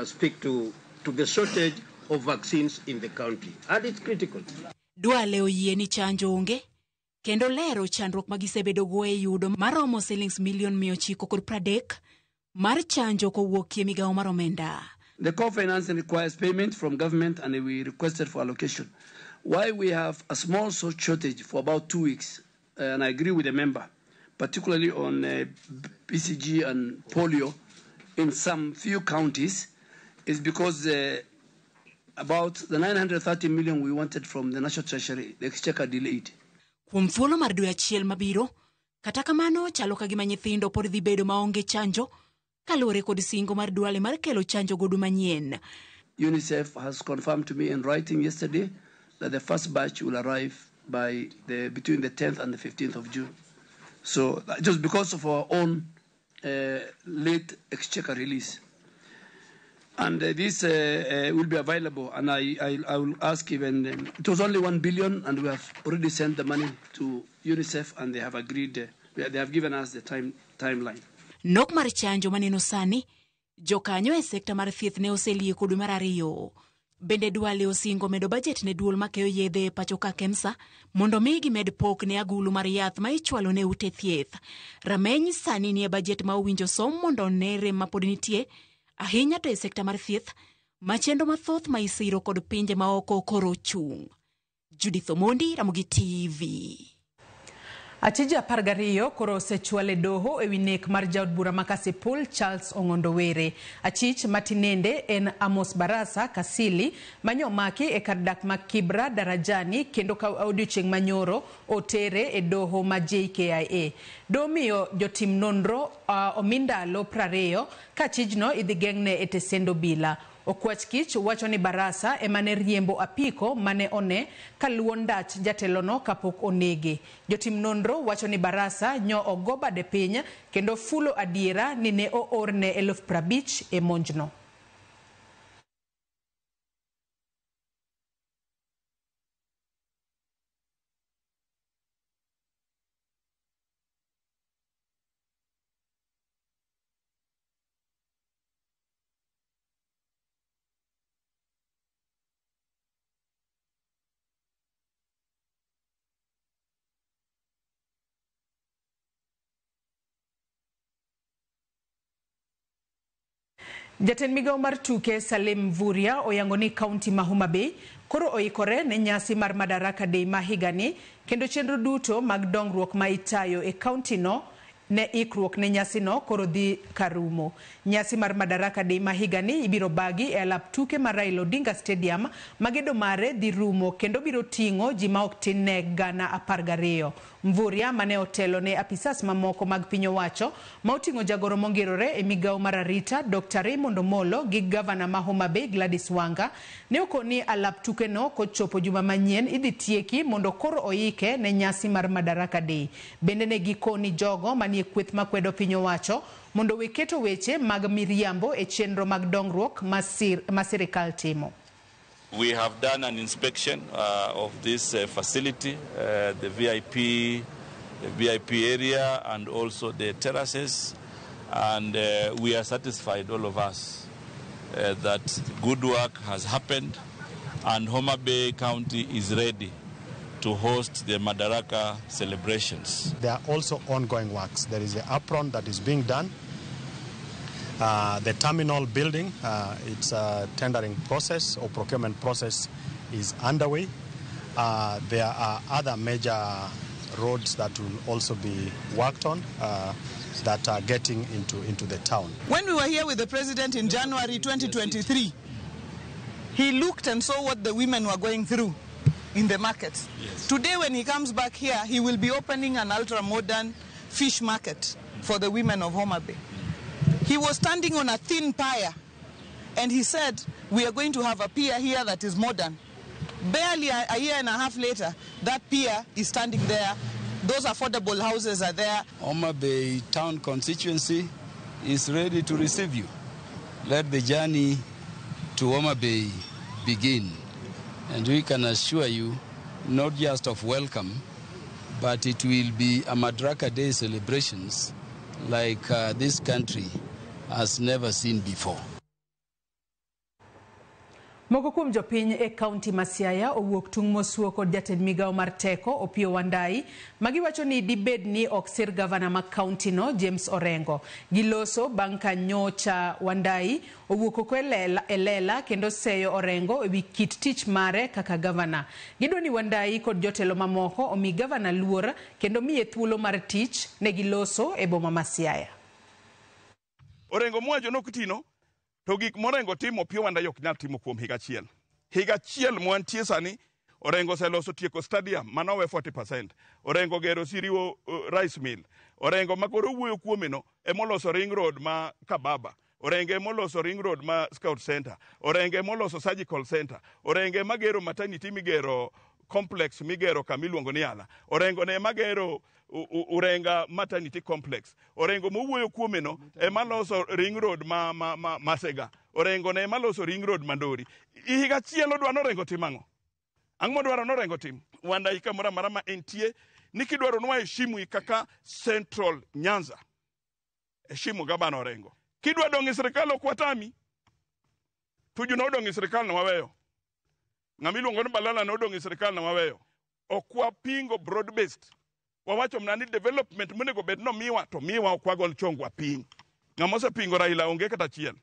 speak to the shortage of vaccines in the country, and it's critical. Duale oyie ni chanjo onge, kendo lero chandruok magisebedogo e yudo maromo shillings million 930 mar chanjo kowuok e migawo mar omenda. The co-financing requires payment from government, and we requested for allocation. Why we have a small shortage for about 2 weeks, and I agree with the member, particularly on BCG and polio in some few counties, is because about the 930 million we wanted from the National Treasury, the Exchequer delayed. Kuom thuolo mar dwe achiel mabiro, kata kamano chalo ka gima nyithindo pod dhi bedo maonge chanjo, kaluwore kod singo mar Duale mar kelo chanjo godu manyien. UNICEF has confirmed to me in writing yesterday that the first batch will arrive by between the 10th and the 15th of June. So just because of our own late Exchequer release. And this will be available, and I will ask even, it was only 1 billion, and we have already sent the money to UNICEF, and they have agreed, they have given us the timeline. Nok mar chanjo maneno sani, jokanyo e sekta mar thieth ne oselieko dwe mar ariyo. Bende Duale osingo medo budget ne duol makeyo yedhe e pacho ka KEMSA, mondo mi gimed pok ne agulu mar yath ma ichwalo ne ute thieth. Rameny sani ni e budget ma owinjo som mondo nere ma pod nitie, ahinya to e sekta mar thieth, machendo mathoth ma isiro kod pinje ma oko koro chung. Judith Omondi, Ramogi TV. Achija pargariyo koro sechwale doho ewi nek mar jaod bura makasipul Charles Ong'ondo Were. Achich matinende en Amos Barasa Kasili manyomaki e kardak ma Kibra Darajani kendo ka odiochieng' manyoro otere e doho ma JKIA. Domiyo jotim nonro omindalo 20 ka chijno idhi gengne e tesendo bila. Okwach kich wacho ni Barasa emane riembo apiko mane one kaluwo ndach jatelono kapok onege. Jotim nonro wacho ni Barasa nyo ogoba de piny kendo fulo adiera ni ne oorne 50,000 e monjno. Jaten migawo mar tuke Salim Mvurya oyango ni kaunti ma Homa Bay koro oikore ne nyasi mar Madaraka Day ma higani kendo chenro duto mag dongruok ma itayo e kaunti no ne ikruok ne nyasi no koro dhi karumo. Nyasi mar Madaraka Day ma higani ibiro bagi e alap tuke mar Raila Odinga Stadium magedo mare dhi rumo kendo biro tingo ji ma ok tin ne gana 12. Mvurya mane otelo ne apisas mamoko mag piny owacho ma otingo jagoro mongirore e migawo mar arita Dr. Raymond Omolo gi gavana ma Homa Bay Gladys Wanga ne okoni alap tuke no kochopo juma manyien idhi tieki mondo koro oike ne nyasi mar Madaraka Day. Bende ne gikoni jogo manie kweth makwedo piny owacho mondo weketo weche mag miriambo e chenro mag dongruok ma sirikal timo. We have done an inspection of this facility, the VIP area and also the terraces, and we are satisfied, all of us, that good work has happened and Homa Bay County is ready to host the Madaraka celebrations. There are also ongoing works. There is the apron that is being done. The terminal building, its tendering process or procurement process is underway. There are other major roads that will also be worked on that are getting into the town. When we were here with the president in January 2023, he looked and saw what the women were going through in the markets. Yes. Today when he comes back here, he will be opening an ultra-modern fish market for the women of Homa Bay. He was standing on a thin pier and he said, we are going to have a pier here that is modern. Barely a year and a half later, that pier is standing there. Those affordable houses are there. Homa Bay town constituency is ready to receive you. Let the journey to Homa Bay begin. And we can assure you, not just of welcome, but it will be a Madaraka Day celebrations like this country has never seen before. Moko kuom jopiny e kaunti ma Siaya owuok tung' mosuo kod jatend migawo mar teko Opiyo Wandayi magiwacho ni dibed ni ok sir gavana ma kaunti no James Orengo. Giloso bang' ka nyocha Wandayi owuok oko e lela kendo seyo Orengo ewi kit tich mare kaka gavana. Gidwa ni Wandayi kod jotelo mamoko omi gavana luor kendo miye thuolo mar tich ne giloso e boma ma Siaya. Orengo mwajo nokutino to gik morengo timo Opiyo Wandayi ok nyal timo kuom higa achiel mwantie sani. Orengo seloso tieko stadium manowe 40%. Orengo gero Siriwo rice mill. Orengo makoro wuoyo kuomeno emoloso ring road ma Kababa. Orengo emoloso ring road ma Scout Center. Orengo emoloso surgical center. Orengo emagero maternity migero complex migero kamiluongo ni Ala. Orengo ne magero Urenga maternity complex. Orengo mowuoyo kuomeno emaloso ring road ma Masega. Orengo ne emaloso ring road Mandori. Higa achiel odwano Orengo timango. Ang'o dwaro norengo tim? Wandayi kamora marama entie nikidwaro nwa heshimu kaka Central Nyanza. Heshimu gavana Orengo. Kidwa dongi serikali okwatami. Tuju no dongi serikali na waweyo. Ngamiluongo ni Balala no dongi serikali na waweyo. Okwa pingo broad based. Wawacho mnani development monego bed no miwa to miwa okwago chongwa piny. Ng'amose pingo Raila onge kata chiel.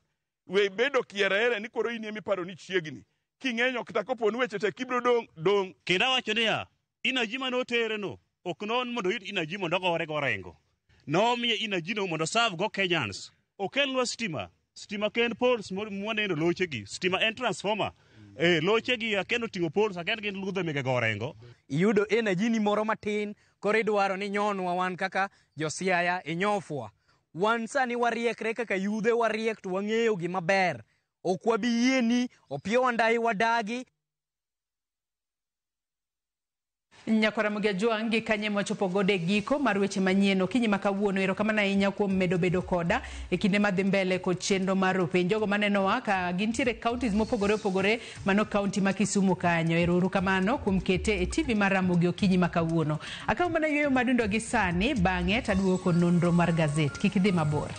We bedo kierere ni koro inie miparo ni chiegni. King'enyo kitakopo ni weche te kibro dong. Kenda wacho niya, inajima no tere no. Ok non mondo yud inajima mondo gore go Orengo. No miye inajino mondo serve go Kenyans. Okelwa stima. Stima ken poles mwanendo lochegi. Stima en transformer. Lochegi akeno tingo poles akeno gin ludhe mege go Orengo. Yudo energy ni moro matin koro idwaro ni nyonwa wan kaka josiaya inyofwa. Wan sani wariekre kaka yudhe wariek to wang'eyo gima ber. Ok wabiyieni Opiyo Wandayi wadagi. Nyakwara Mugiajwang' gi kanye mwachopo gode giko mar weche manyien kinyi makawuono. Erokamano ahinya kuom medo bedo koda e kinde madhi mbele kod chenro mar openj. Jogo manenowa ka gintiere counties mopogore opogore mano county ma Kisumu kanyo. Erokamano kuom kete e TV mar Ramogi okinyi makawuono. Akaw mana yweyo madundo gi sani bang'e taduoko nonro mar gazet. Kik idhi mabor.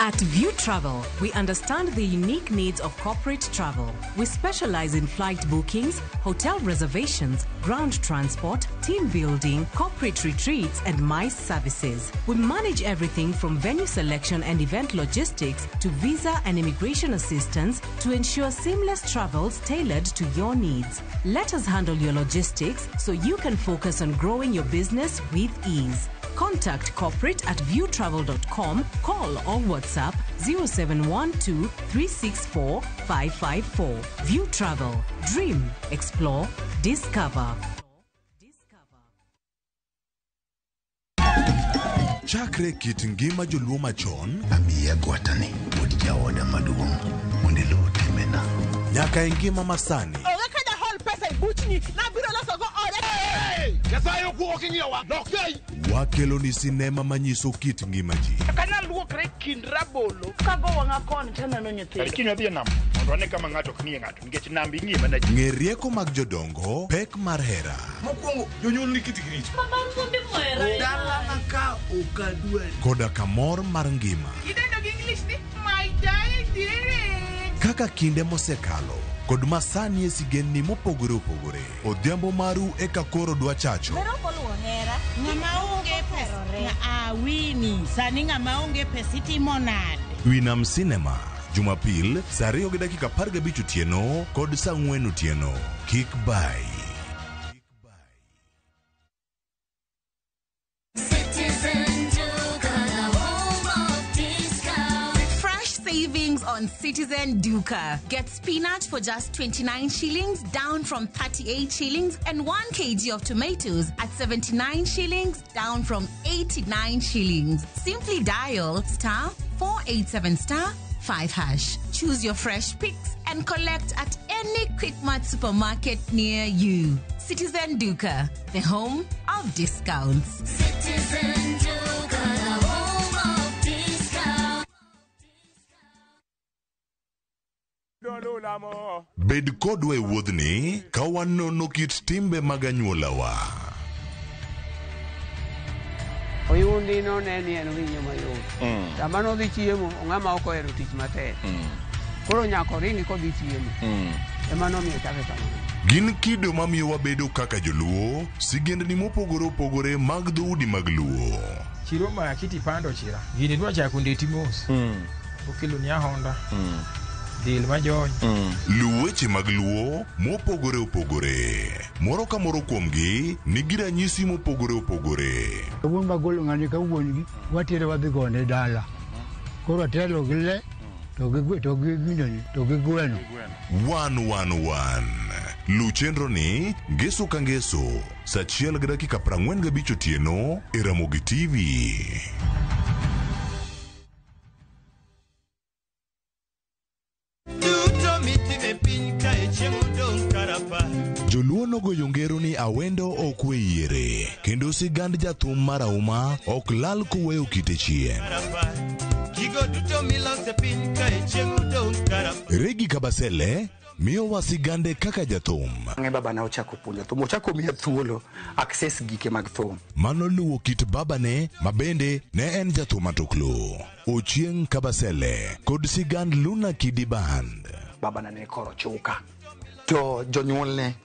At View Travel, we understand the unique needs of corporate travel. We specialize in flight bookings, hotel reservations, ground transport, team building, corporate retreats, and MICE services. We manage everything from venue selection and event logistics to visa and immigration assistance to ensure seamless travels tailored to your needs. Let us handle your logistics so you can focus on growing your business with ease. Contact corporate at viewtravel.com, call or WhatsApp 0712 364 554. View Travel. Dream, explore, discover. Chakre kit ngima joluo machon amiya gwatani od jaoda maduong' mondelo timena nyaka ngima masani wakelo ni sinema manyiso kit ngima ji kana luokre kind rabolo kago wanga kon tena no nyithindo arikinyo dhi nam mondo ane kama ng'ato knie ng'ato nikech nambi ngima na ng'e rieko mag jodongo pek mar hera mokwongo jonyuol ni kit grich dala maka okadwe koda kamor mar ngima idendo gi English ni my diary kaka kinde mosekalo kod masani esigenni mopogore opogore odhiambo maru eka koro dwa chacho ng'ama onge pesa wini sani ng'ama onge pesa itimo nade Winam Cinema Jumapil saa 2:15 otieno kod saa 4 otieno kik bai. Savings on Citizen Duka. Get spinach for just 29 shillings, down from 38 shillings, and 1 kg of tomatoes at 79 shillings, down from 89 shillings. Simply dial *487*5#. Choose your fresh picks and collect at any Quickmart supermarket near you. Citizen Duka, the home of discounts. Citizen Duka, the home of discounts. Bed kodwa e wuodhni ka wanono kit timbe mag anyuolawa. Oyundi no neni en winyo mayot. Sama no dhi chiemo, ng'ama ok ohero tich matek. Koro nyako ringi kodhi chiemo. Ema nomiyo chake kamano. Gin kido mamiyo wabedo kaka joluo, sigendni mopogore opogore mag dhoudi mag luo. Chiro ma kiti pando chira. Gini dwa chako ndeti mos. Okelo ni ahonda. Dil majony. Luweche mag luo mopogore opogore. Moro ka moro kuomgi nigi ranyisi mopogore opogore. Wuon magolo ng'ani ka wuongi watere wadhi gone dala. Koro telo gile to gi gweno. 111 Luw chenro ni ngeso ka ngeso saa 1:45 otieno e Ramogi TV. Joluo nogoyo ngero ni awendo ok we yiere, kendo sigand jathum marahuma ok lal kuweyo kite chien. Regi Kabasele miyo wasigande kaka jathum. Baba na ochako puonjo thum, ochako miya thuolo access gike mag thum. Mano luwo kit babane mabende ne en jathum matuklu. Ochieng Kabasele kod sigand Luna Kidi Band. Baba na ne koro chuka. To jonyuolne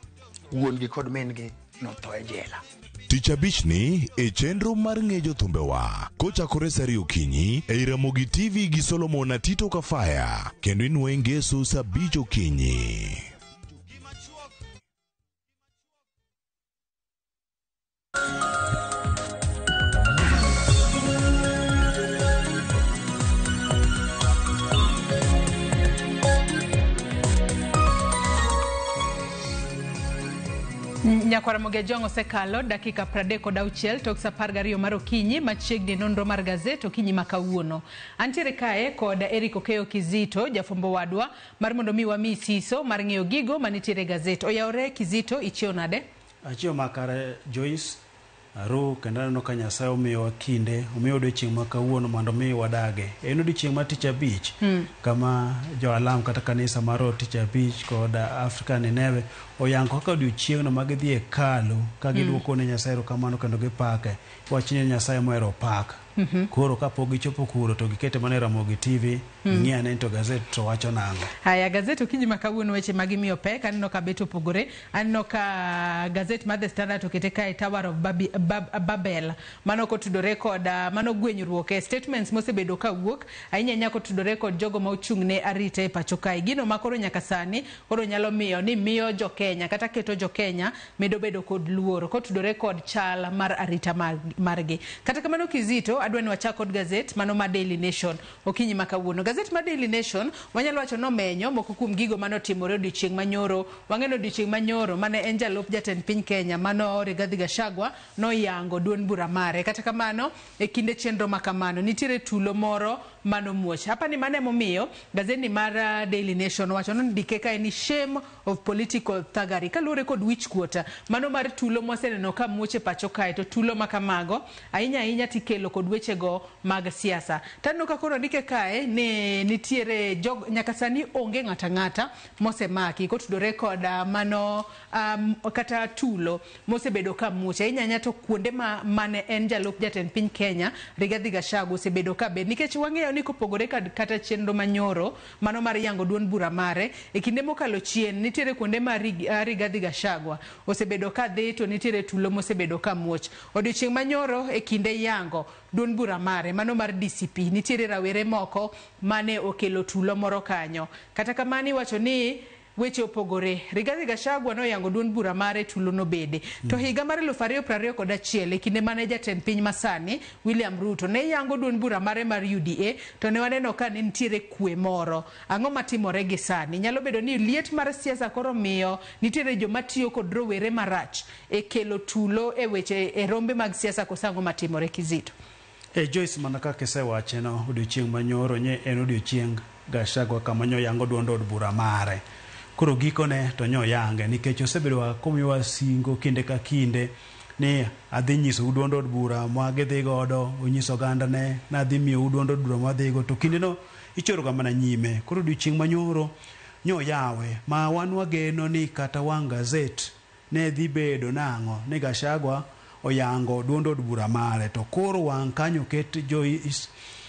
wuongi kod mengi notho e jela. Tich abich ni e chenro mar ng'ejo thumbewa kochakore saa 2 okinyi e Ramogi TV gi Solomon Atito Kafaya, kendo inuoye ngeso saa 5 okinyi. Nyakwara Mogejongo sekalo dakika 36 tok saa 12 mar okinyi machiegni nonro mar gazet okinyi makawuono. Antiere kae kod Eric Okeyo Kizito jafombo wadwa mar mondo mi wami siso mar ng'eyo gigo manitiere gazet. Oyawre Kizito ichio nade? Achio makare Joyce Aru kenda no ka Nyasaye omiyo wakinde omiyo odiochieng' makawuono mondo mi wadage. En odiochieng' mar tich abich kama jo alam kata kanisa mar tich abich kod African Nineve oyango kaka odiochieng'no magidhi e kalu ka giduoko ne Nyasaye kamano kendo gipake. Wachni Nyasaye mohero pak. Koro kapok gichopo kuro to gikete mana Ramogi TV ng'iane to gazet to wacho nango. Haya gazet okinyi makawuono weche magimiyo pek aneno ka beto pogore aneno ka gazet mar The Standard okete ka Tower of Babel mano kotudore kod mano gwenyruok e statements mosebedo ka wuok ahinya nyako tudore kod jogo ma ochung'ne arita e pacho kae. Gino makoro nyaka sani koro nyalo miyo jo Kenya kata keto jo Kenya medo bedo kod luoro kotudore kod chal mar arita margi. Kata kamano Kizito adwani wachak kod gazet mano ma Daily Nation okinyi makawuono. Gazet ma Daily Nation wanyalo wacho no menyo moko kuom gigo mano timore odiochieng' manyoro. Wang'eno odiochieng' manyoro mane en jalup jatend piny Kenya mano Rigathi Gachagua no yango duond bura mare. Kata kamano e kinde chenro makamano nitiere tulo moro mano muoch. Hapa ni mane momiyo gazeti mar Daily Nation wacho no ndike ka ni shame of political thuggery kalure kod wich kuota mano mar tulo moseneno ka muoche pacho kae to tulo makamago ahinya tikelo kod wechego mag siasa. Tano ka koro ndike kae ne nitiere nyaka sani onge ng'ata mosemaki kotudore kod mano kata tulo mosebedo ka muoche ahinya to kuonde mane en jalup jatend piny Kenya Rigathi Gachagua osebedo ka bed nikech wang'eyo ni kopogore kata chenro manyoro mano mar yango duond bura mare e kinde mokalo chien nitiere kuonde ma Rigathi Gachagua osebedo ka dhi to nitiere tulo mosebedo ka muoch. Odiochieng' manyoro e kinde yango duond bura mare mano mar DCP nitiere rawere moko mane okelo tulo moro kanyo. Kata kamani wacho ni weche opogore. Rigathi Gachagua no yango duond bura mare tulo no bede. To higa mar 2021 e kinde mane jatend piny masani William Ruto ne yango duond bura mare mar UDA to ne waneno ka nitiere kwe moro. Ang'o matimore gi sani? Nyalo bedo ni liet mar siasa koro miyo nitiere joma tiyo kod rowere marach e kelo tulo e weche e rombe mag siasa kosango matimore Kizito. Joyce mana kaka sewache no odiochieng' manyoro nye en odiochieng' Gachagua kamanyo yango duond od bura mare. Koro gikone to nyo yange nikech osebedo komiwa singo kinde ka kinde ni adhi nyiso duond od bura ma gidhi godo onyiso ganda ne na adhi miyo duond od bura ma dhigo to kinde no ichoro ga mana nyime. Koro odiochieng' manyoro nyo yawe ma wan wageno ni kata wang gazet ne dhi bedo nang'o ni Gachagua oyango duond od bura mare to koro wang kanyo ket Joyce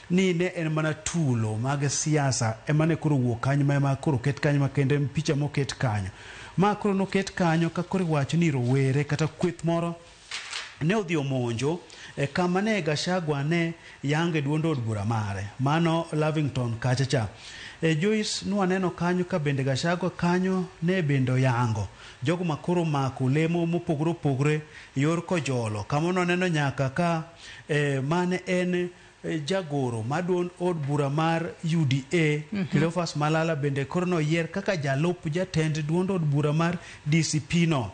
ni ne en mana tulo mag siasa emane koro wuok kanyo ma koro ket kanyo makende picha moket kanyo ma koro noket kanyo ka koro wacho ni rowere kata kweth moro ne odhi omonjo kama ne Gachagua ne yange duond od bura mare mano Lavington kachacha Joyce nwaneno kanyo ka bende Gachagua kanyo ne bendo yango jogo makoro mako lemo mopogore opogore yor kojolo kama noneno nyaka ka mane en jagoro maduond od bura mar UDA Cleophas Malala bende koro noyier kaka jalup jatend duond od bura mar DCP no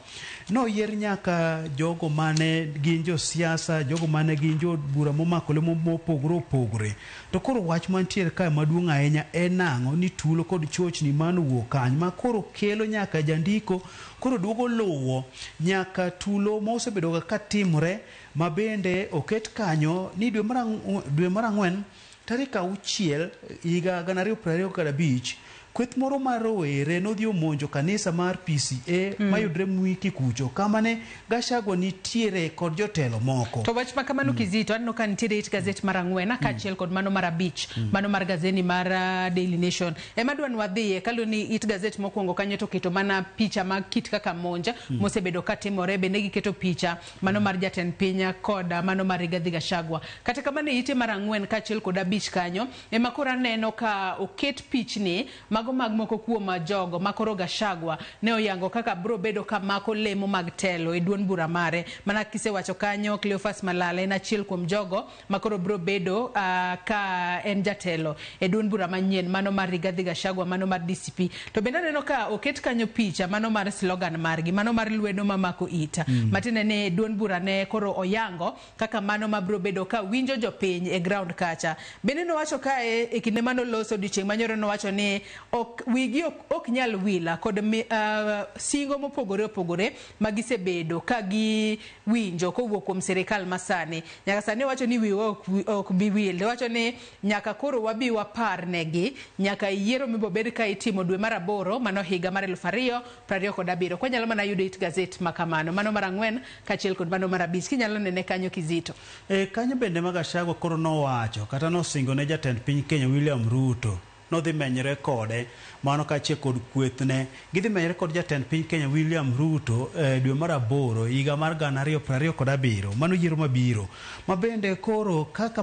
yier nyaka jogo mane gin jo siasa jogo mane gin jo bura momako lemo mopogore opogore to koro wach mantiere kae maduong' ahinya en nang'o ni tulo kod chochni manowuok kanyo ma koro kelo nyaka jandiko koro duogo luwo nyaka tulo mosebedo ka timore ma bende oket kanyo ni dwe mar ang'wen tarik 6 higa 2025 kweth moro mar rowere nodhi omonjo kanisa mar PCA mayudre Mwiki kucho kama ne Gachagua nitiere kod jotelo moko to wach ma kamano kizito anno kan nitiere it gazet mar ang'wen kaachiel kod mano mar abich mano mar gazeni mar Daily Nation ema dwan wadhiye kalo ni it gazet mokwongo kanyo to keto mana picha mag kit kaka monja mosebedo katimore bende giketo picha mano mar jatend piny kod mano mar Rigathi Gachagua kata kamano ite mar ang'wen kaachiel kod abich kanyo ema koro aneno ka oket pichni mag moko kuom jogo makoro Gachagua ne oyango kaka bro bedo ka mako lemo mag telo e duond bura mare mana kisewacho kanyo Cleophas Malala en achiel kuom jogo makoro bro bedo ka en jatelo e duond bura manyien mano mar Rigathi Gachagua mano mar DCP to bende neno ka oket kanyo picha mano mar slogan margi mano mar lwedo mamako ita matine ne duond bura ne koro oyango kaka mano ma bro bedo ka winjo jopiny e ground kacha bende no wacho kae e kinde mano loso dichieng manyoro no wacho ni wigi ok nyal wila kod singo mopogore opogore magisebedo ka gi winjo kowuok kuom sirikal masani nyaka sani wacho ni wiwa ok bi wil wacho ni nyaka koro wabi wapar negi nyaka yiero mibobed ka itimo dwe mar 8 mano higa mar 2027 kwa nyalo mana yudo it gazet makamano mano mar ang'wen kaachiel kod mano mar abich kinyalo nene kanyo kizito kanyo bende ma Gachagua koro nowacho kata nosingo ne jatend piny Kenya William Ruto no dhi menyre kode mano kaachiel kod kwethne gidhi menyre kod jatend piny Kenya William Ruto dwe mar 8 higa mar 2027 mano yiero mabiro ma bende koro kaka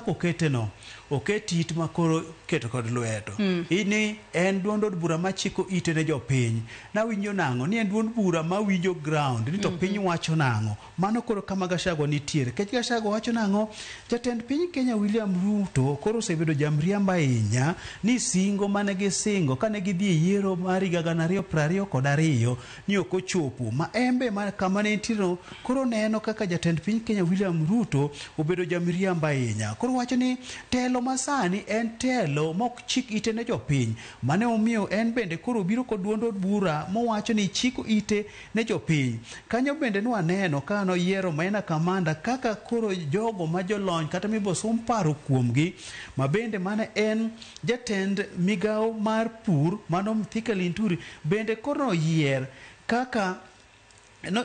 oketeno oket it ma koro keto kod lwedo ini en duond od bura machiko ite ne jopiny na winjo nang'o ni en duond bura ma winjo ground ni to piny wacho nang'o mano koro kama Gachagua nitiere kech Gachagua wacho nang'o jatend piny Kenya William Ruto koro osebedo jamriamba ahinya ni singo mane gisingo kane gidhi e yiero mar higa 2022 ni ok ochopo ma embe kama ne nitiere koro neno kaka jatend piny Kenya William Ruto obedo jamriamba ahinya koro wacho ni telo masani en telo mok chik ite ne jopiny mane omiyo en bende koro biro kod duond od bura mowacho ni chiko ite ne jopiny kanyo bende nwaneno ka noyiero Maina Kamanda kaka koro jogo ma jolony kata mibosom paro kuomgi ma bende mane en jatend migao mar pur mano Mithika Linturi bende koro noyier kaka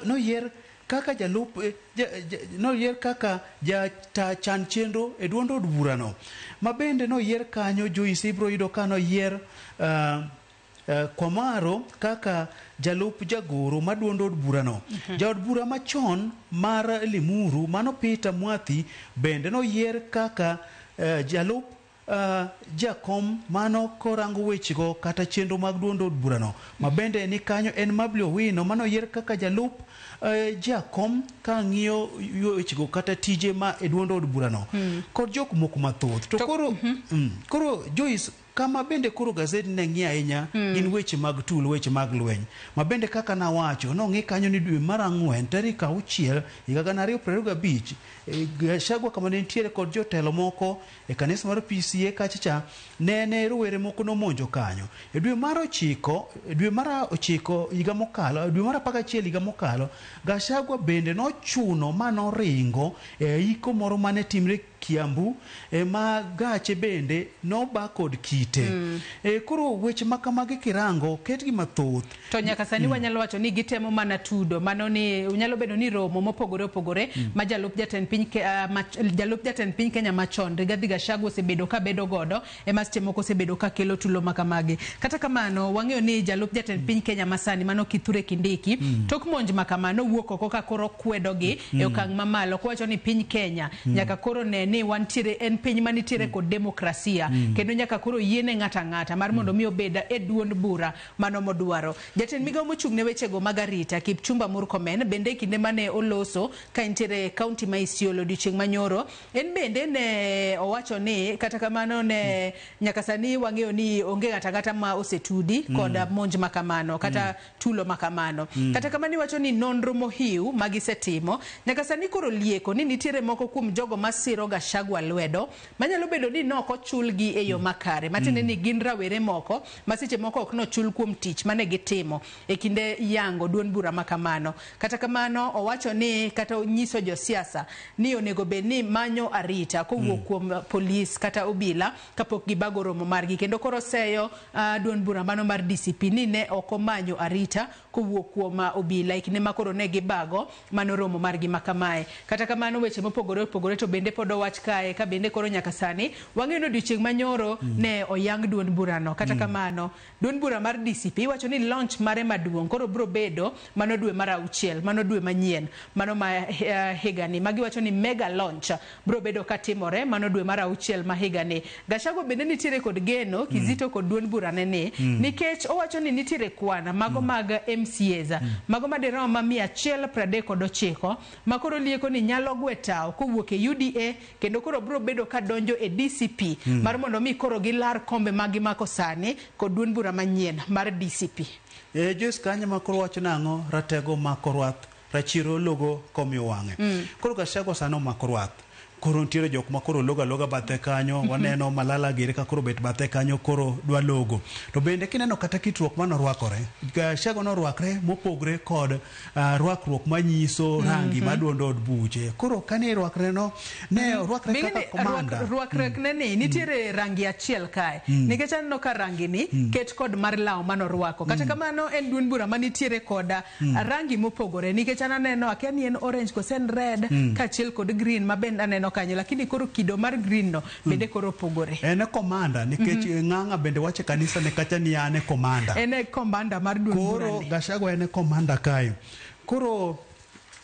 noyier kaka jalup noyier kaka jata chan chenro e duond od burano ma bende noyier kanyo Joyce ibro yudo ka noyier Kwamaro kaka jalup jagoro maduond od burano jaod bura machon mar Limuru mano Peter Mwathi bende noyier kaka jalup jakom mano korango wechego kata chenro mag duond od burano ma bende ni kanyo en Mabli Owino mano yier kaka jalup jakom ka ng'iyo wechego kata tije ma e duond od burano kod jok moko mathoth to koro Joyce kama bende koro gazet ne ng'i ahinya gin weche mag tulo weche mag lweny ma bende kaka nawacho no ng'i kanyo ni dwe mar 4 tarik 6 higa 2025 Gachagua kama ne nitiere kod jotelo moko e kanisa mar PCA kachacha nene rowere moko nomonjo kanyo e dwe mar 9 higa mokalo dwe mar 11 higa mokalo Gachagua bende nochuno manoringo e iko moro mane timre Kiambu ma gache bende no ba kod kite koro weche makamagi kirango ketgi mathoth to nyaka sani wanyalo wacho ni gitemo mana tudo mano ni unyalo bedo ni romo mopogore opogore ma jalup jatend piny Kenya machon Rigathi Gachagua osebedo ka bedo godo ema seche moko osebedo ka kelo tulo makamagi. Kata kamano wang'eyo ni jalup jatend piny Kenya masani mano Kithure Kindiki tok monj makamano wuok oko ka koro kwedogi e okang' mamalo kowacho ni piny Kenya nyaka koro ne ni wantiere en piny manitiere kod demokrasia kendo nyaka koro yiene ng'ata mar mondo mi obeda e duond bura mano modwaro. Jatend migawo mochung' ne wechego mag arita Kipchumba Murkomen bende kinde mane oloso ka intiere kaunti ma Isiolo odiochieng' manyoro en bende ne owacho ni kata kamano ne nyaka sani wang'eyo ni onge ng'ata ma osetudi kod monj makamano kata tulo makamano. Kata kamano wacho ni nonro mohiu magisetimo nyaka sani koro lieko ni nitiere moko kuom jogo masiro Gachagua lwedo manyalo bedo ni nok ochulgi e yo makare matinde ni gin rawere moko masiche moko ok no chul kuom tich mane gitimo e kinde yango duond bura makamano. Kata kamano owacho ni kata nyiso josiasa ni onego bed ni manyo arita kowuok kuom polis kata obila kapok gibago romo margi kendo koro seyo duond bura mano mar DCP ni ne okomanyo arita kowuok kuom obila ikine makoro ne gibago mano romo margi makamae. Kata kamano weche mopogore opogore to bende pod owach kae ka bende koro nyaka sani wang'eyo ni odiochieng' manyoro ne oyang duond burano. Kata kamano duond bura mar DCP wacho ni launch mare maduong' koro bro bedo mano dwe mar 6 mano dwe manyien mano ma higani magi wacho ni mega launch bro bedo katimore mano dwe mar 6 ma higani. Gachagua bende nitiere kod geno Kizito kod duond bura nene nikech owacho ni nitiere kwana mago mag MCAs mago madirom ma 139 makoro lieko ni nyalo gwetao kowuok e UDA kendo koro bro bedo ka donjo e DCP mar mondo mi koro gilar kombe magi mako sani kod duond bura manyien mar DCP. Joyce Kanya makoro wacho nang'o ratego makorwath rachiro logo komio wang'e koro Gachagua sano makorwath koro ntiere jok makoro loga bathe kanyo waneno Malala gire ka koro bet bathe kanyo koro dwa logo to bende kineno kata kitruok mano rwakore Gachagua no rwakre mopogre kod rwakruok manyiso rangi maduondo od buche koro kani rwakre no ne rwakre kaka komanda rwakre ne nitiere rangi achiel kae nikech aneno ka rangi ni ket kod mar law mano rwako kata kamano en duond bura manitiere kod rangi mopogore nikech aneno akia ni en orange kosen red ka achiel kod green mabende aneno kanyo lakini koro kido mar green no bende koro pogore ene komanda nikech ng'anga bende wache kanisa ne kacha ni ane komanda ene komanda mar duond bura koro Gachagua ene komanda kayo koro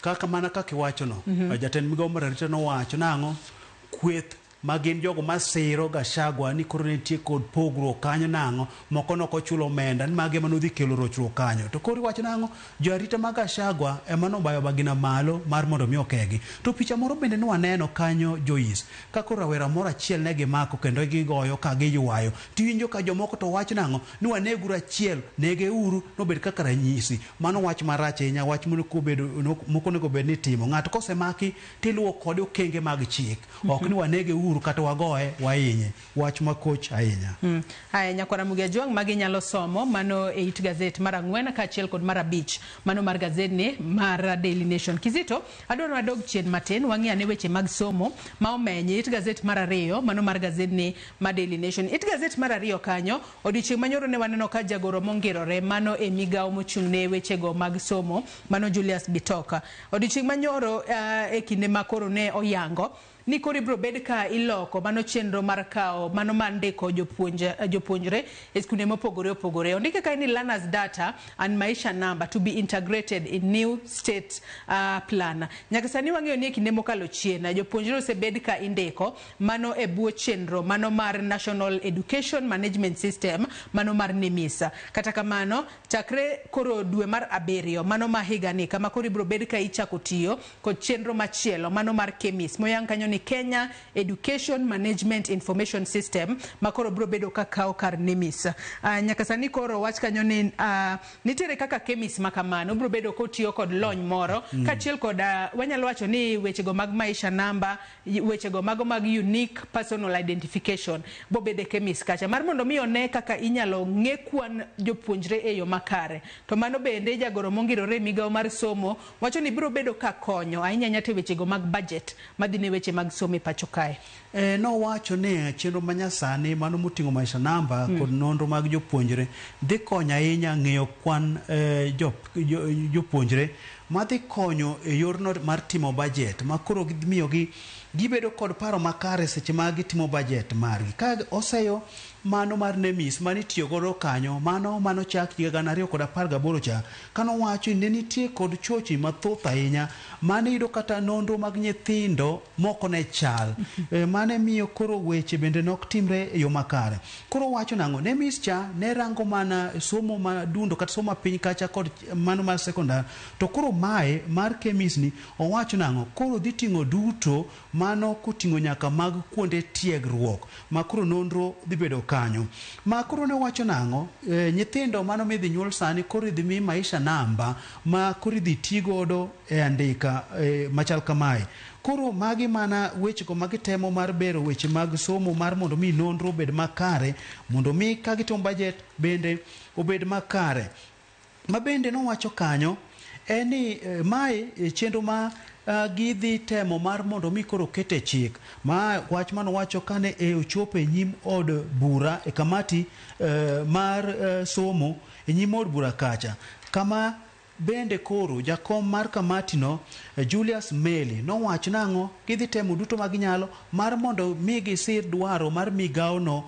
kaka mana kaka iwacho no jatend migawo mar arita no wacho nang'o kweth magin jogo masiro Gachagua ni koro nitie kod pogruok kanyo nang'o moko noko chulo omenda ni mage manodhi kelo rochruok kanyo to koro wacho nang'o jo arita mag Gachagua ema nobayo bagina malo mar mondo mi okegi to picha moro bende nwaneno kanyo Joyce ka koro rawera moro achiel ne gimako kendo gigoyo ka giywayo tiwinjo ka jomoko to wacho nang'o ni waneguru achiel negeuru nobed kaka ranyisi mano wach marach ahinya wach moko nego bed ni timo ng'ato kosemaki tiluwo kode okenge mag chik ok ni wanege kata wagoe wainye wach makoch ahinya haya nyakwara Mugia Jwang magi nyalo somo mano e it gazet mar 4 ka achiel kod mar 5 mano mar gazet ni mar Daily Nation. Kizito adwaro adog chien matin wang'ia ne weche mag somo ma omenye it gazet mar 2 mano mar gazet ni mar Daily Nation. It gazet mar 2 kanyo odiochieng' manyoro ne waneno ka jagoro mongirore mano e migawo mochung' ne weche go mag somo mano Julius Bitoka odiochieng' manyoro e kinde makoro ne oyango ni kori bro bed ka iloko mano chenro mar kao mano mandiko jopuonjre e skunde mopogore opogore ondike ka ni learners data and maisha number to be integrated in new state plan nyaka sani wang'eyo ni kinde mokalo chien jopuonjre osebed ka indiko mano e buo chenro mano mar National Education Management System mano mar NEMISA kata kamano chakre koro dwe mar 7 mano ma higani kama kori bro bed ka ichako tiyo kod chenro machielo mano mar KEMIS moyang kanyo ni Kenya Education Management Information System makoro bro bedo kakao kar NEMISA nyaka sani koro wach kanyo ni nitiere kaka KEMIS makamano bro bedo kotiyo kod lony moro kachiel kod wanyalo wacho ni weche go mag maisha namba weche go mago mag unique personal identification bo bede KEMIS kacha mar mondo mi one kaka inyalo ng'e kwan jopuonjre e yo makare to mano bende jagoro mongirore migawo mar somo wacho ni bro bedo ka konyo ahinya nyate weche go mag budget madine weche mag somo e pacho kae. Nowacho ni chenro manyasani mano moting'o maisha namba kod nonro mag jopuonjre dhi konyo ahinya ng'eyo kwan jopuonjre madhi konyo e yorno mar timo budget ma koro gimiyogi gibedo kod paro makare seche ma gitimo budget margi. Ka oseyo mano mar NEMIS manitiyo godo kanyo, mano chak higa 2018 cha, kanowacho ni nitie kod chochi mathoth ahinya mane yudo kata nonro mag nyithindo moko ne chal mane miyo koro weche bende nok timre e yo makare. Koro wacho nang'o, NEMIS cha ne rango mana somo madundo kata somo piny kacha kod mano mar sekondar, to koro mae mar KEMIS ni owacho nang'o, koro dhi ting'o duto mano kuting'o nyaka mag kuonde tiegruok ma koro nonro dhi bedo kanyo. Ma koro ne wacho nang'o, nyithindo mano midhi nyuol sani koro idhi mi maisha namba ma koro idhi tigodo e andika machal kamae. Koro magi mana wechego magitemo mar bero weche mag somo mar mondo mi nonro obed makare, mondo mi kagitimo budget bende obed makare. Ma bende nowacho kanyo en ni mae chenro ma gidhi temo mar mondo mi koro kete chik ma wach mano wacho kane ochopo e nyim od bura e kamati mar somo e nyim od bura kacha, kama bende koro jakom mar kamati no Julius Meli nowacho nang'o, gidhi temo duto maginyalo mar mondo mi gisir dwaro mar migao no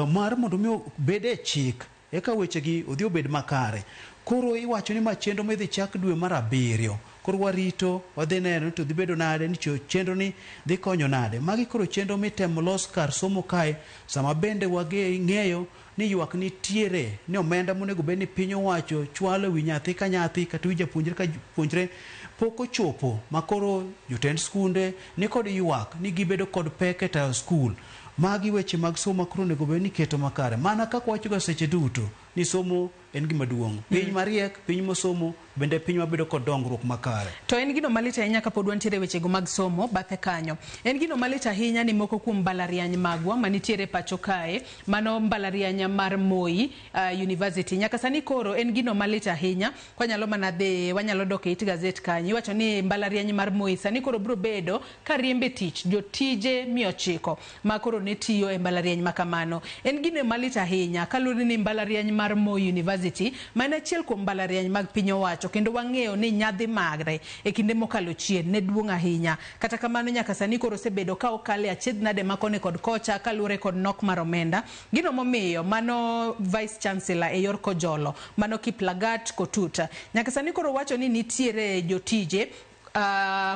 mar mondo mi bede chik eka wechegi odhi obed makare. Koro iwacho ni machendo midhi chak dwe mar 7. Koro warito wadhi neno to dhi bedo nade, ni chenro ni dhi konyo nade. Magi koro chenro mitemo los kar somo kae, sama bende ng'eyo ni ywak nitiere ni omenda monego bed ni piny owacho chwalo wi nyathi ka nyathi kata wi japuonjre ka japuonjre pok ochopo, ma koro jotend skunde ni kod ywak ni gibedo kod pek e tayo skul. Magi weche mag somo koro onego bed ni keto makare, mana kaka wachoga seche duto ni somo en gima duong'. Piny mariek, piny mosomo, bende piny mabedo kod dongruok makare. To en gino malit ahinya kapod wantiere wechego mag somo bathe kanyo. En gino malit ahinya ni moko kuom mbalariany magwa manitiere pacho kae, mano mbalariany mar Moi University. Nyaka sani koro en gino malit ahinya, kwanyalo mana dhi, wanyalo dok e it gazet kanyo. Iwacho ni mbalariany mar Moi sani koro bro bedo ka riembe tich jotije 900 ma koro ne tiyo e mbalariany makamano. En gino malit ahinya kalure ni mbalariany mar Moi University mana achiel kuom mbalariany mag piny owacho, kendo wang'eyo ni nyadhi magre e kinde mokalo chien ne duong' ahinya. Kata kamano nyaka sani koro osebedo ka okale achiedh nade makone kod kocha kalure kod nok mar omenda. Gino momiyo mano Vice Chancellor e yor kojolo, mano Kiplagat Kotuta, nyaka sani koro wacho ni nitiere jotije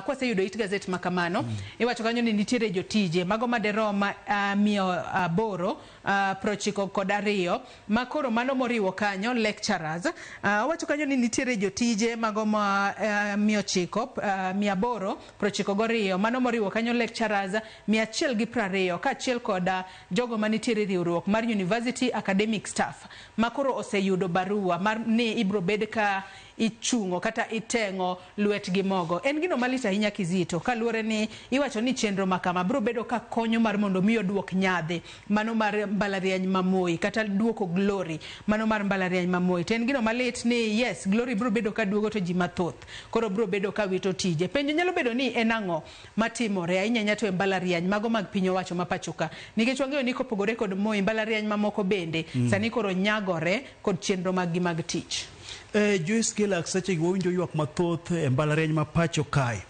kwa se yudo it gazet makamano iwacho kanyo ni nitiere jotije mago maderoma 892 makoro mano moriwo kanyo lecturers. Wacho kanyo ni nitiere jotije mago ma 892 mano moriwo kanyo lecturers 120 kaachiel kod jogo manitiere riwruok mar university academic staff makoro oseyudo barua mar ni ibro bed ka ichungo kata itengo lwetgi mogo. En gino malit ahinya Kizito kaluore ni iwacho ni chenro makama bro bedo ka konyo mar mondo miyo duok nyadhi mano mar mbalariany ma Moi kata duoko Glory mano mar mbalariany ma Moi. En gino malit ni yes Glory bro bedo ka duogo to ji mathoth koro bro bedo ka wito tije. Penjo nyalo bedo ni enang'o matimore ahinya nyato e mbalariany mago mag piny owacho ma pachoka, nikech wang'eyo ni kopogore kod Moi mbalariany mamoko bende sani koro nyagore kod chenro mag tich. Joyce Gilak seche go winjo ywak mathoth e mbalariany ma pacho kae.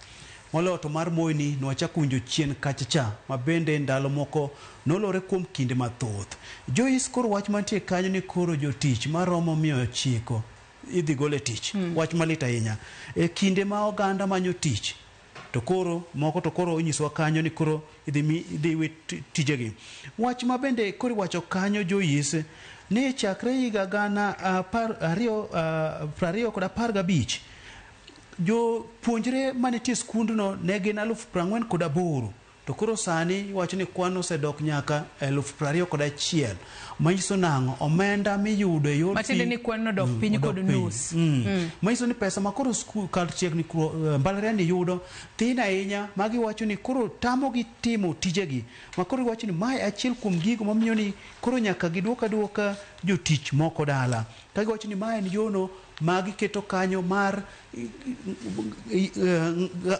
Moloyo to mar Moi ni nwachako winjo chien kachacha ma bende ndalo moko nolore kuom kinde mathoth. Joyce koro wach mantie kanyo ni koro jotich maromo 900 idhi gole tich. Wach malit ahinya. E kinde ma oganda manyo tich to koro moko to koro inyiso kanyo ni koro idhi tijegi. Wach ma bende koro wacho kanyo Joyce ne chakre higa 2015 jo puonjre manitie skundno ne gin 48,000 to koro sani wacho ni kwan osedok nyaka 21,000 manyiso nang'o omenda miyudo e yor matinde ni kwan dok piny kod nus. Manyiso ni pesa ma koro skul kar tiegni mbalariany yudo tin ahinya, magi wacho ni koro tamogi timo tijegi, ma koro wacho ni mae achiel kuom gigo mamiyo ni koro nyaka giduoka jotich moko dala. Kagi wacho ni mae en yono magi keto kanyo mar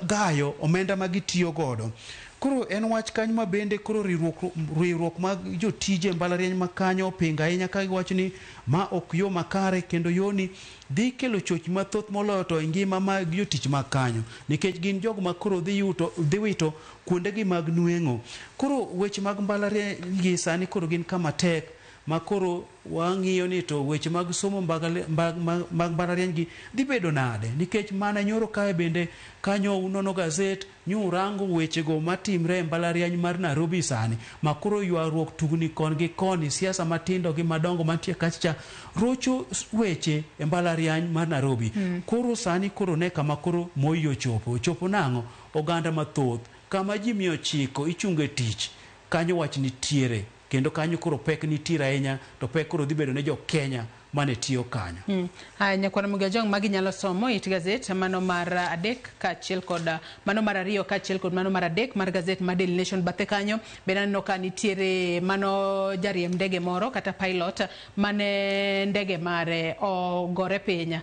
gayo omenda magi tiyo godo. Koro en wach kanyo ma bende koro riwruok mag jotije mbalariany ma kanyo pinga ahinya ka giwacho ni ma ok yo makare kendo yoni dhi kelo choch mathoth moloyo to ngima mag jotich ma kanyo nikech gin jogo ma koro dhi wito kuondegi mag nueng'o. Koro weche mag mbalariany gi sani koro gin kama tek ma koro wang'iyo ni to weche mag somo mag mbalariany gi dhi bedo nade nikech mana nyoro kae bende kanyo unono gazet nyurango weche go matimre e mbalariany mar Nairobi sani ma koro ywaruok tugni kon gi koni siasa matindo gi madongo mantie kacha rocho weche e mbalariany mar Nairobi. Koro sani koro ne kama koro moyo chopo nang'o oganda mathoth kama ji 900 ichunge tich kanyo wach nitiere kendo kanyo koro pek nitiere ahinya to pek koro dhi bedo ne jo Kenya mane tiyo kanyo. Nyakwana Mugajong magi nyalo somo it gazet mano mar adek kaachiel kod mano mar ariyo kaachiel kod mano mar adek mar gazet mar Daily Nation bathe kanyo bende no ka nitiere mano jariemb ndege moro kata pilot mane ndege mare ogore piny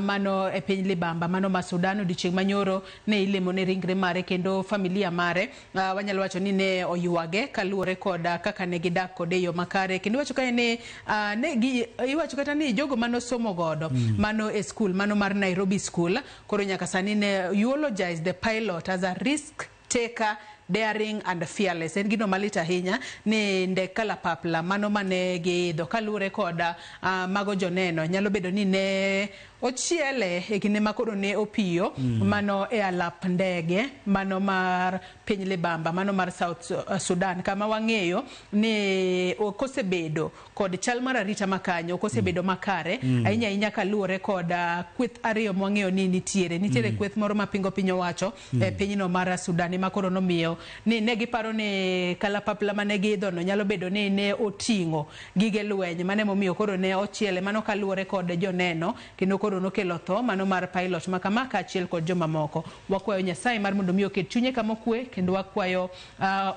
mano e piny libamba mano ma Sudan odiochieng' manyoro ne ilemo ne ringre mare kendo familia mare wanyalo wacho ni ne oyuage kaluwore kod kaka ne gidak kode yo makare kendo wacho ka ne iwacho kata ni jogo mano somo godo mano e school mano mar Nairobi school koro nyaka sani ne eulogize the pilot as a risk taker, daring and fearless. En gino malita ahinya ni ndek kalapapla mano mane giidho kaluwore kod mago joneno nyalo bedo ni ne ochiele e kinde ma koro ne opiyo mano e alap ndege mano mar piny libamba mano mar South Sudan kama wang'eyo ni kosebedo kod chal mar arita makanyo kosebedo makare ahinya kaluwore kod kweth ariyo mwang'eyo ni nitiere kweth moro mapingo piny owacho e pinyno mar Sudan ma koro nomiyo ni ne giparo ni kalapapla mane giidho no nyalo bedo ni ne oting'o gige lweny mane momiyo koro ne ochiele mano kaluwore kod joneno kendo koro nokelo tho mano mar pilot makama kaachiel kod joma moko. Wakwayo Nyasaye mar mondo mi oket chunye kama okwe kendo wakwayo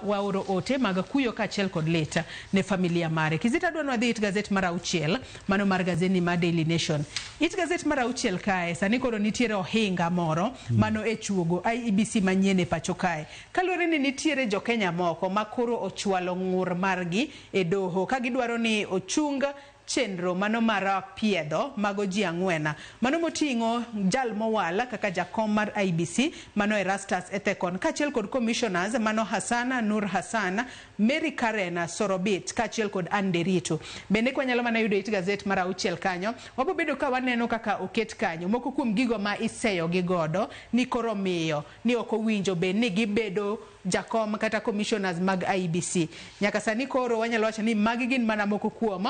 waoro ote mag kuyo kaachiel kod leta ne familia mare. Kizita dwa nwadhi it gazet mar auchiel mano mar gazeni mar Daily Nation. It gazet mar auchiel kae sani koro nitiere ohinga moro mano e chuogo IEBC manyien e pacho kae kaluwore ni nitiere jo Kenya moko makoro ochwalo ng'ur margi e doho ka gidwaro ni ochunga chenro mano mar piedho mago ji ang'wena mano moting'o jal mowala kaka jakom mar IEBC mano Erastus Ethekon kaachiel kod commissioners mano Hassana Nur Hassan, Mary Karen Sorobit kaachiel kod Anderito. Bende kwa nyalo mana yudo it gazet mar auchiel kanyo wabo bedo ka waneno kaka oket kanyo moko kuom gigo ma iseyo gi godo ni koro miyo ni ok owinjo be ni gibedo jakom kata commissioners mag IEBC. Nyaka sani koro wanyalo wacho ni magi gin mana moko kuom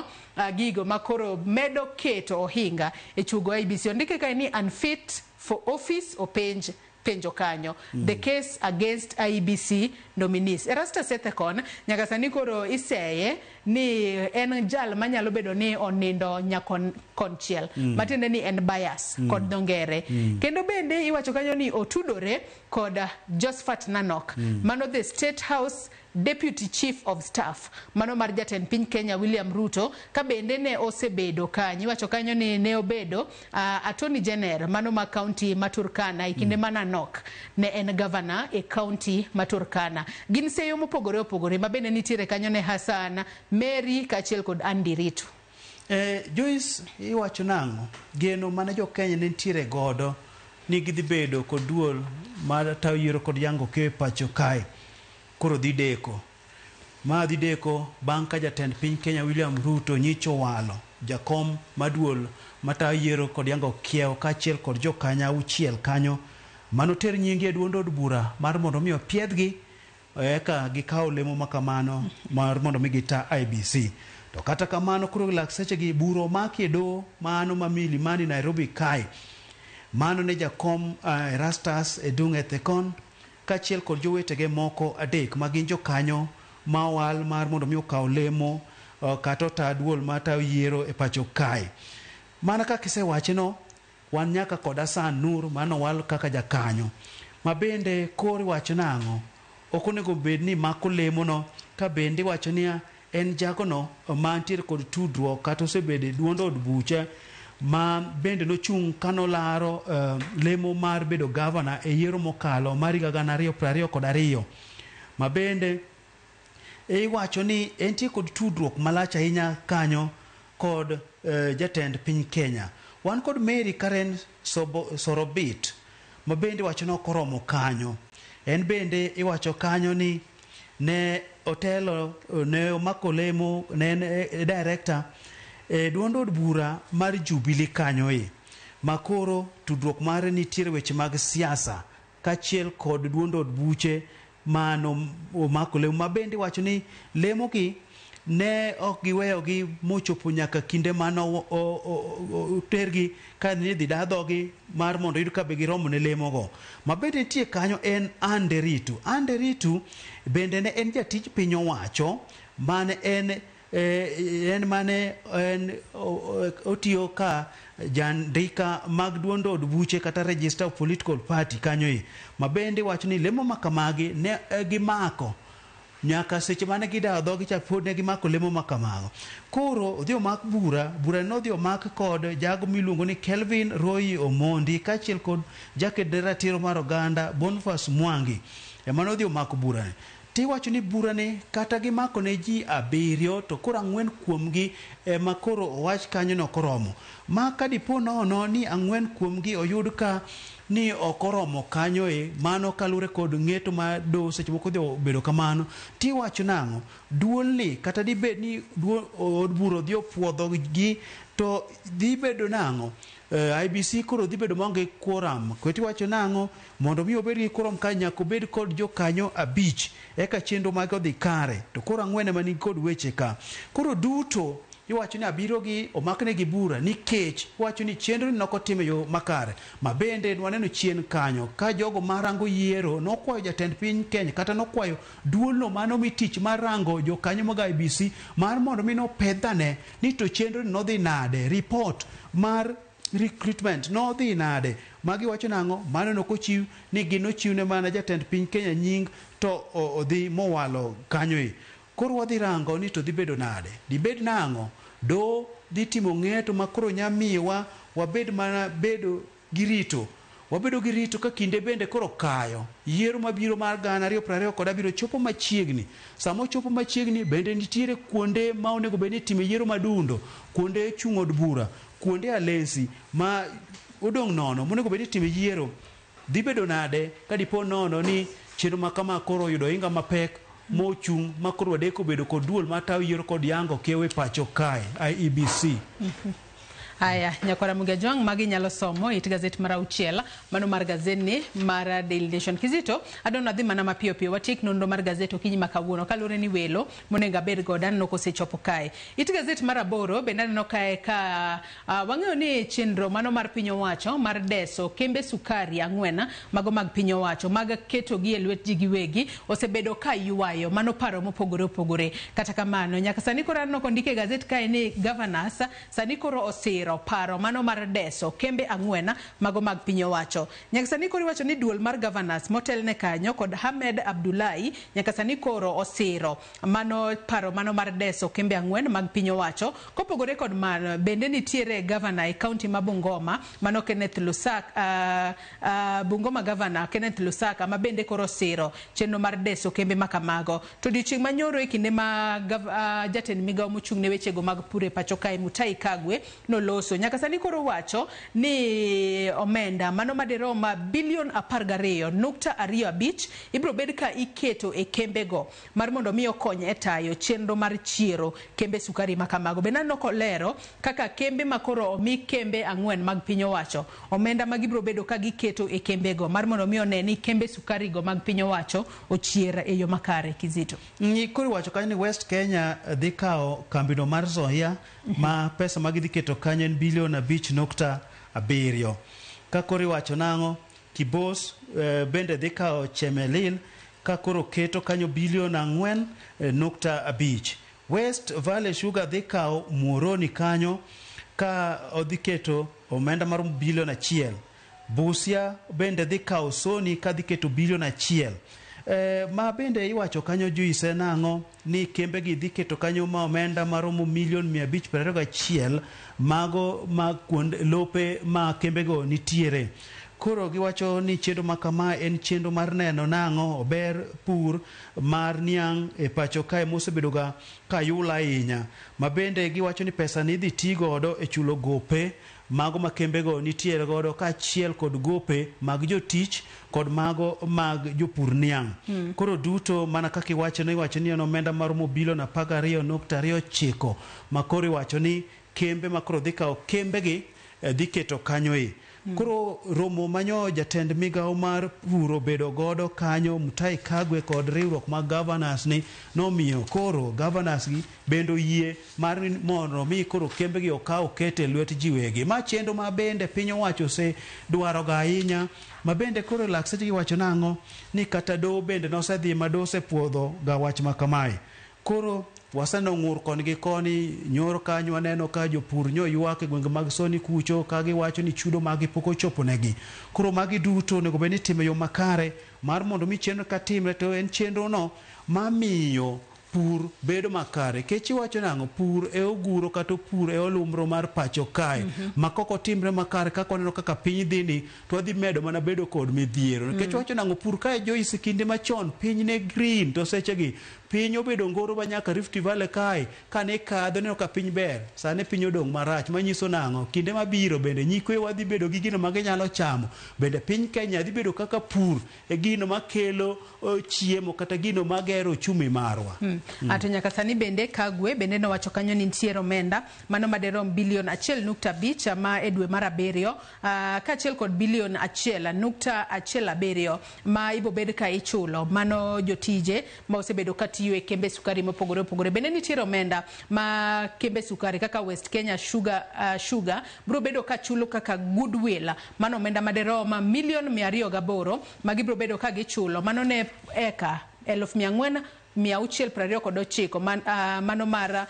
gigo makoro medo keto ohinga e chugo IEBC. Ondike kae ni unfit for office o penjo kanyo the case against IEBC nominees. Erastus Ethekon nyaka sani koro iseye ni en jal manyalo bedo ni onindo nyakon konchiel matende ni en bias kod dongere kendo bende iwacho kanyo ni otudore kod Josephat Nanok mano the State House Deputy Chief of Staff mano mar jatend piny Kenya William Ruto ka bende ne osebedo kanyo iwacho kanyo ni ne obedo Attorney General mano ma county ma Turkana ikinde mana Nanok ne en governor e county ma Turkana. Gin seyo mopogore opogore ma bende nitiere kanyo ne Hassan, Mary kaachiel kod Anderito. Joyce iwacho nang'o geno mana jo Kenya nitiere godo ni gidhi bedo kod duol mar tayo yiero kod yango ke pacho kae koro dhi deko bang' ka jatend piny Kenya William Ruto nyicho walo jakom maduol matayo yiero kod yango kiewo kaachiel kod jo Kenya auchiel kanyo manoter nyingi e duond od bura mar mondo mi opiedhgi eka gikawo lemo makamano mar mondo mi gita IEBC. To kata kamano kuro lak seche gi buro maki do mano mamili mani Nairobi kae mano ne jakom Erastus Edung Ethekon kaachiel kod jowetege moko adek magin jo kanyo mawal mar mondo mi okaw lemo kata ta duol mata yiero e pacho kae. Mana kaka isewacheno wan nyaka kod Hassan Nur mano wal kaka jakanyo ma bende kori wacho nang'o ok onego bed ni mako lemo no ka bende wacho ni en jago no mantiere kod tudruok kata osebede duond od buche ma bende nochung' kanolaro lemo mar bedo gavana e yiero mokalo mar higa 2022 ma bende iwacho ni entie kod tudruok malach ahinya kanyo kod jatend piny Kenya. Wan kod Mary Karen Sorobit ma bende wacho ni okoromo kanyo. En bende iwacho kanyo ni ne otelo ne omako lemo ne en director duond od bura mar Jubilee kanyo makoro tudruok mare nitiere weche mag siasa kachiel kod duond od buche mano omako lemo ma bende wacho ni lemo gi ne ok giweyo gi mochopo nyaka kinde mano tergi ka ne dhi dadhogi mar mondo yud ka be giromo ne lemo go ma bende nitie kanyo en Anderitu bende ne en jatij piny owacho mane en otiyo ka jandika mag duond od buche kata register of political party kanyo ma bende wacho ni lemo makamagi ne gimako nyaka seche mane gidawo dhogi cha pod ne gimako lemo makamago. Koro odhi omak bura nodhi omak kod jago miluongo ni Kelvin Roy Omondi kachiel kod jaked ratiro mar oganda Boniface Mwangi ema nodhi omako burani. Tiwacho ni burani kata gimako ne ji 7 to koro 4 kuomgi ema koro owach kanyo no koromo. Ma kadipo nono ni 4 kuomgi oyud ka ni okoromo kanyo mano kalure kod ng'eto ma do seche moko dhi bedo kamano. Tiwacho nang'o duolni kata dibed ni od buro dhi opuodho gi to dhi bedo nang'o IBC koro dhi bedo maonge quorum. Kweti wacho nang'o mondo mi obed gi quorum ka nyaka obed kod jokanyo 5 eka chenro mag odhi kare to koro 4 ema ni kod weche ka. Koro duto iwacho ni 7 gi omakne gi bura nikech iwacho ni chenro nokotime yo makare ma bende waneno chien kanyo ka jogo marango yiero nokwayo jatend piny Kenya kata nokwayo duolno mano mi tich marango jokanyo mag IBC mar mondo mi nopedhane ni to chenro nodhi nade, report mar recruitment no dhi nade. Magi wacho nang'o mano nokochiw ni ginochiwne mana jatend piny Kenya nying to odhi mowalo kanyo Koro wadhi rango ni to dhi bedo nade, dibed nang'o do dhi timo ng'eto makoro nyamiwa wabed mana bedo girito. Wabedo gi rito ka kinde bende koro kayo yiero mabiro mar 2027 chopo machiegni. Samo chopo machiegni bende nitiere kuonde ma onego bed ni time yiero madundo, kuonde chung' od bura, kuonde alensi ma odong' nono monego bed ni time yiero. Dhi bedo nade ka dipo nono ni chenro makama koro yudo inga mapek mochung' makoro wadeko bedo kod duol mataw yiero kod yango kewe pacho kae IEBC. Aya, nyakwara Mugajwang magi nyalo somo it gazet mara uchiela mano mar gazeni mara Daily Nation. Kizito adona dhi mana mapiyo piyo watik nondo mar gazet okinyi makawuono kalure ni welo monenga bed godan no kosechopo kae. It gazet mara boro bendane no kae ka wang'eyo ni chenro mano mar piny owacho mar deso kembe sukari 4 mago mag piny owacho mag keto gi e lwet ji giwegi osebedo ka yuayo mano paro mopogore kata kamano nyaka sani koro no kondike gazet kae ni governors sani koro osiro paro mano mar deso kembe 4 mago mag piny owacho. Nyaka sani koro iwacho ni duol mar governors motelne kanyo kod Hamed Abdullahi nyaka sani koro osiro mano paro mano mar deso kembe 4 mag piny owacho. Kopogore kod mano bende nitiere governor e county ma Bungoma mano Kenneth Lusaka Bungoma governor Kenneth Lusaka ma bende koro siro chenro mar deso kembe makamago. To dichieng' manyoro e kinde ma jatend migawo mochung' ne weche go mag pure pacho kae Mutai Kagwe no loso nyaka sani koro wacho ni omenda mano maderoma bilion 12.25 ibro bed ka iketo e kembe go mar mondo mi okony e tayo chenro mar chiero kembe sukari makamago. Benano kolero kaka kembe makoro omi kembe 4 mag piny owacho omenda magibro bedo ka giketo e kembe go mar mondo mi oneni kembe sukari go mag piny owacho ochiera e yo makare. Kizito koro wacho kanyo ni West Kenya dhi kao kambino mar Zoya ma pesa magidhi keto kanyo en bilion 5.7. Ka koro wacho nang'o Kibos bende dhi kao Chemelil ka koro keto kanyo bilion 4.5. West Valley Sugar dhi kao Muoroni kanyo ka odhi keto omenda mar bilion 1. Busia bende dhi kao Soni ka dhi keto bilion 1. Ma bende iwacho kanyo juise nang'o ni kembe gi dhi keto kanyo ma omenda maromo $1,521 mago ma kuonde lope ma kembe go nitiere. Koro giwacho ni chenro ma kama en chenro mar neno nang'o ober pur mar niang' e pacho kae mosebedo ga kayula ahinya. Ma bende giwacho ni pesa ni dhi ti godo e chulo gope mago ma kembe go nitiere godo kaachiel kod gope mag jotich kod mago mag jopur niang'. Koro duto mana kaka iwacho ni en omenda maromo $12.29 ma koro iwacho ni kembe ma koro dhi kawo kembe gi dhi keto kanyo e. Koro romo manyo jatend migawo mar puro bedo godo kanyo Mutahi Kagwe kod riwruok mag governors ni nomiyo koro governors gi bendo yie mar mondo mi koro kembe gi okaw kete lwet jiwegi. Ma chendo ma bende piny owacho se dwaro ga ahinya. Ma bende koro lakseche gi wacho nang'o ni kata do bende nosedhi ma do se puodho ga wach ma kamae. Koro wasano ng'ur koni gi koni nyoro kanyo waneno ka jopur ywak e gwenge mag Soni kucho ka giwacho ni chudo magi pok ochopo negi. Koro magi duto onego bed ni time yo makare mar mondo mi chenro ka timre to en chenro no mamiyo pur bedo makare. Kech iwacho nang'o pur e oguro kata pur e olumbro mar pacho kae. Ma koko timre makare kaka oneno kaka piny dhini to wadhi medo mana bedo kod midhiero. Kech wacho nang'o pur kae Joyce kinde machon piny ne green to seche gi piny obedo ngoro ba nyaka Rift Valley kae kane kadho neno ka piny ber. Sane piny odong' marach manyiso nang'o kinde mabiro bende nyikwe wadhi bedo gi gino ma ginyalo chamo. Bende piny Kenya dhi bedo kaka pur e gino makelo chiemo kata gino magero chumi marwa. Ato nyaka sani bende Kagwe bende nowacho kanyo ni nitiere omenda mano maderom $1.5 ma e dwe mar abiriyo kaachiel kod $1.17 ma ibo bed ka ichulo mano jotije ma osebedo ka tiyo e kembe sukari mopogore opogore. Bende nitiere omenda ma kembe sukari kaka West Kenya Sugar bro bedo ka chulo kaka goodwill mano omenda maderom $208,000 ma gibro bedo ka gichulo mano ne eka 4,629 mano mar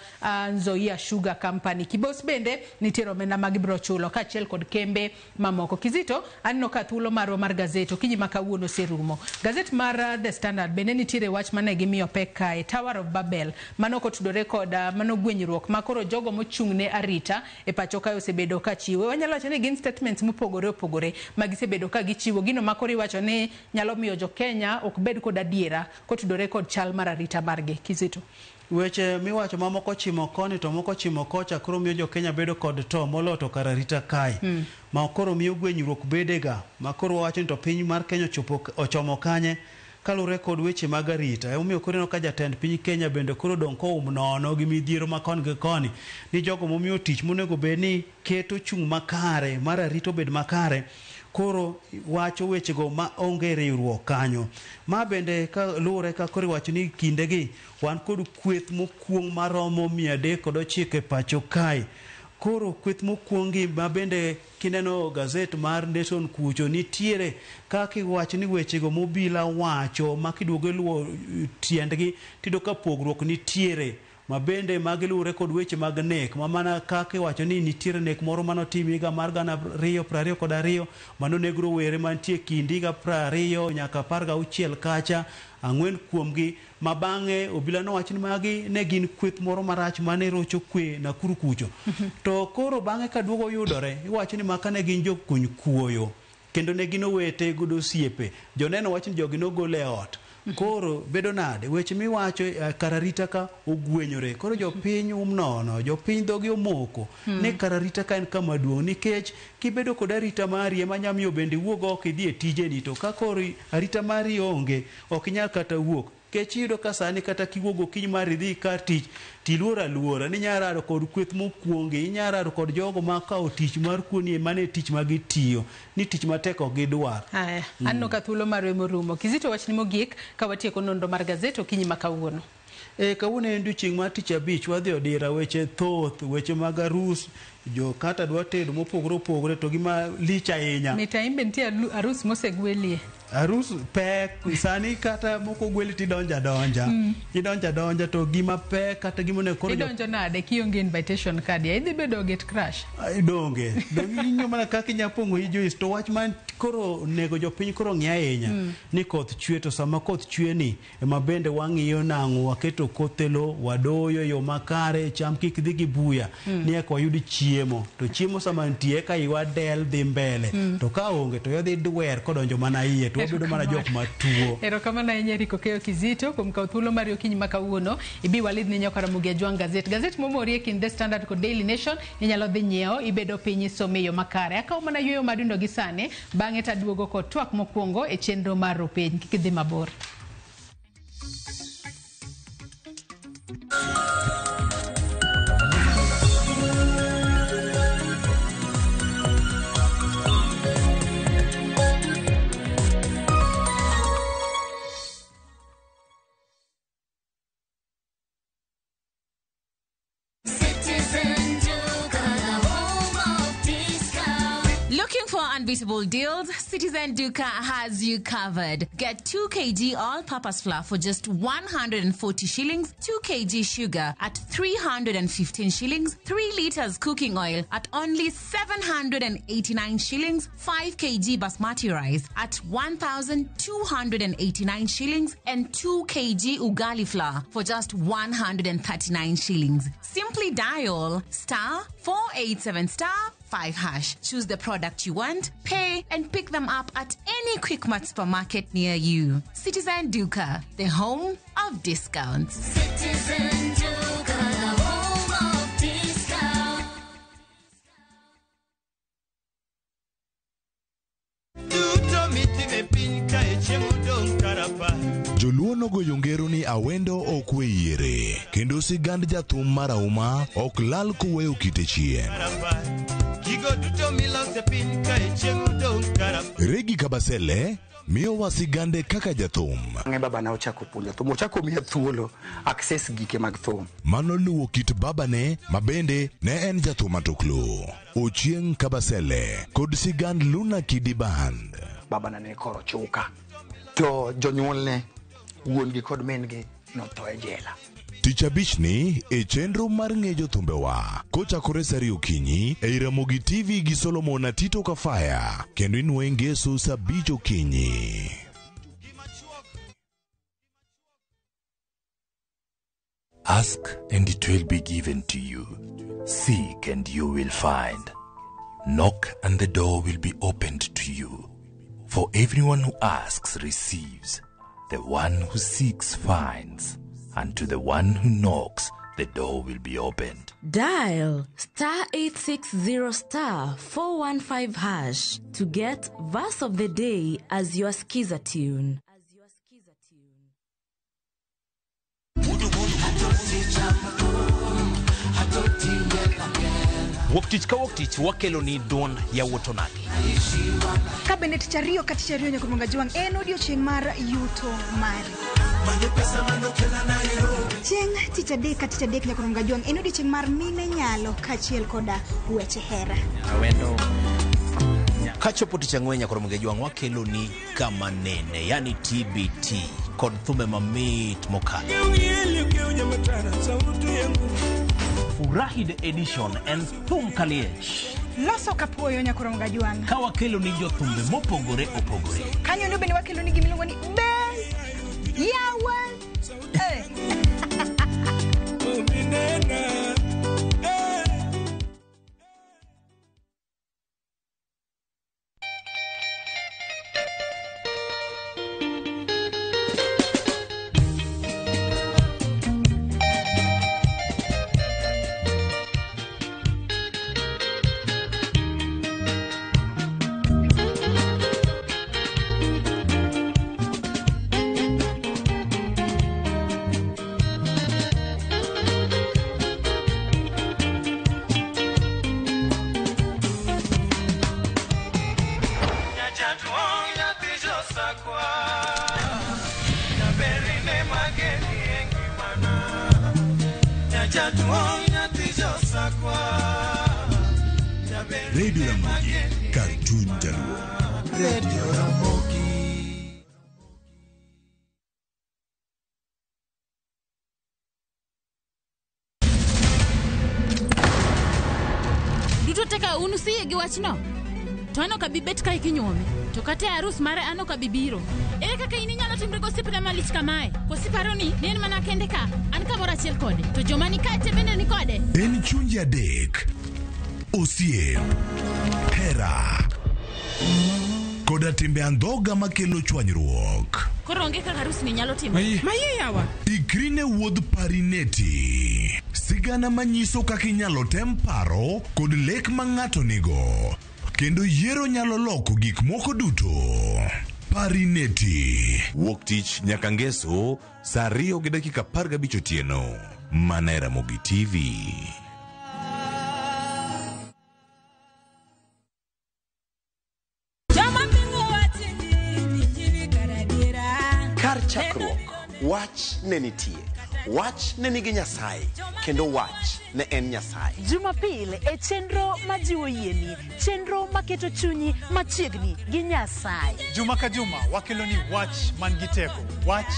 Nzoia Sugar Company. Kibos bende nitiere omenda ma gibro chulo kaachiel kod kembe mamoko. Kizito anno ka thuolo mar gazeto kinyi makawuono serumo. Gazet mar The Standard bende nitiere wach mane gimiyo pek kae Tower of Babel mano kotudore kod mano gwenyruok ma koro jogo mochung'ne arita e pacho kae osebedo ka chiwo. Wanyalo wacho ni gin statements mopogore opogore ma gisebedo ka gichiwo gino ma koro iwacho ni nyalo miyo jo Kenya ok bed kod adiera kotudore kod chal mar arita margi. Kizito weche miwacho mamoko chimo koni to moko chimo kocha koro miyo jo Kenya bedo kod to moloto kar arita kae ma koro miyo gwenyruok bedega ma koro wacho ni to piny mar Kenya ochomo kanye kalure kod weche mag arita. Omiyo koro ka jatend piny Kenya bende koro dong' ko nono gi midhiero ma koni gi koni ni jogo momiyo tich monego bed ni keto chung' makare mar arita bed makare koro wacho wechego ma onge riwruok kanyo. Ma bende ka lure ka koro wacho ni kindegi wan kod kweth mokuong maromo 309 e pacho kae. Koro kweth mokuongi ma bende kineno gazet mar Nation kucho nitiere kaka iwacho ni wechego mobila wacho ma kiduogo luo tiendgi tido ka pogruok nitiere. Ma bende magilure kod weche mag nek ma mana kaka iwacho ni nitiere nek moro manotim higa mar 2022 mano negro were mantie kind higa 20 nyaka 16 kacha 4 kuomgi ma bang'e obila nowacho ni magi ne gin kweth moro marach mane rocho kwe Nakuru kucho. To koro bang'e ka duogo yudore iwacho ni maka ne gin jokuny kuoyo kendo ne gin owete godo osiepe. Joneno wacho ni jogi nogole ot. Koro bedo nade weche miwacho kararita ka ogwenyore. Koro jopiny nono jopiny dhogi omoko ne kararita ka en kama duong' nikech kibedo kod arita mari ema nyamiyo bende wuog oko idhi e tijeni to ka koro arita mari onge ok inyal kata wuok. Kech iyudo ka sani kata kiwuogo kiny mar idhi kar tich tiluora luora ni nyarado kod kweth mokuongi inyarado kod jogo ma kawo tich mar kuoni mane tich ma gitiyo ni tich matek ok gidwar. Anno ka thuolo mar rumo. Kizito wachni mogik ka watieko nonro mar gazeto kinyi makawuono. Kawuono en odiechieng' mar tich abich wadhi odira weche thoth weche mag arus jo kata dwa tedo mopogore to gima licha ahinya mitaimbe nitie arus mosegwelie arus pek sani kata moko gweli tidonja idonja to gima pek kata gima ne koro idonjo nade kionge invitation card ya idhi bedo get crash donge inyo mana kaka nyapongo hijo to wach man koro nego jopiny koro ng'e ahinya ni koth chwe to sama koth chwe ni ema bende wang'iyo nang'o waketo kothelo wadoyo yo makare cham kik dhi gi buya ni eka wayud chiemo to chiemo sama nitie ka iwa del dhi mbele to ka onge to yodhi dwer kodonjo mana iye to wabedo mana jok matuo. Erokamano ahinya Rico Keyo Kizito kuom kawo thuolo mar okinyi ma kawuono ibi walidh ni nyaka Ramogi Ajwang' gazet momori kind The Standard kod Daily Nation inyalo dhi nyiewo ibedo piny isome yo makare akaw mana yueyo madundo gi sane bang'e taduogo kod twak mokwongo e chenro mar Ropeny kik idhi mabor. Unbeatable deals, Citizen Duka has you covered. Get 2 kg all-purpose flour for just 140 shillings, 2 kg sugar at 315 shillings, 3 liters cooking oil at only 789 shillings, 5 kg basmati rice at 1,289 shillings, and 2 kg ugali flour for just 139 shillings. Simply dial *487*5#. Choose the product you want, pay, and pick them up at any Quickmart supermarket near you. Citizen Duka, the home of discounts. Citizen Duka, the home of discounts. Joluo nogoyo ngero ni awendo ok we yiere kendo sigand jathum marahuma ok lal kuweyo kite chien. Regi Kabasele miyo wasigande kaka jathum. Baba na ochako puonjo thum, ochako miya thuolo access gike mag thum. Mano luwo kit babane mabende ne en jathum matuklu. Ochieng' Kabasele kod sigand Luna Kidi Band. Baba na ne koro chuka. To jonyuolne wuon gi kod men gi notho e jela. Tich abich ni e chenro mar ng'ejo thumbewa kochakore sari okinyi e Ramogi TV gi Solomon Atito Kafaya kendo inuoye ngeso saa 5 okinyi. Ask and it will be given to you. Seek and you will find. Knock and the door will be opened to you. For everyone who asks receives. The one who seeks finds. And to the one who knocks, the door will be opened. Dial *860*415# to get verse of the day as your skiza tune. Woktich ka woktich wakelo ni don ya wotonagi. Kabinet chario kati chario Nyakuronga Ajwang' en odiochieng' mar yuto mari. Chieng' tich adek Nyakuronga Ajwang' en odiochieng' mar mine nyalo kachiel koda weche hera. Awendo kachopo tich ang'wen Nyakuronga Ajwang' wakelo ni kama nene yani TBT kod thume mamit mokalo. Furahide edition en thum kaliech. Loso kapuoyo Nyakuronga Ajwang'. Ka wakelo ni jothumbe mopogore opogore. Kanyo ndo bende wakelo ni gimiluongo ni Ben Yawan. Radio Ramogi, Cartoon Jaluo. Radio Ramogi. Duto teka unusie gi wachno. To ano ka bibet ka ikinyuome. To kate arus mare ano ka bibiro. Ere kaka ini nyalo timre gosipna malich kamae. Kosiparo ni nen mana kende ka an kamoro achiel kode. To joma ni kate bende ni kode. En chunje adek. Osiem. Hera. Koda timbe andhoga makelo chwanyruok. Koro onge kaka arus ni nyalo timo. Maye yawa. Ikrine wuodh parineti. Sigana manyiso kaka inyalo tem paro kod lek ma ng'ato nigo. Kendo yiero nyalo loko gik moko duto. Parineti. Wuok tich nyaka ngeso, saa 2:15 otieno. Mana Ramogi TV. Kar chakruok, wach ne nitie. Wach ne nigi Nyasaye, kendo wach ne en Nyasaye. Jumapil e chenro majiwo yieni, chenro maketo chunyi machiegni gi Nyasaye. Juma ka juma wakelo ni wach man gi teko, wach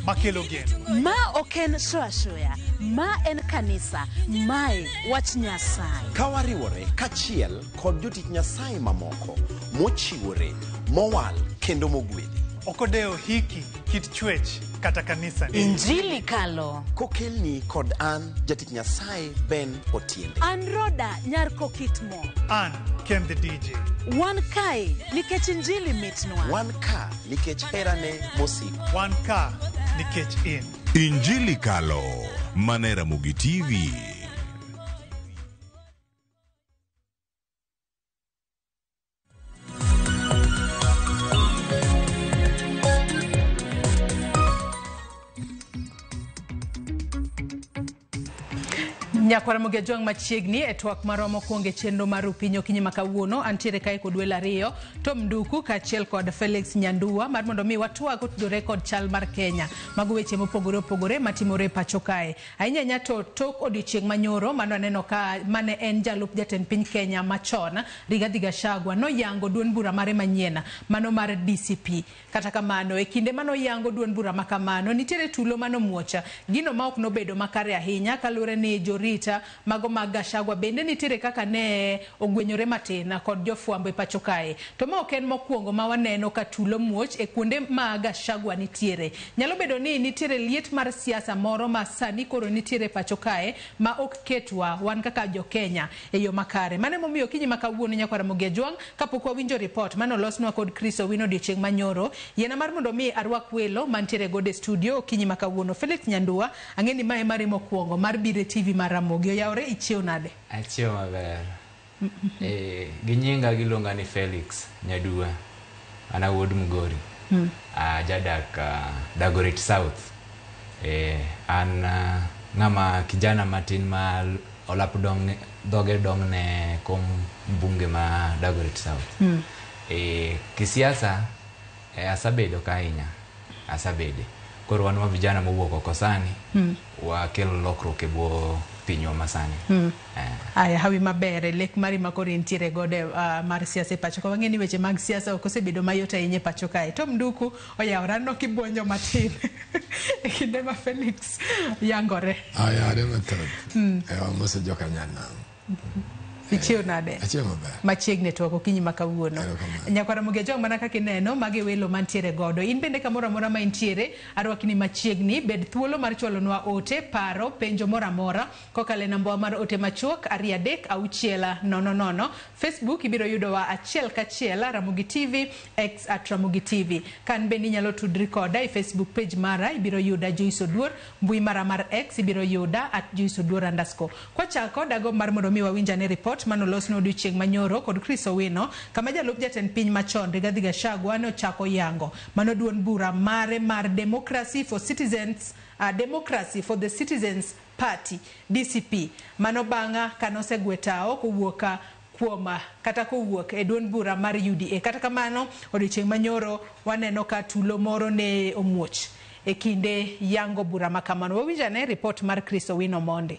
makelo geno. Ma oken shoya, ma en kanisa, mae wach Nyasaye. Kawariwore kachiel kod jotich Nyasaye mamoko, mochiwore, mowal kendo mogwedhi. Okodeo hiki kit chwech kata kanisa ni. Injili kalo. Kokelni kod an jatich Nyasaye Ben Otiende. An Roda Nyarko Kitmo. An Ken the DJ. Wan kai nikech injili mitnwa. Wan ka nikech herane mosiko. Wan ka nikech in. Injili kalo. Mana Ramogi TV. Nyakwara Ramogi Ajwang' machiegni e twak maromo kuonge chenro mar Upinyo Kinyi makawuono antiere kae kod welo ariyo Tom Nduku kaachiel kod Felix Nyandua mar mondo mi watwag otudore kod chal mar Kenya mago weche mopogore opogore matimore pacho kae. Ahinya to tok odiochieng' manyoro mano aneno ka mane en jalup jatend piny Kenya machon Rigathi Gachagua noyango duond bura mare manyien mano mar DCP. Kata kamano e kinde mano yango duond bura makamano nitiere tulo mano muocha gino ma ok nobedo makare ahinya kalure ni jori mago mag Gachagua bende nitiere kaka ne ogwenyore matin kod jofwambo e pacho kae. To ma ok en mokwongo ma waneno ka tulo muoch e kuonde ma Gachagua nitiere. Nyalo bedo ni nitiere liet mar siasa moro ma sani koro nitiere pacho kae ma ok ketwa wan kaka jo Kenya e yo makare. Mane momiyo Kinyi makawuono Nyakwara Ramogi Ajwang' kapok wawinjo report mano losnwa kod Chris Owino odiochieng' manyoro. Yiena mar mondo mi arwak welo mantiere gode studio Kinyi makawuono. Felix Nyandua ang'eni mae mare mokwongo mar bire TV mar Ramogi Oyaore ichiew nade? Achiew maber. Gi nyinga giluonga ni Felix Nyandua. Ana wuod Mugori. Jadak Dagoretti South. An ng'ama kijana matin ma olap dhoge dong ne kom mbunge ma Dagoretti South. Kisiasa asabedo kainya. Asabede. Koro wan vijana mowuok oko sani wakelo lokruok e bwo pinywa masani. Aya hawi maber lek mari makoro ntiere gode mar siasa e pacho ka wang'eni weche mag siasa ok osebedo mayot ahinya e pacho kae. Tom Nduku oyawra nokibwonjo matin e kinde ma Felix yangore. Aya ade mathoth. Mose joka nyana. Ichiew nade? Achiew maber. Machiegni to Kinyi makawuono. Nyakwara Ramogi Ajwang' mana kaka ineno mage welo mantiere godo. In bende kamoro amora ma intiere arwakni machiegni bed thuolo mar chwalonwa ote paro penjo moro amora kokale namba mar ote machuok 23600. Facebook ibiro yudowa achiel kachiel Ramogi TV x @Ramogi TV. Kan bende inyalo tudri koda e Facebook page mara ibiro yuda Joyce Oduor, mbui mara mar X ibiro yuda @JoyceOduor_. Kwa chako dago mar mondo mi wawinjane report mano losno odiochieng' manyoro kod Chris Owino kama jalup jatend piny machon Rigathi Gachagua ne ochako yango mano duond bura mare mar Democracy for the Citizens Party DCP mano bang'a kanosegwetao kowuoka kuoma kata kowuok e duond bura mar UDA. Kata kamano odiochieng' manyoro waneno ka tulo moro ne omuoch e kinde yango bura makamano. Wawinjane report mar Chris Owino Monde.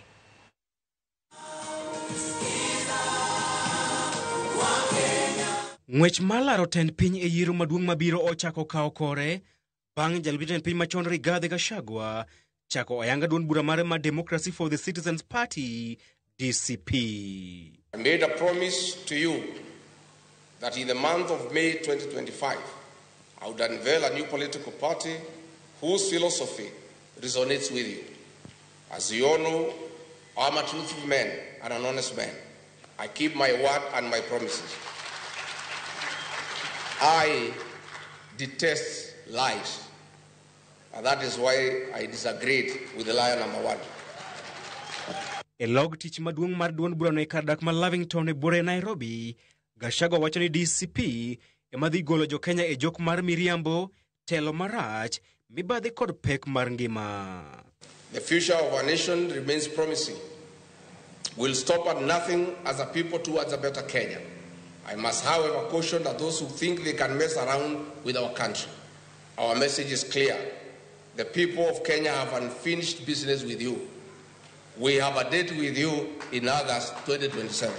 Ng'wech mar laro tend piny e yiero maduong' mabiro ochako kawo kore bang' jalub jatend piny machon Rigathi Gachagua chako ayanga duond bura mare mar Democracy for the Citizens Party DCP. I made a promise to you that in the month of May 2025 I would unveil a new political party whose philosophy resonates with you. As you all know, I'm a truthful man and an honest man. I keep my word and my promises. I detest lies, and that is why I disagreed with the liar number one. E log tich maduong' mar duond burano e kar dak ma Lavington e bore Nairobi, Gachagua wacho ni DCP ema dhi golo jo Kenya e jok mar miriambo, telo marach, mibadhi kod pek mar ngima. The future of our nation remains promising. We'll stop at nothing as a people towards a better Kenya. I must, however, caution that those who think they can mess around with our country. Our message is clear. The people of Kenya have unfinished business with you. We have a date with you in August 2027.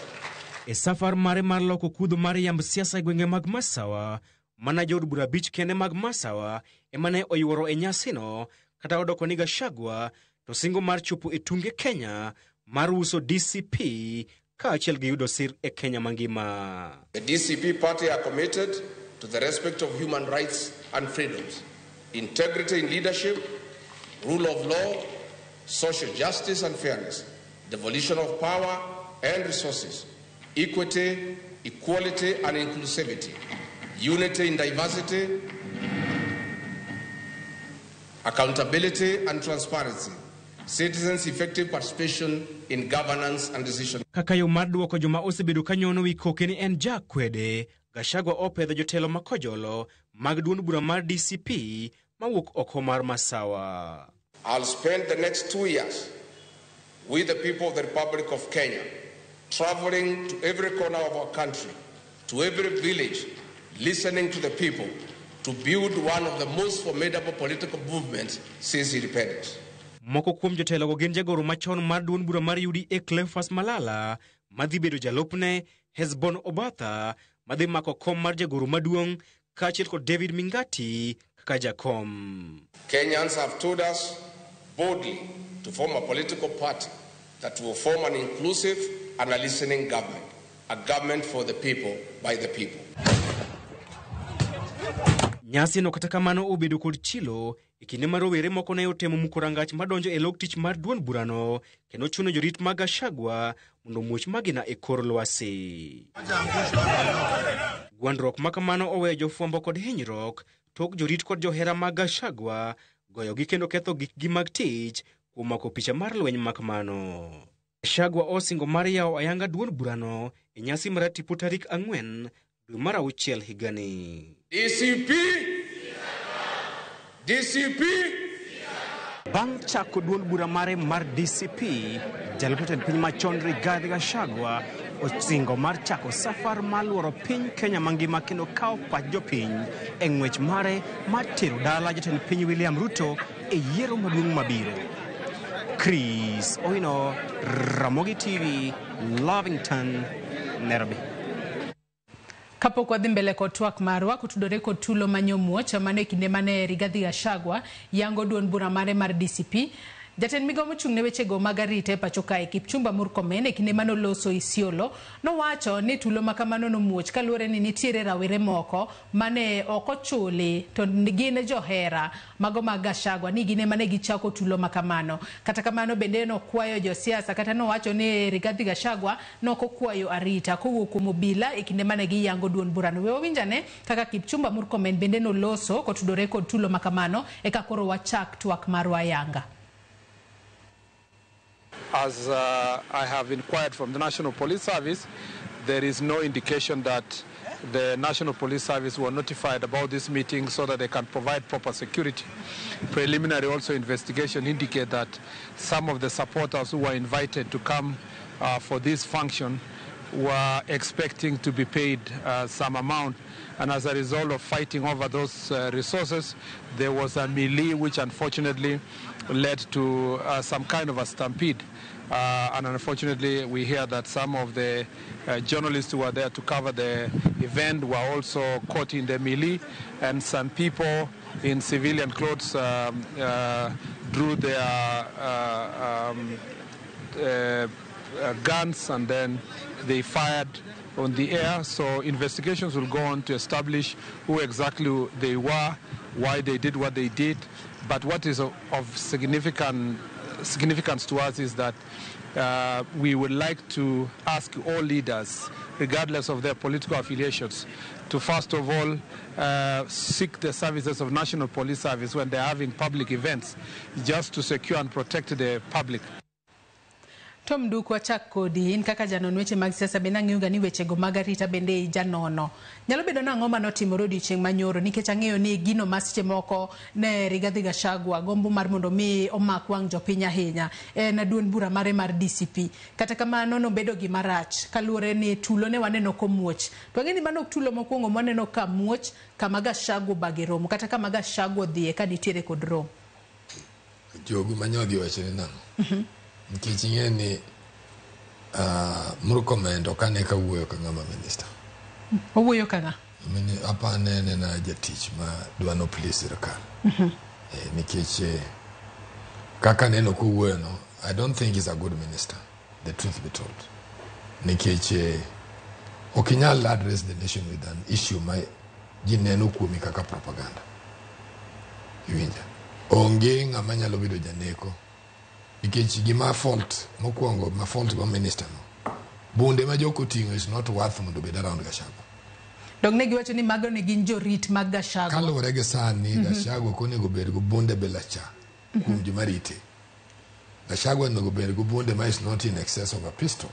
E safar mare mar loko kudho mar yamb siasa e gwenge mag Masawa, mana jood bura bich kende mag Masawa emane oyuoro e nyasino, kata odoko ni Gachagua to singo mar chopo e tunge Kenya mar uso DCP kaachiel gi yudo sir e Kenya mangima. The DCP party are committed to the respect of human rights and freedoms, integrity in leadership, rule of law, social justice and fairness, devolution of power and resources, equity, equality and inclusivity, unity in diversity, accountability and transparency, citizens' effective participation in governance and decision. Kaka yo mar duoko joma osebedo kanyono wi koke ni en jakwede, Gachagua opedho jotelo makojolo mag duond bura mar DCP mawuok oko mar Masawa. I'll spend the next 2 years with the people of the Republic of Kenya, traveling to every corner of our country, to every village, listening to the people, to build one of the most formidable political movements since independence. Moko kuom jotelo go gin jagoro machon mar duond bura mar UDA Cleophas Malala, madhi bedo jalupne, Hesbon Obatha, madhi mako kom mar jagoro maduong', kaachiel kod David Mingati kaka jakom. Kenyans have told us boldly to form a political party that will form an inclusive and a listening government, a government for the people, by the people. Nyasi no kata kamano obedo kod chilo, ikinde mar rowere moko ne otemo muko rangach madonjo e log tich mar duond burano, kendo chuno jorit mag Gachagua mondo muoch magina e kor lwasi. Gwandruok makamano oweyo jofwambo kod hinyruok, tok jorit kod johera mag Gachagua goyogi kendo ketho gikgi mag tich kuom mako picha mar lweny makamano. Gachagua osingo mar yawo ayanga duond burano e nyasi mar tipo tarik 4 dwe mar 6 higani. DCP Bang' chako duond bura mare mar DCP, jalup jatend piny machon Rigathi Gachagua osingo mar chako safar mar luoro piny Kenya mangima kendo kawo pach jopiny e ng'wech mare mar tero dala jatend piny William Ruto e yiero maduong' mabiro. Chris Oino, Ramogi TV, Lavington, Nairobi. Kapok wadhi mbele kod twak marwa kutudore kod tulo manyomuoch mane kinde mane Rigathi Gachagua yango duond bura mare mar DCP, jatend migawo mochung' ne wechego mag arita e pacho kae Kipchumba Murkomen e kinde mane oloso Isiolo nowacho ni tulo makamano nomuoch kaluwore ni nitiere rawere moko mane ok ochuli to gin johera mago mag Gachagua ni gine mane gichako tulo makamano. Kata kamano bende nokwayo josiasa kata nowacho ni Rigathi Gachagua nokokwayo arita kowuok kuom obila e kinde mane giyango duond burano. We owinjane kaka Kipchumba Murkomen bende noloso kotudore kod tulo makamano e kakoro wachak twak marwa ayanga. As I have inquired from the National Police Service, there is no indication that the National Police Service were notified about this meeting so that they can provide proper security. Preliminary also investigation indicate that some of the supporters who were invited to come for this function were expecting to be paid some amount, and as a result of fighting over those resources, there was a melee which unfortunately led to some kind of a stampede. And unfortunately, we hear that some of the journalists who were there to cover the event were also caught in the melee, and some people in civilian clothes drew their guns, and then they fired on the air. So investigations will go on to establish who exactly they were, why they did what they did. But what is of significance to us is that we would like to ask all leaders, regardless of their political affiliations, to first of all seek the services of National Police Service when they're having public events, just to secure and protect the public. Tom Duku wachak kodi in kaka janon weche mag siasa bende ang'eyoga ni wechego mag arita bende janono. Nyalo bedo nang'o manotimore odiochieng' manyoro, nikech ang'eyo ni gino ma seche moko ne Rigathi Gachagua gombo mar mondo mi omak wang' jopiny ahinya en duond bura mare mar DCP. Kata kamano nobedo gima rach kaluwore ni tulo ne waneno komuoch. To ang'e ni mano ok tulo mokwongo mwaneno ka muoch kama Gachagua bage romo kata kama Gachagua dhiye ka nitiere kod romo. Jogu manyodhi wachore nang'o? Nikech ing'e ni Murkomen ok ane ka wuoyo ka ng'ama minister. Owuoyo ka ng'a? Apane nena jatich ma dwano pli sirkal. Nikech kaka neno kowuoyo no, I don't think he's a good minister, the truth be told. Nikech ok inyal address the nation with an issue ma ji neno kuomi kaka propaganda. Iwinja? Onge ng'ama nyalo bedo janeko. Nikech gima fault mokwongo ma fault go minister no, bunde ma joko ting'o is not worth mondo bed around Gachagua. Dong ne giwacho ni mago ne gin jorit mag Gachagua. Kaluwore gi sani Gachagua konego bed go bunde belacha kuom joma rite. Gachagua onego bed go bunde ma is not in excess of a pistol.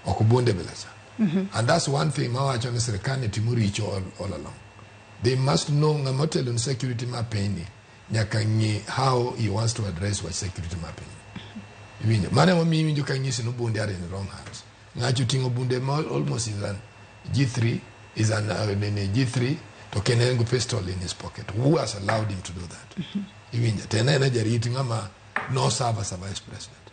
Ok bunde belacha. And that's one thing ma wacho ni sirkal timo richo all along. They must know ng'ama otelo ni security ma piny nyaka ng'e how he wants to address what security mapping. Iwinjo. Mane mo mi winjo ka ng'isi no bunde are in wrong hands. Ng'acho tingo bunde almost is an G3 is an G3 to kenen go pistol in his pocket. Who has allowed him to do that? Iwinjo. Tena ena jariti ng'ama no serve as a vice president.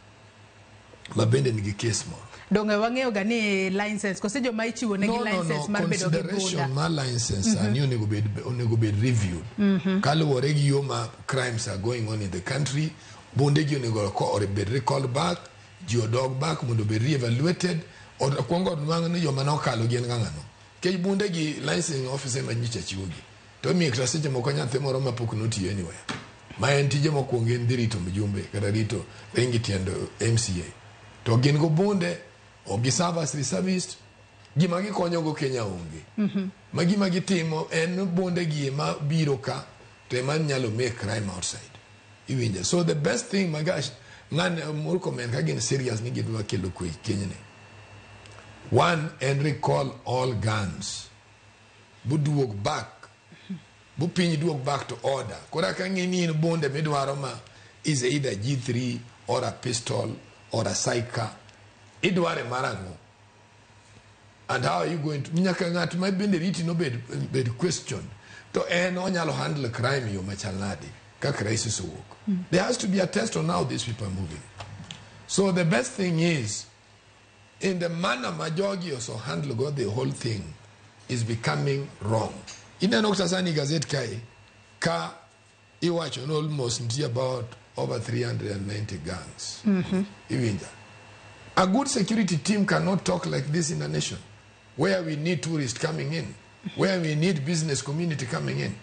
Mabende nigi case moro. Donge wang'eyo ga ni license kose joma ichiwo negi license mar bedo gi bunda. Consideration ma license and you onego bed reviewed. Kaluwore gi yo ma crimes are going on in the country, bunde gi onego bed recalled back, ji odog back mondo be re-evaluated, or kwongo nwang' ni joma nokalo gin ng'ang'ano. Kech bunde gi licensing officer ma nyicha chiwo gi. To mi kata seche moko nyathi moro ma pok notiyo anywhere. Ma en tije mokwongo en dhi rito mjumbe kata rito ringi tiendo MCA. To gin go bunde o gi service reservist gima gi konyo go Kenya onge. Ma gima gitimo en bunde gi ma biro ka to man nyalo make crime outside. Iwinja. So the best thing my gosh ng'an Murkomen ka gin serious ni gidwa kelo kwe Kenya ne. One, and recall all guns. Buduok back. Bupinyi duok back to order. Kora ka ng'ini in bunde midwaro ma is either G3 or a pistol or a Saika. Idware marango. And how are you going to nyaka ngat ma bende riti no bed question to en onyalo handle crime yo machalnadi ka crisis work. There has to be a test on how these people are moving. So the best thing is in the manner Majogi also handle got the whole thing is becoming wrong. In an Oksasani Gazette kai ka iwacho no almost about over 390 gangs. Iwinja. A good security team cannot talk like this in a nation where we need tourists coming in, where we need business community coming in.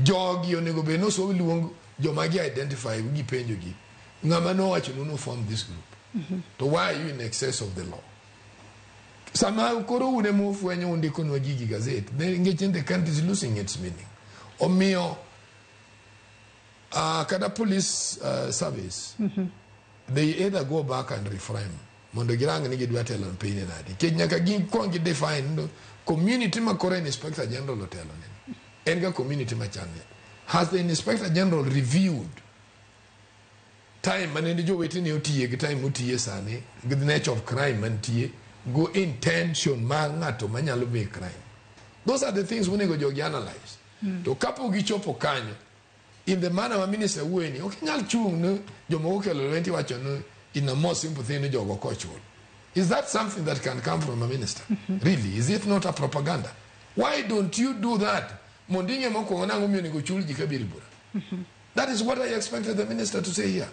Jogi onego be no so luong jomagi identify gi penjo gi. Ngama no wacho no form this group. So why are you in excess of the law? Somehow koro une mo fwenyo ndiko no Gigi Gazette. The engagement the country is losing its meaning. Omio kada police service. They either go back and reframe. Mondo girang ni gidwa telo piny nadi. Kenya ka gi kongi define community ma kore inspector general otelo ne. Enga community ma chane. Has the inspector general reviewed time manende jo wetini otiye gi time otiye sane, the nature of crime mantie go intention ma ng'ato manyalo be crime. Those are the things we need to analyze. To kapo gichopo kanyo, in the manner of Minister Weni, okay, nyal chung no jomo okelo lwenti wacho no in a more simple thing no jogo kochul. Is that something that can come from a minister? Really? Is it not a propaganda? Why don't you do that? Mondinge moko ngango mio ni gochul jikabiribura. That is what I expected the minister to say here.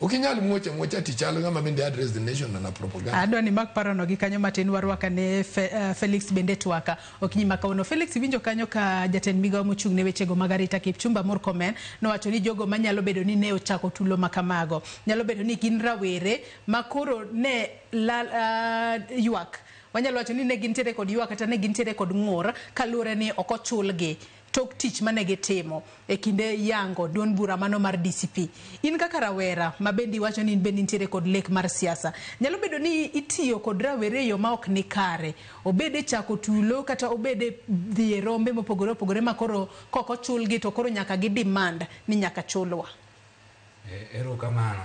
Okinyal mwocha tichalo ngama bende address the nation na propaganda. Adwa ni mak parono gi kanyo matin warwaka ne Felix bende twaka. Okinyi makauno Felix winjo kanyo ka jatend migawo mochung ne wechego mag arita Kipchumba Murkomen nowacho ni jogo manyalo bedo ni ne ochako tulo makamago. Nyalo bedo ni gin rawere makoro ne ywak. Wanyalo wacho ni ne gintiere kod ywak kata ne gintiere kod ng'ur kaluwore ni ok ochulgi tok tich mane gitimo e kinde yango duond bura mano mar DCP. In kaka rawera mabendi wacho ni bendi ntiere kod lek mar siasa. Nyalo bedo ni itiyo kod rawere yo ma ok ni kare. Obede chako tulo kata obede dhi rombe mopogore makoro koko chulgi to koro nyaka gi demand ni nyaka chulwa. Ero kamano.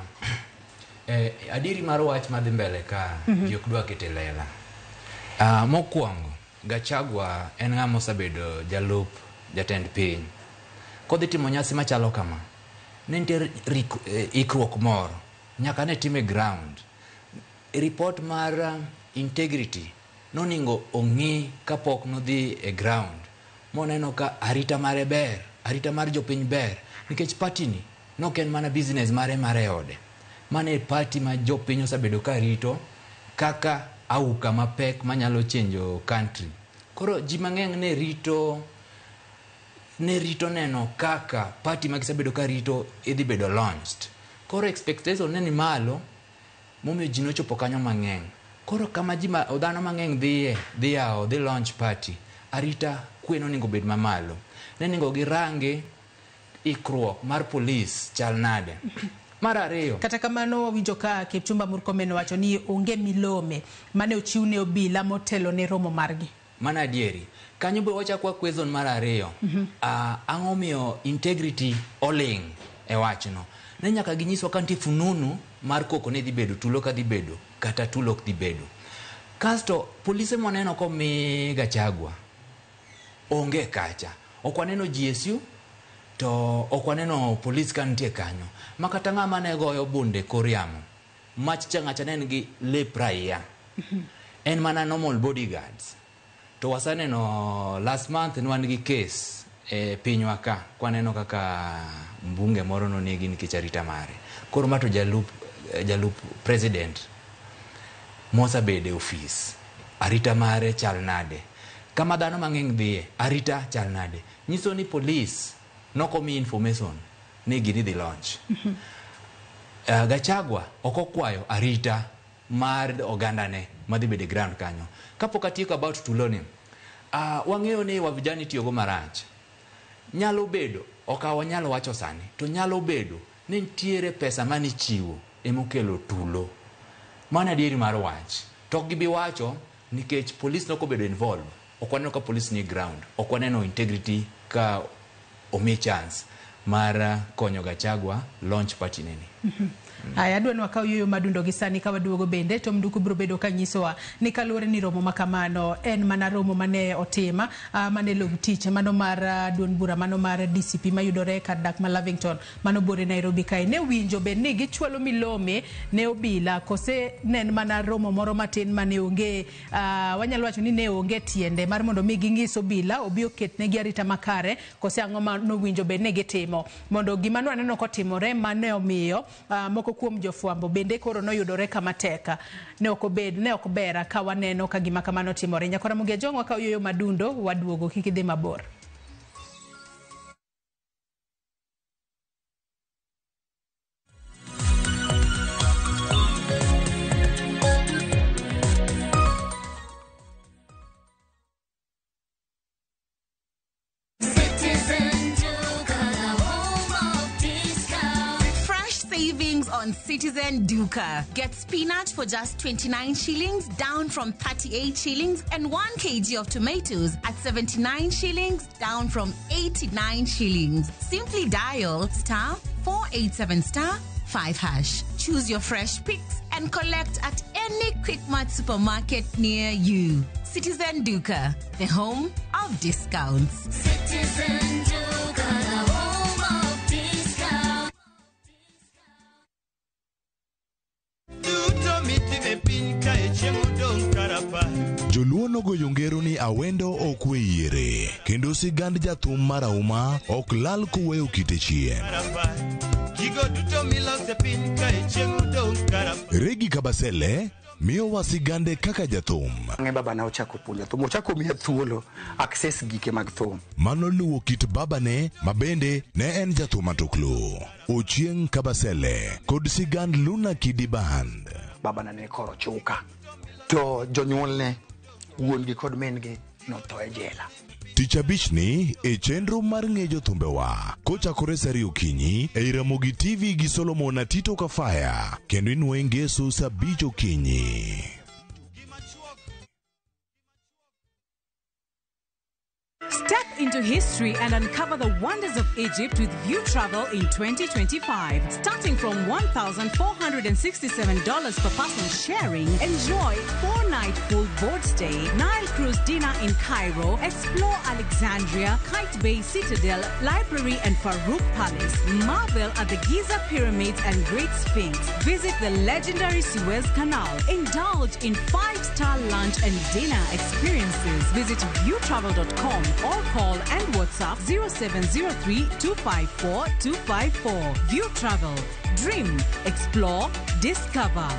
Adiri mar wach madhi mbele ka jok dwa kete lela. Mokwongo Gachagua en ng'ama osebedo jalup jatend piny. Kodhi timo nyasi machalo kama, ne nitiere ikruok moro nyaka ne time ground. Report mar integrity noningo ong'i kapok nodhi e ground moneno ka arita mare ber, arita mar jopiny ber, nikech party ni nok en mana business mare ode. Mane party ma jopiny osebedo ka rito kaka auka mapek manyalo chenjo country. Koro ji mang'eny ne rito neno kaka party magisebedo ka rito idhi bedo launched. Koro expectation ne ni malo momiyo ji nochopo kanyo mang'eny. Koro kama dhano mang'eny dhi launch party, arita kwe noningo bed mamalo. Ne ningo girange ikruok mar police chal nade. Mar ariyo, kata kamano winjo ka Kipchumba Murkomen wacho ni onge milome mane ochiwne obila motelo ne romo margi. Mana adieri. Kanyo be wachakwa question mar ariyo. Ang'o miyo integrity oling e wachno. Ne nyaka ginyiswa ka nitie fununu mar koko ne dhi bedo, tulo ka dhi bedo, kata tulo ok dhi bedo. Kasto polise moneno komi Gachagua onge kacha. Ok waneno GSU to ok waneno police ka nitie kanyo. Makata ng'ama ne goyo bunde koriamo. Mach changacha ne gi lep raia. En mana normal bodyguards. To wasaneno last month nwan gi case e pinywa ka kwaneno kaka mbunge moro no negi nikech arita mare. Koro mato jalup president mosa bede office. Arita mare chal nade. Kama dhano mang'eny dhiye, arita chal nade. Nyiso ni police nokomi information ni gini dhi launch. Gachagua okokwayo arita mar ogandane madhi bede ground kanyo. Kapok atieko about tuloni, wang'eyo ni wavijani tiyogo marach. Nyalo bedo, wanyalo wacho sani, to nyalo bedo ni nitiere pesa mani chiwo emokelo tulo. Mana adieri mar wach. Tok gibi wacho nikech police noko bedo involved. Okwaneno ka police ni ground. Okwaneno integrity ka omi chance mar konyo Gachagua launch party nini. Aya adwa nwakaw yoyo madundo gi sani ka waduogo bende to mduku biro bedo ka nyisowa ni kaluwore ni romo makamano en mana romo mane otima mane log tich mano mar duond bura mano mar DCP mayudore kar dak ma Lavington mano bore Nairobi kae ne winjo be ni gichwalo milome ne obila kose nen mana romo moro matin mane onge wanyalo wacho ni ne onge tiende mar mondo mi ging'iso obila obi oket ne gi arita makare kose ang'o ma no winjo be ne gitimo mondo gima aneno kotimore mane omiyo moko kuom jofwambo bende koro noyudore kama teka ne ok bera ka waneno ka gima kamano timore. Nyakora Mugia Jong'wa ka yoyo madundo waduogo kik idhi mabor. On Citizen Duka. Get spinach for just 29 shillings, down from 38 shillings, and 1 kg of tomatoes at 79 shillings, down from 89 shillings. Simply dial *487*5#. Choose your fresh picks and collect at any Quickmart supermarket near you. Citizen Duka, the home of discounts. Citizen Duka, the home of discounts. Joluo nogoyo ngero ni awendo ok we yiere, kendo sigand jathum marahuma ok lal kuweyo kite chien. Regi Kabasele miyo wasigande kaka jathum. Baba na ochako puonjo thum, ochako miya thuolo access gike mag thum. Mano luwo kit babane mabende ne en jathum matuklu. Ochieng Kabasele kod sigand Luna Kidi Band. Baba na ne koro chuka. To jonyuolne wuon gi kod men gi notho e jela. Tich abich ni e chenro mar ng'ejo thumbewa kochakore sari okinyi e Ramogi TV gi Solomon Atito Kafaya kendo inuoye ngeso saa 5 okinyi. Step into history and uncover the wonders of Egypt with View Travel in 2025. Starting from $1,467 per person sharing, enjoy 4-night full board stay, Nile cruise dinner in Cairo, explore Alexandria, Kite Bay Citadel, Library and Farouk Palace, marvel at the Giza Pyramids and Great Sphinx, visit the legendary Suez Canal, indulge in 5-star lunch and dinner experiences. Visit viewtravel.com or call and WhatsApp 0703-254-254. View Travel. Dream, explore, discover.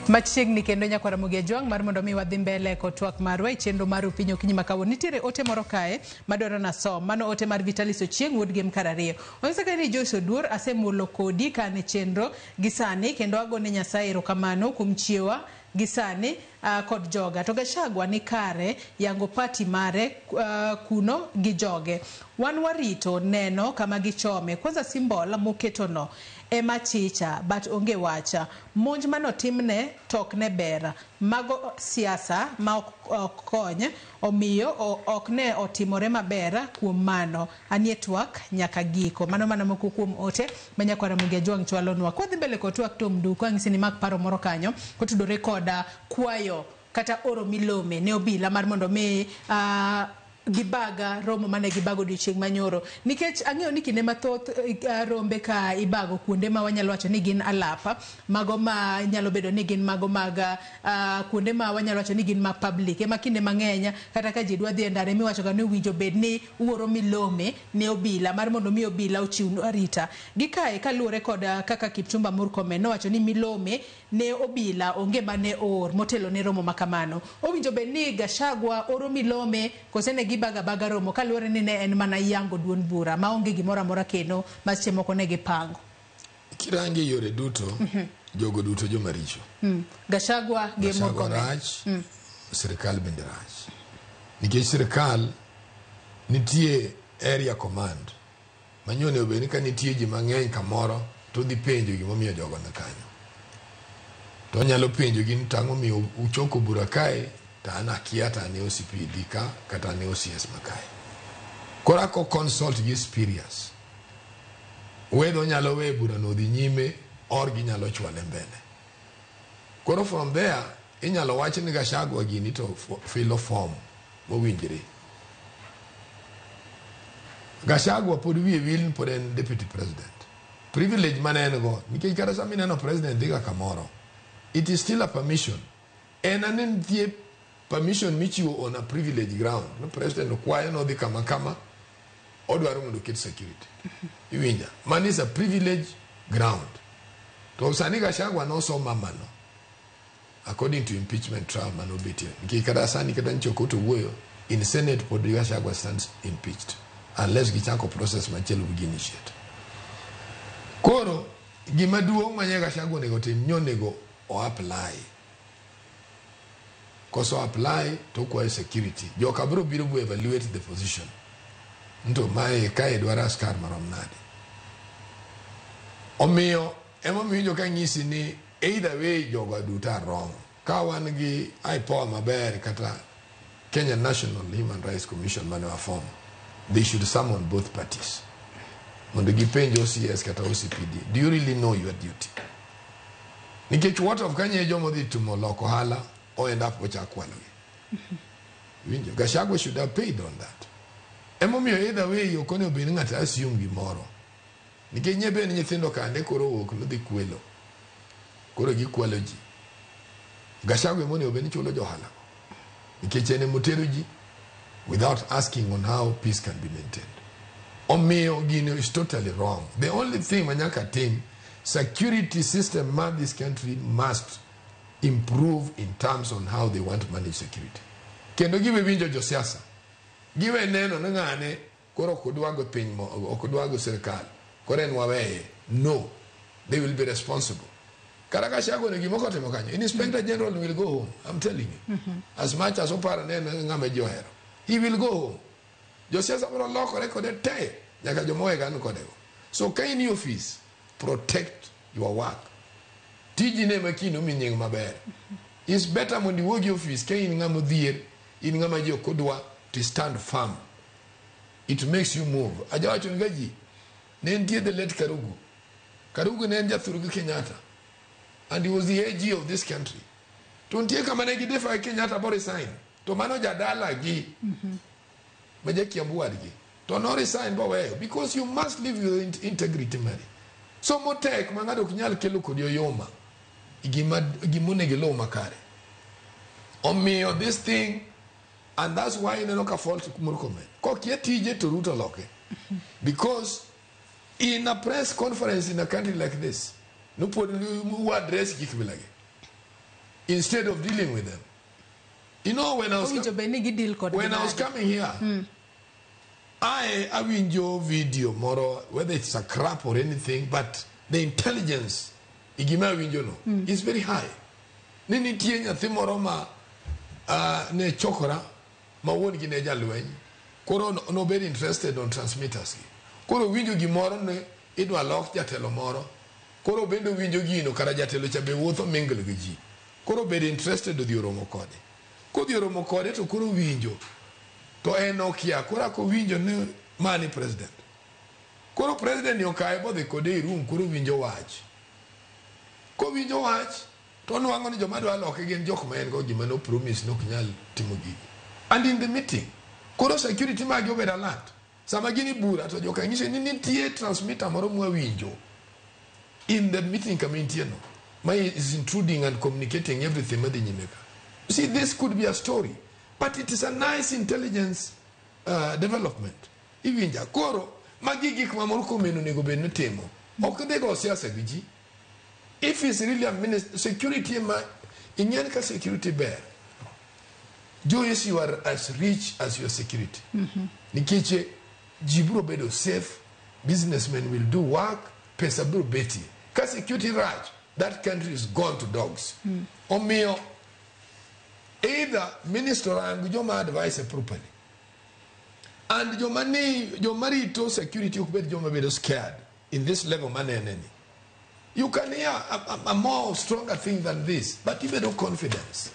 Machiegni kendo nyakwara Mugia Jwang mar mondo mi wadhi mbele ko twak marwa chenro mar upinyo kinyi makawo nitiere ote moro kae madwaro na som mano ote mar Vitalis Ochieng wuod game karariyo onsaka ni Joyce Oduor asemulo kodi kane chenro gisani kendo agone Nyasaye erokamano kuom chiewa gisani kod joga to Gachagua ni kare yango pati mare kuno gi joge wan warito neno kama gichome kwanza simbola moketono ema chicha but onge wacha monj manotimne tok ne bera mago siasa ma okony omiyo ok ne otimore mabera kuom mano anie twak nyaka giko mano moko kuom ote manyakwara Mugia Jwang chwalonwa kodhi mbele ko twak tom du kwa ngisini mak paro moro kanyo kotudore koda kwayo kata oro milome ne obila mar mondo me gibaga romo mane gibago dichieng manyoro nikech ang'eyo ni kinde mathoth rombe ka ibago kuonde ma wanyalo wacho ni gin alapa mago ma nyalo bedo ni gin mago mag kuonde ma wanyalo wacho ni gin ma public ema kinde mang'enya kata ka ji dwa dhi ndare mi wacho ga ni winjo bed ni uoro milome ne obila mar mondo mi obila ochiw arita gikae kaluore kod kaka Kipchumba Murkomen no wacho ni milome ne obila onge mane or motelo ne romo makamano owinjo bed ni Gachagua oro milome kosene baga romo kaluore ni ne en mana yango duon bura maonge gimora mora keno mache moko ne gipango kirangi yore duto jogo duto joma richo Gachagua ge moko serikal bende rach nikech serikal nitie area command manyone obeni ka nitie ji mang'eny kamoro to dhi penjo gimomiyo jogo ne kanyo to nyalo penjo gi tango miyo uchoko bura kae ana kiata ne OCPD kata ne OCS makae kora ko consult gi experience wedo nyalo we bura no dhi nyime or gi nyalo chwale mbele koro from there inyalo wach ni Gachagua gini to fill form mowinjire Gachagua pod wiye wil pod en deputy president privilege manene go nikech kata sami neno president diga kamoro it is still a permission and anen tie permission michiwo on a privilege ground no president okwayo no dhi kama odwaro mondo ket security iwinja man is a privilege ground to sani Gachagua no so mamano according to impeachment trial mano betie nikech kada sani kada nchoko to wuoyo in Senate pod Gachagua stands impeached unless gichako process machielo initiate koro gima duong' manya Gachagua nego tim nyonego o apply koso apply to kwa security joka bro biro evaluate the position ndo mae kae dwara askar marom nade omiyo emo miyo ka ngisi ni either way joga duta wrong ka wan gi IPOA maber kata Kenya National Human Rights Commission mane wa form, they should summon both parties. Mondo gipenjo OCS kata OCPD, do you really know your duty? Nikech what of Kenya jomo dhi tumo loko hala or end up gocha kwalogi. Winjo, Gachagua should have paid on that. Emomiyo either way yokone obeni ng'ata assume gimoro. Nikech nyebe ni nyithindo kande koro wuok nodhi kwelo. Koro gikwalo ji. Gachagua emoni obeni chulo johala. Nikech ene motero ji without asking on how peace can be maintained. Omiyo gino is totally wrong. The only thing manyaka tim, security system man this country must improve in terms on how they want to manage security. Kendo give winjo josiasa. Give neno ngane koro kodwago piny mo okodwago serikal. Koro en waweye. No. They will be responsible. Karaka shago ne gimoko temo kanyo. Inspector General will go home. I'm telling you. As much as opara neno ngame johero. He will go home. Josiasa bro loko rekode te. Nyaka jomoe ganu kodego. So kain your office, protect your work. Tiji ne makino minyeng maber. It's better when you work your office kain ngamo dhier, in ngama jo kodwa to stand firm. It makes you move. Ajawacho ngaji. Ne ndie the late Karugu. Karugu ne nja Thurugu Kenyatta. And he was the AG of this country. Tuntie kama ne gidefa Kenyatta bore sign. To mano jadala gi. Maje kiambuwa gi. To no resign bo weyo because you must live with integrity man. So motek mangado kunyal kelo kodio yoma. Igimune gelo makare. Omiyo this thing, and that's why you know ka fault kumurkome. Ko kietije to Ruto loke. Because in a press conference in a country like this, no put who address gikbilage. Instead of dealing with them. You know when I was coming here, I winjo video moro, whether it's a crap or anything, but the intelligence igima winjo no is very high. Nini tienya thimoro ma ne chokora ma won gi ne jalweny. Koro no very interested on transmitters. Koro winjo gimoro ne idwa lok jatelo moro. Koro bendo winjo gino kara jatelo cha be wuotho mingle gi ji. Koro be interested odhi oromo kode. Kodhi oromo kode to koro winjo. To enokia kora ko winjo ne mani president. Koro president yo kae bo de kode room koro winjo wach. Ko winjo wach to nwango ni joma dwa loke gen jok ma en go gima no promise no nyal timo gigi. And in the meeting koro security magi obed alert. Sama gini bura to joka ngise ni nitie transmitter moro mwa winjo. In the meeting committee no. My is intruding and communicating everything with the nyimeka. See, this could be a story. But it is a nice intelligence development. Even Jakoro, Magigi Mamoruko Menu Negobeno Temo. Okadego Siasa Giji. If it's really a minister, security, in Yanka security bear, Joyce, you are as rich as your security. Nikiche, Jibro Bedo safe, businessmen will do work, Pesabur Betty. Because security Raj, that country is gone to dogs. Omeo. Either minister and your advice properly. And your money, your marito security, you be scared in this level money and any. You can hear a more stronger thing than this, but even no confidence.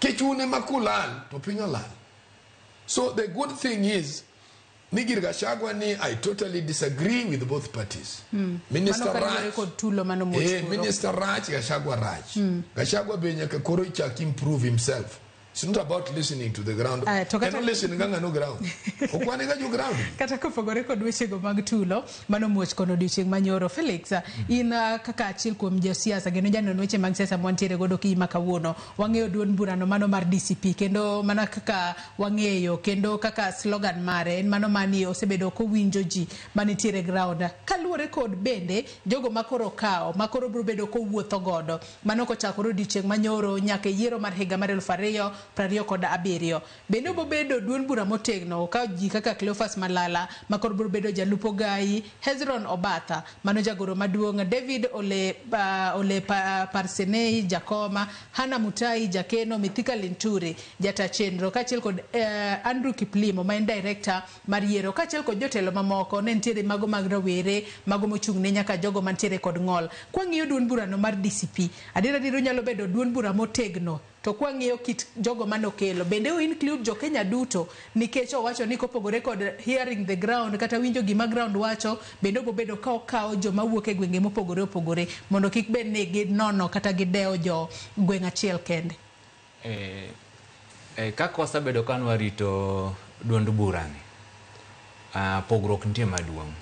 Kechune makulan to pingalan. So the good thing is, Nigir Gachagua ni, I totally disagree with both parties. Minister Raj, Minister Raj, Gachagua Raj. Gachagua Benyaka Koro Chak improve himself. It's not about listening to the ground. Cannot listen nganga no ground. Okwanega jo ground. Kata ko fogore ko dweche go mag tulo mano muoch kono dweche manyoro Felix in kaka achiel kuom josiasa geno jano weche mag siasa montiere godo ki makawuono wang'eyo duond burano mano mar DCP kendo mana kaka wang'eyo kendo kaka slogan mare en mano mani osebedo ko winjo ji manitiere ground kaluore kod bende jogo makoro kao makoro bro bedo ko wuotho godo mano ko chakoro dweche manyoro nyaka yiero mar higa mar 2027 bende bobedo duond bura motegno ka ji kaka Cleophas Malala makor bro bedo jalupo gai Hezron Obatha mano jagoro maduong David Ole Parsenei Jakoma Hana Mutai Jakeno Mithika Linturi Jata Chenro kachel kod Andrew Kiplimo ma en director mar yiero kachel kod jotelo mamoko ne ntiere mago mag rawere mago mochung ne nyaka jogo mantiere kod ng'ol kwang'iyo duond bura no mar DCP adira diro nyalo bedo duond bura motegno to kwa ng'iyo kit jogo manokelo bende o include jo Kenya duto nikech owacho ni kopogore kod hearing the ground kata winjo gima ground wacho bende go bedo ka okawo jo mawuok e gwenge mopogore opogore mondo kik bed ni ginono kata gideo jo gweng' achiel kende. Kaka wasebedo ka warito duond burani, pogruok nitie maduong'.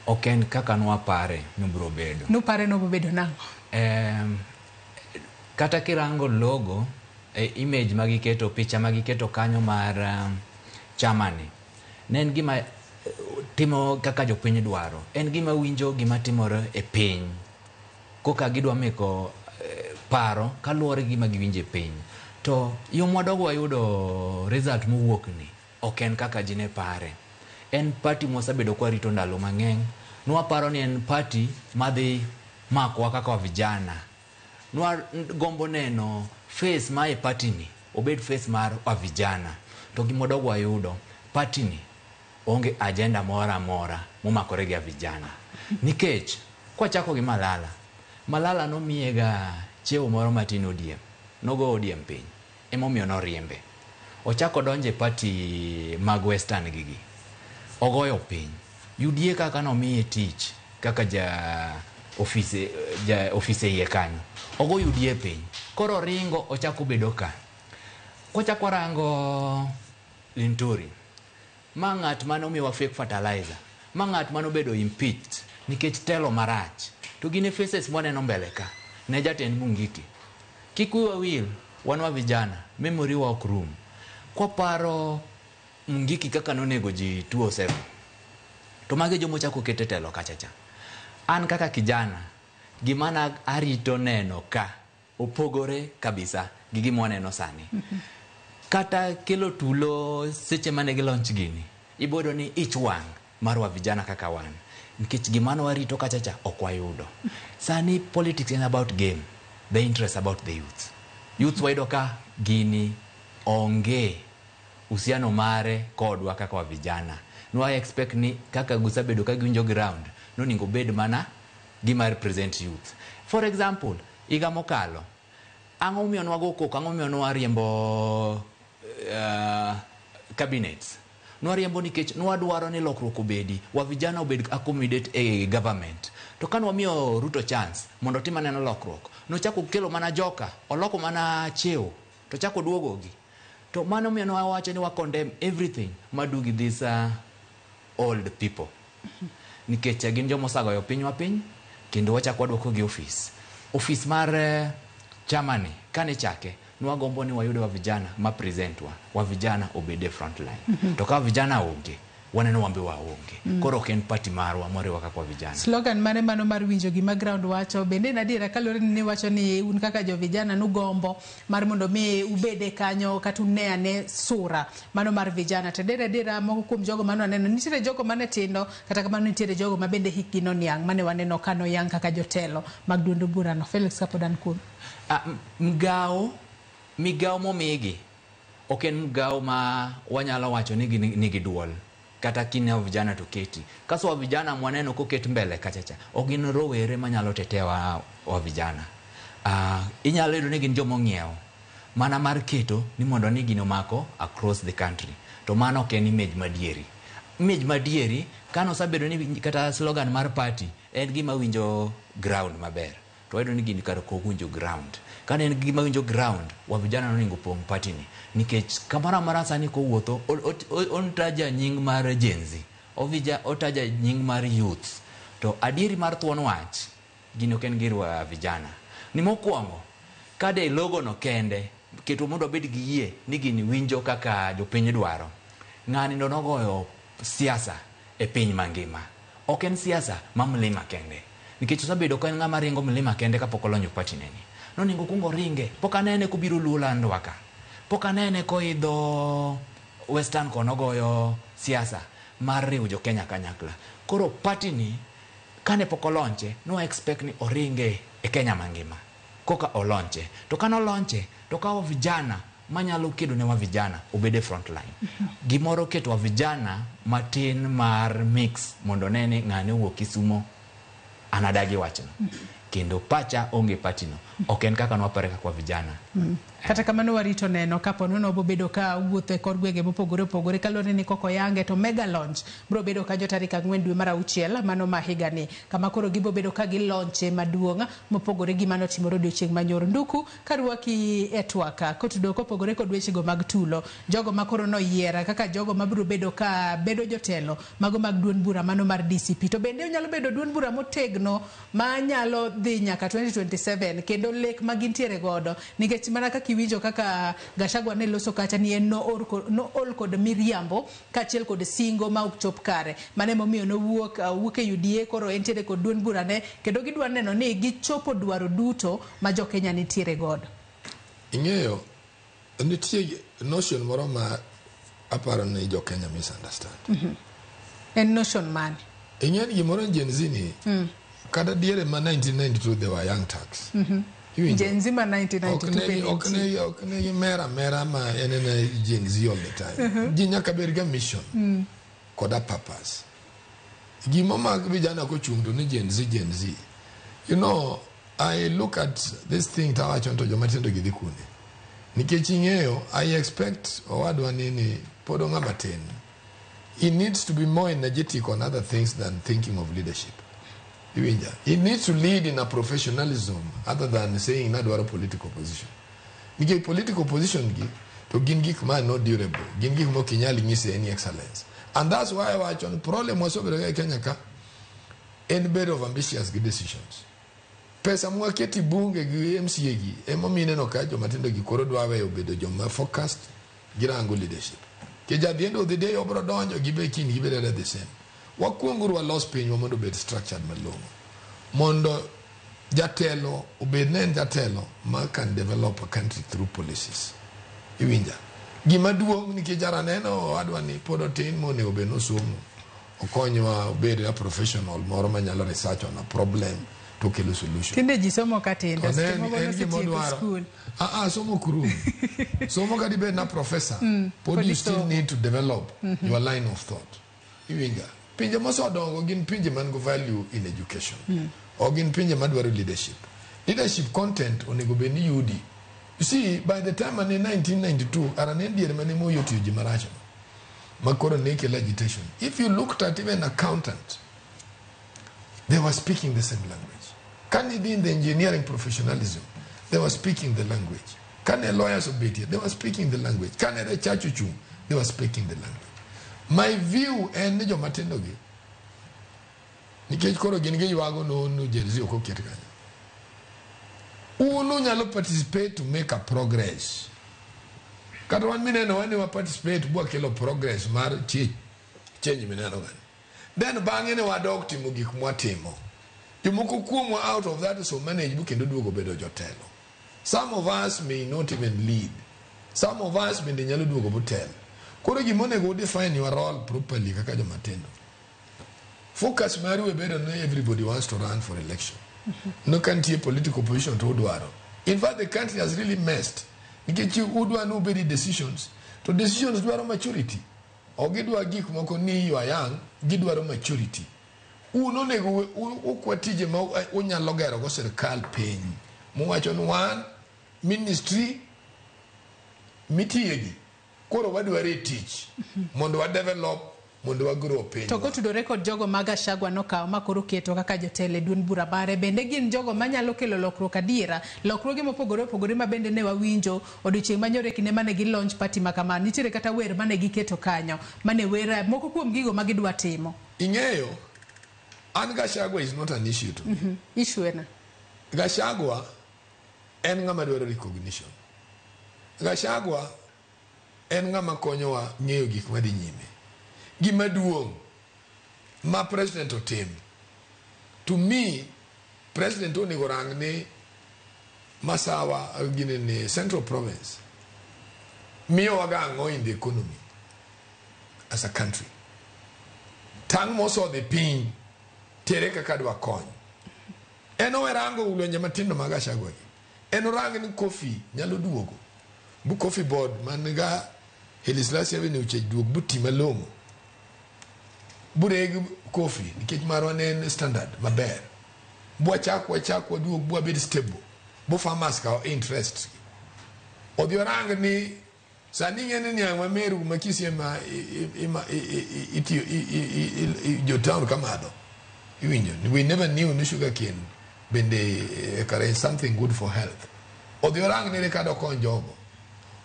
Ok en kaka nwapare nobiro bedo. Nupare no bedo nang'o? Kata kirango logo, image magiketo, picha magiketo kanyo mar chamani, ne en gima timo kaka jopiny dwaro. En gima winjo gima timore e piny. Koka gidwa meko paro kaluwore gima giwinjo e piny. To yo mwadogo wayudo result mowuok ni ok en kaka jine pare. En party mosabedo kwa rito ndalo mang'eny. Nwaparo ni en party madhi makwa kaka wa vijana. Nwa gombo neno face ma e party ni obed face mar wa vijana. To gimodogo wayudo party ni onge agenda mora momakore gi vijana. Nikech kwa chako gi Malala no miega cheo moro matin odiem. Nogo odiem piny. Emomiyo no riembe. Ochako donje party mag Western gigi. Ogoyo piny. UDA kaka no miye tich kaka ja office iye kanyo. Ogo UDA piny. Koro ringo ochako bedo ka. Kochako rango Linturi. Ma ng'at mano miwa fake fertilizer. Ma ng'at mano bedo impeached nikech telo marach. To gine faces mwaneno mbele ka. Ne jatend Mungiki. Kikuwa wil wanwa vijana. Memory walk room. Kwa paro Mungiki kaka nonego ji 207. To mage jomo chako kete telo kachacha. An kaka kijana gimana arito neno ka opogore kabisa gi gima neno sani. Kata kelo tulo seche mane gi launch gini ibodo ni each one marwa vijana kaka wan. Nikech gimana warito kachacha okwayudo. Sani politics is about game. The interest about the youth. Youth waido ka gini onge usiano mare kodwa kaka wa vijana. No I expect ni kaka gusabedo ka giwinjo ground no ningo bed mana gima represent youth. For example, iga mokalo ang'o miyo nwago koko, ang'o miyo nwariembo cabinets. Nwariembo nikech nwadwaro ni lokruok obedi, wa vijana obed accommodate e government. To kan wamiyo Ruto chance mondo tima neno lokruok, no chako kelo mana joka, oloko mana cheo, to chako duogogi. To mano miyo nwawacho ni wa condemn everything madugi these old people. Nikech gin jomo sagoyo piny wa piny, kendo wachako wadwoko gi office mar chamani kane chake nwagombo ni wayude wa vijana ma present wa vijana obede front line. To ka vijana onge waneno wambe wa onge. Koro ken party marwa moriwa kaka wa vijana. Slogan mane mano mar winjo gima ground wacho bende nadiera kalore ni wacho ni un kaka jo vijana nugombo mar mondo mi ubede kanyo katune ane sura mano mar vijana. Tedera moko kuom jogo mano aneno nitiere jogo mane tindo kata kamano nitiere jogo mabende hikgi no niang mane waneno kano yang kaka jotelo mag duond burano. Felix Kapodan kun. Migao momigi oken migao ma wanyalo wacho nigi duol kata kine vijana to keti. Kaso wa vijana mwaneno koket mbele kachacha ogin rowere manyalo tetewa wa vijana. Inyalo yudo ni gin jomo ng'iewo mana mar keto ni mondo ni gino mako across the country. To mano oken image madieri kano sabedo ni kata slogan mar party en gima winjo ground maber. To wayudo ni gini kar winjo ground. Kane en gima winjo ground wa vijana no ningo pong party ni. Nikech kamara marasa ni kowuotho ontaja nying mar Gen-Z. Otaja nying mar youth. To adieri mar thuon wach gino ken girwa vijana. Ni mokwongo kade logo no kende keto mondo bed gi yie ni gini winjo kaka jopiny dwaro. Ng'ani ndo nogoyo siasa e piny mangima. Ok en siasa ma mlima kende. Nikech osabedo ka en ng'ama ringo mlima kende kapok olonyo party neni. No ningo kungo ringe. Poka nene kubiro lula ndwaka. Poka nene koidho Western kono goyo siasa mar riwo jo Kenya kanyakla. Koro party ni kane poko lonche no expect ni oringe e Kenya mangima. Koka olonche. To kano lonche to kawo vijana manyalo kedo ne wa vijana obede front line. Gimoro keto wa vijana matin mar mix mondo nene ng'ane wuok Kisumo anadagi wachno. Kendo pacha onge party no. Oken kaka nwapare kwa vijana. Kata kamano warito neno kapo nono bobedo ka wuotho e kor gwenge mopogore opogore kalore ni koko yange to mega launch bro bedo ka jo tarik 4 dwe mar auchiel mano ma higani kama koro gibobedo ka gi launche maduong' mopogore gi mano timoro odiochieng' manyoro nduku karwaki e twaka kotudo kopogore kod wechego mag tulo jogo makoro no yiera kaka jogo mabro bedo ka bedo jotelo mago mag duond bura mano mar DCP to bende onyalo bedo duond bura motegno ma nyalo dhi nyaka 2027 kendo lek magintiere godo nikech mana kaka winjo kaka Gachagua ne loso kacha ni en no ol kod miriambo kachiel kod singo ma ok chop kare mane momiyo no wuok e UDA koro entiere kod duond bura ne kendo gidwa neno ni gichopo dwaro duto ma jo Kenya nitiere godo. Ing'eyo nitie notion moro ma aparo ni jo Kenya misunderstand. En notion man. Ing'eyo gimoro Gen Z ni kada diere ma 1992 they were young tax. Gen Z ma 1992 okne mera ma enene Gen Z all the time. Ji nyaka berga mission. Koda purpose. Gimo mag vijana ko chungto ni Gen Z. You know, I look at this thing tawachonto jomatendo gidhi kune. Nikech ing'eyo, I expect owadwa nini podo ng'ama tin. He needs to be more energetic on other things than thinking of leadership. He needs to lead in a professionalism other than saying nadwaro political position. Nikech political position gi to gin gik ma not durable. Gin gik mo kinyali ng'ise any excellence. And that's why I watch on problem was over Kenya ka en bed of ambitious decisions. Pesa mwaketi bunge gi MCA gi emomine no ka jomatindo gi koro dwawe obedo joma focused girango leadership. Keja at the end of the day obro donjo gibe kin gibe the same. Wakuonguru lost pin mondo bed structured malongo. Mondo jatelo obed nen jatelo ma can develop a country through policies. Iwinja. Gima duong' nikech jara neno adwa ni podo tin mo ne obeno somo. Okonywa obed a professional moro manyalo research on a problem to kelo solution. Tinde ji somo katinde school. Somo kuru. Somo kadi bed na professor. But you still need to develop your line of thought. Iwinja. Pinje mosodongo gin pinje man go value in education. O gin pinje madwaro leadership. Leadership content onego bed ni yudi. You see, by the time in 1992, Aranendi mani mo yoti uji maracha. Makoro naked agitation. If you looked at even accountant, they were speaking the same language. Can it be in the engineering professionalism? They were speaking the language. Can a lawyers obey? They were speaking the language. Can a chachuchu? They were speaking the language. My view and nejo matendogi. Nikech koro ginige yuago no Gen-Z oko kietikanya. Unu nyalo participate to make a progress. Kata wan mineno wani wa participate bua kelo progress mar change mineno gani. Then bang'e ne wadok timo gik mwatimo. Jomoko kuomwa out of that so manage bu kendo duogo bedo jotelo. Some of us may not even lead. Some of us bende nyalo duogo botelo. Koro gimonego define your role properly kaka jomatendo. Focus mari we bedo no everybody wants to run for election. No country political position to udwaro. In fact, the country has really messed. Nikech udwa no be decisions. To decisions dwaro maturity. Ogidwa gik moko ni you are young, gidwaro maturity. Uno nego ukwatije ma unyalo gero go sirkal piny. Muwacho ni one ministry mitiegi. Koro wadware teach. Mondo wa develop mondo wa grow piny. To go to the record jogo mag Gachagua nokawo makoro keto kaka jotelo duond bura bare bende gin jogo manyalo kelo lokruok adiera lokruoge mopogore opogore ma bende ne wawinjo odiochieng' manyore kinde mane gi launch party makama nitiere kata wer mane giketo kanyo mane wera moko kuom gigo ma gidwa timo. Ing'eyo an Gachagua is not an issue to me. Issue ena Gachagua en ng'ama dwaro recognition. Gachagua en ng'ama konyowa ng'eyo gik madhi nyime. Gima duong' ma president otim. To me, president onego rang ni Masawa gine ni Central Province. Miyo wagango in the economy as a country. Tang moso the pin tere kaka dwa kony. Eno werango ulwenje matindo mag Gachagua. Eno rang ni Kofi nyalo duogo. Bu Kofi board maniga Helislasia we ni uche duog buti malongo. Bureg Kofi nikech marwa ne standard maber. Bua chakwa duog bua bed stable. Bo farmers ka interest. Odhiorang ni sani ng'ene niang' ma Meru ma Kisii ma itiyo jotown kamano. We never knew ni sugarcane bende kare is something good for health. Odhiorang ni kado kon jogo.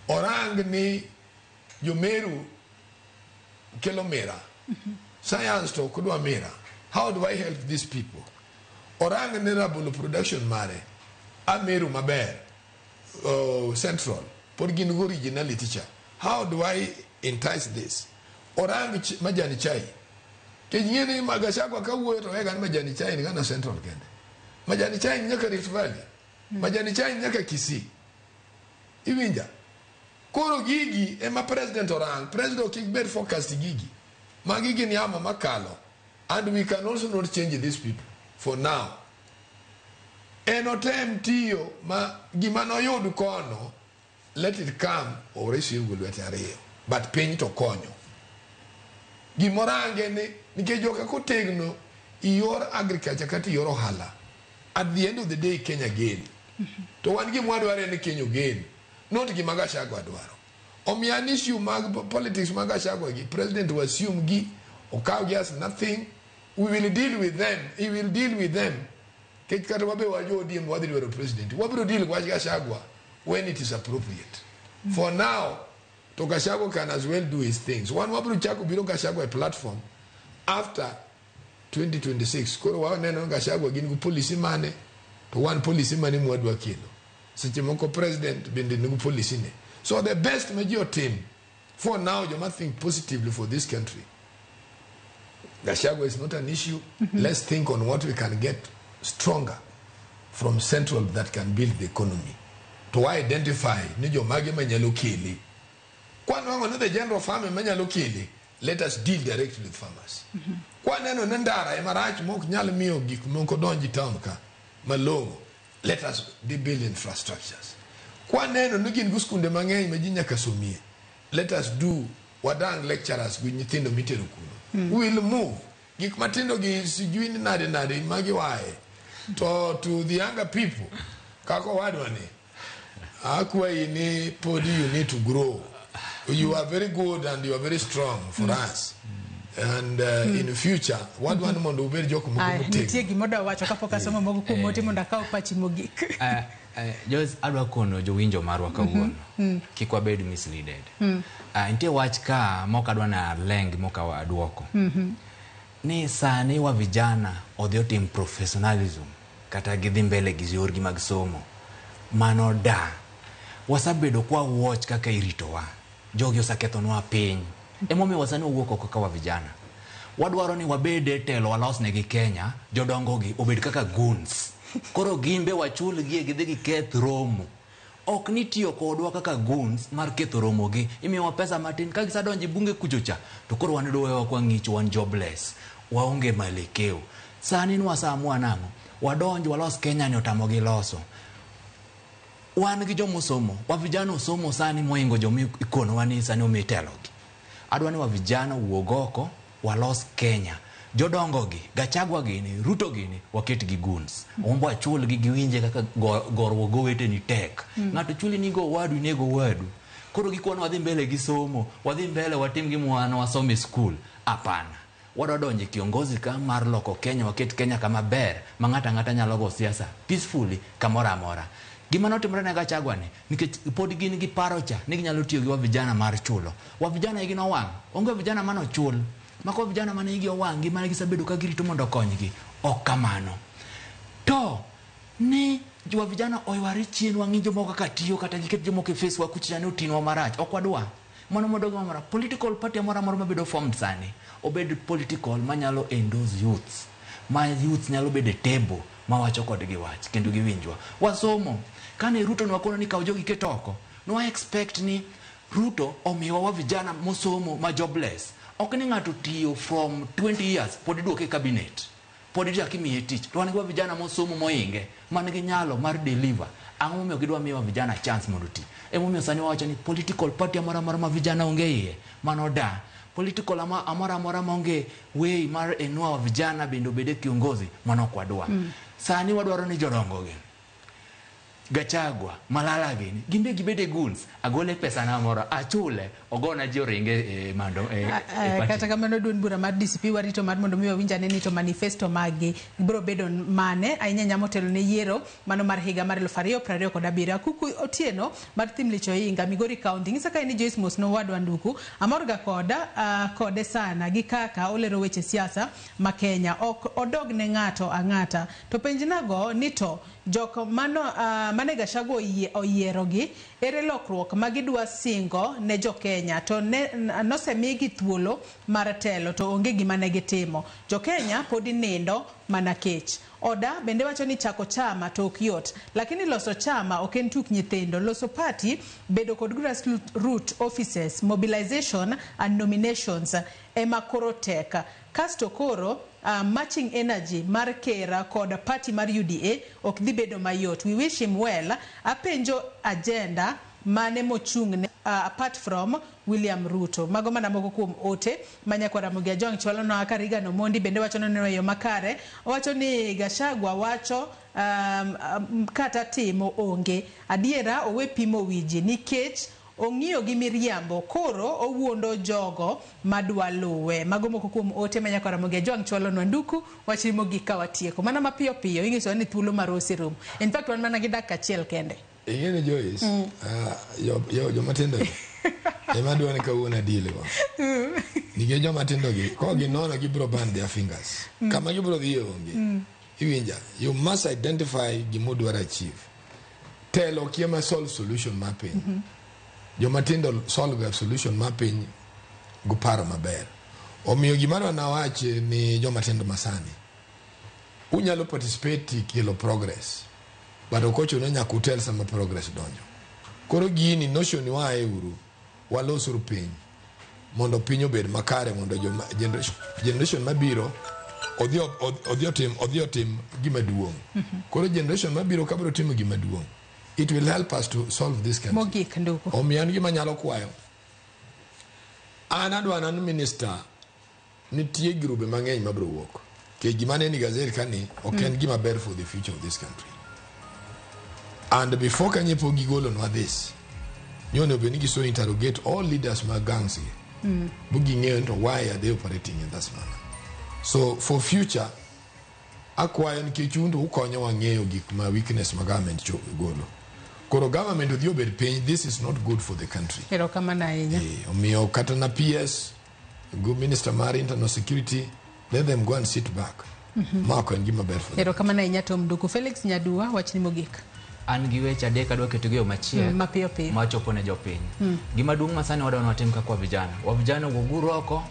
Orang ni jo Meru kelo mera. Science to kudwa mera. How do I help these people? Orang ni rabolo production mare. Meru maber. Central. Por gin originality cha. How do I entice this? Orang majani chai. Kenyini Gachagua kawuoyo to ega majani chai ni kana Central kende. Majani chai nyaka Rift Valley. Majani chai nyaka Kisii. Iwinja. Koro gigi ema president orang. President kikbed focused gigi. Magigi ni ama makalo. And we can also not change these people for now. Enotem tiyo ma gimano yodu kono, let it come or else you will let it. But pay to konyo. Gimorange ni kejoka kotegno your agriculture kati your hala. At the end of the day Kenya gain. To one game wadware ni Kenya gain. Not Gachagua dwaro. Omian issue politics Gachagua gi president will assume gi okaw has nothing. We will deal with them. He will deal with them. Kekata wabe wajo dim wadri wero president. Wabro deal with Gachagua when it is appropriate. For now, to Gachagua can as well do his things. One wabro chako biro Gachagua a platform after 2026. Koro wa neno Gachagua gini policy mane to one policy mane mwadwa kilo. Sichimoko president bende nugu policy ne. So the best major team for now you must think positively for this country. Gachagua is not an issue. Let's think on what we can get stronger from Central that can build the economy. To identify nijo mage manyalo kili. Kwa nwango the general farmer manyalo kili. Let us deal directly with farmers. Kwa neno nendara emarach mok nyalo miyo gik moko donji town ka malongo. Let us build infrastructures. Kwa neno nugin guskunde mang'eny ma ji nyaka somie. Let us do wadang lecturers gu nyithindo mitero kuno. We will move. Gik matindo gi sijui ni nade magi wae. To the younger people, kako wadwane. Akwa ini podi you need to grow. You are very good and you are very strong for us. And in the future, what one mondo uberi joko mukumu tegi. Nitie gimoda wacho kapoka somo mogu kumoti monda kao pachi mogik. Just adwa kono jo winjo marwa kawuono. Kikwa bed misleaded. Nitie wach ka moka adwa na leng moka aduoko. Ni sani wa vijana odhi otim professionalism kata gidhi mbele gi yorgi mag somo. Mano da. Wasabedo kwa watch kaka iritowa. Jogi osakethonwa piny. Emomiyo wasani owuok oko kaka wa vijana. Wadwaro ni wabede telo walos negi Kenya, jodongo gi obed kaka goons. Koro gimbe wachul gi gidhi giketh romo. Ok ni tiyo kodwa kaka goons mar ketho romo gi. Imiyowa pesa matin ka gisadonji bunge kuchocha. To koro wanedo wewa kwa ng'ich wan jobless. Waonge malekeo. Sani ni wasamua nango. Wadonji walos Kenya ni otamogi loso. Wan gi jomo somo. Wa vijana somo sani moingo jomi ikono wani sani umitelogi. Adwani wa vijana uogoko walos Kenya. Jodongo gi, Gachagua gini, Ruto gini, waketi gi goons. Ombo achul gi giwinje kaka gorwo gowete ni tek. Ngato chuli ni go wadu inego wadu. Koro gikuwa wadhi mbele gi somo, wadhi mbele watim gi mwana wasome school. Apana. Wadodonje kiongozi ka mar loko Kenya waketi Kenya kama ber. Ngata nyalo go siasa peacefully kamora amora. Gima notimore ne Gachagua ni nikech pod gin gi parocha ni ginyalo tiyo gi wa vijana mar chulo. Wa vijana igi no wang. Onge vijana mano chul. Mako vijana mane igi owang gi mane gisabedo ka girito mondo konygi. Ok kamano. To ni wa vijana oywari chien wang'injo moko kaka tiyo kata giket jomoko e face wa kuchani utinwa marach. Ok wadwa. Mano modogo mamara political party amora mabedo formed sani. Obed political manyalo endorse youths. Ma youths nyalo bede table mawacho kodgi wach kendo giwinjwa. Wasomo kane Ruto nwakono ni kawo jogi ketoko. No expect ni Ruto omiwa wa vijana mosomo ma jobless. Ok ni ng'ato tiyo from 20 years pod duoke cabinet. Pod jakimiye tich. To wan gi vijana mosomo moinge man gi nyalo mar deliver. Ang'o momiyo gidwa miyo vijana chance mondo ti. Emomiyo sani wawacho ni political party amora ma vijana onge iye. Mano da. Political amora monge way mar enwa wa vijana bendo bede kiongozi mano kwadwa. Sani wadwaro ni jodongo gi. Gachagua, Malala gini, gimbe gibede guns, agole pesa na moro, achule, ogona joringe mando kata kamano duond bura mar DCP warito mar mondo miwa winja ni to manifesto magi biro bedo mane ainya nyamo telo ne yiero mano mar higa mar 2027 kuku otieno mar tim licho inga Migori County ngisa ka ni Joyce Mosno wadwa nduku amorga kode sana gi kaka olero weche siasa ma Kenya ok odog ne ngato angata to penjinago ni to jok mane Gachagua oyierogi ere lokruok magidwa singo ne jo Kenya to nosemigi thuolo mar telo to onge gima ne gitimo jo Kenya podi nindo mana kech Oda bende wacho ni chako chama to ok yot lakini loso chama ok en tuk nyithindo loso party bedo kod grassroots offices mobilization and nominations ema koro tek kasto koro matching energy mar Kera kod party mar UDA ok dhi bedo mayot. We wish him well. Apenjo agenda mane mochungne apart from William Ruto. Mago mana moko kuom ote manyakwara Mugia Jong chwalo no akariga no mondi bende wacho no yo makare. Wacho ni Gachagua wacho kata timo onge. Adiera owe pimo wiji nikech ong'iyo gi miriambo koro owuondo jogo madwa luwe mago moko kuom ote manyakwara Mugia Jong chwalo no nduku wachimo gika watieko mana mapiyo piyo ing'iso ni thuolo mar osirum in fact wan mana gi dakika achiel kende ingene Joyce yo matendo ema dwani ka uona dile wa nige jo matendo gi ko gi nono gi bro band their fingers kama gi bro gi onge iwinja you must identify gimodwara achieve telo kiema solve solution mapping jo matindo solve solution mapping guparo maber omiyo gimaro na wache ni jo matindo masani unyalo participate kilo progress but okocho no nyaka utel sama progress donjo koro gini notion ni wae uru walosuru piny mondo piny obed makare mondo jo generation mabiro odhi otim gima duong koro generation mabiro kabiro timo gima duong it will help us to solve this country mogik nduko omiyan gima nyalo kwayo anadwa nan minister nitie grube mang'eny mabiro wuok ke gima ne ni gazeti kani oken gima ber for the future of this country and before kanye pogi golo no this nyono benigi so interrogate all leaders ma gangs bugi ngento why are they operating in that manner so for future akwayo ni kichundu ukonyo wang'eyo gik ma weakness ma government golo koro government odhi obed piny this is not good for the country ero kama na yenya omiyo kata na PS go minister mar internal security let them go and sit back mako ngima ber for ero kama na yenya to mduku Felix Nyadua wachni mogik an gi weche adek adwa keto gi machiel mapiyo piyo machopo ne jopiny gima duong' masani wadwa watim kwa vijana waguru oko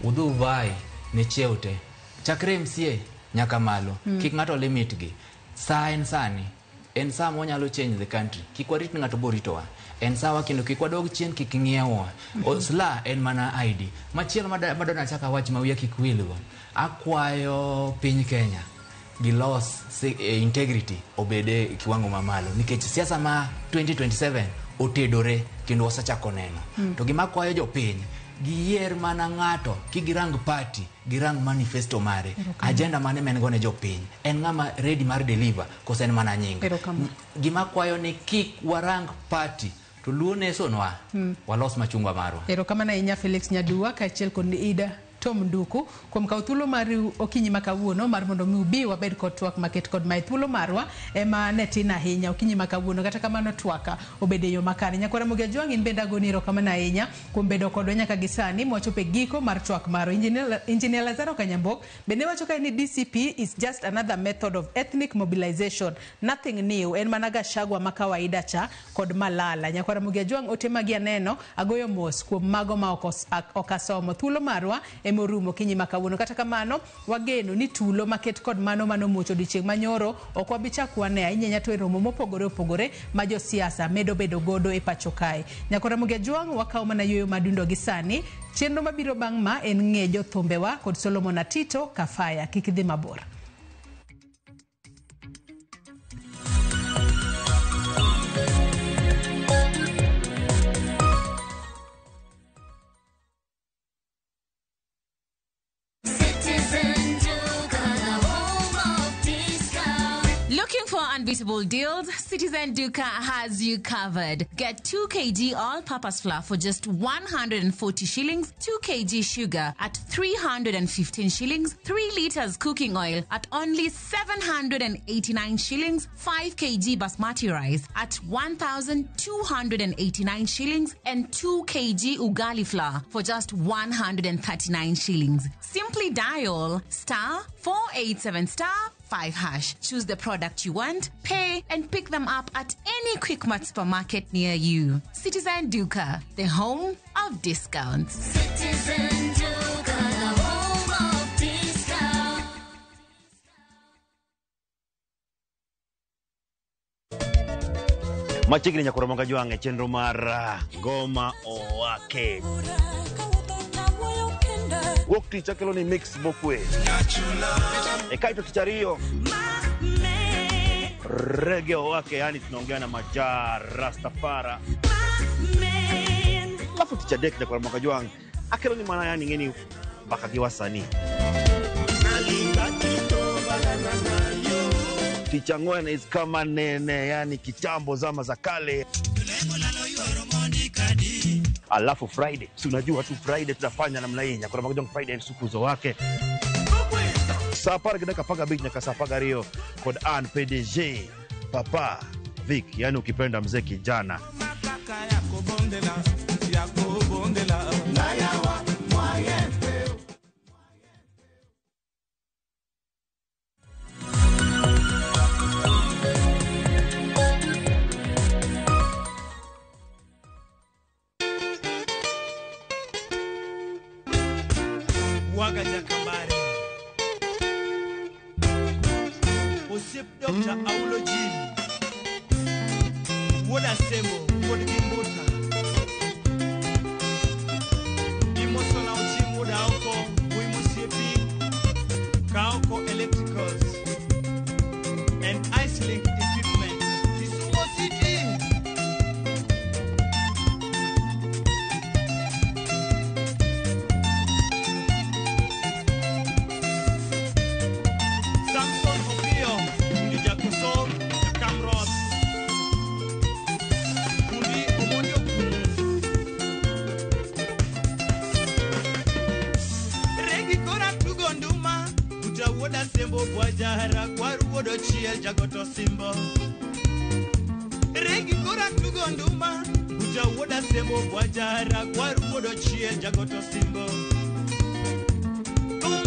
udhu vai ne cheute chakre MCA nyaka malo kik ng'ato limit gi sani en saa mwanyalo change the country kik warit ng'ato boritowa en sawa kendo kik wadog chien kik ng'iewa osla en mana ID machielo madona chaka wach mawia kik wilgo akwayo piny Kenya gilos integrity obede kiwango mamalo nikech siasa ma 2027 otedore kendo wasachako neno to gima kwayo jopiny giyier mana ng'ato kigirang party girang manifesto mare agenda mane mengo ne jopiny en ng'ama ready mar deliver kosen mana nyinga gima kwayo ni kik warang party to luone sonwa walos machungwa marwa ero kama na inya Felix Nyadua kachiel kod Ida Tom Nduku kuom kaw thuolo mar okinyi makawuono mar mondo mi ubi wabed kod twak maket kod mai thuolo marwa ema netin ahinya okinyi makawuono kata kamano twaka obede yo makare nyakwara Mugia Jong in benda goniro kama na ahinya kuom bedo kodwa nyaka gisani mwachope giko mar twak maro Engineer Lazaro Kanyambok bende wacho ka ni DCP is just another method of ethnic mobilization nothing new en mana Gachagua makawaida cha kod Malala nyakwara Mugia Jong otemagi aneno agoyo mos kuom mago ma okasomo thuolo marwa emorumo kinyi makawuono kata kamano wageno ni tulo maket kod mano mocho dichieng manyoro okwabichakwane ainyenya to romo mopogore opogore ma jo siasa medo bedo godo e pacho kae nyakora Mugia Jong wakaw mana yoyo madundo gi sani chenro mabiro bang' ma en ng'ejo thumbewa kod Solomon Atito Kafaya kikidhi mabor Looking for unbeatable deals, Citizen Duka has you covered. Get 2 kg all-purpose flour for just 140 shillings, 2 kg sugar at 315 shillings, 3 liters cooking oil at only 789 shillings, 5 kg basmati rice at 1,289 shillings, and 2 kg ugali flour for just 139 shillings. Simply dial *487*5#. Choose the product you want, pay, and pick them up at any Quickmart supermarket near you. Citizen Duka, the home of discounts. Citizen Duka, the home of discount. Machigni nyakoro manga jwange chenro mar ngoma owake. Wok ticha kelo ni mix bokwe. Ekaito tichario. Reggae owake, yani tunaongea na Majar Rastafara. Lafu ticha dek nyakoro manga jwange. Akelo ni mana yani ngeni bakagiwa sani. Ticha ngwene is kama nene, yani kitambo zama za kale. Alafu Friday, si unajua tu Friday tutafanya namna hii, nyakora magajong Friday siku zo wake. Sapara kidaka paga beat nyaka sapaga rio kod an PDG Papa Vic, yani ukipenda mzee kijana. Waga Jakambare Osip Dr. Aulo Jim Woda Semo Woda Gimbota Imosona Uchim Woda Oko Wimusiepi Kaoko Electricals and Icelink Equipment Kisumo City. Sembo Bwajara Kwaru Wodo Chiel Jagoto Simbo Regi Kora Tugonduma Uja Woda Sembo Bwajara Kwaru Wodo Chiel Jagoto Simbo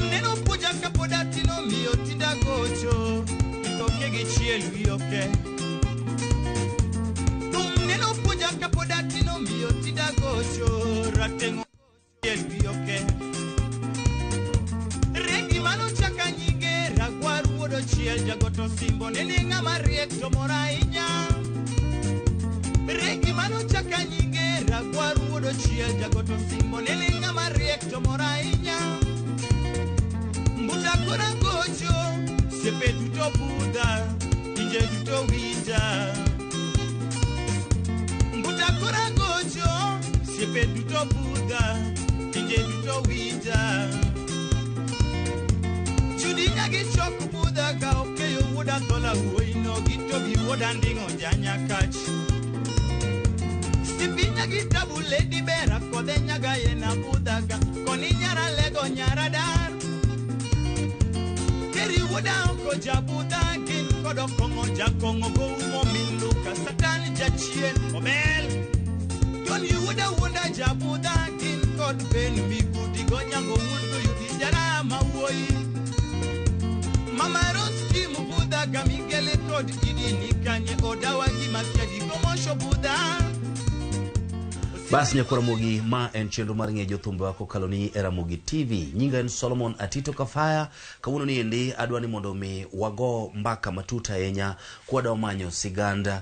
Neno Puja Kapoda Tino Mio Tinda Gocho Iko Kegi Chiel Wioke Neno Puja Kapoda Tino Mio Tinda Gocho Ratengo Chiel Wioke Regi Mano Chaka Ragwaru Wodo Chiel Jagoto Simbo Neninga Mariek Tomorainya Regi Mano Chaka Nyinge Ragwaru Wodo Chiel Jagoto Simbo Neninga Mariek Tomorainya Mbuta Kora Gocho Sepe Duto Buddha Inje Duto Wita Mbuta Kora Gocho Sepe Duto Buddha Inje Duto Wita Chudinya gichoku Buddha ka okeyo woda tola uoino gito gi woda ndingo janya kach Stipinya gitabu lady bera kode nyaga yena Buddha ka koni nyara lego nyara dar Keri woda oko jabuda gin kodo kongo jakongo go umo miluka satani jachien obel Yoni woda jabuda gin kod ben migudi go nyango wulgo yugi jara mawoi Mama Roski Mubuda Gamigele Kod Idi Nikanye Odawa Gimakia Digomosho Buda Basi nyakora mogi ma en chenro mar ng'eyo thumbe wako kaloni era Mogi TV. Nyinga en Solomon Atito Kafaya. Kawuono ni endi adwani mondo mi wago mbaka matuta enya kwada manyo siganda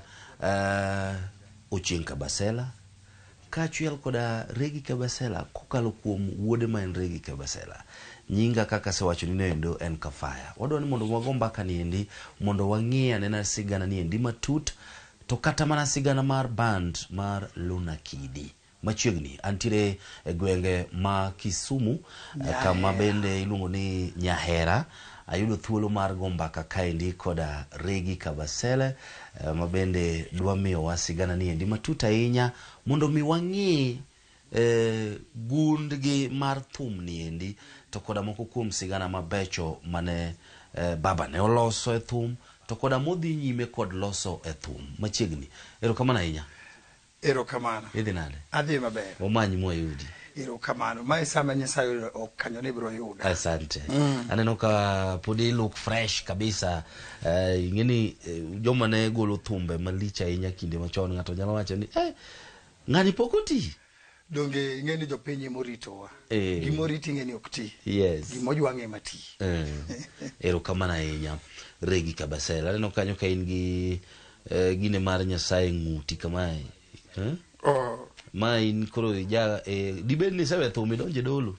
Ochieng Kabasela kachuel koda Regi Kabasela kokalo kuom wuode ma en Regi Kabasela. Nyinga kaka sewacho ni nendo en Kafaya. Wadwani mondo wago mbaka ni endi mondo wang'ia nena sigana ni endi matut to kata mana sigana mar band mar Luna Kidi. Machiegni antire gwenge ma Kisumu kama bende iluongo ni Nyahera ayudo thuolo mar go mbaka kaendi koda Regi Kabasele mabende dwa miyo wasigana ni endi matut ahinya mondo mi wang'i gundgi mar thum ni endi to koda moko kuom sigana mabecho mane baba ne oloso e thum to koda modhi nyime kod loso e thum machiegni. Erokamano ahinya. Erokamano. Idhi nade? Adhi maber. Omanyi moyudi. Erokamano. Mae sama Nyasaye okanyo ni biro yuda. Asante. Aneno ka podi look fresh kabisa. Ingeni joma ne golo thumbe malich ahinya kinde machon ng'ato nyalo wacho ni ng'ani pokoti. Donge ingeni jopiny moritowa. Gimoriti ngeni okti. Yes. Gimojwange mati. Erokamano ahinya. Regi Kabasele. Aneno kanyo ka in gi gine mar Nyasaye ng'uti kamae. Ma in koro ja dibed ni sewe thumi donje dolo.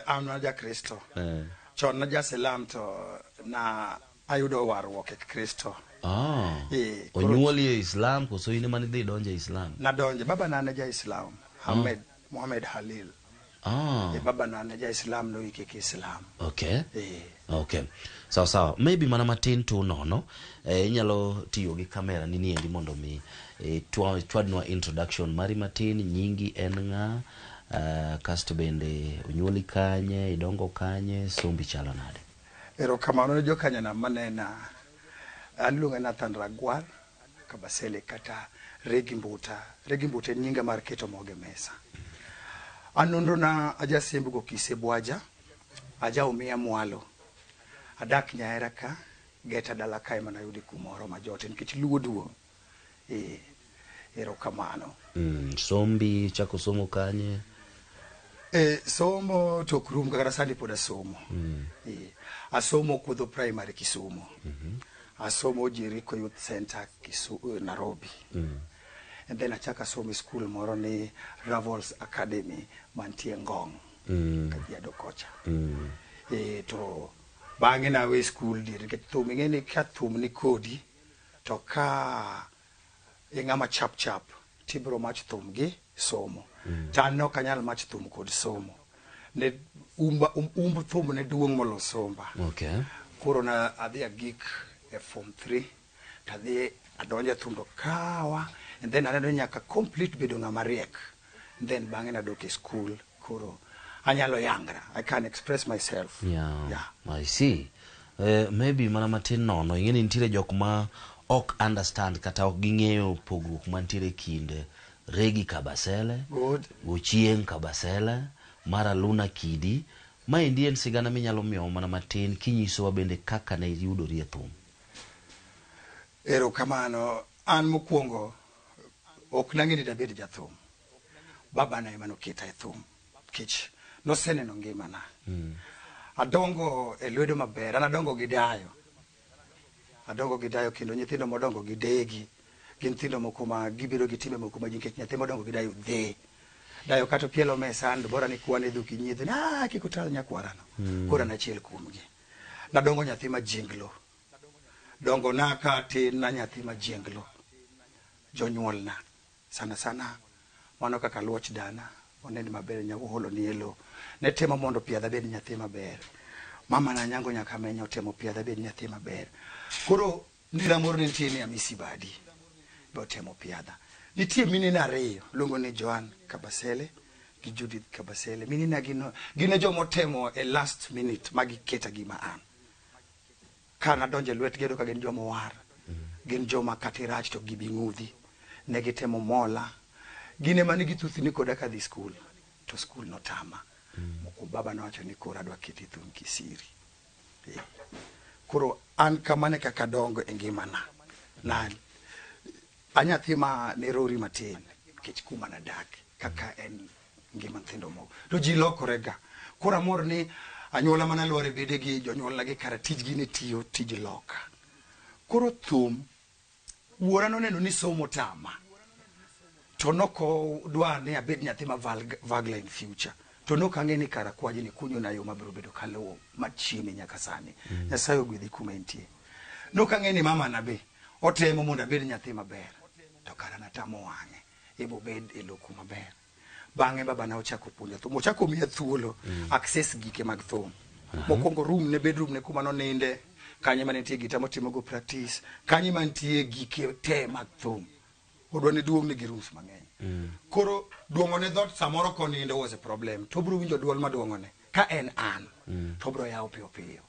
An ja Kristo. Chon na ja Salam to na ayudo warruok e Kristo. Onyuoli e Islam koso ine mane dhi donje Islam? Na donje baba na ja Islam. Mohamed Halil. Baba na ja Islam no ike Islam. Okay. Okay. Sawa. Maybe mana matin to nono. Inyalo tiyo gi kamera nini endi mondo mi twadnwa introduction mari matin, nyingi en ng'a, kasto bende onyuoli kanye, idongo kanye, sombi chalo nade? Erokamano ne jokanya na manena. Aluonga Nathan Ragwar Kabasele kata Regi Mbuta. Regi Mbuta nyinga mar keto moge mesa. Anonro na aja sembugo Kisebwaja, aja umia mwalo. Adak Nyaeraka, geta dala kae mana yudi kumoro majote nikech luo duo. Erokamano. Sombi chako somo kanye? Somo tokrum kaka sandi poda somo. Asomo kudho primary Kisumu. Asomo Jericho Youth Center Nairobi. And then achaka somo school moro ni Ravels Academy mantie Ngong. Kajiado kocha. To bange na we school dir ke thum ngeni ka thum ni kodi to ka ingama chap tibro mach thum gi somo. Tano kanyal mach thum kod somo. Ne umba thum ne duong molo somba. Okay. Koro na adhi agik e form 3 tadhi adonja thundo kawa and then anado nyaka complete bedo ng'ama riek. And then bange na doke school koro anyalo yangra. I can express myself. Yeah. I see. Maybe mana matin nono ingeni nitire jok ma ok understand kata ok ging'eyo pogruok mantiere kinde Regi Kabasele, Ochieng Kabasele, Mara Luna Kidi. Ma endi en sigana minyalo miyo mana matin kinyisowa bende kaka ne yudori e thum. Erokamano. An mokwongo ok nang'eni dabed jathum. Baba na ema noketa e thum. Kich noseneno ngimana. Adongo e lwedo maber. An adongo gi dayo. Kendo nyithindo modongo gi degi. Gin nyithindo moko ma gibiro gi timbe moko ma jinkech nyathi modongo gi dayo dhe. Dayo kato pielo mesa and bora ni kwane dhuki nyithindo. Kik utal nyakwarano. Koro an achiel kuomgi. Nadongo nyathi ma jinglo. Dongo na ka tin na nyathi ma jinglo. Jonyuolna. Sana. Mano kaka luoch dana. Onendi maber nyago holo ni elo. Ne temo mondo piadha bed nyathi maber. Mama na nyango nyaka menyo temo piadha bed nyathi maber. Koro nira moro nitie ni Amisi Badi. Bo temo piadha. Nitie minine ariyo. Luongo ni Joan Kabasele gi Judith Kabasele. Minina gino jomo temo e last minute magi keta gima an. Kana donje lwet gedo ka gin jomo war. Gin joma katirach to gibi ng'udhi. Ne gitemo mola. Gine mani githuthi ni koda ka dhi school. To school no tama. Moko baba nowacho ni koro adwa keti thum kisiri. Koro an kamane kaka dongo e ngimana. Anyathi ma ne rori matin. Kech kuma na dak. Kaka en ngima nthindo mo. To ji lokorega. Koro amor ni anyuola mana luore bede gi jonyuolna gi kara tijgi ne tiyo tij loka. Koro thum wuora noneno ni somo tama. To noko dwa ni abed nyathi ma vagla in future. To nokang'e ni kara kwaji ni kunyo na yo mabiro bedo kaluwo machiegni nyaka sani. Nyasaye ogwedhi kuma entie. Nokang'e ni mama na be otemo mondo abed nyathi maber. To kara natamo wang'e. Ibo bed e loku maber. Bang'e baba na ochako puonjo thum. Ochako miya thuolo access gike mag thum. mokwongo room ne bedroom ne kuma noninde kanye manitie gita motimo go practice kanye manitie gike te mag thum odwa ni duong ni gi rooms mang'eny koro duongo ne dhot samoro konindo was a problem to bro winjo duol maduongo ne ka en an to bro yawo piyo piyo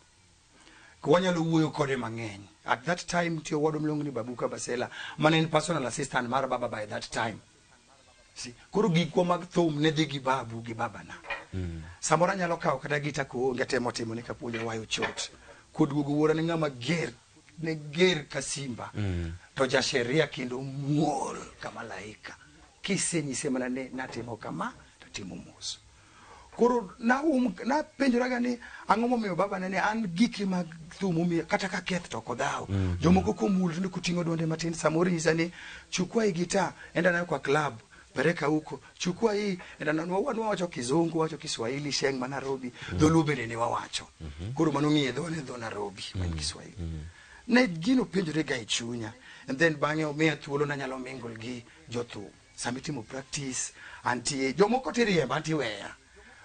kwanyalo wuoyo kode mang'eny at that time tiyo wado mlongo ni Babuka Basela man en personal assistant mar baba by that time si koro gikwa mag thum ne dhi gi babu gi babana samora nyalo kawo kata gita ko ngatemo timo ni kapuonjo wayo chot koduogo wuora ni ng'ama ger ne ger kasimba to ja sheria kendo muol kama malaika kisenyise mana ne natimo kama to timo mos koro na penjora gani ang'o momiyo baba ne an giki mag thumu mi kata ka keth to kodhaw jomoko komul ni kutingo donde matin samori nyisa ni chukua hii gita enda nayo kwa club pereka huko chukua hii enda na wacho kizungu wacho Kiswahili sheng ma Nairobi dholuo ne wawacho koro mano ng'ie dho Nairobi man Kiswahili ne gino penjore ga chunya and then bang'e omiya thuolo na nyalo mingle gi jothu samitimo practice antie jomoko tiriemba anti weya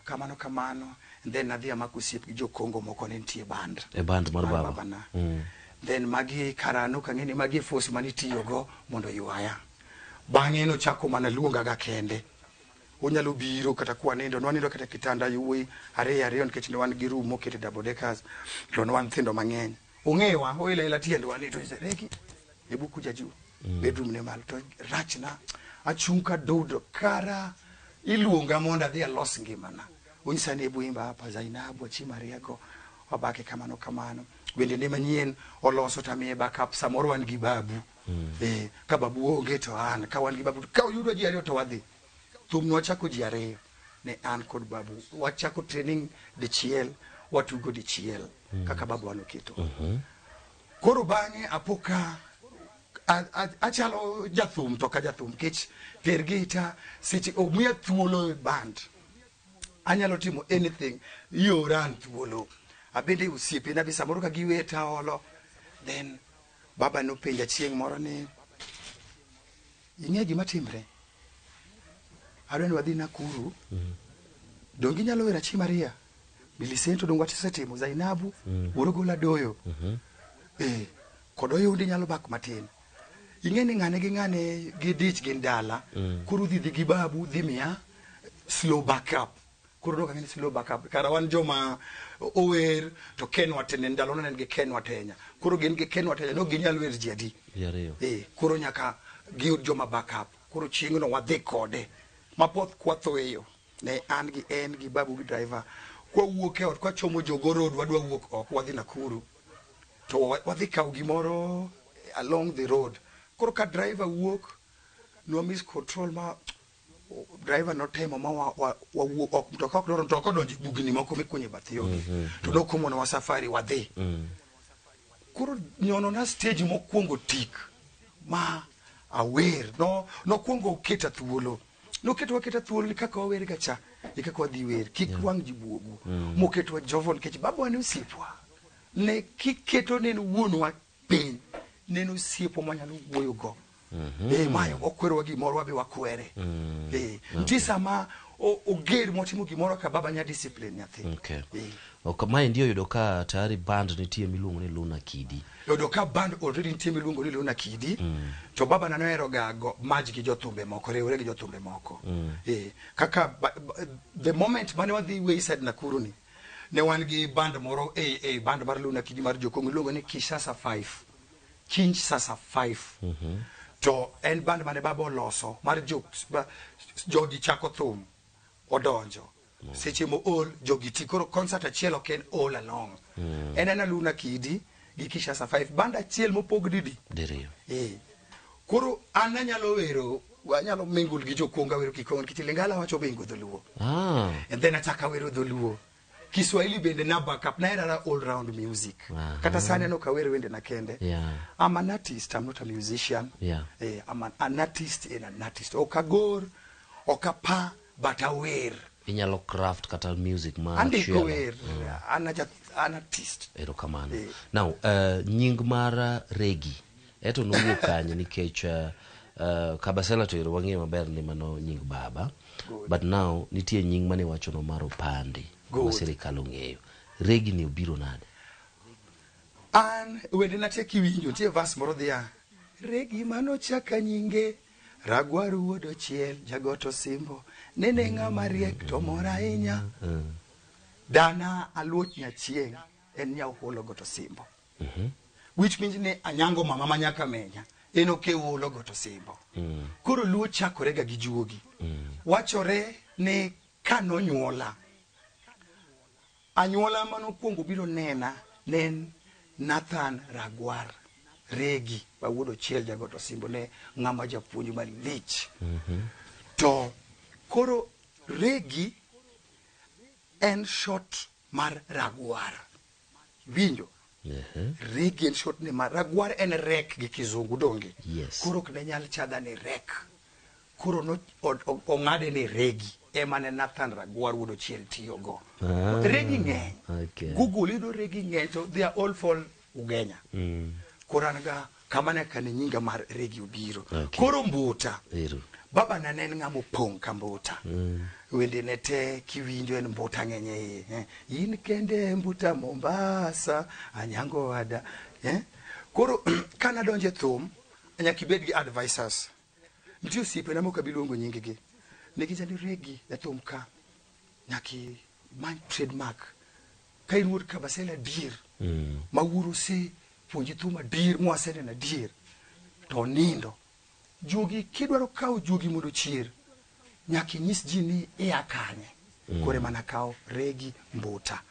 kamano and then nadhi amakusiep gi jokongo moko ne ntie band mar baba then magi karano kang'eni magi force manitiyo go mondo yuaya bang'e no chako mana luonga ga kende onyalo biro kata kwa nindo nwanindo kata kitanda yuwi ariyo nikech ne wan gi room mokete double deckers to ne wan thindo mang'eny ong'ewa oila tiendwa ni to reki ebu kuja juu bedroom ne malo to rachna achunka dodo kara iluonga monda dhi los ngimana unyisa ne ebu imba hapa Zainabu Achimariego wabake kamano bende ne manyien oloso tamie backup samoro wan gi babu ka babu onge to an ka wan gi babu ka yudo ji ariyo to wadhi thum wachako ji ariyo ne an kod babu wachako training dichiel watugo dichiel kaka babu anoketo koro bang'e apoka achalo jathum to ka jathum kech per gita seche omiya thuolo band anyalo timo anything yoran thuolo abende usiepe na bisa moro ka giweta olo then baba no penja chieng moro ni ing'e gima timre adwa ni wadhi Nakuru dongi nyalo wera Chimaria Bilisento dongo atisatimo Zainabu Urogola doyo kodoyo ndi nyalo bak matin ing'e ni ng'ane gi dich gi ndala kuru dhi gi babu dhi miya slow backup kuru doka ng'eni slow backup kara wan joma ower to kenwa tene ndalo no gi kenwa tenya kuru gin gi kenwa tenya no ginyalo wer ji adi kuru nyaka gi joma backup kuru chieng no wadhi kode mapoth kwathoeyo ne an gi en gi babu gi driver kwa wuok e ot kwa chomo jogorod wadwa wuok ok wadhi Nakuru to wadhi kaw gimoro along the road koro ka driver wuok no miss control ma driver no temo ma wuok ok mtoka ok doro to kodonji bugni moko mikunye bathiyo to dokomo na wasafari wadhi koro nyono na stage mokwongo tik ma aware no kwongo keta thuolo no ketwa thuolo kaka wawer gacha kaka wadhi wer kik wang jibuogu moketwa jovon kech babu ne usipwa ne kiketo ne wuonwa piny ne usiepo manyalo wuoyo go mayo okwero gimoro wabe wakwere ntisama oger motimo gimoro ka baba nya discipline nyathi okamae ndio yudo ka tayari band nitie miluongo ni Luna Kidi yudo ka band already nitie miluongo ni Luna Kidi to baba nanoero ga maji gi jothumbe moko riwre gi jothumbe moko kaka the moment mane wadhi Wayside Nakuru ni ne wan gi band moro band mar Luna Kidi mar jokongo luongo ni Kinshasa 5 to en band mane baba oloso mar jogi chako thum odonjo seche mo all jogi tikoro concert achiel ok en all along en Luna Kidi gi Kinshasa 5 band achiel mopog didi koro an anyalo wero anyalo mingle gi jokonga wero kikon kitilingala wacho bengo dholuo and then ataka wero dholuo Kiswahili bende na backup na era all round music kata sana no kawere wende na kende I'm an artist, I'm not a musician I'm an artist and an artist okagor okapa but aware inyalo craft kata music ma andiko wer an artist kamano now nying mar Regi eto nuwuok kanye nikech Kabasela to wang'eyo maber ni mano nying baba but now nitie nying mane wacho no mar Opande ma sirikal ong'eyo Regi ni obiro nade? An wende na tek iwinjo tie vas moro dhia. Regi mano chaka nyinge Ragwar wuodo chiel jagoto simbo nene ng'ama riek to mora ahinya. Dana aluot nyachieng en nyauholo goto simbo. Which means ni anyango mama manyaka menya eno ke ulo goto simbo. Koro luo chakore ga gi juogi. Wachore ni kanonyuola. Anyuola manokwongo biro nena nen Nathan Ragwar Regi bawuodo chiel jagoto simbo ne ng'ama japuonj malich. To koro Regi en short mar Ragwar. Winjo? Regi en short ne mar Ragwar en rek gi kizungu donge. Koro kne nyal chadha ni rek. Koro no ong'ade ni Regi ema ne Nathan Ragwar wuodo chiel tiyogo. Regi ng'eny. Google ido Regi ng'eny so they are all for Ugenya. Koro anaga kamane kane nyinga mar Regi obiro. Koro Mbuta. Baba na nen ng'amo pong' ka Mbuta. Wende ne te kiwinjo en Mbuta ng'enye. In kende Mbuta Mombasa anyango wada. Koro kana donje thum nyaka ibed gi advisors. Nitie osiepe na moko biluongo nyinggi. Negijani Regi ya thum ka nyaki man trademark. Ka in wuod Kabasela dir. Ma wuro se puonji thuma dir mwasene na dir. To nindo. Juogi kidwaro kawo juogi mondo chier. Nyaki nyis ji ni ia kanye. Kore mana kawo Regi Mbuta.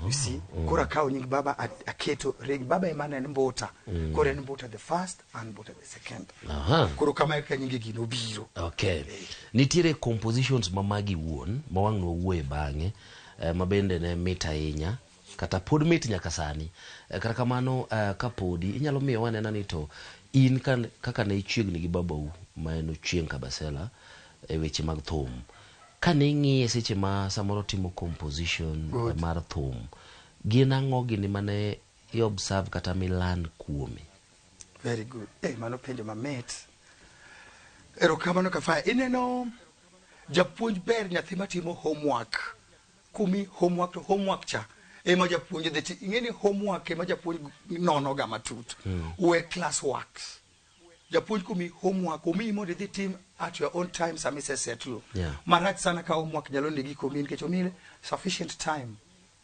You see? Kora kawo nying baba aketo Regi. Baba emana en Mbuta. Kore en Mbuta the first and Mbuta the second. Koro kama eka nyingi gino biro. Okay. Nitiere compositions mamagi wuon. Mawang no uwe bange. Mabende ne mita ahinya. Kata pod mit nyaka sani. Kata kamano kapodi inyalo miyo wanena ni to in kaka ne ichiegni gi babau ma en Ochieng Kabasela weche mag thum. Kane ng'iye seche ma samoro timo composition mar thum. Gin ang'o gini mane i observe kata milan kuome? Very good. Mano penjo mamit. Erokamano Kafaya. Ineno japuonj ber nyathi matimo homework. Kumi homework to homework cha. Ema japuonj dheti. Ingeni homework ema japuonj nono ga matut. Uwe class works. Japuonj kumi homework. Umi mo dheti team at your own time samise settle. Marat sana ka homework nyalo ndigi kumi nikecho mile sufficient time.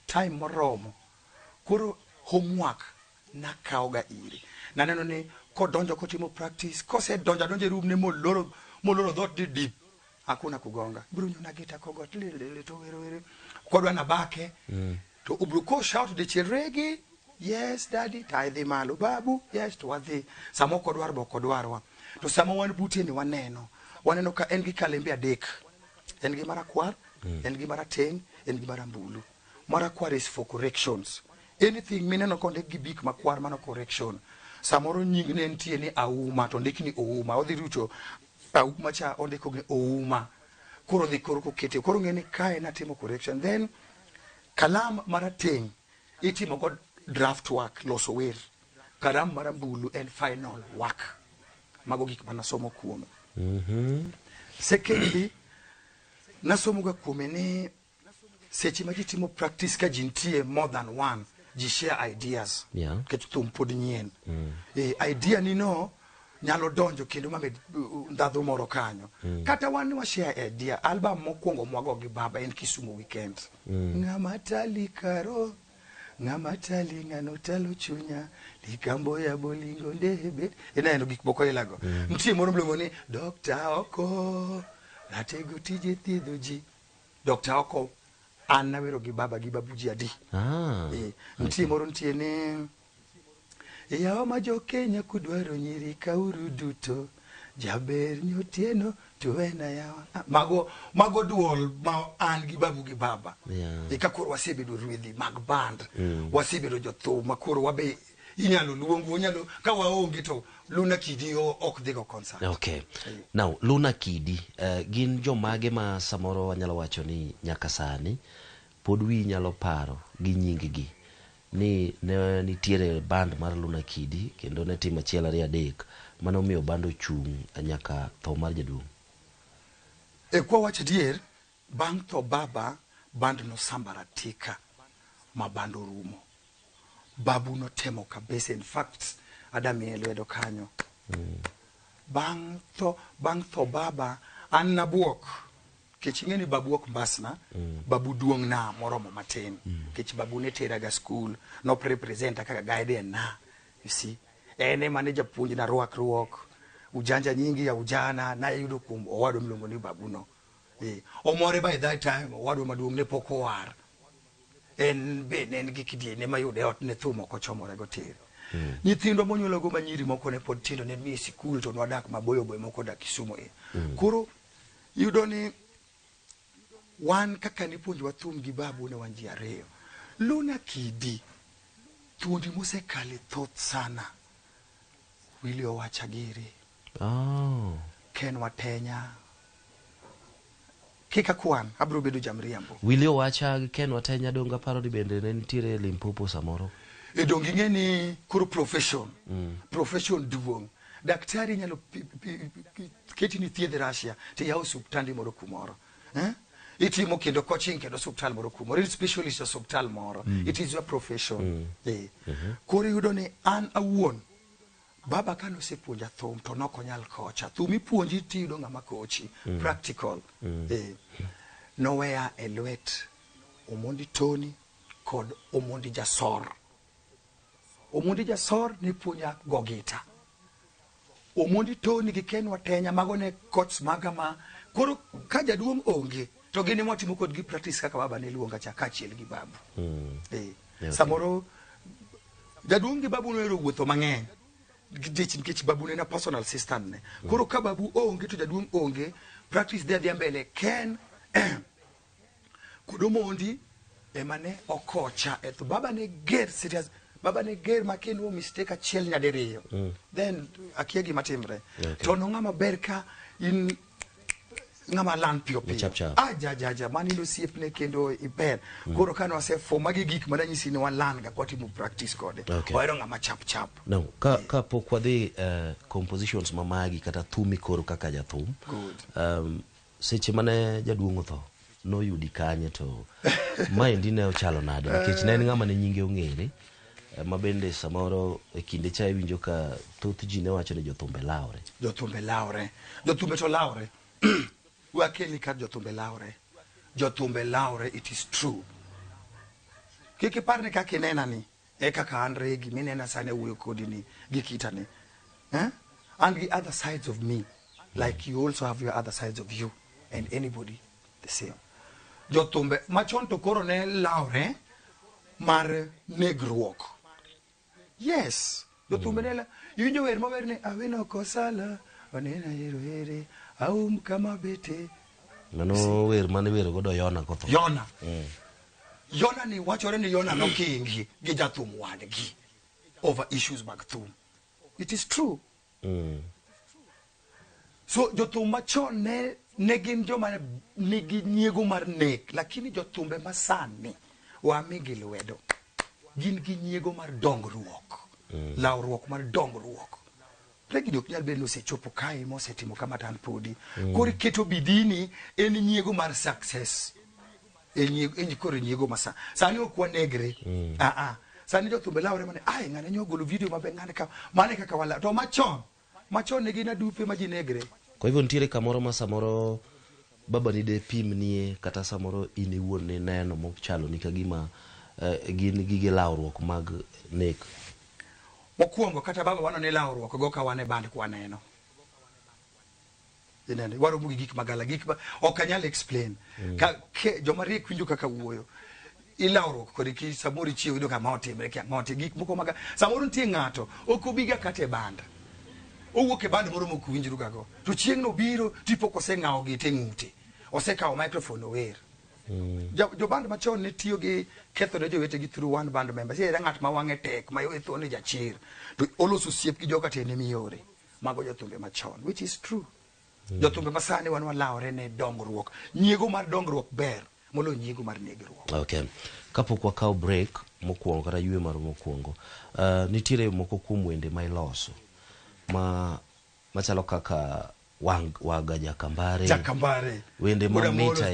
Time moromo. Kuro homework na kaoga iri. Na neno ni kodonjo kotimo practice. Kose donja room ne moloro dhot di deep. Hakuna kugonga. Brunyo na gita kogot lele to were. Kodwa na bake. To ubruko shout the chiregi. Yes daddy. Taidhi malu babu. Yes to wadhi. Samo kodwar bo kodwarwa. To samo wan buti ni waneno. Waneno ka engi kalembe adek. Engi marakwar. Engi marateng. Engi marambulu. Marakwar is for corrections. Anything mineno konde gibik makwar mano correction. Samoro nying ne ntie ni auma. To ndiki ni ouma. Odhi rucho. Auma cha onde kogne ouma. Kuro dhi kuro kukete. Kuro ngeni kae na timo correction. Then kalam marateng. Itimo god draft work. Loso wer. Karam marambulu and final work. Mago gik manasomo kuome. Secondly, nasomo ga kuome ni sechi majitimo practice ka jintie more than one. Ji share ideas. Ketu tumpod nyien. Idea ni no nyalo donjo kendo mame ndadho moro kanyo. Kata wan wa share idea. Album mokwongo mwago gi baba en Kisumu weekend. Ngamatali karo. Ngamatali nganotalo chunya. Likambo ya bolingo ndebe. Ena eno gikboko ilago. Mtie moro mluongo ni Dr. Oko. Ratego tije thiedho ji. Dr. Oko Anna wero gi baba gi babuji adi. Mtie moro ntie ni yawa majo Kenya kudwaro nyiri kauru duto. Jaber nyotieno tuwena yawa. Mago duol ma an gi babu gi baba. Ikakuru wasebedo ruedhi mag band. Wasebedo jotho makuru wabe inyalo luongo nyalo ka waonge to Luna Kidi ok dhigo concert. Okay. Now Luna Kidi gin jomage ma samoro wanyalo wacho ni nyaka sani pod wi nyalo paro gi nyinggi ni ne nitiere band mar Luna Kidi kendo ne timo achiel ariyo adek mano miyo bando chung nyaka tho mar jaduong'. Kwa wacho dier bang' tho baba band no sambaratika. mabando rumo. Babu notemo kabisa, in fact adamiye lwedo kanyo. Bang tho baba an nabuok kech ing'eni babu ok mbasna. Babu duong' na moromo matin kech babu ne tera ga school no representa kaka guardian na, you see. Ene mane japuonj na ruok ujanja nyingi ya ujana na yudo kum owado mlongo ni babu no. Omore by that time owado maduong' ne pok owar. En gi kidieny ma yude ot ne thumo kochomore go tir. Nyithindwa monyuolo go manyiri moko ne pod tindo, ne mi sikul to nwadak maboyo moko dak Kisumu. Koro yudo ni wan kaka ni puonjwa thum gi babu ne wan ji ariyo. Luna Kidi thuondi mosekale thoth sana. Willie Owachagiri, Ken Watenya, kika kwan abro bedo jamriambo. Willie Owacha Ken Watenya donga paro di bende ne nitire Limpopo samoro. Dongi ng'eni kuro profession duong'. Daktari nyalo keti ni thiedh Russia to yaw suptandi moro kumoro. Itimo kendo coaching kendo suptal moro kumoro. Specialist suptal moro. It is your profession. Koro yudo ni an awuon baba kano sepuonja thum to nokonyal kocha. Thum ipuonji tiyudo ng'ama kochi. Practical. Noweya e lwet Omondi Tony kod Omondi Jasor. Omondi Jasor ni puonja go gita. Omondi Tony gi Ken Watenya mago ne coach magama. Koro ka jaduong' onge to gini motimo kod gi practice kaka baba ne luonga cha kachiel gi babu. Samoro jaduong' gi babu no wuotho mang'eny. Nikech babu ne na personal assistant ne. Koro ka babu onge to jaduong' onge, practice there mbele. Ken Kudomondi emane okocha eto baba ne ger serious. Baba ne ger maken wo mistake achiel nyadiriyo. Then akia gima timre. To no ng'ama ber ka in ng'ama lan piyo. Jaja mani no siepne kendo iber. Koro kano asefo magi gik madanyisi ni wan lan ga kwatimo practice kode. Oero ng'ama chap. No, ka pok wadhi compositions mamagi kata thumi koro kaka jathum. Seche mane jaduong' otho no yudi kanye to maendi ne ochalo nade nikech ne en ng'ama ne nyinge ong'ere. Mabende samoro e kinde cha winjo ka thoth ji ne wacho ni jothumbe laure. Jothumbe to laure. Wakeli kar jothumbe laure, it is true. Kiki parne kaki nena ni kaka andre gi minena sane uyo kodi ni gikita ni. And the other sides of me, like you also have your other sides of you, and anybody the same. Jothumbe machon to koro ne laure mar negruok. Yes, jothumbe ne la yunjo wer maber ne awino kosala onena yero aum kama bete. Mano wer mane wer godo Yona kotho. Yona ni wachore ni Yona no kingi gi jathum wadgi over issues mag thum. It is true. So jothum machon ne gin joma nigi nyiego mar nek, lakini jothumbe masani wamigi lwedo. Gin gi nyiego mar dongruok. Lawruok mar dongruok. Plegi dok nyal bedo sechopo kai mosetimo kama tan podi. Kori keto bidini en nyiego mar success. En kori nyiego masa. Sani okwa negre. Sani jothumbe laure mane ng'ane nyogolo video mabe ng'ane ka mane kaka wala to machon ne gina dupe maji negre. Kwa hivyo ntiere kamoro ma samoro baba ni de pim nie kata samoro ini wuon ne neno mochalo ni kagima gin gige lawruok mag nek. Mokuongo kata baba wana ne lawruok go ka wane band kwa neno. Inende waro mugi gik magala gik ba okanyal explain. Ka joma riek winjo kaka wuoyo. Ilawruok kod ki samoro chiwo do kama otimre ka ng'ote gik moko maga samoro ntie ng'ato okobiga kate banda. Owuok e band moro mok winjru gago. To chieng' no biro tipo koseng'awo gi te ng'ute. Osekawo microphone ower. Jo band machon ne tiyo gi ketho ne jowete gi through one band member. Era ng'at ma wang'e tek ma yotho ne jachir. To oloso siep gi joka tene miyore. Mago jothumbe machon, which is true. Jothumbe masani wan walaore ne dongruok. Nyiego mar dongruok ber molo nyiego mar negruok. Okay. Kapok wakaw break mokuongo kata yue mar mokuongo. Nitiere moko kuom wende ma iloso. Machalo kaka waga jakambare wende mamita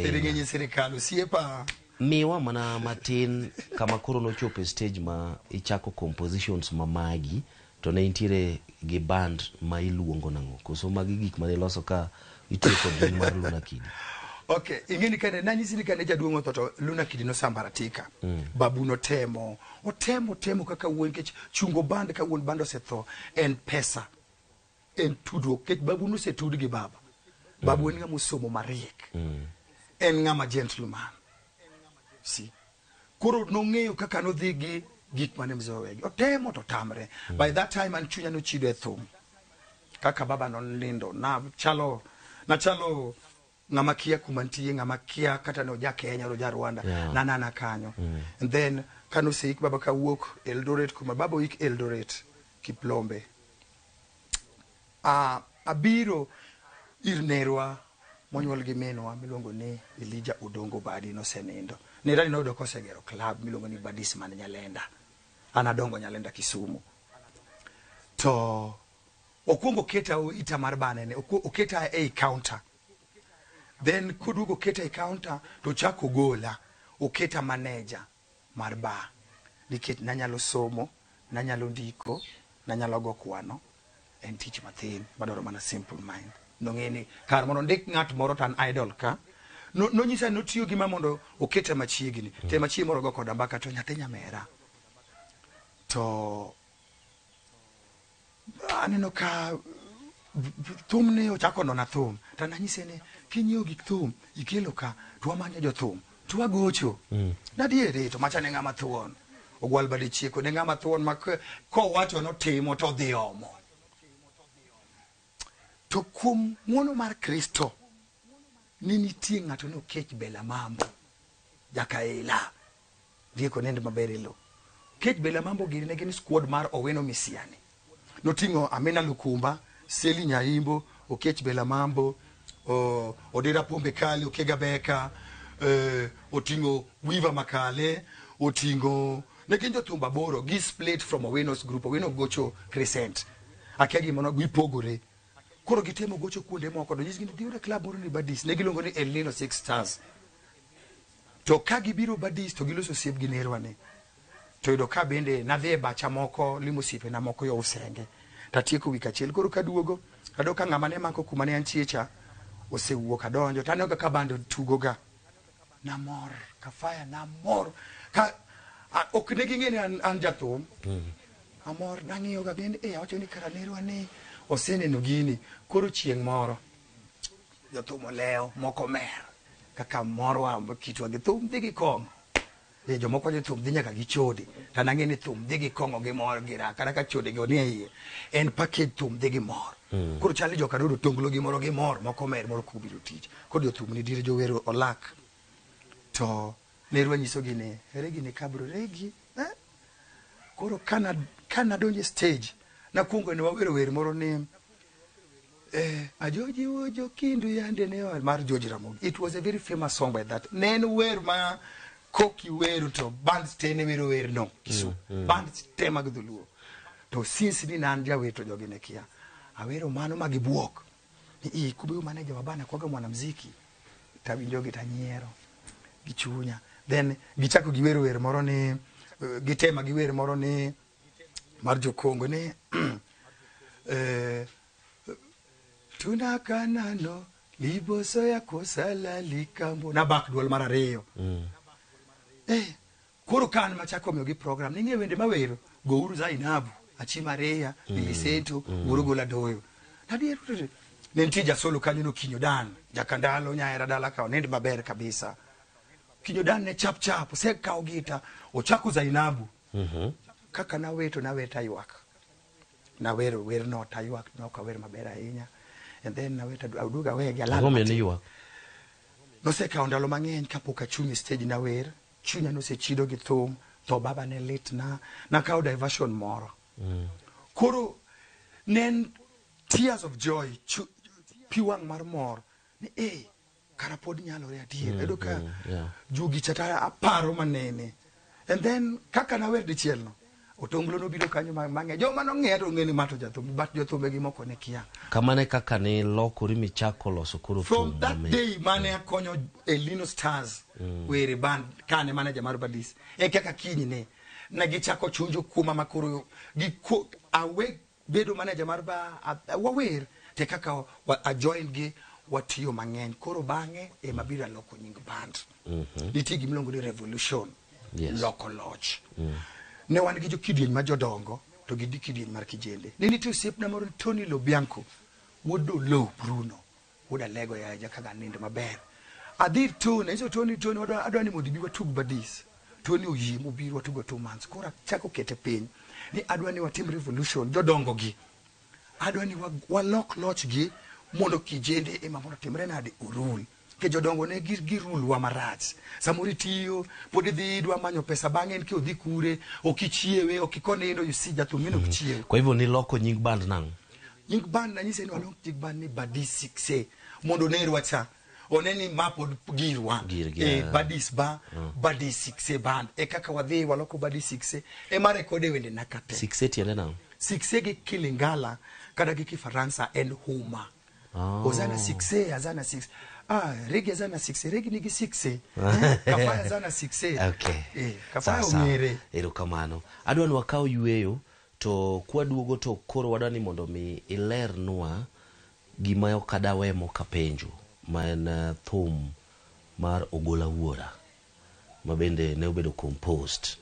serikali siepa miwa mana matin kama koro nochopo stage ma ichako compositions mamagi to ne intiere gi band ma iluongo nango koso magi gik ma iloso ka itiyo kod mar Luna Kidi. Okay, ingeni kane nanyisi ni kane jaduong' otho to Luna Kidi no sambaratika. Babu no temo kaka wuon kech chungo band ka wuon band osetho en pesa. En tudro kech babu no se tudu gi baba. Babu en ng'ama osomo mariek. En ng'ama gentleman. Si. Koro nong'eyo kaka nodhi gi gik mane mzowegi. Otemo to tamre. By that time an chunya no chido e thum. Kaka baba non lindo na chalo ng'ama kia kumantie ng'ama kia kata no ja Kenya ro ja Rwanda na kanyo. And then kano seik baba ka wuok Eldoret kuma baba ik Eldoret Kiplombe. Abiro ir nerwa monyuol gi minwa miluongo ni Elijah Odongo Badi no senindo. Nerani no do kosegero club miluongo ni Badis man Nyalenda. Anadongo Nyalenda Kisumu. To okwongo keta ita mar bane ne oketa e counter. Then kudugo keta e counter to chako gola oketa manager mar bar. Nikech nanyalo somo, nanyalo ndiko, nanyalo go kwano and teach mathin madoro mana simple mind. Nongeni kar mondo ndik ng'at moro tan idol ka no nyisa no tiyo gima mondo oketa machiegni. Te machiegni moro go koda mbaka to nyathi nyamera. To aneno ka thum ne ochako nona thum to nanyise ni kinyieo gik thum ikelo ka to wamanyo jo thum to wagocho nadiere to macha ne ng'ama thuon ogwal bade chieko ne ng'ama thuon ma kowacho notimo to dhi omo to kuom ng'wono mar Kristo ni nitie ng'ato no kech bela mambo jakaila dieko nende maber ilo kech bela mambo giri ne gin squad mar Oweno Misiani notingo Amina Lukumba, Seli Nyaimbo, Okech Bela Mambo, Odera Pombe Kali, Okega Beka, otingo Wiva Makale, otingo neginjo tumba boro, gi split from Oweno's group, Oweno gocho Crescent. Akegi mono gipogore. Koro gitemo gocho kuonde moko, do nyisgi diure club moro ni Badis, negilongo ni El Nino Six Stars. To kagi biro Badis to giloso siep gi nerwane. To yudo ka bende nadhi bacha moko limo sipe na moko yo usenge tatieko wika chiel koro kaduogo kado ka ng'ama ne mako kuma ne anchiecha osewuok adonjo tano ka bando tugoga na mor ka fire na mor ka ok ne ging'eni an jathum amor nang'iyo ga bende awacho ni karanerwa ni oseneno gini koro chieng' moro jathum oleo moko mer kaka morwa kitwa gi thum dhi gi kong'o jomoko jo thum dhi nyaka gi chode to nang'eni thum dhi gi kong'o gi mor gi raka ka chode go ni iye en package thum dhi gi mor koro chali joka dodo tonglo gi moro gi mor moko mer moro kubiro tich kod jo thum ni dire jo wero olak to nerwa nyiso gi ne regi ne kabro regi koro kana donje stage na kungo ne wawero wer moro ni ajoji wojo kindu yande ne mar George Ramogi. It was a very famous song by that nen wer ma koki weru to band stene weru wer no kisu band tema guduluo to since ni nanja weto jogi ne kia awero mano magibuok ni kubeyo manager wabana kwaga mwanamuziki tabinjogi tanyiero gichunya then gichako giweru wer moro ni gitema giwer moro ni mar Jokongo ni tunakanano liboso ya kosala likambo na backdual mara reyo koro kan machako miogi program ninge wende mawero go uru Zainabu Achimareya Biliseto Murugola Doyo nadi nentija solo kanyo no Kinyo Dan jakandalo nyaera dala ka nende maber kabisa Kinyo Dan ne chap se ka ogita ochako Zainabu kaka na weto na weta ywak na wero wer no taywak no ka wer maber ahinya and then na weta aduga wege alala no se ka ondalo mang'eny kapok achungi stage na wer chunya no se chido gi thum to baba ne lit na kao diversion moro koro nen tears of joy piwang mar mor ni karapod nyalo re adier edo ka jugi chata aparo manene and then kaka na wer dichiel no Otonglo no biro kanyo mang'eny. Joma nong'eyo to ng'eni mato jathum, but jothumbe gi moko ne kia. Kamane kaka ne lokori michako loso koro From that day mane akonyo Elino Stars were band kane manager mar Badis. E kaka kiny ne na gichako chunjo kuma makoro awe bedo manager mar wawer te kaka a join gi watiyo mang'eny. Koro bang'e e mabira loko nying band. Niti gimilongo ni Revolution. Loko loch. Ne wan gi jo kidieny ma jodongo to gi kidieny mar kijende. Ne nitie osiepna moro Tony Lobianco, wodo low Bruno, woda lego ya jakaga nindo maber. Adhir Tony, so Tony adwani mondo bi watug Badis. Tony oyie mobiro watugo 2 months. Kora chako kete piny ni adwani watim Revolution jodongo gi. Adwani walok loch gi mondo kijende ema mondo timre nade urul. Ke jodongo ne girul wa marach. Samuri tiyo, podi dhi idwa manyo pesa bang'e en ki odhi kure, okichiewe, okikonindo you see jathumino kichiewe. Kwa hivyo ni loko nying band nang? Nying band na nyise ni walok nying band ni Badis 6 mondo nerwa cha. Oneni mapod girwa. Badis ba, Badis 6 band. E kaka wadhi waloko Badis 6 e marekode wende nakate. 6 tiende nang? 6 gi Kilingala kada gi Kifaransa en huma. Ozana 6 azana 6. Regi azana 6, regi nigi 6. Kafaya azana 6. Okay. Kafaya umire. Erokamano. Adwani wakao yueyo to kwa duogo to koro wadani mondo mi ilernwa gima okadawemo kapenjo maen thum mar Ogola Wuora mabende ne obedo composed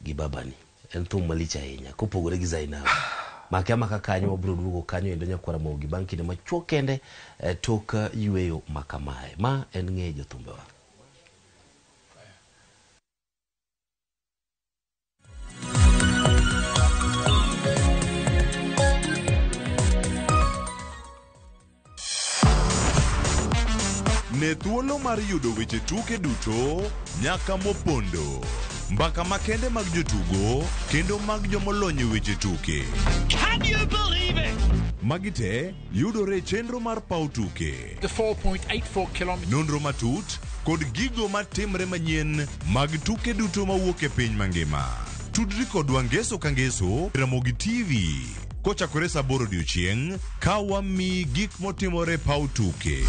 gi babani. En thum malich ahinya kopogore gi Zainabu. Makama kakanyo wabro duogo kanyo endo Nyakwara Mogi bang' kinde machuok kende tok yueyo makamae. Ma en ng'e jothumbe wa. Ne thuolo mar yudo weche tuke duto nyaka mopondo. Mbaka makende mag jotugo kendo mag jomolony weche tuke. Can you believe it? Magite yudore chenro mar pau tuke. The 4.84 kilometers. Nonro matut kod gigo matimre manyien mag tuke duto mawuok e piny mangima. Tudri kodwa ngeso ka ngeso Ramogi TV. Kochakore saa 8 odiechieng' ka wami gik motimore pau tuke.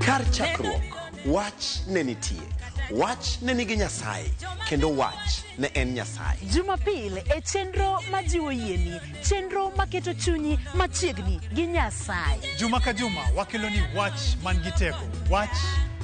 Kar chakruok, wach ne nitie. Wach ne nigi Nyasaye, kendo wach ne en Nyasaye. Jumapil e chenro majiwo yieni, chenro maketo chunyi machiegni gi Nyasaye. Juma ka juma wakelo ni wach man gi teko, wach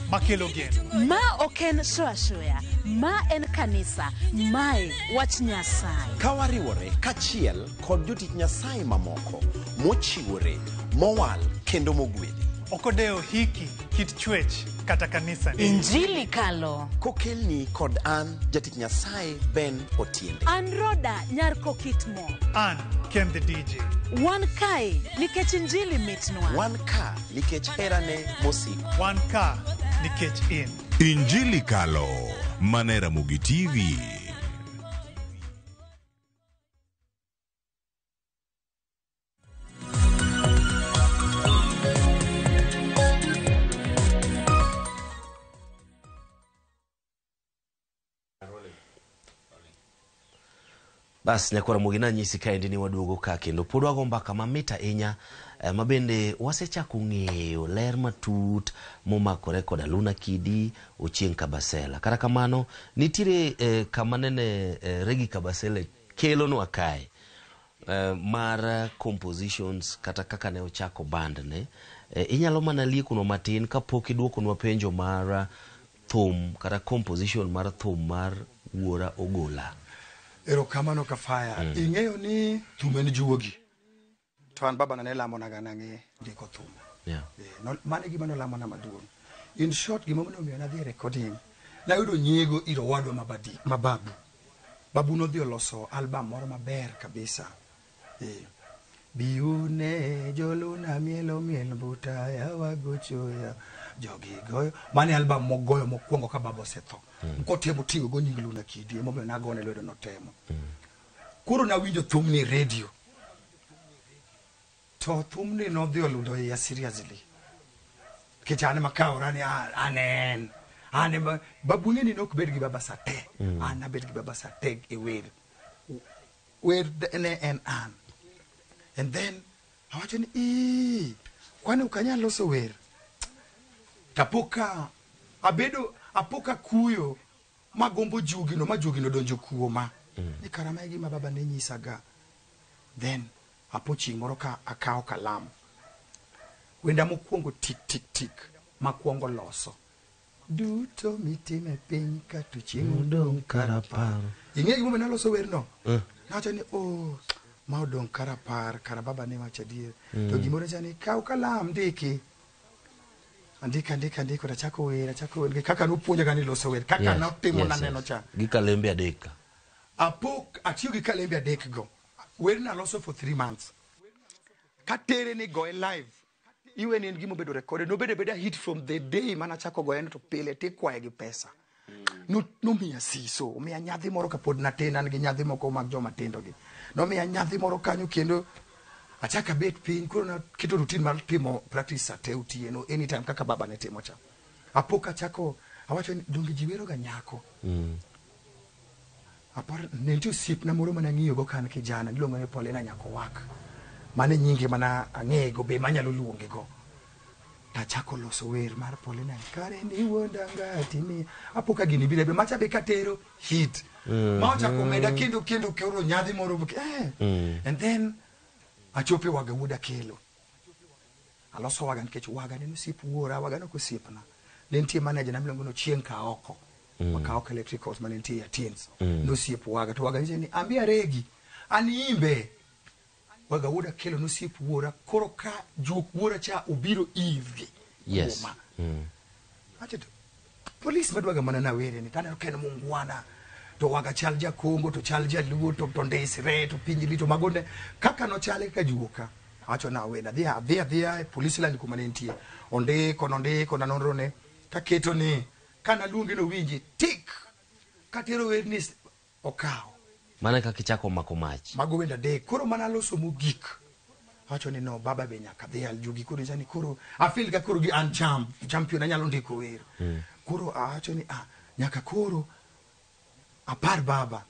makelo geno. Ma oken shoya, ma en kanisa, mae wach Nyasaye. Ka wariwore kachiel kod jotich Nyasaye mamoko mochiwore, mowal kendo mogwedhi. Okodeo hiki kit chwech kata kanisa ni. Injili kalo. Kokelni kod an jatich Nyasaye Ben Otiende. An Roda Nyarko Kitmo. An Ken the DJ. Wan kai nikech injili mitnwa. Wan ka nikech herane mosiko. Wan ka nikech in. Injili kalo mana Ramogi TV. Bas Nyakwara Mogi nanyisi kaendi ni waduogo ka kendo pod wago mbaka mamit ahinya mabende wasechako ng'eyo ler matut momakore kod Aluna Kidi, Ochieng Kabasela. Kata kamano nitiere kama nene Regi Kabasela kelonwa kae mar compositions kata kaka ne ochako band ne. Inyalo mana liekono matin kapok iduokonwa penjo mar thum kata composition mar thum mar Wuora Ogola. Erokamano Kafaya. Ing'eyo ni thum en juogi. To an baba ne lamo na ganang'e ndiko thum. Mane gima nolamo na maduong'. In short gima momiyo nadhi recording. Nayudo nyiego iro wadwa mababu. Babu nodhi oloso album moro maber kabisa. Biune joluna miel buta ya wagochoya jogi goyo. Mane album mogoyo mokwongo ka baba osetho. Kotemo tiyo go nying Luna Kidi momiyo nagone lwedo notemo. Koro nawinjo thum ni radio. To thumni no dhi oludo ya seriously. Kichane makao rani anen. Ane babuni ni nok bed gi baba sate. Ana bed gi baba sate e wer. Wer ne en an. And then awacho ni kwani ukanya loso wer. Tapoka apoka kuyo magombo jugino donjo kuoma. Ni karama gi baba ne nyisaga. Then apochi moro ka akao kalam. Wenda mokwongo tik makwongo loso. Duto mitime piny ka to chieng' odong' karapar. Ing'e gima ne loso wer no? Nawacho ni ma odong' karapar kara baba ne wacho adier. To gimoro chani kaw kalam ndiki. Andika achako wer kaka nopuonja gani loso wer kaka notimo naneno cha. Gi kalembe adek. Apok atiyo gi kalembe adek go. Wer na loso for 3 months. Katere ni go live. Iwe ni ngimo bedo recorded. No beda hit from the day mana chako go to pile te kwaye gi pesa. No miya siso. Miya nyadhi moro ka pod natena gi nyadhi moko mag joma tindo gi. No miya nyadhi moro kanyo kendo achaka bet piny koro na kito routine mar timo practice ate utieno anytime kaka baba ne timo cha. Apoka chako awacho ni donge jiwero ga nyako. Apar nenti usip na moro mana ng'iyo go kan kijana iluongo ni Paulina nyako wak. Mane nyinge mana ang'ego be manyalo luonge go. Tachako loso wer mar Paulina kare ni wonda ngati ni apoka gini bile be macha be katero hit. Ma ochako meda kendo kero nyadhi moro and then achope waga wuda kelo. Aloso waga nikech waga ni usip wuora waga no kusipna. Nentie manager na mlongo no Chieng' Kaoko. Makaoko Electricals manentie ya teens. No usip waga to waga ni ambia Regi aniimbe. Waga wuda kelo no sip wuora koro ka juk wuora cha ubiro ivi. Yes. Acha police madwaga mana na were ni tana ken mungwana to waga chalja Kongo to chalja Luo to ndesre to pinjili to magonde kaka no chale ka juoka acho na wena dia police la ndikumanentie onde kono na nonro ne kaketo ni kana luongi no winji tik katero witness okao Mana kakichako makomach. Mago wenda de koro mana loso mugik. Acho ni no baba be nyaka dhi aljugi koro jani koro afil ka koro gi an champion anyalo ndiko wer. Koro acho ni nyaka koro apar baba.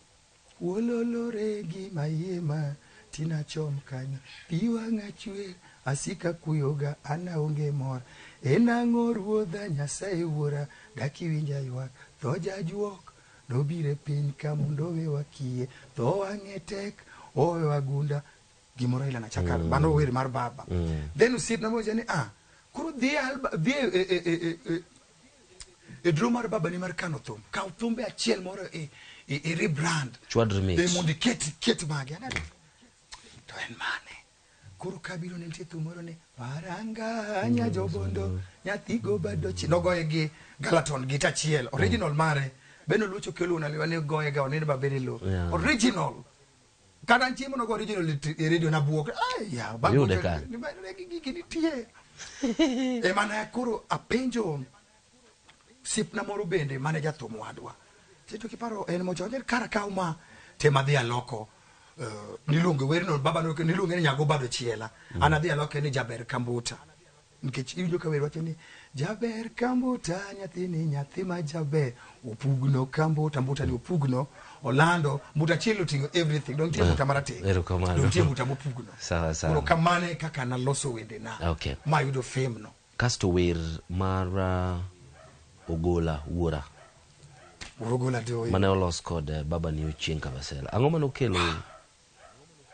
Wololore gi mayema tina chom kanyo piwa ngachwe asika kuyoga ana onge mor enang'o ruodha Nyasaye wuora daki winja ywak tho jajuok nobire piny ka mondo we wakie tho wang'e tek owe wagunda gimoro ila na chakar bano wer mar baba then usip na moja ni kuro dhi drum mar baba ni mar kano thum ka thumbe achiel moro rebrand Chwad remix de mondi ket magi ana to en mane kuro kabiro ne titu moro ne paranga nya jobondo nyathi go bado chino goye gi Galaton gita chiel original mare beno lucho kelo na liwane goye ga onene babeni lo original kana nchimo no go original radio na buok ya bago ni ba ni tie e mana kuro apenjo sip na moro bende mane jathum wadwa seto kiparo en mocho ne karakauma tema dia loko nilunge werino baba no nilunge ni nyago bado chiela anadhi aloke ni Jaber Kambuta nikech iwinjo ka wer wacho ni Jaber Kambuta nyathi ma jaber upugno Kambuta mbuta ni upugno Orlando mbuta chielo tingo everything don't tie mbuta marate don't tie mbuta mopugno sawa kuro kamane kaka na loso wende na ma yudo fame no kasto wer mar Ogola wuora Ogola do mane olos kod baba ni Chieng' Kabasela ang'o mano kelo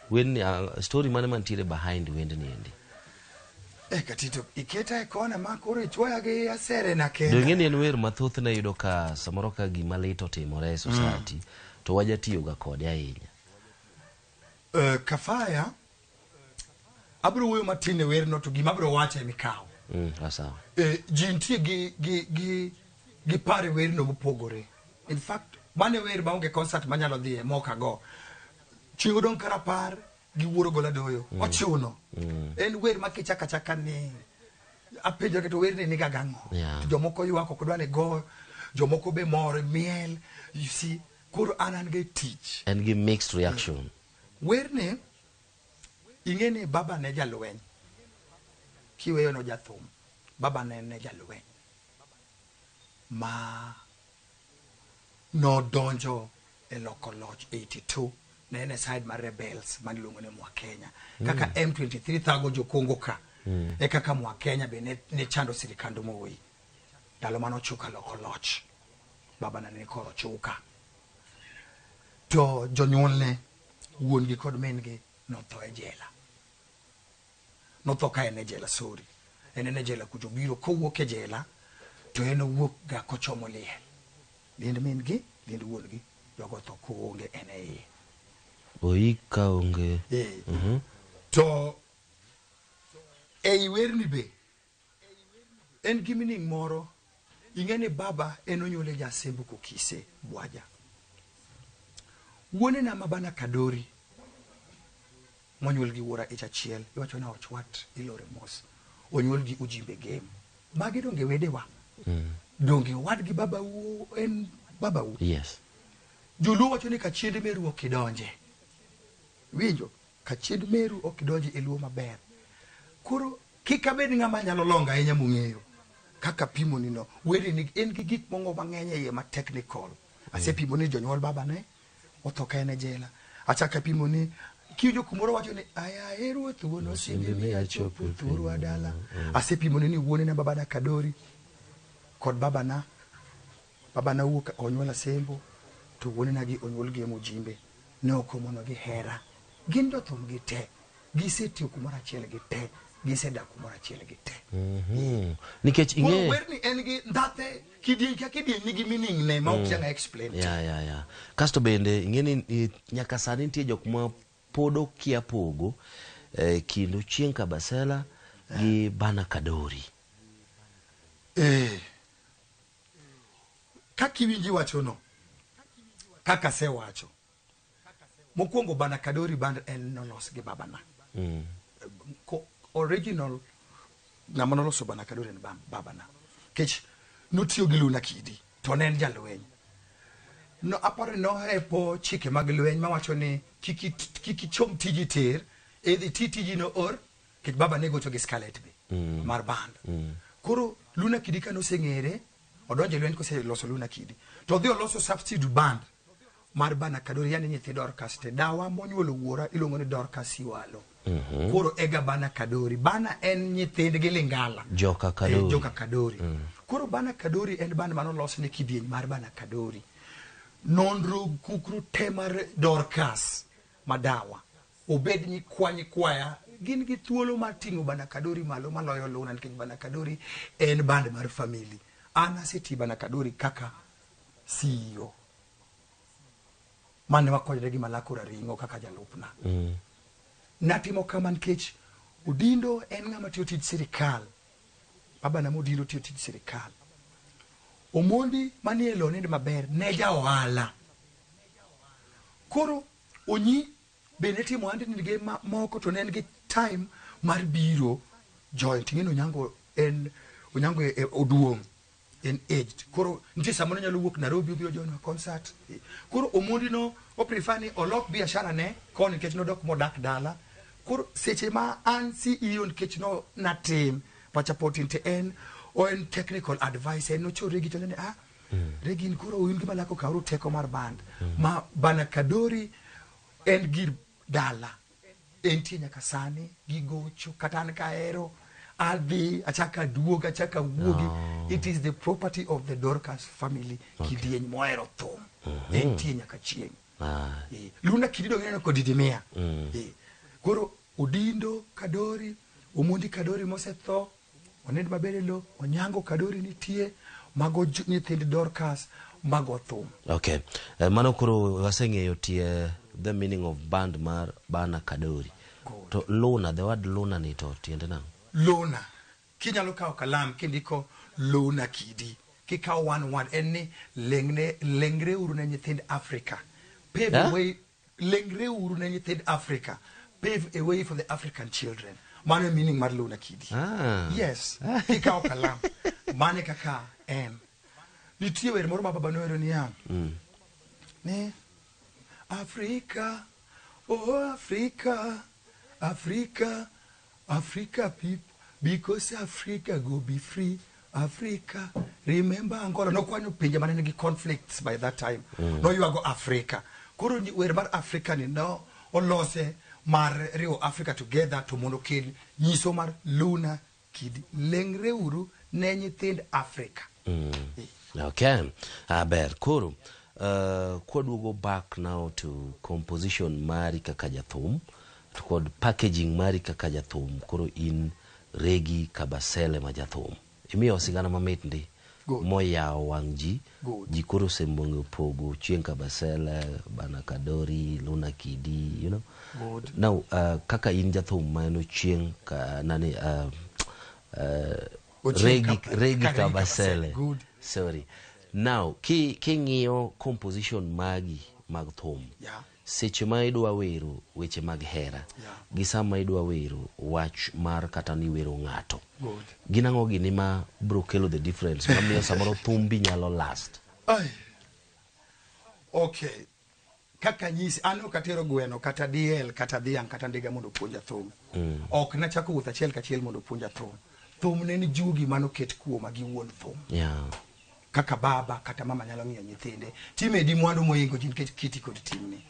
when story mane mantiere behind wend ni endi katito iketa kona makoro chwoya gi asere na kenda do ngeni en wer mathoth na yudo ka samoro ka gima lito timore society to waja tiyo ga kode ahinya kafaya abro wuyo matine wer no to gima bro wache mikao sawa jintie gi pare wer no mopogore in fact mane wer baonge concert manyalo dhie moka go chiwo don karapar gi wuoro gola doyo ochuno en wer makichaka ni apenjo keto wer ni gagango jomoko ywako kodwa ne go jomoko be mor miel you see kuro anan ge teach and give mixed reaction wer ne ingeni baba ne jalweny kiweyo no jathum baba ne jalweny ma no donjo e loko loch 82 ne side mar rebels maniluongo ni mwa Kenya kaka M23 thago jokongo ka e kaka mwa Kenya be ne chando sirikando mowi dalo mano chuka loko loch baba na ne koro chuka to jonyuolne wuon gi kod men gi notho e jela notho ka ene jela sori ene jela kujo biro kowuok e jela to eno wuok ga kochomo liel liend men gi liend wuon gi jogo to koonge ene oika onge to ei werni be en gimining moro ingene baba enonyole jasembu kokise bwaja wuone na mabana kadori monyuol gi wora echachiel iwacho na ochwat ilore mos onyuol gi ujimbe game magi donge wedewa donge wad gi baba u en baba u yes julu wacho ni kachiende meru okidonje winjo kachiend meru okidonje e luo maber koro kikabed ngama nyalo longa enya mung'eyo kaka pimo nino weri ni en gi gik mongo mang'eny e ma technical ase pimo ni jonyuol baba ne otoka ene jela achaka pimo ni kijo kumoro wacho ni aya eru thuono simbe mi achopo thuru adala ase pimo ni wuone na baba na kadori kod baba na wuok onyuola sembo to wuone na gi onyuol gi mujimbe ne okomono gi hera gin do thum gi te gisetio kumoro achiel gi te gisedak kumoro achiel gi te nikech inge werni en gi ndate kidieny ka kidieny nigi meaning ne ma ok nyanga explain ya kasto bende ingeni nyaka sani nitie jok ma podo kia pogo kindo Chieng' Kabasela gi Bana Kadori kakiwinji wacho no kaka se wacho mokwongo Bana Kadori band en nolos gi baba na original ngama noloso Bana Kadori en baba na kech notiyo gi Luna Kidi to ne en jalweny no aparo no epo chike mag lweny mawacho ni kiki chom tiji ter edhi tiji no or kech baba ne gocho gi Scarlet be mar band koro Luna Kidi ka noseng'ere odonje lweny kose loso Luna Kidi to dhi oloso substitute band mar Bana Kadori yani nyithi Dorcas te dawa monyuolo wuora ilongo ni Dorcas Iwalo koro ega Bana Kadori Bana en nyithind gi Lingala Joka Kadori koro Bana Kadori en band manolos ne kidieny mar Bana Kadori nonro kukru te mar Dorcas madawa obed ni kwaya gin gi thuolo mar ting'o Bana Kadori malo maloyo Luna nikech Bana Kadori en band mar family ana seti Bana Kadori kaka CEO mane wakonyre gi Malakura Ringo kaka jalupna natimo kama nikech Udindo en ng'ama tiyo tij sirikal baba na Udindo tiyo tij sirikal Omondi manie lo nende maber ne ja ohala koro Onyi bene timo ande nige moko to ne ngi time mar biro joint ngino Onyango e oduong en aged koro ntie samono nyalo wuok Nairobi obiro join concert koro Omondi no o prefer ni olok biashara ne kon nikech no dok modak dala koro seche ma an CEO nikech no natim pachapotin te en technical advice no cho regi to ne regin koro uyun gi malako kauru teko mar band ma Bana Kadori en gir dala en tinya kasani gigocho katana kaero adhi achaka duoga achaka wuogi it is the property of the Dorcas family kidieny moero thum en tinya ka Chieng' Luna Kidi do ngeno kodidimia koro Udindo Kadori Omondi Kadori mosetho onend maberelo Onyango Kadori nitie mago nyithind Dorcas mago thum okay mano koro waseng'eyo tie the meaning of band mar Bana Kadori to Luna the word Luna ni to tiende nang Luna kinyalo kawo kalam kindiko Luna Kidi kikawo one word en ni lengre uru ne nyithind Africa pave a way lengre uru ne nyithind Africa pave a way for the African children mano meaning mar Luna Kidi yes kikawo kalam mane kaka en nitie wer moro ma baba noero ni ne Africa oh Africa Africa, Africa people, because Africa go be free. Africa, remember Angola. No kwani pinje manene gi conflicts by that time. No you go Africa. Kuro where about Africa ni no olose mar Rio Africa together to monokill nyiso mar Luna Kidi lengre uru ne nyithind Africa. Okay. Aber Kuro, could we go back now to composition mari kaka jathum, to packaging mari kaka jathum, Kuro in regi kabasele majathum. Imi osigana mamit ndi moya wangji jikuru sembongo pogo chienka basela bana kadori Luna Kidi, you know. Good. Now kaka in jathum maeno chien ka nani regi kabasele. Good. Sorry. Now ki ng'iyo composition magi mag thum. Yeah. Seche ma idwa wero weche mag hera. Yeah. Gi sama idwa wero wach mar kata ni wero ng'ato. Good. Ginang'o gini ma bro kelo the difference. Mamiyo samoro thum bi nyalo last. Ay. Okay. Kaka nyisi ano katero gweno kata diel kata dhiang kata ndiga mondo puonja thum. Ok na chako wuotho achiel kachiel mondo puonja thum. Thum ne ni jugi mano ket kuoma gi wuon thum. Yeah. Kaka baba kata mama nyalo ng'iyo nyithinde. Time di mwandu moingo jin kiti kod timni.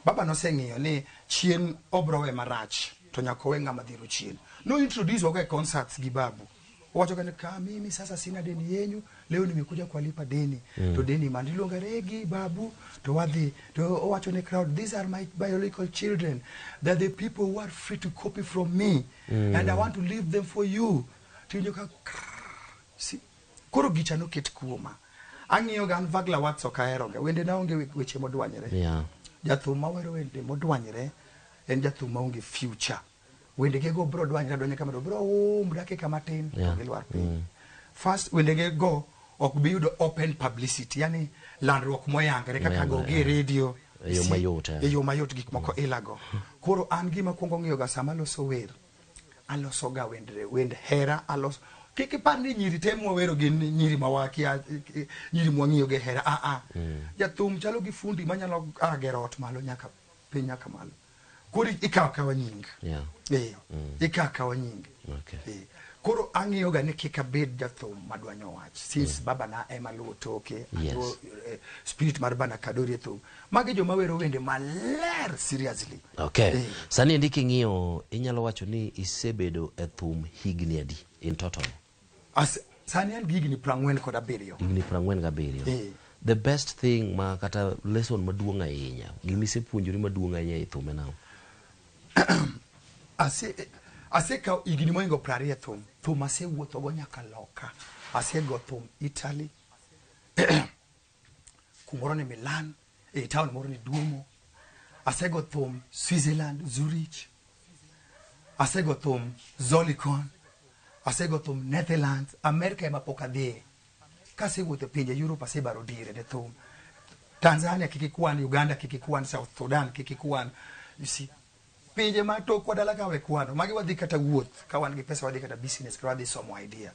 Baba no seng'iyo ni chien obrowe marach to nyako we ng'ama dhiro chien. No introduce wake concerts gi babu. Wacho kani ka mimi sasa sina deni yenyu, leo nimekuja kulipa deni. To deni mandilonga regi babu to wadhi to wacho ne crowd, these are my biological children. They're the people who are free to copy from me and I want to leave them for you. Tinyoka si koro gicha no ket kuoma. Ang'iyo gan vagla watso kaeroga. Wende na onge weche modwanyre. Yeah. Jathum mawero wende modwanyre en jathum maonge future. Wende ge go bro dwanyre donye kama bro mdake kama tin gelwar piny. First wende ge go ok bi yudo open publicity, yani landruok moyangre kaka go ge radio. Yo mayot. Yo mayot gik moko ilago. Koro an gima kuongo ng'iyo ga sama loso wer. Aloso ga wend hera aloso kiki pandi nyiri temo wero gin nyiri mawaki nyiri mwang'iyo ge hera jathum chalo gi fundi manyalo gero ot malo nyaka piny nyaka malo koro ikawa nying ikawa nying koro ang'iyo ga ni kika bed jathum madwanyo wach since baba na ema luwo toke spirit mar bana kadori thum magi joma wero wende maler seriously. Okay. Sani ndiki ng'iyo inyalo wacho ni isebedo e thum higni adi in total? Sani an higni 47. Higni 47. The best thing ma kata lesson maduong' ahinya gimi sepuonjori maduong' ahinya e thum enao? Ase ka higni moingo 20 thum ase wuotho go nyaka loka. Ase go thum Italy. Kumoro ni Milan, town moro ni Duomo. Ase go thum Switzerland, Zurich. Ase go thum Zolikon. Ase go thum Netherlands, America ema poka dhie. Kase wuotho pinje Europe ase baro dire de thum. Tanzania kikikuan, Uganda kikikuan, South Sudan kikikuan. You see, pinje ma to kwa dala ka we kwano. Magi wadhi kata wuoth, ka wan gi pesa wadhi kata business, ka wadhi somo idea.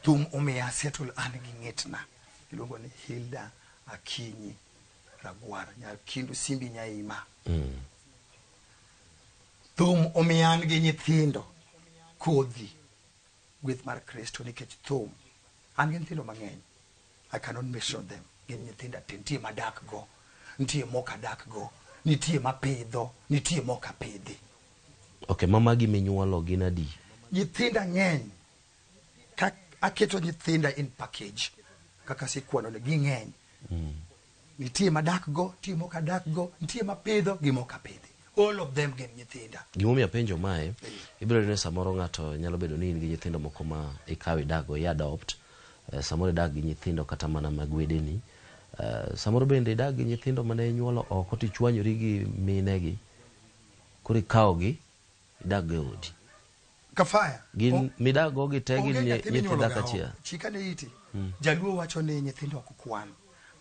Thum omiya settle an gi ng'etna. Iluongo ni Hilda Akinyi Ragwar, Kindu Simbi Nyaima. Thum omiya an gi nyithindo kodhi with mar Kristo nikech thum an gi nyithindo mang'eny. I cannot mention them. Gin nyithinda nitie madak go, nitie moka dak go, nitie mapidho, nitie moka pidhi. Okay, mama gi minyuolo gin adi? Nyithinda ng'eny. Aketo nyithinda in package. Kaka sikwano ne gi ng'eny. Nitie madak go, nitie moka dak go, nitie mapidho gi moka pidhi. All of them gin nyithinda. Gimomiyo penjo mae, ibiro ne samoro ng'ato nyalo bedo ni in gi nyithindo moko ma ikawi dago i adopt. Samoro dag gi nyithindo kata mana magwedeni. Samoro bende dag gi nyithindo mane nyuolo oko tichwanyori gi minegi. Koro ikawogi idag e odi. Kafaya. Gin midago gi te gin nyithinda kachia. Chikane iti. Jaluo wacho ni nyithindo ok kwan.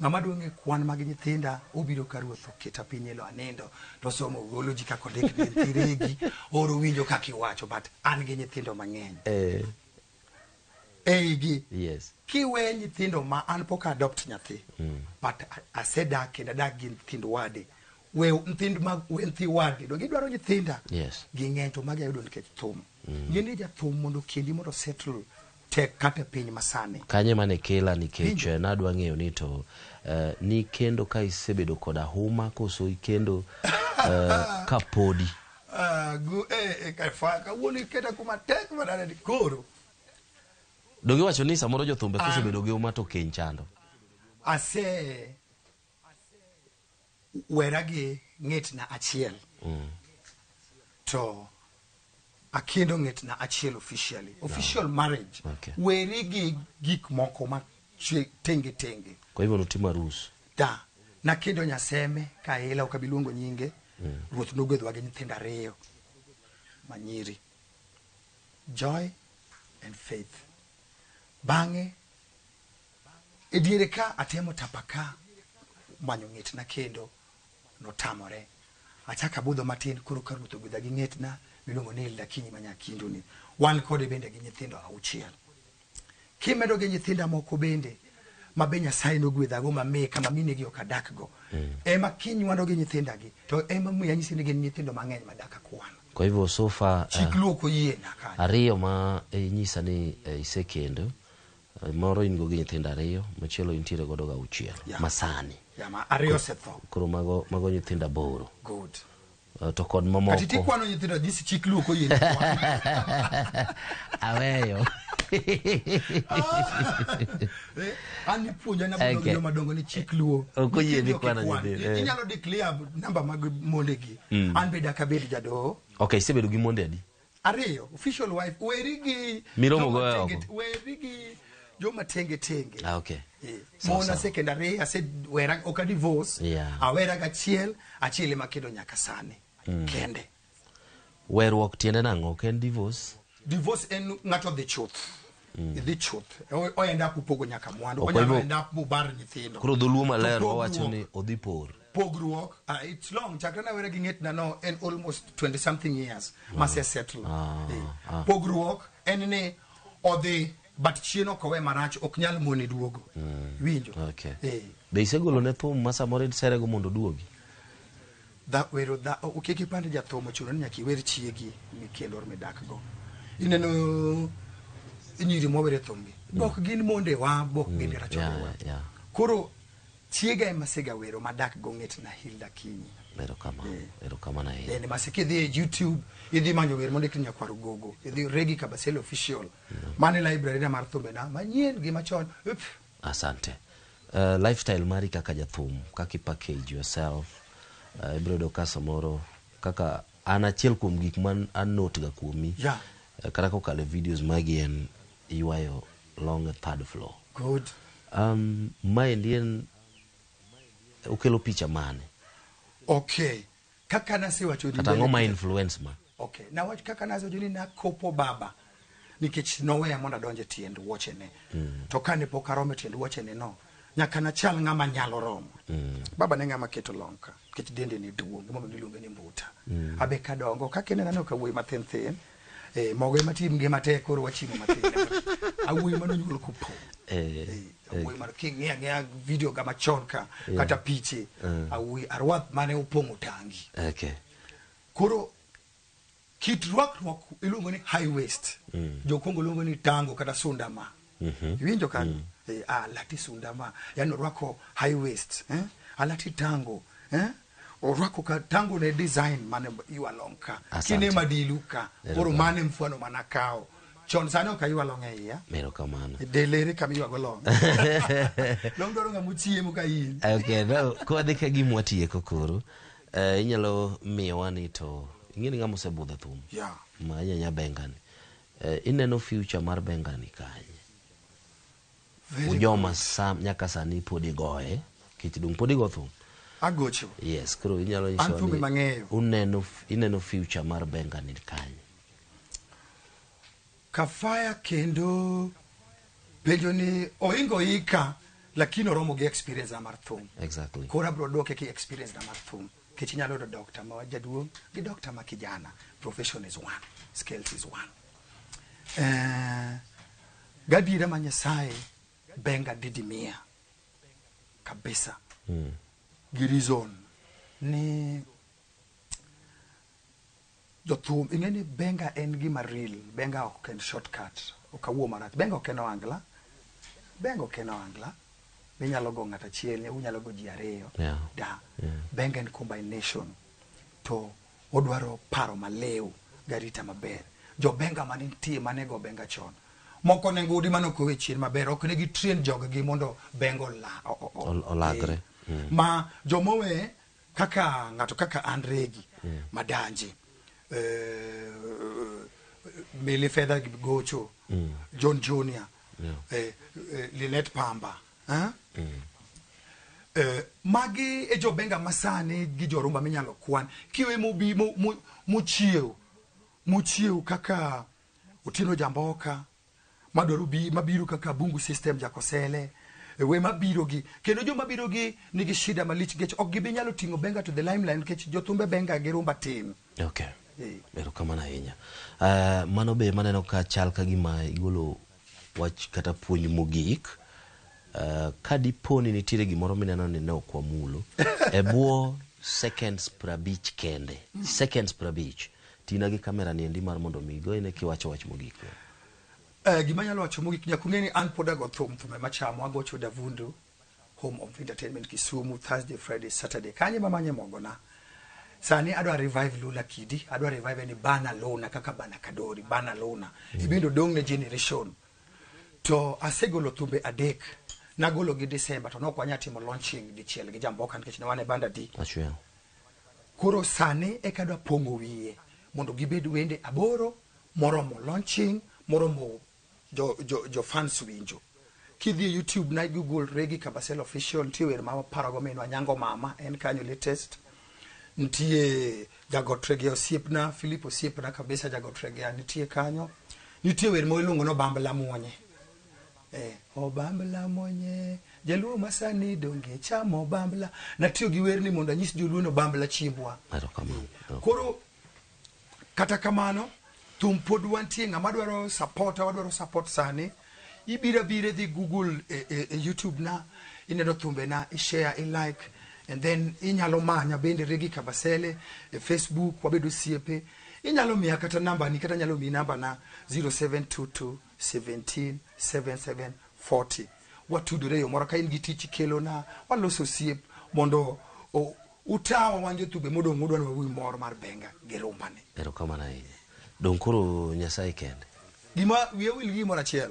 Ng'ama duonge kwan mag nyithinda obiro ka ruoth oketa piny elo anendo to somo biology kako ndik ne nthiregi oro winjo kaka iwacho but an gi nyithindo mang'eny. Eigi. Yes. Kiwe nyithindo ma an pok adopt nyathi. But asedak kendo adak gi nyithindo wade. we nyithind mag nthi wadgi do gidwaro nyithinda Yes. ging'eny to magi ayudo nikech thum gini jathum mondo kendi mondo settle tek kata piny masani Kanye mane kela nikech nadwa ng'eyo ni to ni kendo ka isebedo koda huma koso ikendo ka podi. kawuono iketa kuma tek manane ni koro Dogi wacho ni samoro jothumbe kosebedo gi huma to keny chando. ase wera gi ng'etna achiel to akendo ng'etna achiel official marriage weri gi gik moko ma tenge Kwa hivyo nutimo arus. da nakendo nyaseme ka ila ukabiluongo nyinge ruoth nogwedhwa gi nyithindo 2 manyiri Joy and Faith bang'e e diere ka atemo tapaka manyo ng'etna kendo notamore achaka budho matin koro ka ruoth ogwedha gi ng'etna miluongo ni Hilda Kinyi manyakindu ni wan kode bende gi nyithindo 6 kimedo gi nyithinda moko bende mabe Nyasaye nogwedhago mame kama mine gi okadakgo ema Kinyi wando gi nyithinda gi to ema miya nyisi ni gin nyithindo mang'eny madaka kwan Kwa hivyo sofa chik luoko yie naka ariyo ma nyisa ni isekendo moro in go gi nyithindo 2 machielo intiere godo ga 6 masani ma ariyo setho koro mago nyithindo 8 good to kod mamoko kati tikwano nyithindo disi chik luoko yie aweyo ani puonja na bodo gi madongo ni chik luo okoyie ni kwano nyithindo inyalo declare namba mag monde gi an be daka bed jado okay isebedo gi monde adi ariyo official wife weri gi miromo go weri gi joma tenge okay mona secondary ase wera oka divorce awera gachiel achiel makedo nyaka sani kende werruok tiende nango ken divorce en ngato the truth the truth o enda kupogo nyaka mwandu onyalo enda bubar nyithindo kuro dholuo maler wacho ni odhi por pogruok it's long chakana wera gi ng'etna no en almost 20 something years mase settle pogruok en ne odhi but chieno kowe marach ok nyal moni duogo winjo be isegolo ne thum ma samoro serego mondo duogi da wero da ukiki pande jathomo chuno nyaki wer chiegi mikelo medak go ineno inyiri mowere thumgi bok gin monde wa bok gin rachore wa koro chiega emasega wero madak go ng'etna Hilda Kinyi ero kama na yeye masiki the YouTube idhi manyo wer monde kinya kwaru gogo idhi Regi Kabasele official mane library na mar thumbe na manyien gi machon asante lifestyle mari kaka jathum kaka package yourself ibrodo kasamoro kaka an achiel kuom gik man annote ga kuomi kata kokale videos magi en ywayo long a third floor good my Indian ukelo picha mane okay kaka nasi wacho kata ngoma influence ma okay na wacho kaka nazo juni na kopo baba nikech noweya monda donje tiend wochene to kane pokarome tiend wochene no nyaka na chal ngama nyalo romo baba ne ngama keto lonka kech dende ni duong mo miluongo ni mbuta abe kadongo kakene nano kawuoy mathin thin mogo matim gi matek koro wachimo mathin awuoy manonyuol kupo awuoy mar king'ia video ga machon ka kata piche awuoy arwath mane opong'o tangi koro kit rwakruok iluongo ni high waist jokongo luongo ni tango kata sundama winjo kan alati sundama yani rwako high waist alati tango orwako ka tango ne design mane iwalonka kine madiluka koro mane mfano manakao chon sana okaywa longe ya mero kamano delere kamiwa golong long doro ngamuchiemo ka yin okay no ko dika gimwatie kokoro inyalo miwa ni to ingeni ngamo sebudha thum ma nyanya bengani ineno future mar bengani kanye ujoma sam nyaka sani podi goe kiti dung podi go thum agocho yes kuro inyalo nyiso ineno future mar bengani kanye kafaya kendo penjo ni oingo ika lakini oromo ge experience mar thum exactly kora bro doke ki experience mar thum kich nyalo do doctor ma jaduong gi doctor ma kijana profession is one skills is one gadira ma Nyasaye benga didimia kabisa girizon ni jothum ingeni benga en gima real, benga ok en shortcut, okawuo marach, benga ok en wangla, benga ok en wangla, inyalo go ng'ata achiel, unyalo go ji ariyo, benga en combination, to odwaro paro maleu, garita maber, jo benga manitie manego benga chon, moko nengo udi manokowe chien maber, ok negi train joggi mondo bengo olagre. Ma jomowe kaka ng'ato kaka Andregi Madanji, Mili Fedha Gocho, John Junior, Lynette Pamba, magi e jo benga masani gi jo rumba minyalo kwan kiwe muchiew kaka Utino Jamboka, mabiru kaka Bungu System Jakosele, we mabiro gi kendo jo mabiro gi nigi shida malich gech ok gibi nyalo tingo benga to the limelight kech jothumbe benga gi rumba tin. Okay. Bero kamana hinya. Mano be maneno ka chal ka gima igolo wach kata puonj mogik. Kadiponi nitiere gimoro mineno ni ne okwa mulo. Ebwo seconds per beach kende. Seconds per beach. Tina gi kamera ni endi mar mondo migo ine kiwacho wach mogik. Gima nyalo wacho mogik nyakungeni an poda go thume machamo agocho Davundu, Home of Entertainment Kisumu, Thursday, Friday, Saturday. Kanye mamanye mogona. Sani adwa revive Lula Kidi, adwa revive ni Bana Lona kaka Bana Kadori, Bana Lona. Ibindo dong ne generation. To asegolo thumbe adek. Nagolo gi December to no kwanya timo launching di chiel gi Jamboka nikech ne wane banda di. Achwe. Koro sani ekadwa pongo wiye mondo gibed wende aboro, moromo launching, moromo jo fans winjo. Kidhi YouTube na Google Regi Kabasele official tiwer ma parago menwa nyango mama en kanyo latest. Ntie Jagotrege Osiepna, Philip Osiepna kabisa Jagotrege nitie kanyo. Nitie wer mo ilungo no Bambala Mwonye. O Bambala Mwonye, Jaluo masani donge chamo Bambala. Natio gi wer ni mondo anyis joluo no Bambala chimbwa. Koro kata kamano tumpod wantie ng'ama dwaro support sani ibira dhi Google YouTube na ineno thumbe na share like and then inyalo manya bende Regi Kabasele Facebook wabedo siepe inyalo miya kata namba ni kata nyalo mi namba na 0722 17 77 40 watudore yo moro ka in gi tich kelo na waloso siep mondo utawa wanjo thumbe modong udwa no moro mar benga gerombane. Ero kama na hinya. Donkuru Nyasaye kende. Gima wiye wil gimoro achiel.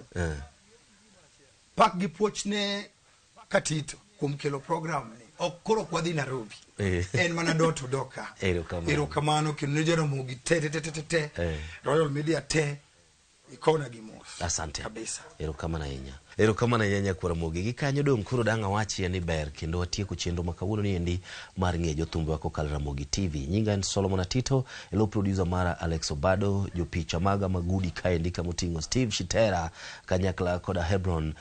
Pak gi puochne Katito kuom kelo program ni. Okoro kwa dhi Nairobi. En mana do to doka. Ero kamano kinu jero mugi te. Royal Media te. Ikona gimos. Asante. Kabisa. Ero kama na hinya. Ero kama na hinya kwa mugi. Gikanyo donkuru danga wachi ya ni ber. Kendo watieko chendo makawuno ni endi maringe jothumbe wako kal Ramogi TV. Nyinga ni Solomon Atito. Elo producer mara Alex Obado. Jo picha maga magudi kaendika mutingo Steve Shitera. Kanyakla koda Hebron.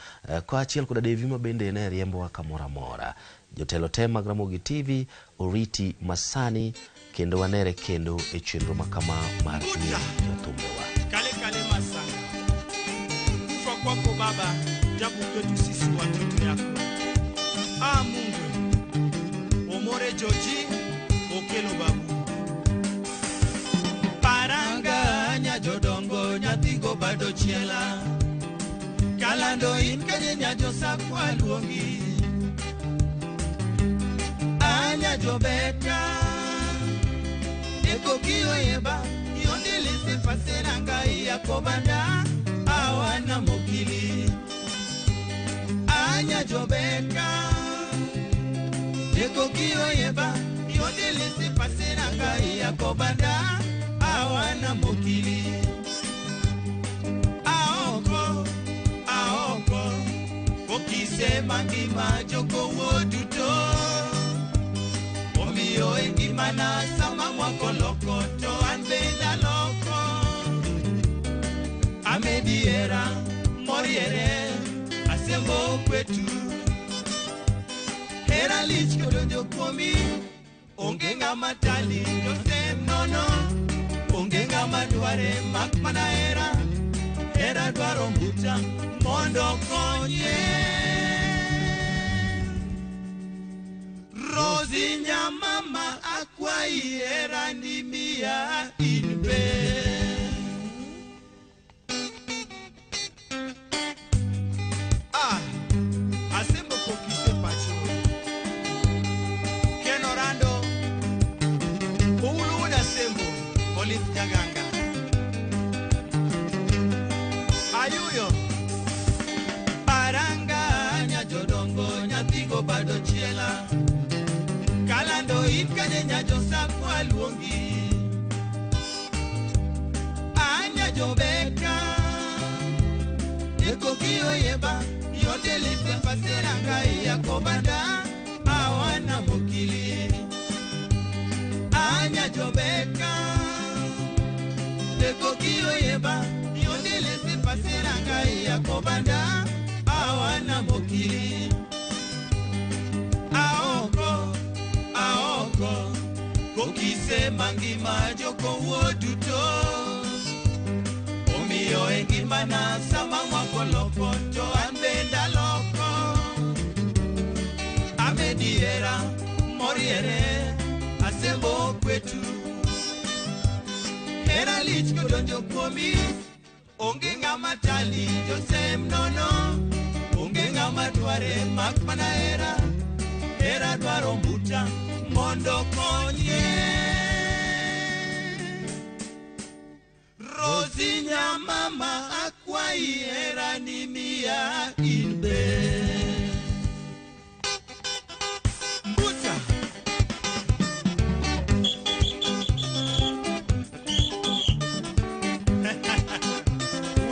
Kwa achiel koda Devima bende ne riembo waka mora. Jotelo tema Ramogi TV. Oriti Masani. Kendo wanere kendo echenro makama maringe jothumbe wa. Kale masanga. Kufa kwako baba, jabu kwetu sisi watoto yako. Mungu, omore Joji, okelo babu. Paranga nya jodongo nyathigo bado chiela. Kalando in kanye nyajo sakwa luongi. Anya jobeta, eko kiyo yeba. Yondele se faseranga ya kobanda awana mokili anya jobeka eko kiyo yeba yondele se faseranga ya kobanda awana mokili aoko okise mangima joko woduto omiyo engimana sama mwako lokoto anbenda loko amediera moriere asembo kwetu hera lich kodonjo kuomi onge ng'ama tali dosem nono onge ng'ama dware mak mana hera dwaro mbuta mondo konye Rosi nyamama akwai herani miya in be. Asembo kokise pacho Kenorando Ulu uda sembo Olith Jaganga Ayuyo Paranga Nyajodongo Nyathigo bado chiela Kalando inkanye nyajosakwa luongi Anya jobeka Eko kiyo yeba Yonde lipe paseranga ya kobanda Awana mokili Anya jobeka Eko kiyo yeba Yonde lipe paseranga ya kobanda Awana mokili Aoko Kokise mangima joko woduto Omiyo engimana sama mwako lokoto Ambenda loko Amediera moriere Asembo kwetu Hera lich kodonjo komi Onge ngama tali Jose mnono Onge ngama dware makmana hera Hera dwaro mbuta Mondo konye Rosinya mama akwai herani miya inbe. Mbuta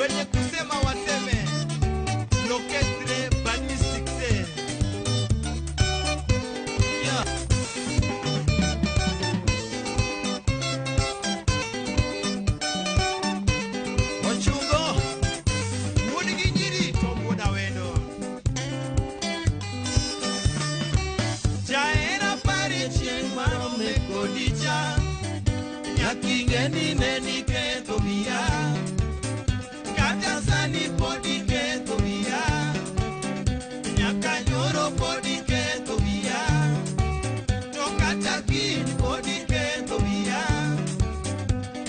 Wenye kusema waseme L'orchestre bani succès. Yeah. Nyakingeni neni keto biya Kata sani podi keto biya Nyakanyoro podi keto biya Tokata kini podi keto biya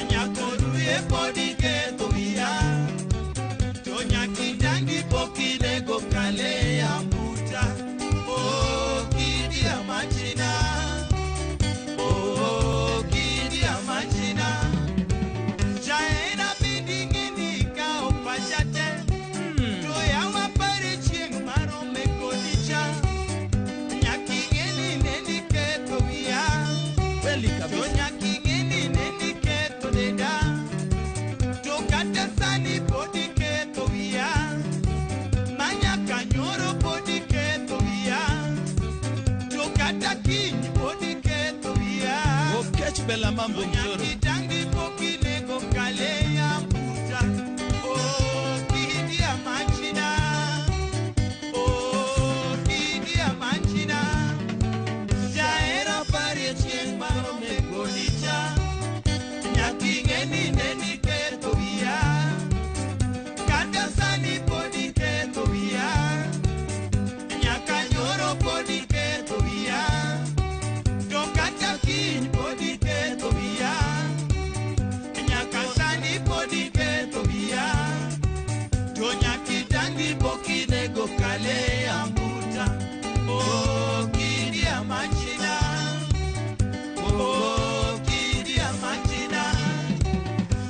Nyakoruye podi keto biya To nyakindangi pokine go kale ya mbuta Oh kidi ya machina Bella mambo mzoro Tangi poki nego kale ya mbuta Oh kidi ya machina Oh kidi ya machina Jaera pari chien maro mego licha Nyakingeni neni keto via Kata sani podi keto via Nyakanyoro podi keto via Tokata kini podi keto via Nyakasani podi keto via Tonyakitandi poki nego kale ya mbuta Oh kidi ya machina Oh kidi ya machina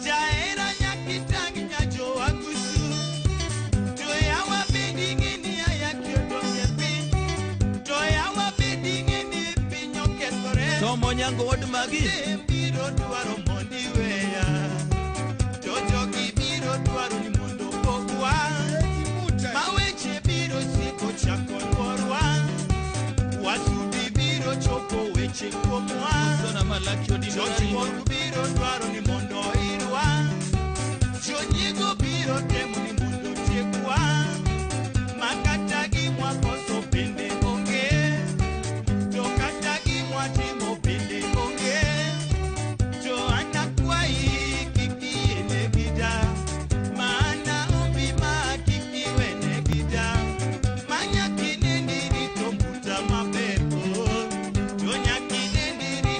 Jaera nyakitangi nyajo wakusu Toya wabedingini ya kyoto nyepi Toya wabedingini pinyo ketore Tomo nyango wadu magi Biro duwaro mondi weya Jojo ki biro duwaro ni mundo pokwa Maweche biro siko chako lorwa Wasubi biro choko weche komwa Joji moru biro duwaro ni mondo irwa Jonyigo biro temu ni mundo tekwa Makatagi mwakoso pende onge Tokatagi mwatimo pende onge Joana kwai kiki ene gida Maana ombi ma kiki wene gida Manya kinendiri tombuta mapepo Jonya kinendiri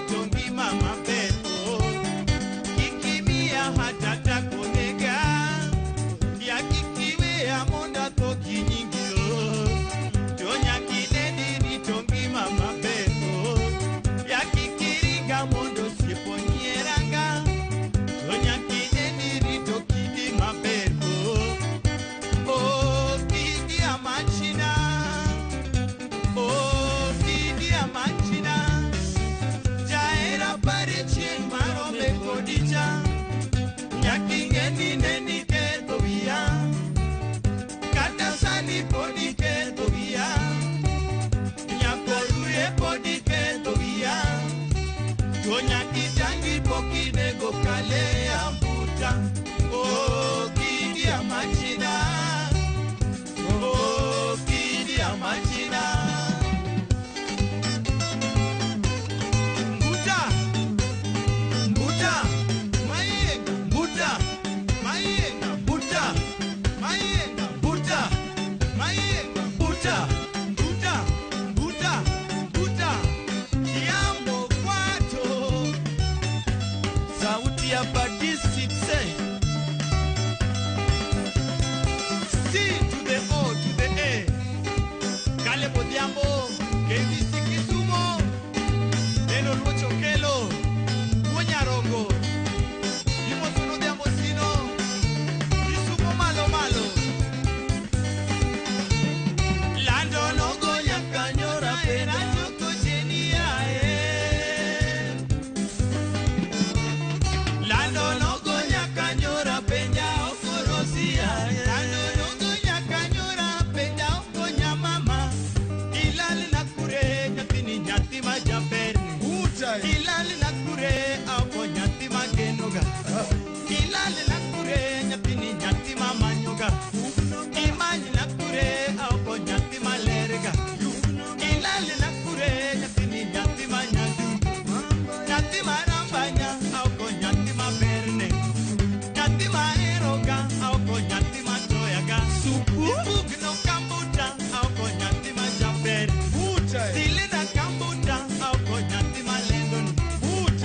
Silina kambuta oko nyanti malendoni.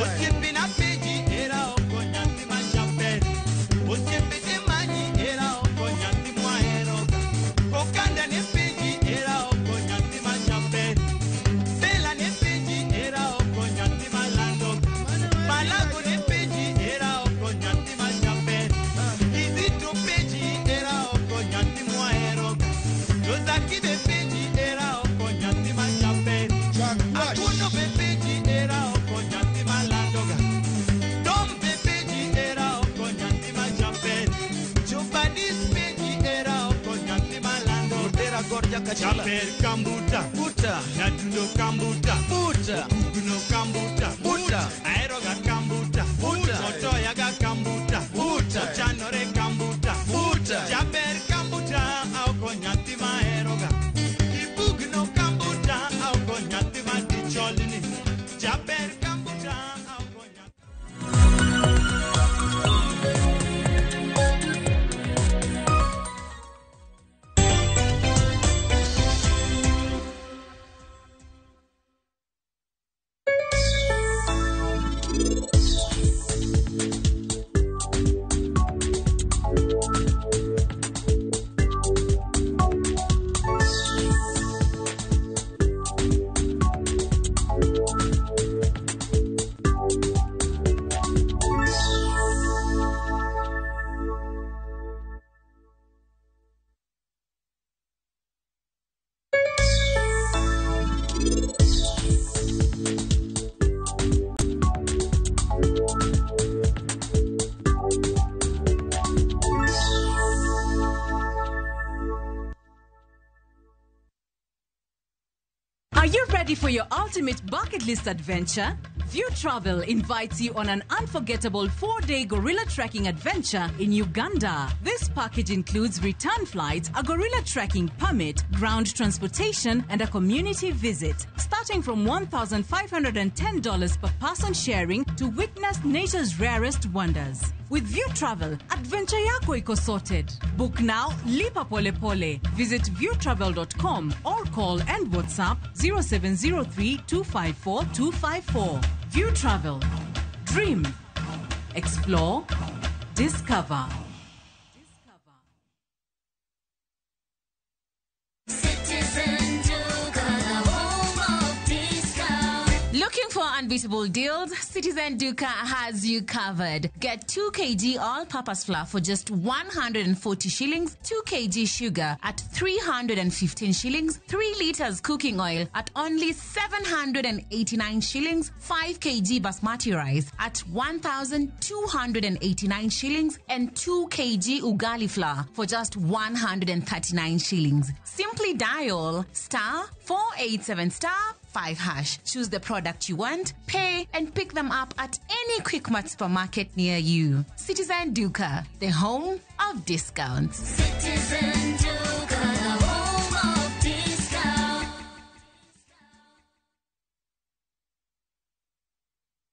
Osiepe na peji era oko nyanti machape. Osiepe de mani era oko nyanti mwaeroga. Kokanda ne peji era oko nyanti machape. Bela ne peji era oko nyanti malandoga. Malago ne peji era oko nyanti machape. Izito peji era oko nyanti mwaeroga. Josaki de peji era oko nyanti machape. Akuno be peji era oko nyanti malandoga. Dom be peji era oko nyanti machape. Chobadis peji era oko nyanti malando. Era gorja kachala. Chaper kambuta. Buta. Naduno kambuta. Buta. Okuguno kambuta. Buta. Aeroga kambuta. Buta. Otoyaga kambuta. Buta. Chanore kambuta. Buta. Chaper kambuta. Oko nyanti maeroga. Ibugno kambuta. Oko nyanti maticholini. Chaper kambuta. Oko nyanti. Are you ready for your ultimate bucket list adventure? View Travel invites you on an unforgettable 4-day gorilla trekking adventure in Uganda. This package includes return flights, a gorilla trekking permit, ground transportation, and a community visit. Starting from $1,510 per person sharing to witness nature's rarest wonders. With View Travel, adventure yako iko sorted. Book now, lipa pole pole. Visit viewtravel.com or call and WhatsApp 0703 254 254. View Travel. Dream. Explore. Discover. Citizen Duca, the home of discount. Looking for unbeatable deals? Citizen Duca has you covered. Get 2 kg all-purpose flour for just 140 shillings, 2 kg sugar at 315 shillings, 3 liters cooking oil at only 789 shillings, 5 kg basmati rice at 1,289 shillings, and 2 kg ugali flour for just 139 shillings. Simply dial *487*5#. Choose the product you want, pay, and pick them up at any Quickmart supermarket near you. Citizen Duca, the home of discounts. Citizen Duca, the home of discount.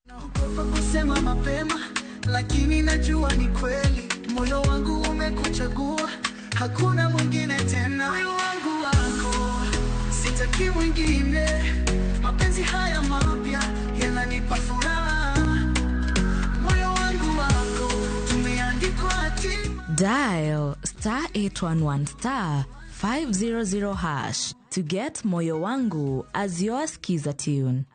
Naogopa kusema mapema, lakini najua ni kweli. Moyo wangu umekuchagua, hakuna mwingine tena. Moyo wangu wako, sitaki mwingine. Mapenzi haya mapya yananipa furaha. Moyo wangu wako, tumeandikwa hatima. Dial *811*500# to get Moyo Wangu as your skiza tune.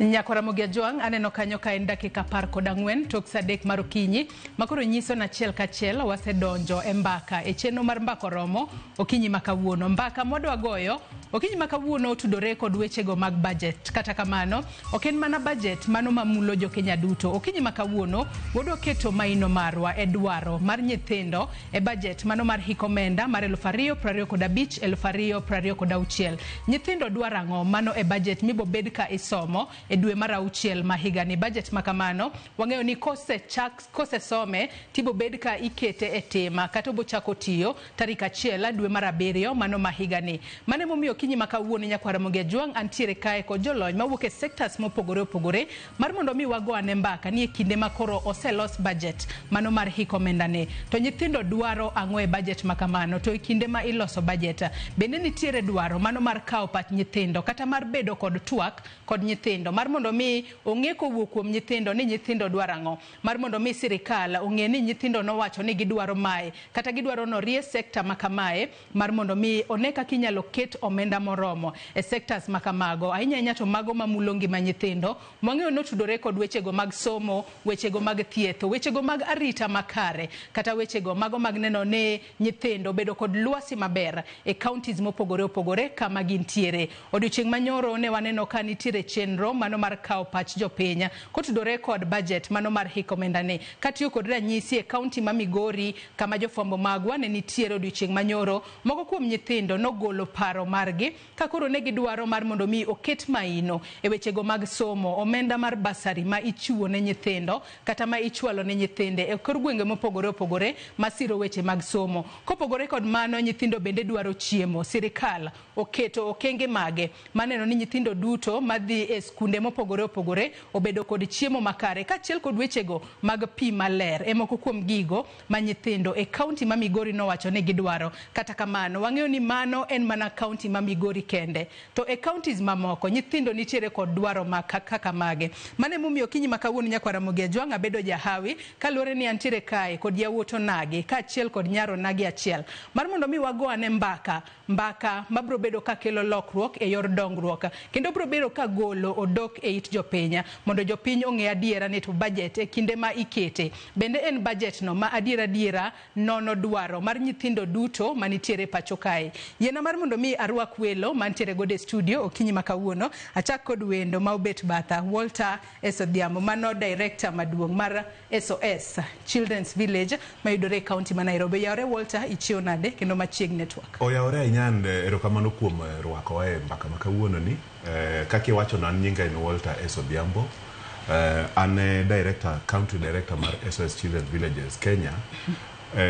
Nyakora Mugia Joang aneno kanyo ka en dakika 14 tok sadek mar okinyi makoro nyiso na chiel ka chiel wasedonjo e mbaka e chenro mar mbako romo okinyi makawuono. Mbaka modwa goyo Okinyi makawuono tudore kod wechego mag budget. Kata kamano, ok en mana budget mano mamulo jo Kenya duto. Okinyi makawuono wodo keto maino marwa e dwaro mar nyithindo e budget mano mar hikomenda mar 2025-2026. Nyithindo dwaro ang'o mano e budget mibo bed ka isomo e dwe mar 6 ma higa ni. Budget makamano wang'eyo ni kose some tibo bed ka ikete e tema kata obo chako tiyo tarik 1 dwe mar 7 mano ma higa ni. Mane momiyo Okinyi makawuono Nyakwara Mugiajwang' antiere kae kod jolony mawuok e sectors mopogore opogore mar mondo mi wago ane mbaka ni e kinde makoro oselos budget mano mar hikomenda ne. To nyithindo dwaro ang'o e budget makamano, to e kinde ma iloso budget bende nitiere dwaro mano mar kawo pach nyithindo kata mar bedo kod twak kod nyithindo mar mondo mi ong'e kowuok kuom nyithindo ni nyithindo dwaro ang'o, mar mondo mi sirikal ong'e ni nyithindo nowacho ni gidwaro mae kata gidwaro norie sekta makamae mar mondo mi one kaka inyalo ket omenda moromo e sectors makamago ahinya to mago mamulo ngima nyithindo. Mwang'eyo notudore kod wechego mag somo, wechego mag thieth, wechego mag arita makare kata wechego mago mag neno ne nyithindo bedo kod lwasi maber e counties mopogore opogore kama gintiere. Odiochieng' manyoro ne waneno ka nitiere chenro mano mar kawo pach jopiny kotudore kod budget mano mar hikomenda ne. Katiyo kod ranyisi e county ma Migori kama jofwambo magwa ne nitiere odiochieng' manyoro, moko kuom nyithindo nogolo paro margi ka koro ne gidwaro mar mondo mi oket maino e wechego mag somo, omenda mar basari ma ichiwo ne nyithindo kata ma ichwalo ne nyithinde e kor gwenge mopogore opogore masiro weche mag somo. Kopogore kod mano, nyithindo bende dwaro chiemo. Sirikal oketo okenge mage maneno ni nyithindo duto madhi e skunde mopogore opogore obedo kod chiemo makare kaachiel kod wechego mag pi maler e moko kuom gigo ma nyithindo e kaunti ma Migori nowacho ni gidwaro. Kata kamano wang'eyo ni mano en mana kaunti ma Migori kende, to e counties mamoko nyithindo nitiere kod dwaro kaka mage. Mane momiyo Okinyi makawuono Nyakwara Mugiajwang' abedo jahawi kaluwore ni antiere kae kod yawuoto nage kaachiel kod nyaro nage achiel mar mondo mi wago ane mbaka mabro bedo ka kelo lokruok e yor dongruok kendo bro bedo ka golo odok e it jopiny mondo jopiny ong'e adiera ni to budget e kinde ma ikete bende en budget no ma adiera nono dwaro mar nyithindo duto manitiere pacho kae. Yena mar mondo mi arwak welo mantiere gode studio Okinyi makawuono. Achak kod wendo ma obet batha Walter Esodhiambo mano director maduong' mar SOS Children's Village mayudore county ma Nairobi. Yawre Walter, ichio nade kendo machiegni network? Oyawre ahinya, erokamano kuom rwako e mbaka makawuono ni. Kaki wacho nan nyinga en Walter Esodhiambo. An county director mar SOS Children's Villages Kenya.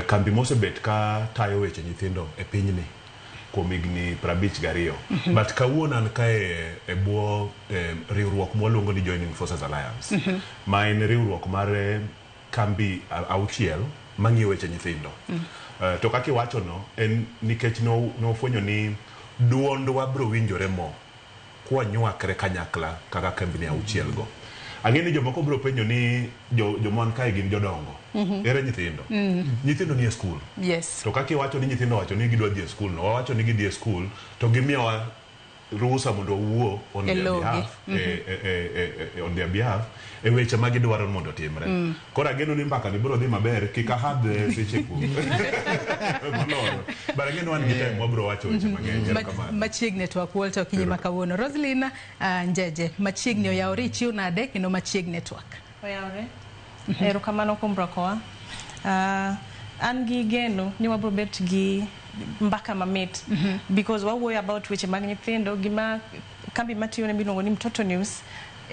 Kambi mosebet ka tayo weche nyithindo e pinyni kuom higni 52. But kawuono an kae e bwo riwruok mwaluongo ni Joining Forces Alliance. Ma en riwruok mar kambi auchiel mang'iyo weche nyithindo. To kaki wacho no en nikech nofwenyo ni duondwa bro winjore mo kwa nywakre kanyakla kaka kambi ni auchiel go. Ang'eni jomoko bro penjo ni jomon kae gin jodongo. Ere nyithindo? Nyithindo ni e school. Yes. To kaki wacho ni nyithindo wacho ni gidwa dhi e school no, wacho ni gidhi e school to gimiyowa ruhusa mondo wuo on their behalf on their behalf e weche ma gidwaro mondo timre. Kora ageno ni mbaka ni bro dhi maber kika hadhe seche ku. Manono. Bara ageno wan gite mo bro wacho weche mang'eny kamano. Machiegni network Walter Okinyi makawuono. Roslyn Njeje, machiegni oyawre ichiwo nade kendo machiegni network? Oyawre. Erokamano kuom brokowa. An gi geno ni wabro bet gi mbaka mamit because wawuoyo about weche mag nyithindo gima kambi matiyo ne miluongo ni Mtoto News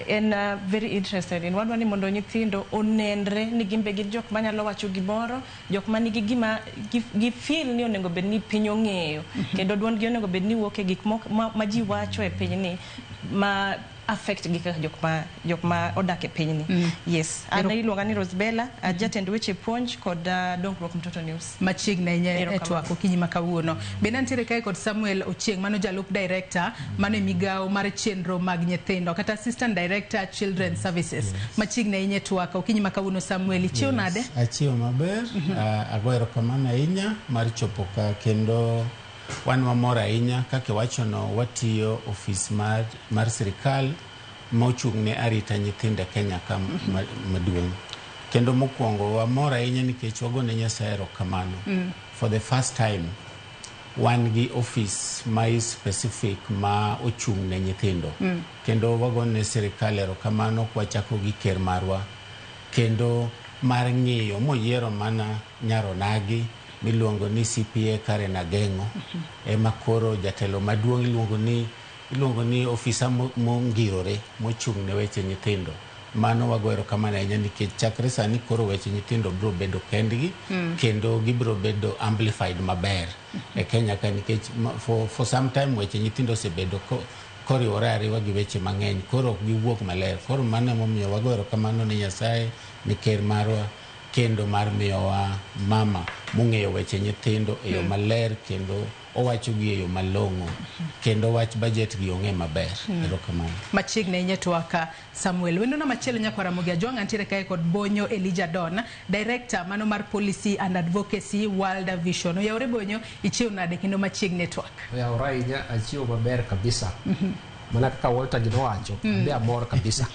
en very interested in wadwa ni mondo nyithindo onenre ni gimbe gi jok manyalo wacho gimoro, jok manigi gima gi feel ni onego bed ni piny ong'eyo kendo duond gi onego bed ni wuok e gik ma ji wacho e piny ni ma affect gi kaka jok ma odak e piny ni. Yes. Ana iluonga ni Rosbella, jatend weche puonj kod dongruok Mtoto News. Machiegni network Okinyi makawuono. Bende antiere kae kod Samuel Ochieng' mano jalup director mano migawo mar chenro mag nyithindo kata assistant director Children's Services. Machiegni network Okinyi makawuono. Samuel, ichiwo nade? Achiwo maber. Agoero kamano ahinya mar chopo ka kendo wan mamor ahinya kaka wachono watiyo ofis mar sirikal mochung' ne arita nyithindo Kenya ka maduong'. Kendo mokwongo wamor ahinya nikech wagone Nyasaye erokamano. For the first time wan gi office mai specific ma ochung ne nyithindo kendo wagone sirikal erokamano kwa chako gi ker marwa kendo mar ng'iyo moyiero mana nyaronagi miluongo ni CPA Karen Agengo ema koro jatelo maduong' iluongo ni ofisa mongirore mochung ne weche nyithindo. Mano wagoero kamano ahinya nikech chakre sani koro weche nyithindo biro bedo kendgi kendo gibiro bedo amplified maber e Kenya ka nikech for some time weche nyithindo osebedo koriwore ariwa gi weche mang'eny koro ok giwuok maler. Koro mano emomiyo wagoero kamano ne Nyasaye ni ker marwa kendo mar miyowa mama mong'eyo weche nyithindo e yo maler kendo owacho gi e yo malong'o kendo wach budget gi ong'e maber. Erokamano. Machiegni nyetwaka Samuel wendo na machielo nyakwara Mugi Ajwang' antiere kae kod Bonyo Elijah Don, director mano mar policy and advocacy World Vision. Oyawre Bonyo, ichiwo nade kendo machiegni network? Oyawre ahinya, achiwo maber kabisa. Mana kaka Walter gino wacho, be amor kabisa.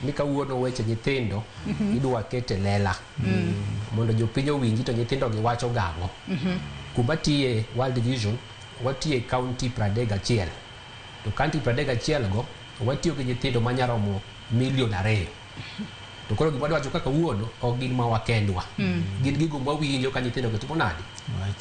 Ni kawuono weche nyithindo idwa kete lela mondo jopiny owinji to nyithindo gi wacho gang'o. Kuma tiye World Vision watiye county 31 to county 31 go watiyo gi nyithindo manyaromo 2 million. To koro gima wacho kaka wuono ok gin ma wakendwa gin gigo mawinjo ka nyithindo gitimo nadi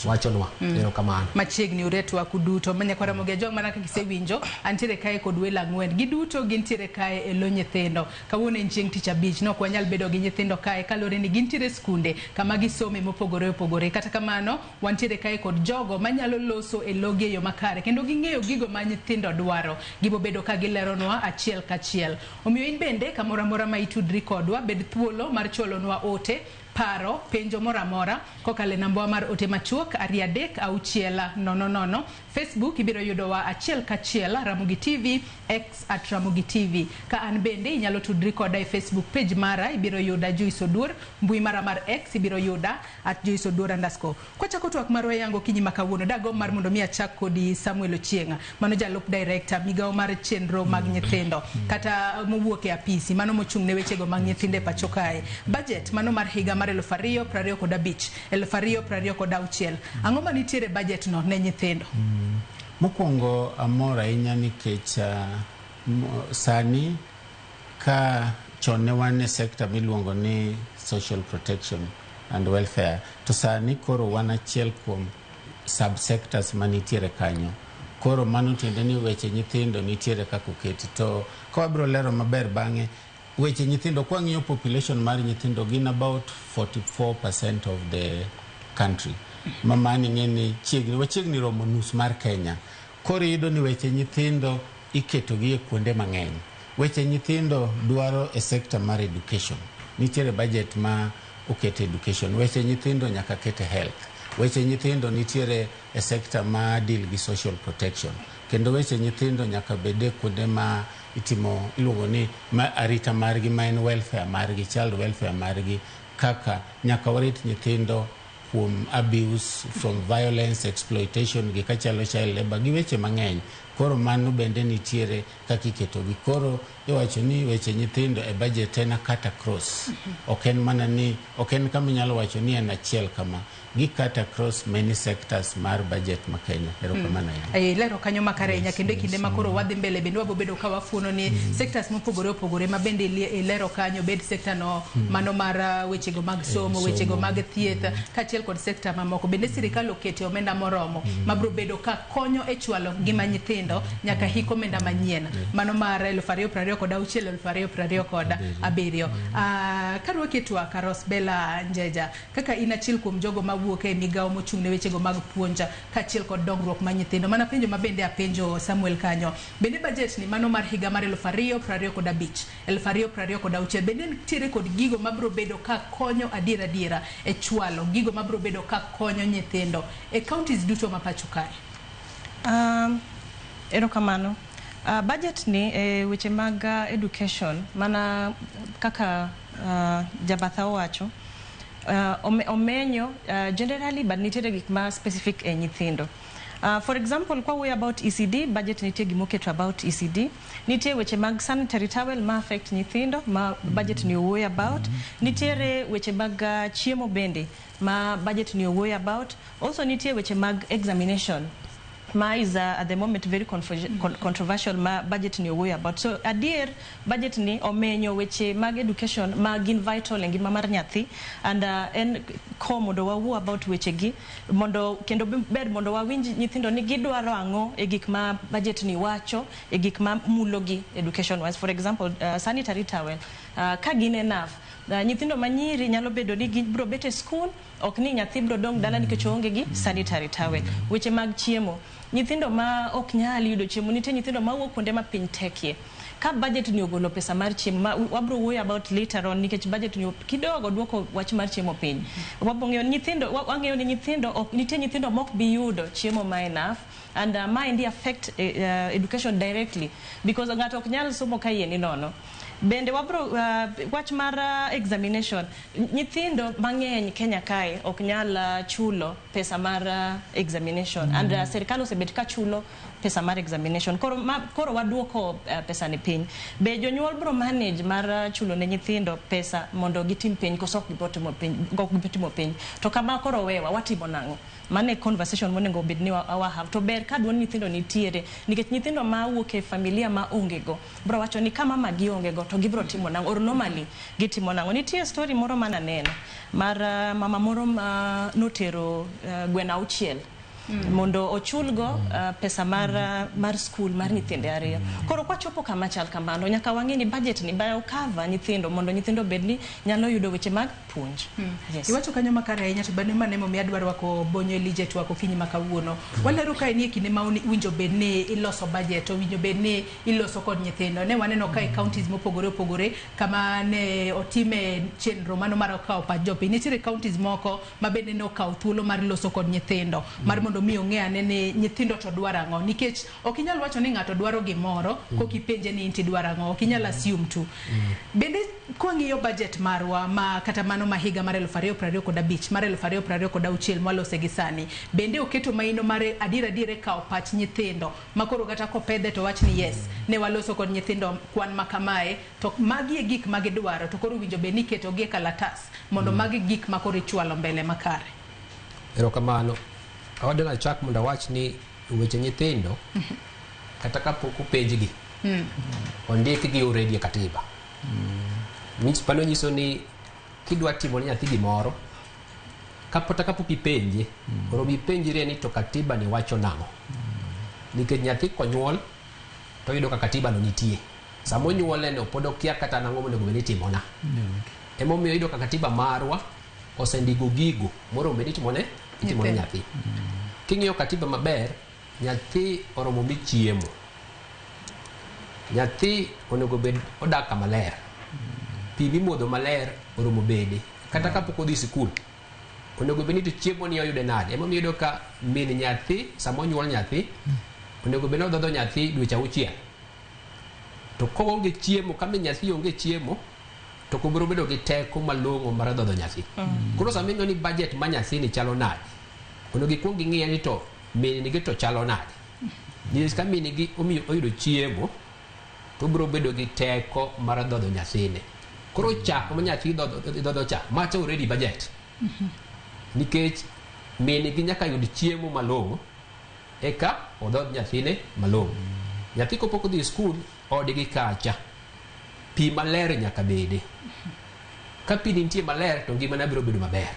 wachonwa. Erokamano. Machiegni uretwa kuduto manyakwara Mugi Ajwang' mana kaka isewinjo antiere kae kod welo 4 giduto gintiere kae e lo nyithindo. Kawuono en chieng' tich abich nok wanyal bedo gi nyithindo kae kalore ni gintiere skunde kama gisome mopogore opogore. Kata kamano wantiere kae kod jogo manyalo loso e logi e yo makare kendo ging'eyo gigo ma nyithindo dwaro. Gibo bedo ka gileronwa achiel kachiel. Omiyo in bende kamoro amora ma itudri kodwa bed thuolo mar cholonwa ote paro penjo moramora kokale namba mar ote machuok 33600. Facebook ibiro yudowa achiel kachiel Ramogi TV X @Ramogi TV. Ka an bende inyalo tudri koda e Facebook page mara ibiro yuda Joyce Oduor, mbui mara mar X ibiro yuda @JoyceOduor_. Kwachako twak marwa yango kinyi makawuono dago mar mondo mi achak kodi Samuel Ochieng'a mano jalup director migao mar chenro mag nyithindo kata mowuok e apisi mano mochung ne wechego mag nyithinde pacho kae. Budget mano mar higa mar 2025 2026 ang'o manitiere budget no ne nyithindo? Mokwongo amor ahinya nikech sani ka chon ne wan e sector miluongo ni social protection and welfare to sani koro wan achiel kuom subsectors manitiere kanyo. Koro mano tiende ni weche nyithindo nitiere kaka oketi to ka wabiro lero maber bang'e weche nyithindo kwa ng'iyo population mar nyithindo gin about 44% of the country. Mamani ng'eni chiegni romo nus mar Kenya. Koro yudo ni weche nyithindo iketo gi e kuonde mang'eny. Weche nyithindo dwaro e sector mar education. Nitiere budget ma okete education. Weche nyithindo nyaka kete health. Weche nyithindo nitiere e sector ma deal gi social protection. Kendo weche nyithindo nyaka bede kuonde ma itimo iluongo ni arita margi ma en welfare margi, child welfare margi, kaka nyaka warit nyithindo from abuse, from violence, exploitation gi kachalo child labor gi weche mang'eny. Koro mano bende nitiere kaka iketo gi. Koro iwacho ni weche nyithindo e budget en kata cross. Ok en kama inyalo wacho ni en achiel kama. Gi kata cross many sectors mar budget ma Kenya. Erokamano. Lero kanyo makare nya kendo kinde makoro wadhi mbele bende wabobedo ka wafuno ni sectors mopogore opogore ma bende lero kanyo bed sector no mano mar wechego mag somo, wechego mag thieth kachiel kod sector mamoko bende sirikal okete omenda moromo mabro bedo ka konyo e chwalo ngima nyithindo nyaka hiko omenda manyien mano mar 2026 2027. Karwake twaka Rosbella Njeja kaka inachiel kuom jogo mawuok e migao mochung ne wechego mag puonja kachiel kod dongruok ma nyithindo mana penjo mabende apenjo Samuel kanyo bende budget ni mano mar higa mar 2025 2026 bende nitiere kod gigo mabro bedo ka konyo adiera e chwalo gigo mabro bedo ka konyo nyithindo e counties duto ma pacho kae? Erokamano. Budget ni weche mag education mana kaka Jabatha wacho omenyo generally but nitiere gik ma specific e nyithindo. For example, kwa way about ECD, budget nitie gimoketo about ECD. Nitie weche mag sanitary towel ma affect nyithindo, ma budget ni way about. Nitiere weche mag chiemo bende, ma budget ni way about. Also nitie weche mag examination. Ma is at the moment very controversial, ma budget ni way about. So adier budget ni omenyo weche mag education ma gin vital e ngima mar nyathi, and en ko mondo wawu about weche gi mondo kendo ber mondo wawinj nyithindo ni gidwaro ang'o e gik ma budget ni wacho, e gik ma mulo gi education wise. For example, sanitary towel, ka gin enough, nyithindo manyiri nyalo bedo ni gibro bete school, ok ni nyathi bro dong dala nikech onge gi sanitary towel. Weche mag chiemo, nyithindo ma ok nyal yudo chiemo, nitie nyithindo ma wuok kuonde ma piny tekie. Ka budget ni ogolo pesa mar chiemo, ma wabro wuoyo about later on nikech budget ni kidogo duoko wach mar chiemo piny. Wabong'eyo nyithindo, wang'eyo ni nyithindo, nitie nyithindo mok bi yudo chiemo ma enough, and mind affect education directly because ng'ato ok nyal somo ka yie ni nono. Bende wabro wach mar examination, nyithindo mang'eny Kenya kae ok nyal chulo pesa mar examination, and serikal osebet ka chulo pesa mar examination. Koro waduoko pesa ni piny. Be jonyuol bro manage mar chulo ne nyithindo pesa mondo gitim piny koso ok gibotimo piny. To kama koro wewa watimo nang'o? Mane conversation monego bed ni wa have to ber ka duon nyithindo nitiere, nikech nyithindo ma wuok e familia ma ongego bro wacho ni kama magi ongego to gibro timo nang'o, or normally gitimo nang'o. Nitie story moro mana neno mar mama moro notero gwena auchiel mondo ochulgo pesa mar school mar nyithinde ariyo. Koro kwa chopo kama chal kamano nyaka wang'e ni budget ni bayo cover nyithindo mondo nyithindo bedni nyalo yudo weche mag puonj. Yes. Iwacho kanyo makare ahinya, to bende manemo mi adwaro wako bonyo lijet wako kinyi makawuono. Walero kae ni kinde ma winjo bedni iloso budget, to winjo bedni iloso kod nyithindo. Ne waneno kae counties mopogore opogore kama ne otime chenro mano mar kawo pach jopiny. Nitie counties moko ma bende ne okawo thuolo mar loso kod nyithindo mar mondo mi ong'e ne nyithindo to dwaro ang'o, nikech ok inyal wacho ni ng'ato dwaro gimoro kokipenje ni inti dwaro ang'o, ok inyal assume tu. Bende kwang'iyo budget marwa ma kata mano ma higa mar 2025 mar 2026 mwalose gi sani, bende oketo maino mar adiera kawo pach nyithindo makoro kata kopedhe to wach ni yes ne waloso kod nyithindo kwan makamae, to magi e gik magidwaro, to koro winjo be ni keto gi kalatas mondo magi gik makoro ichwalo mbele makare. Erokamano. Awadana chak mondo wach ni weche nyithindo kata kapok openjgi ondik gi already e katiba. Pano nyiso ni kidwa timo ne nyathi gimoro kapok ipenje, koro ipenjri ni to katiba ni wacho nang'o. Nikech nyathi konyuol to yudo ka katiba no nitie. Samo nyuole no pod okia kata nang'o monego bed ni timona. Emomiyo yudo ka katiba marwa osendigo gigo moro bed ni timone nyathi. King'iyo katiba maber, nyathi oromo mi chiemo. Nyathi onego bed odak kama ler. Pi mimodho maler oromo bede. Kata kapok odhi sikul, onego bed ni to chiemo ni oyude nade. Emomiyo yudo ka min nyathi samo nyuol nyathi onego bed ni odhodho nyathi dweche 6. To koonge chiemo, ka min nyathi onge chiemo, to kobro bedo gi teko malong'o mar dhodho nyathi. Koro sama ing'eyo ni budget ma nyathi ni chalo nade, onego ikwong ing'e ni to min nigi to chalo nade. Nikech ka min nigi oyudo chiemo to bro bedo gi teko mar dhodho nyathine. Koro chak ma nyathi dhodho chak macha already budget. Nikech min nigi nyaka yud chiemo malong'o eka odhodh nyathine malong'o. Nyathi kopok odhi skul, odgi kacha pi maler nyaka bede. Ka pi nitie maler to ngimana biro bedo maber.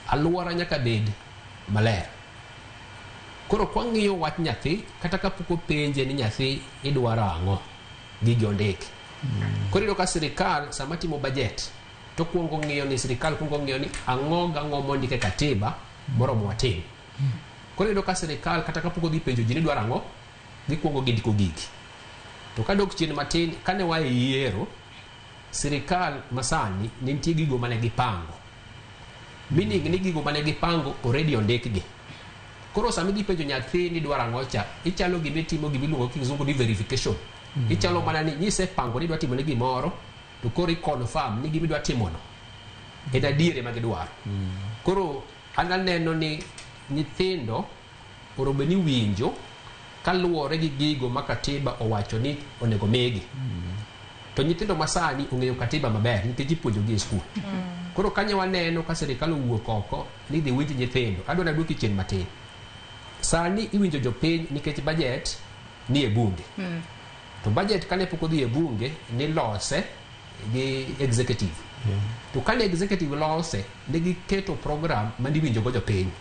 Aluora nyaka bed maler. Koro kwang'iyo wach nyathi kata kapok openje ni nyathi idwaro ang'o, gigi ondiki. Koro iyudo ka sirikal sama timo budget to kwongo ng'iyo ni sirikal kwongo ng'iyo ni ang'o gang'o mondike katiba moromo watim. Koro iyudo ka sirikal kata kapok odhi penjo ji ni dwaro ang'o, gikwongo gindiko gigi. To kadok chien matin, kane wa yiero, sirikal masani nitie gigo mane gipango. Meaning ni gigo mane gipango already ondikgi. Koro sami dhi penjo nyathi ni dwaro ang'o cha, ichalo gimitimo gimiluongo kizungu ni verification. Ichalo mana ni nyise pango ni dwa timo ne gimoro, to koro i-confirm ni gimidwa timono en adiere ma gidwaro. Koro an aneno ni nyithindo orobeni winjo kaluwore gi gigo ma katiba owacho ni onego megi. To nyithindo masani ong'eyo katiba maber nikech ipuonjogi e skul. Koro kanye waneno ka sirikal owuok oko ni dhi winj nyithindo, adwa naduoki chien matin. Sani iwinjo jopiny nikech budget ni e bunge. To budget kane pok odhi e bunge ni lose gi executive. To kane executive lose ne giketo program ma niwinjo go jopiny.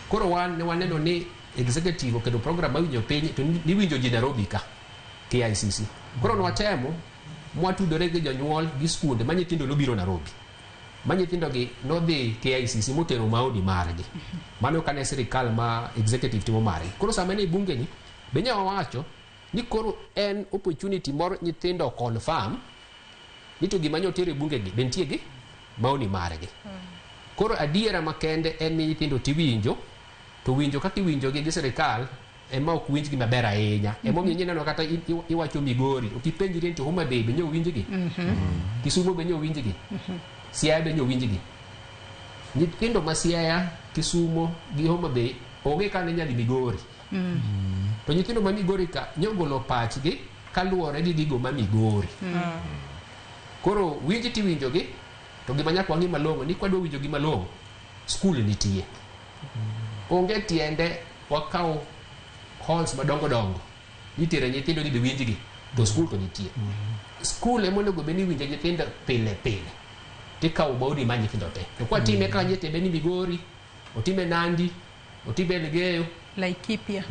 Koro wan ne waneno ni executive oketo program ma winjo piny to niwinjo ji Nairobi ka KICC. Koro nwatemo mwatudore gi jonyuol gi skunde ma nyithindo nobiro Nairobi. Ma nyithindo gi nodhi KICC motero maoni margi. Mano kane sirikal ma executive timo margi. Koro sama ne bunge ni benya wawacho ni koro en opportunity moro nyithindo confirm ni to gima nyotere bunge gi bentie gi maoni margi. Koro adiera makende en ni nyithindo tiwinjo, to winjo kaka iwinjo gi sirikal ema ok winj gi maber ahinya. Ema omiyo nyineno kata iwacho Migori, okipenjri to Homa Bay benyo winj gi. Kisumu benyo winj gi. Siaya benyo winj gi. Nyithindo ma Siaya, Kisumu gi Homa Bay onge kane nyali Migori. To nyithindo ma Migori ka nyogolo pachgi kaluwore gi gigo ma Migori. Koro winj ti winjo gi, to gima nyaka wang'i malong'o ni kwadwa winjo gi malong'o, skul nitie. Onge tiende wakaw halls madongo dongo nitere nyithindo ni winj gi, to skul to nitie. Skul ema onego bed ni winjo nyithindo pile pile. Tikawo maoni ma nyithindo te. To kwa time ka nyithindo ni Migori, otime Nandi, otime Elgeyo, Laikipia.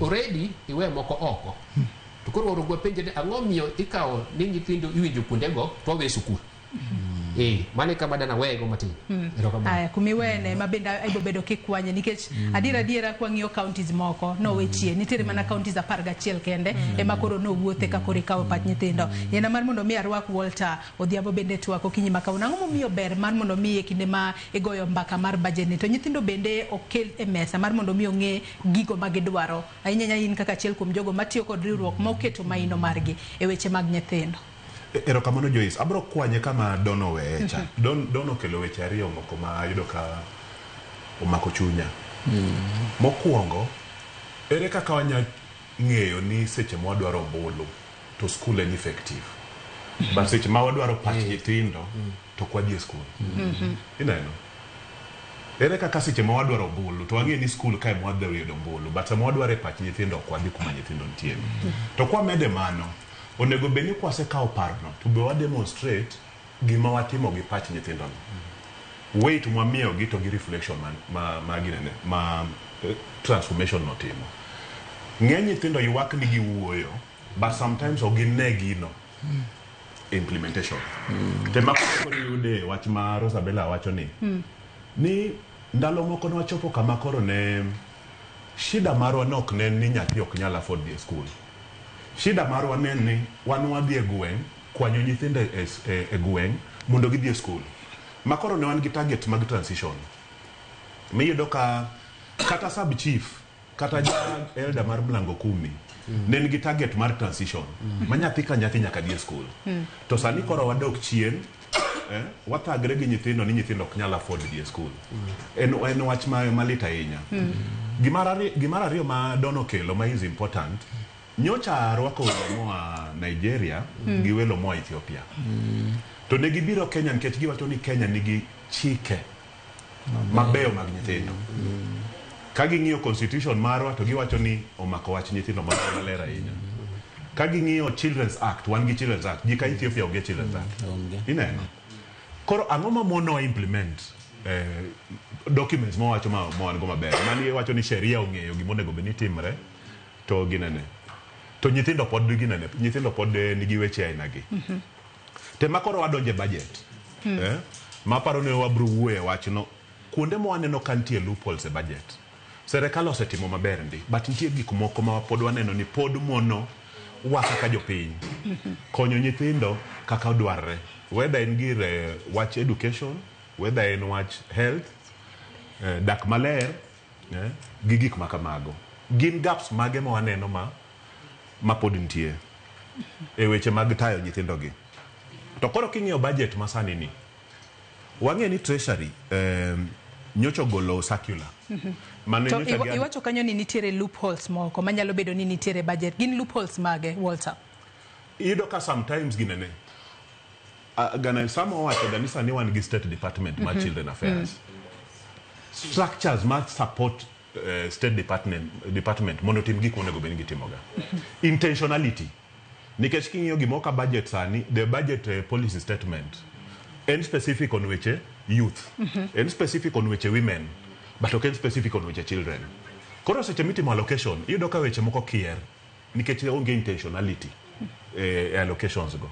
Already iwe moko oko. To koro orogwa penje ni ang'o miyo ikawo ni nyithindo iwinjo kuondego to wawe skul. Mane kama dana wego matin. Aya kumiwene mabenda aibo bedo kikwanye nikech adiera kwa ng'iyo counties moko no wechie nitiere mana counties 11 kende ema koro no wuothe ka kori kawo pach nyithindo. Yena mar mondo mi arwak Walter Odhiambo bende twako kinyi makaw nang'o momiyo ber mar mondo mi kinde ma igoyo mbaka mar budget ni to nyithindo bende okel e mesa mar mondo mi ong'e gigo ma gidwaro. Ahinya in kaka achiel kuom jogo matiyo kod riwruok ma oketo maino margi e weche mag nyithindo. Erokamano Joyce, abro kwanye kama Dono wecha. Dono kelo weche ariyo moko ma yudo ka omako chunya. Mokwongo, ere kaka wanya ng'eyo ni seche ma wadwaro ombulu to skul en effective. But seche ma wadwaro pach nyithindo to kwadhi e skul. Ineno? Ere kaka seche ma wadwaro ombulu to wang'e ni skul kae ma wadhi yudo ombulu, but sama wadwaro e pach nyithindo kwadhi kuma nyithindo nitie. To kwa mede mano, onego beni kwase kao parno to be wa demonstrate gima watimo gi pach nyithindo. Wait mwamio gi to gi reflection ma ginene ma transformation notimo. Ng'eny nyithindo ywak ni gi wuoyo, but sometimes ogine gino implementation. Tema koro yude wach ma Rosabella wacho ni ndalo moko no wachopo kama koro ne shida marwa nok ne ni nyathi ok nyala afford the school. Shida marwa ni wan wadhi e gweng' kwanyo nyithindo e gweng' mondo gidhi e skul. Makoro ne wan gi target mag transition. Miyudo ka kata sub chief kata elder mar Mlango Kumi ne nigi target mar transition. Ma nyathi ka nyathi nyaka dhi e skul. To sani koro wadok chien wathagre gi nyithindo ni nyithindo ok nyal afford dhi e skul. En wach malit ahinya. Gimar ariyo ma Dono kelo ma is important. Nyocha rwako moa Nigeria gi welo moa Ethiopia. To ne gibiro Kenya nikech giwacho ni Kenya nigi chike mabeyo mag nyithindo. Ka ging'iyo constitution marwa to giwacho ni omako wach nyithindo maler ahinya. Ka ging'iyo Children's Act, wan gi Children's Act, jika Ethiopia onge Children's Act. Ineno. Koro ang'o ma mono implement documents mo wacho ma wan go maber. Mani wacho ni sheria ong'eyo gimonego beni timre to ginene. To nyithindo pod ginene, nyithindo pod nigi weche aina gi. Tema koro wadonje budget. Ma paro ne wabro wuoye wachno kuonde mo waneno kantie loopholes e budget. Serikal osetimo maber ndi, but nitie gik moko ma pod waneno ni pod mono waka ka jopiny. Konyo nyithindo kaka dwarre. Whether in gir watch education, whether in watch health, dak maler, gi gik makamago. Gin gaps mage ma waneno ma pod nitie e weche mag tayo nyithindo gi. To koro king'iyo budget masani ni wang'e ni treasury nyocho golo circular. Mane To nyocha iwacho kanyo ni nitiere loopholes moko manyalo bedo ni nitiere budget. Gin loopholes mage, Walter? Iyudo ka sometimes ginene. Gana samo wacho gani sani wan gi State Department ma Children Affairs. Structures must support State Department mondo tim gik monego bed gitimoga. Intentionality. Nikech king'iyo gimoka budget sani, the budget policy statement en specific on weche youth, en specific on weche women, but okay specific on weche children. Koro seche mitimo allocation, iyudo ka weche moko kier nikech onge intentionality allocations go.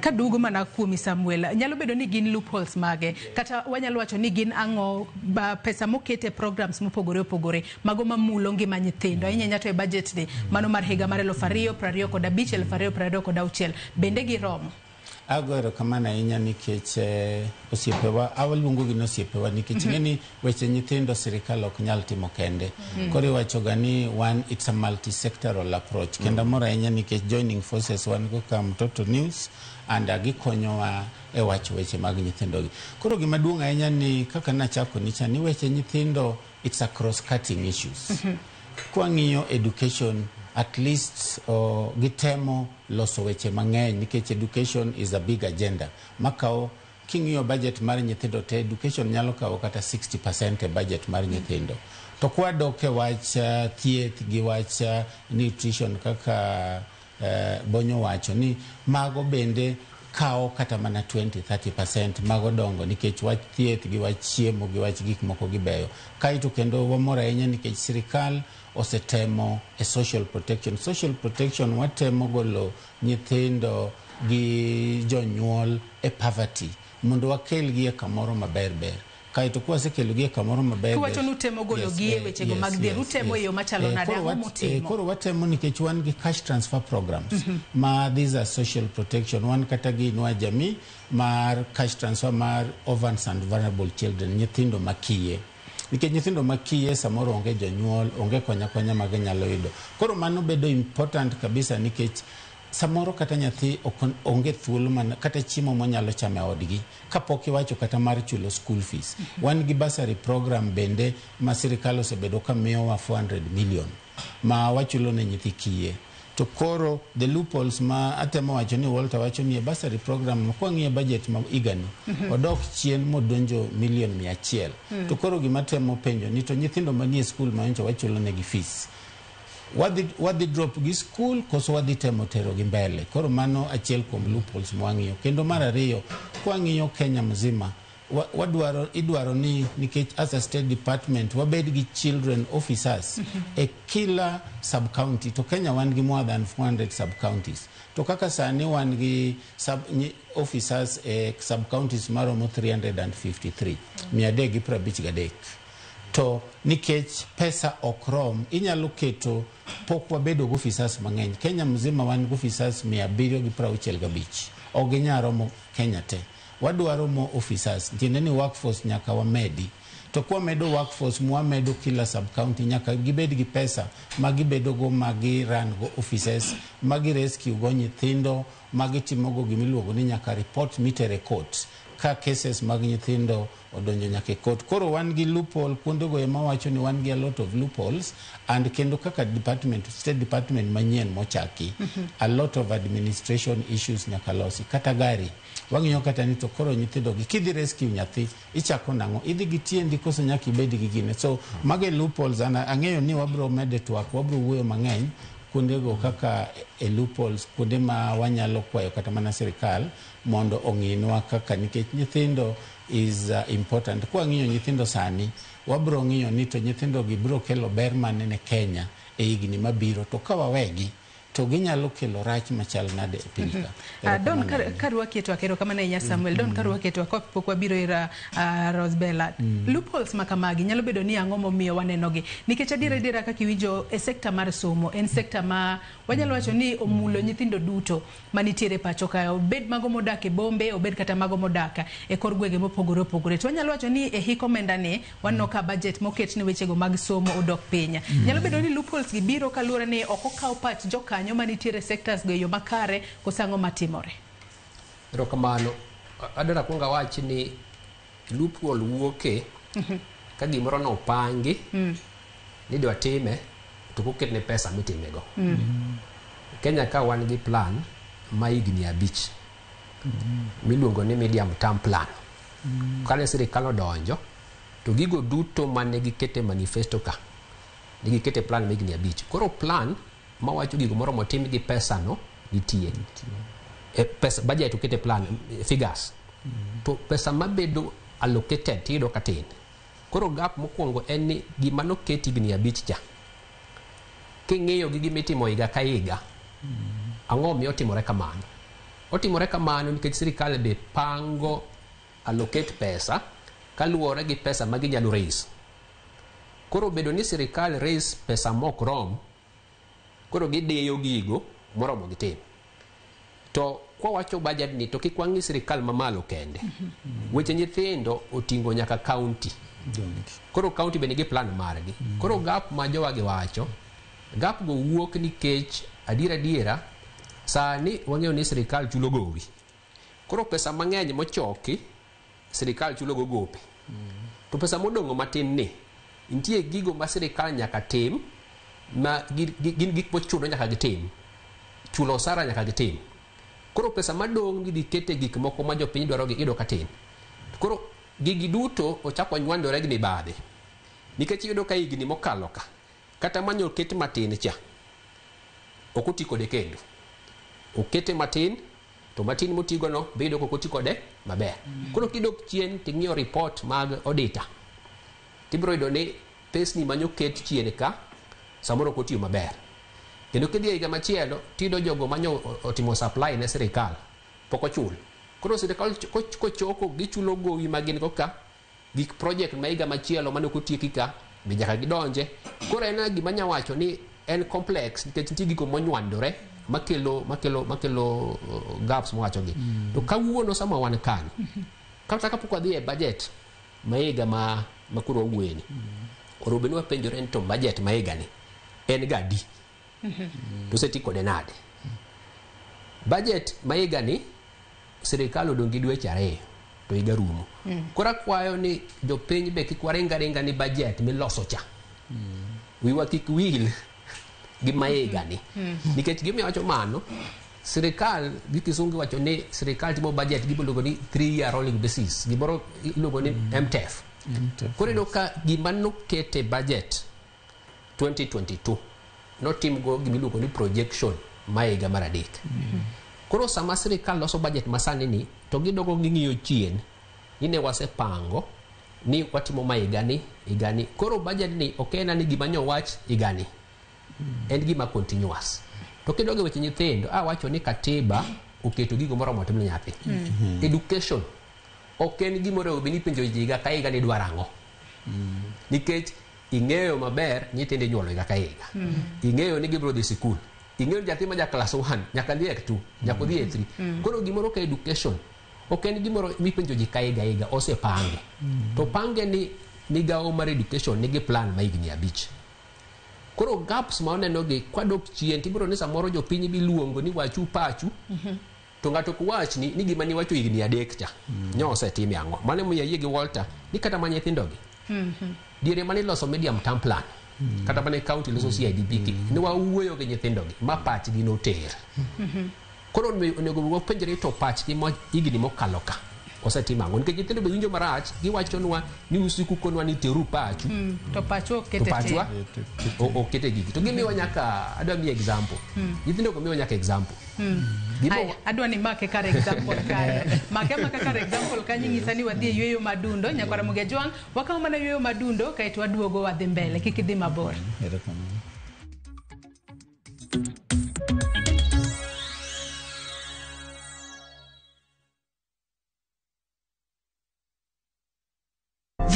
Kadugo mana kuomi Samuel, nyalo bedo ni gin loopholes mage kata wanyalo wacho ni gin ang'o pesa mokete programs mopogore opogore mago mamulo ngima nyithindo ahinya to e budget ni mano mar higa mar 2025 2026 bende giromo. Agoro kamana inya nikech osiepewa awaluongo gi osiepewa nikech ngeni weche nyithindo sirikal ok nyal timo kende. Koro iwacho gani one it's a multi-sectoral approach. Kenda mora inya nikech joining forces wan go kam Toto News and gikonyowa e wacho weche mag nyithindo gi. Koro gima duong' ahinya ni kaka nachako nicha ni weche nyithindo it's a cross cutting issues. Kwa ng'iyo education at least gitemo loso weche mang'eny nikech education is a big agenda. Makao king'iyo budget mar nyithindo te education nyalo kawo kata 60% e budget mar nyithindo. To kwa doke wach thieth gi wach nutrition kaka bonyo wacho ni mago bende kawo kata mana 20-30% mago dongo nikech wach thieth gi wach chiemo gi wach gik moko gibeyo. Kaito kendo wamora ahinya nikech sirikal osetemo e social protection watemo golo nyithindo gi jonyuol e poverty mondo wakel gi e kamoro maber kaito kwa sekelo gi e kamoro maber kuwacho nutemo golo gi e weche go mag dhier utemo yo machalo nade motimo koro watemo nikech wan gi cash transfer programs ma these are social protection wan kata gi inua jamii mar cash transfer mar orphans and vulnerable children nyithindo makiye nikech nyithindo makiye samoro onge jonyuol onge konya mag nyalo yudo. Koro mano bedo important kabisa nikech samoro kata nyathi onge thuolo man kata chiemo monyalo chame odgi kapok iwacho kata mar chulo school fees. Wan gi bursary program bende ma sirikal osebedo ka miyowa 400 million ma wachulo ne nyithi kiye. To koro the loopholes ma atemo wacho ni Walter wacho ni bursary program kwa ng'iye budget ma igani odok chien modonjo million 100. To koro gima temo penjo ni to nyithindo manie school ma oncho wachulo ne gi fees. Wadhi drop gi school koso wadhi temo tero gi mbele. Koro mano achiel kuom loopholes mwang'iyo. Kendo mar ariyo kwa ng'iyo Kenya mzima idwaro ni nikech as a state department wabed gi children officers e kila sub county. To Kenya wan gi more than 400 sub counties. To kaka sani wan gi officers e sub counties maromo 353 353. To nikech pesa okrom inyalo keto pok wabedo officers mang'eny. Kenya mzima wan officers 765 oginyaromo Kenya te. Wadwaro mo officers tiende ni workforce nyaka wamedi. To kwa medo workforce mwamedo kila sub county nyaka gibed gi pesa magibedo go magi run go offices magi rescue go nyithindo magi timogo gimiluongo ni nyaka report mitere court ka cases mag nyithindo odonjo nyaka court. Koro wan gi loophole kuonde go ema wacho ni wan gi a lot of loopholes and kendo kaka state department manyien mochaki a lot of administration issues nyaka losi kata gari wang'iyo kata ni to koro nyithindo gi kidhi rescue nyathi ichako nango idhi gi tiendi koso nyaka ibed gi gine. So mage loopholes ang'eyo ni wabro mede twak wabro wuoyo mang'eny kuonde go kaka loopholes kuonde ma wanyalo kwayo kata mana sirikal mondo ong'inwa kaka nikech nyithindo is important. Kwa ng'iyo nyithindo sani wabro ng'iyo ni to nyithindo gi bro kelo ber manene Kenya e higni mabiro to ka wawegi to ginyalo kelo rach machal nade e pinka. Don karwaki to akero kama na inya Samuel don karwaki to pok wabiro ira Rosbella. Loopholes makamagi nyalo bedo ni ang'o momiyo wanenogi nikech adira kaka iwinjo e sekta mar somo en sekta ma wanyalo wacho ni omulo nyithindo duto manitiere pacho ka obed mago modak e bombe obed kata mago modak e kor gwenge mopogore opogore. To wanyalo wacho ni e hiko menda ni wanno ka budget moket ni weche go mag somo odok piny. Nyalo bedo ni loopholes gi biro kaluore ni okokaw pach joka nyoma nitiere sectors go yo makare kosango matimore. Rokamano adara kunga wachi ni loophole wuoke ka gimoro nopangi ni dwa time to koketne pesa mitimego. Kenya ka wan gi plan ma higni 5 miluongo ni medium term plan. Kane sirikal odonjo to gigo duto mane gikete manifesto ka ne gikete plan ma higni 5. Koro plan mawacho gigo moro motim gi pesa no nitie. Pesa budget okete plan figures. To pesa mabedo allocated tido katin. Koro gap mokwongo en ni gima noketi higni 5 cha king'iyo gi gimitimo higa ka higa ang'o miyo otimore kamano. Otimore kamano nikech sirikal be pango allocate pesa kaluwore gi pesa ma ginyalo raise. Koro bedo ni sirikal raise pesa mok rom, koro gidiyo gigo moromo gitim. To kwa wacho budget ni to kik wang'i sirikal mamalo kende. Weche nyithindo oting'o nyaka county. Koro county be nigi plan margi. Koro gap ma jowa giwacho, gap go wuok nikech adiera sani wang'eyo ni sirikal chulo gowi. Koro pesa mang'eny mochoki sirikal chulo go gope. To pesa modong'o matin ni nitie gigo ma sirikal nyaka tim ma gin gik mochuno nyaka gitim. Chulo osara nyaka gitim. Koro pesa madong' gidhi kete gik moko ma jopiny dwaro gido katin. Koro gigi duto ochako nywandore gi mibadhi. Nikech iyudo ka higni mokalo ka kata manyo ket matin cha ok oti kode kendo. Okete matin to matin motigo no bedo ko oti kode maber. Koro kidok chien ting'iyo report mag auditor tibiro yudo ni pesni manyo ket chien ka samoro ko tiyo maber. Kendo kidhi higa machielo tido jogo manyo otimo supply ne sirikal pok ochul. Koro sirikal kochoko gichulo gowi magin go ka gik project ma higa machielo mane ko tieki ka be nyaka gidonje. Koro en gima nya wacho ni en complex nikech nitie gigo monywandore makelo gaps mwacho gi. To kawuono sama wan kan kata kapok wadhi e budget ma higa ma kuro wueni. Koro beno wapenjore ni to budget ma higa ni en gadi. To seti kode nade. Budget ma higa ni sirikal odong' gi dweche 2 to higa rumo. Koro akwayo ni jopiny be kik waringa ni budget miloso cha. Wiwa kik wil gi ma higa ni. Nikech gimiwacho mano sirikal gi kisungu wacho ni sirikal timo budget giluongo ni 3-year rolling basis. Gimoro iluongo ni MTF. Koro ino ka gima nokete budget 2022 notim go gimiluongo ni projection ma higa mar 3. Koro sama sirikal loso budget masani ni to gidogo ging'iyo chien ni ne wasepango ni watimo ma higa ni. Koro budget ni okena ni gima nyo wach higa ni. En gima continuous. To kidogo weche nyithindo wacho ni katiba oketo gigo moro motim nyathi. Education oken gimoro obini penjo higa ka higa ni dwarango. Nikech ing'eyo maber nyithindo inyuolo higa ka higa. Ing'eyo ni gibiro dhi sikul. Ing'eyo nyathi ma ja class 1 nyaka dhi E2 nyaka dhi E3. Koro gimoro ka education oken gimoro mipenjo ji ka higa osepange. To pange ni migawo mar education nigi plan ma higni 5. Koro gaps ma oneno gi kwadok chien tibiro ni samoro jopiny biluongo ni wachu pachu. To ng'ato kuwach ni gima ni wacho higni 3 cha nyose tim yango. Mane mo yie gi Walter ni kata ma nyithindo gi. Diere mane loso medium term plan. Kata mane county loso CIDP ni wawuoyo gi nyithindo gi ma pach gi noter. Koro onego wapenjre to pach gi mo higni mokalo ka osetimango nikech nyithindo be winjo marach giwachonwa ni usiku konwa ni teru pachu. To pacho okete okete gigi. To gimiwa nyaka adwa mi example. Nyithindo go miwa nyaka example. Ay, adwa ni make kar example kare. Make kar example kanyi ng'isa ni wadhi yweyo madundo nyakwara Mugejwang' wakaw mana yweyo madundo kaito waduogo wadhi mbele kik idhi mabor.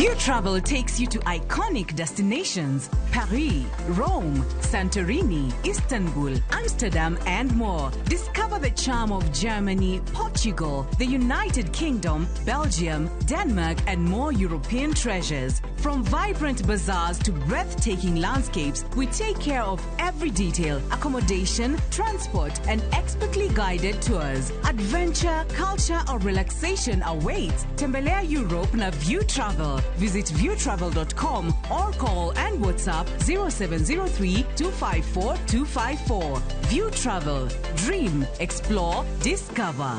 You View Travel takes you to iconic destinations: Paris, Rome, Santorini, Istanbul, Amsterdam, and more. Discover the charm of Germany, Portugal, the United Kingdom, Belgium, Denmark, and more European treasures. From vibrant bazaars to breathtaking landscapes, we take care of every detail: accommodation, transport, and expertly guided tours. Adventure, culture, or relaxation awaits. Tembelea Europe na View Travel. Visit viewtravel.com or call and WhatsApp 0703 254 254. View Travel. Dream, explore, discover.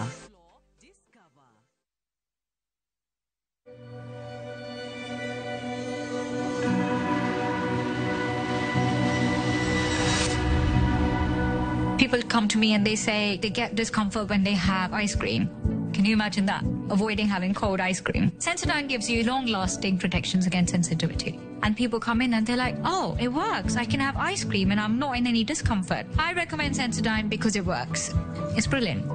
People come to me and they say they get discomfort when they have ice cream. Can you imagine that? Avoiding having cold ice cream. Sensodyne gives you long-lasting protections against sensitivity. And people come in and they're like, oh, it works. I can have ice cream and I'm not in any discomfort. I recommend Sensodyne because it works. It's brilliant.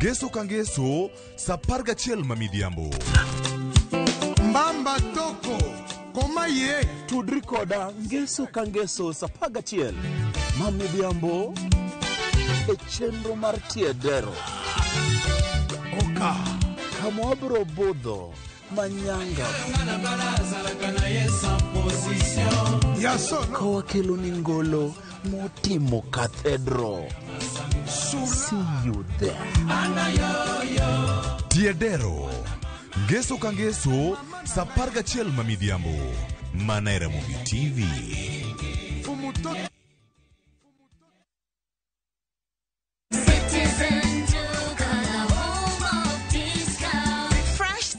Geso kangeso saparga chiel mamidhiambo. Mbamba toko koma ye tudri koda ngeso kangeso sapaga chiel mamidhiambo e chenro mar tiedero. Oka kamwabro budho manyanga kowa kelo ni ngolo motimo cathedral. See you there. Tiedero. Geso kangeso saparga chiel mamidhiambo. Manera Movie TV.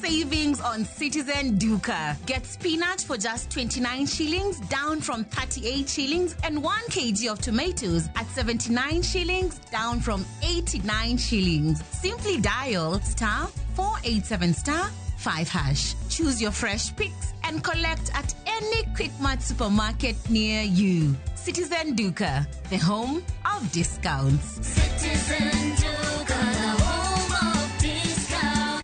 Savings on Citizen Duka. Get spinach for just 29 shillings, down from 38 shillings, and 1 kg of tomatoes at 79 shillings, down from 89 shillings. Simply dial *487*5#. Choose your fresh picks and collect at any Quickmart supermarket near you. Citizen Duka, the home of discounts. Citizen Duka, the home of discount.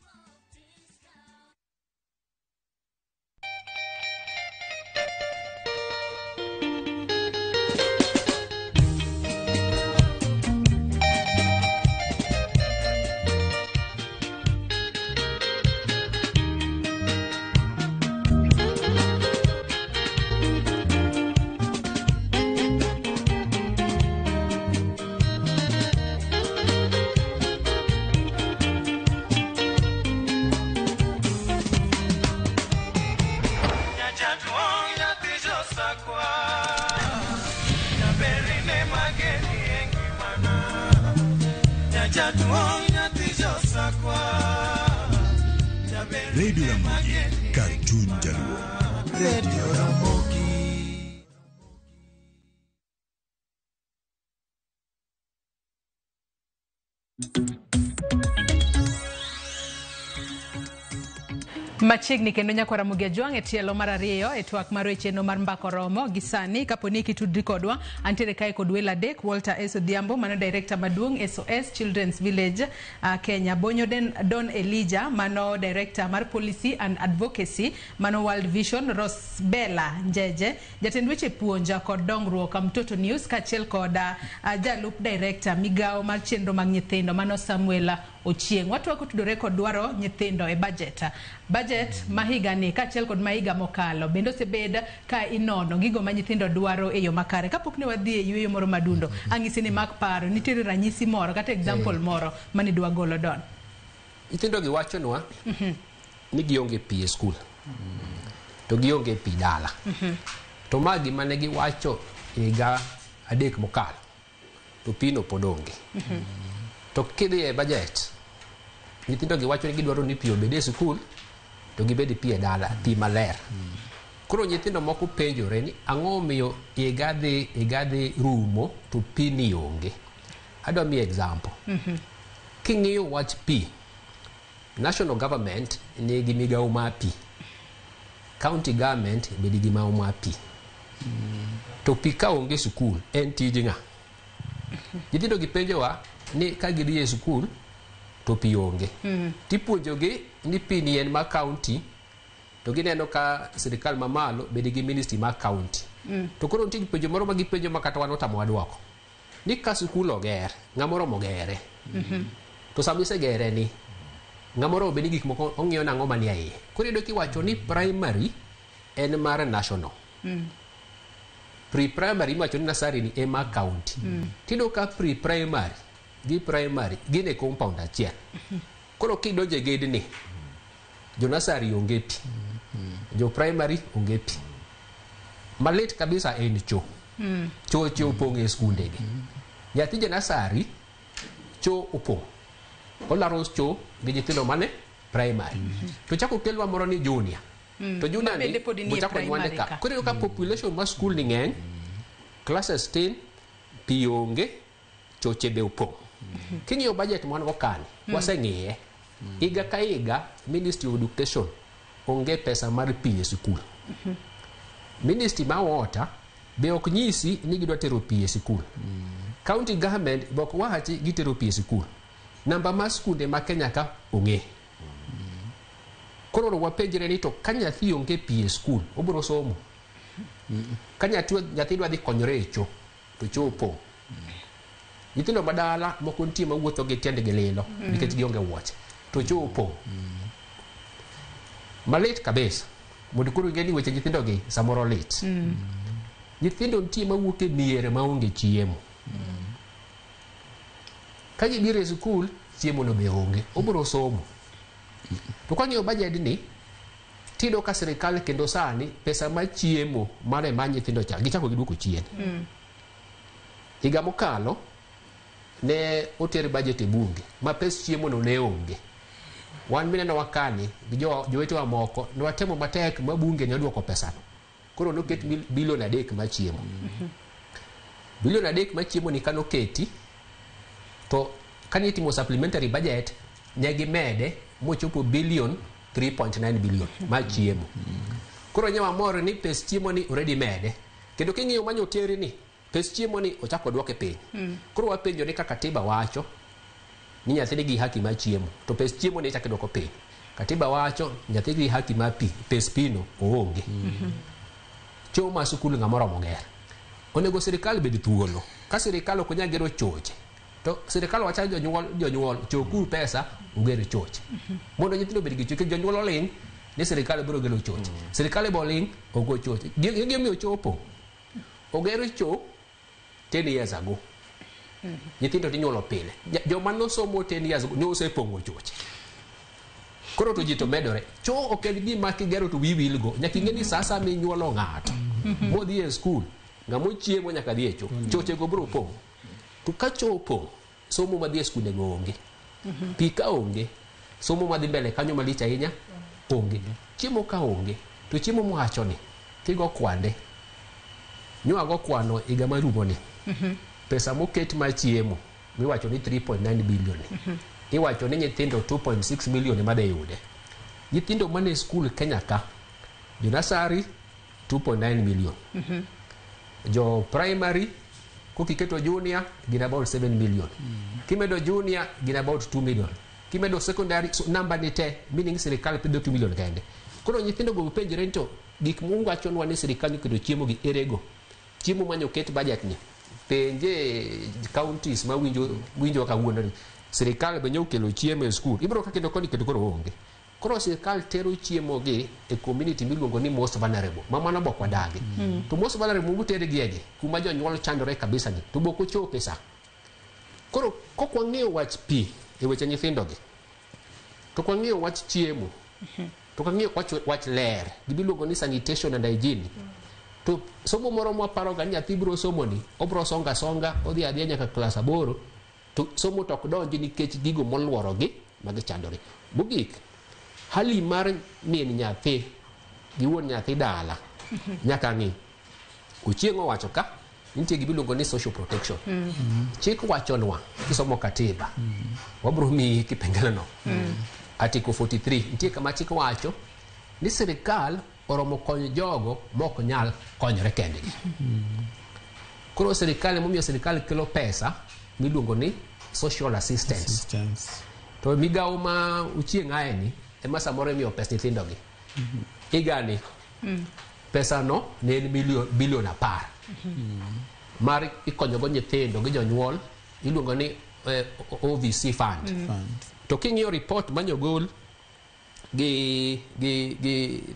Radio Ramogi, Cartoon Jaluo. Radio Ramogi. Machiegni kendo nyakwara Mugia Jwang e tielo mar ariyo e twak mar wecheno mar mbako romo gisani kaponi kitudri kodwa antiere kae kod welo adek. Walter S. Odhiambo mano director maduong' SOS Children's Village Kenya. Bonyo Don Elijah mano director mar policy and advocacy mano World Vision. Rosbella Njeje jatend weche puonja kod dongruok mtoto news kachiel kod jalup director migao mar chenro mag nyithindo mano Samuel Ochieng. Watu wako tudore kod dwaro nyithindo e budget mahiga ni kachiel kod mahiga mokalo bendo se bed ka inono gigo ma nyithindo dwaro e yo makare. Kapok ne wadhi e yueyo moro madundo ang'isi ni mak paro nitiere ranyisi moro kata example moro mani dwa golo Don. Nyithindo giwachonwa ni gionge pi e skul to gionge pi dala to magi mane giwacho higa adek mokalo to pino podonge to kidhi e budget nyithindo giwacho ni gidwaro ni pi obede e skul to gibedi pi e dala, pi maler. Koro nyithindo moko penjore ni ang'o miyo higa dhi rumo to pi ni onge. Adwa mi example. King'iyo wach pi, national government nigi migao mar pi, county government bedi gi migao mar pi. To pi ka onge skul en tij ng'a? Nyithindo gi penjowa ni ka gidhi e skul to pi onge. Tipuonjogi ni pi ni en ma county to gineno ka sirikal mamalo bedi gi ministry ma county. To koro nitie penjo moro ma gipenjo ma kata wan otamowa duoko. Ni ka skul oger, ng'amoro mogere. To sama isegere ni ng'amoro obedi gik moko ong'iyo nang'o manie iye. Koro iyudo kiwacho ni primary en mar national. Pre-primary iwacho ni nasari ni ema county. Tido ka pre-primary gi primary gine compound achiel. Koro kidonjo e gedni jo nasari onge pi, jo primary onge pi. Malit kabisa en cho. Cho opong' e skundegi. Nyathi ja nasari cho opong'. Olaro cho gi nyithindo mane primary. To chako kelwa moro ni junior. To junior ni bochako nyuande ka. Koro ka population ma skul ni ng'eny, classes tin, pi onge, choche be opong'. King'iyo budget mwan go kani, waseng'iye. Higa ka higa, Ministry of Education onge pesa mar pi e skul. Ministry ma water be ok nyisi ni gidwa tero pi e skul. County government be ok wachi gitero pi e skul. Namba ma skunde ma Kenya ka onge. Koro wapenjre ni to ka nyathi onge pi e skul, obiro somo. Ka nyathi dwa dhi konyore e cho, to cho opong'. Nyithindo madala moko nitie ma wuotho gi tiendgi lilo nikech gionge wuoche, to cho opong'. Malit kabisa. Mondo koro ing'e ni weche nyithindo gi samoro lit. Nyithindo nitie ma wuok e miere ma onge chiemo. Ka gibiro e skul, chiemo no be onge, obiro somo. To ka ng'iyo budget ni, tido ka sirikal kendo sani pesa ma chiemo mane ma nyithindo cha gichako giduoko chien. Higa mokalo ne oter budget e bunge ma pes chiemo no ne onge. Wan mineno wakani gi jowetewa moko ne watemo matek ma bunge ne oduoko pesa no. Koro noket bilion 3 ma chiemo. Bilion 3 ma chiemo ni kanoketi to kanitimo supplementary budget ne gimede mochopo bilion 3.9 bilion ma chiemo. Koro nyawa moro ni pes chiemo ni already mede. Kendo king'iyo manyo teri ni pes chiemo ni ochako duoke piny. Koro wapenjo ni kaka katiba wacho ni nyathi nigi haki ma chiemo, to pes chiemo ni chako duoko piny. Katiba wacho nyathi nigi haki ma pi, pes pino oonge. Cho ma skul ng'amoro moger. Onego sirikal bed thuolo. Ka sirikal ok nyal gero choche, to sirikal wacha jonyuol chokuru pesa ugero choche. Mondo nyithindo bed gi choche, jonyuol oling ni sirikal biro gero choche. Sirikal bo ling ogo choche. Gimiyo chopo. Ogero cho 10 years ago. Nyithindo tinyuolo pile. Joma nosomo 10 years ago ne osepongo choche. Koro to jito medore. Cho ok en gima kigero to wiwilgo. Nyaka ing'e ni sasa minyuolo ng'ato. Modhi e skul. Ng'amo chiemo nyaka dhi e cho. Choche go biro pong'. To ka cho opong', somo madhi e skunde go onge. Pi ka onge, somo madhi mbele kanyo malich ahinya onge. Chiemo ka onge, to chiemo mwacho ni kigo kwande. Nywa go kwano higa marumo ni. Pesa moket ma chiemo miwacho ni 3.9 bilion. Iwacho ni nyithindo 2.6 milion made yude. Nyithindo mane skul Kenya ka, jo nasari 2.9 milion. Jo primary kukiketo junior gin about 7 million. Kimedo junior gin about 2 million. Kimedo secondary so number ni te, meaning sirikal pido 2 million kende. Koro nyithindo go penjre nto gik mungu achonwa ni sirikal nikedo chiemo gi erego. Chiemo manyo ket budget ni. Penje counties ma winjo kawuono ni sirikal be nyo kelo chiemo e skul. Ibro ka kendo koni kedo koro onge. Koro sirikal tero chiemo gi e community miluongo ni most vulnerable. Mama na bokwa dagi. To most vulnerable mungu tere giege kuma jonyuol chandore kabisa ni. To boko chope sa. Koro kokwa ng'eyo wach pi e weche nyithindo gi. To kwa ng'eyo wach chiemo. To kwa ng'eyo wach ler. Gibiluongo ni sanitation and hygiene. To somo moro mwa paro ga nyathi biro somo ni obro songa odhi adhiya nyaka klas 8 to somo tok donji nikech gigo moluoro gi magichandore. Bugik hali mar min nyathi gi wuon nyathi dala nyaka ng'i. Uchieng'o wacho ka nitie gibiluongo ni social protection. Chik wachonwa kisomo katiba. Wabro mi kipengele no. Article 43 nitie kama chik wacho ni sirikal oromo konyo jogo mok nyal konyore kendgi. Koro serikali momiyo serikali kelo pesa miluongo ni social assistance. To migawo ma uchieng' aeni ema samoro imiyo pesa nyithindogi. Higani pesa no ne en bilion 10 mar ikonyogo nyithindo gi jonyuol iluongo ni OVC fund. To king'iyo report manyogol gi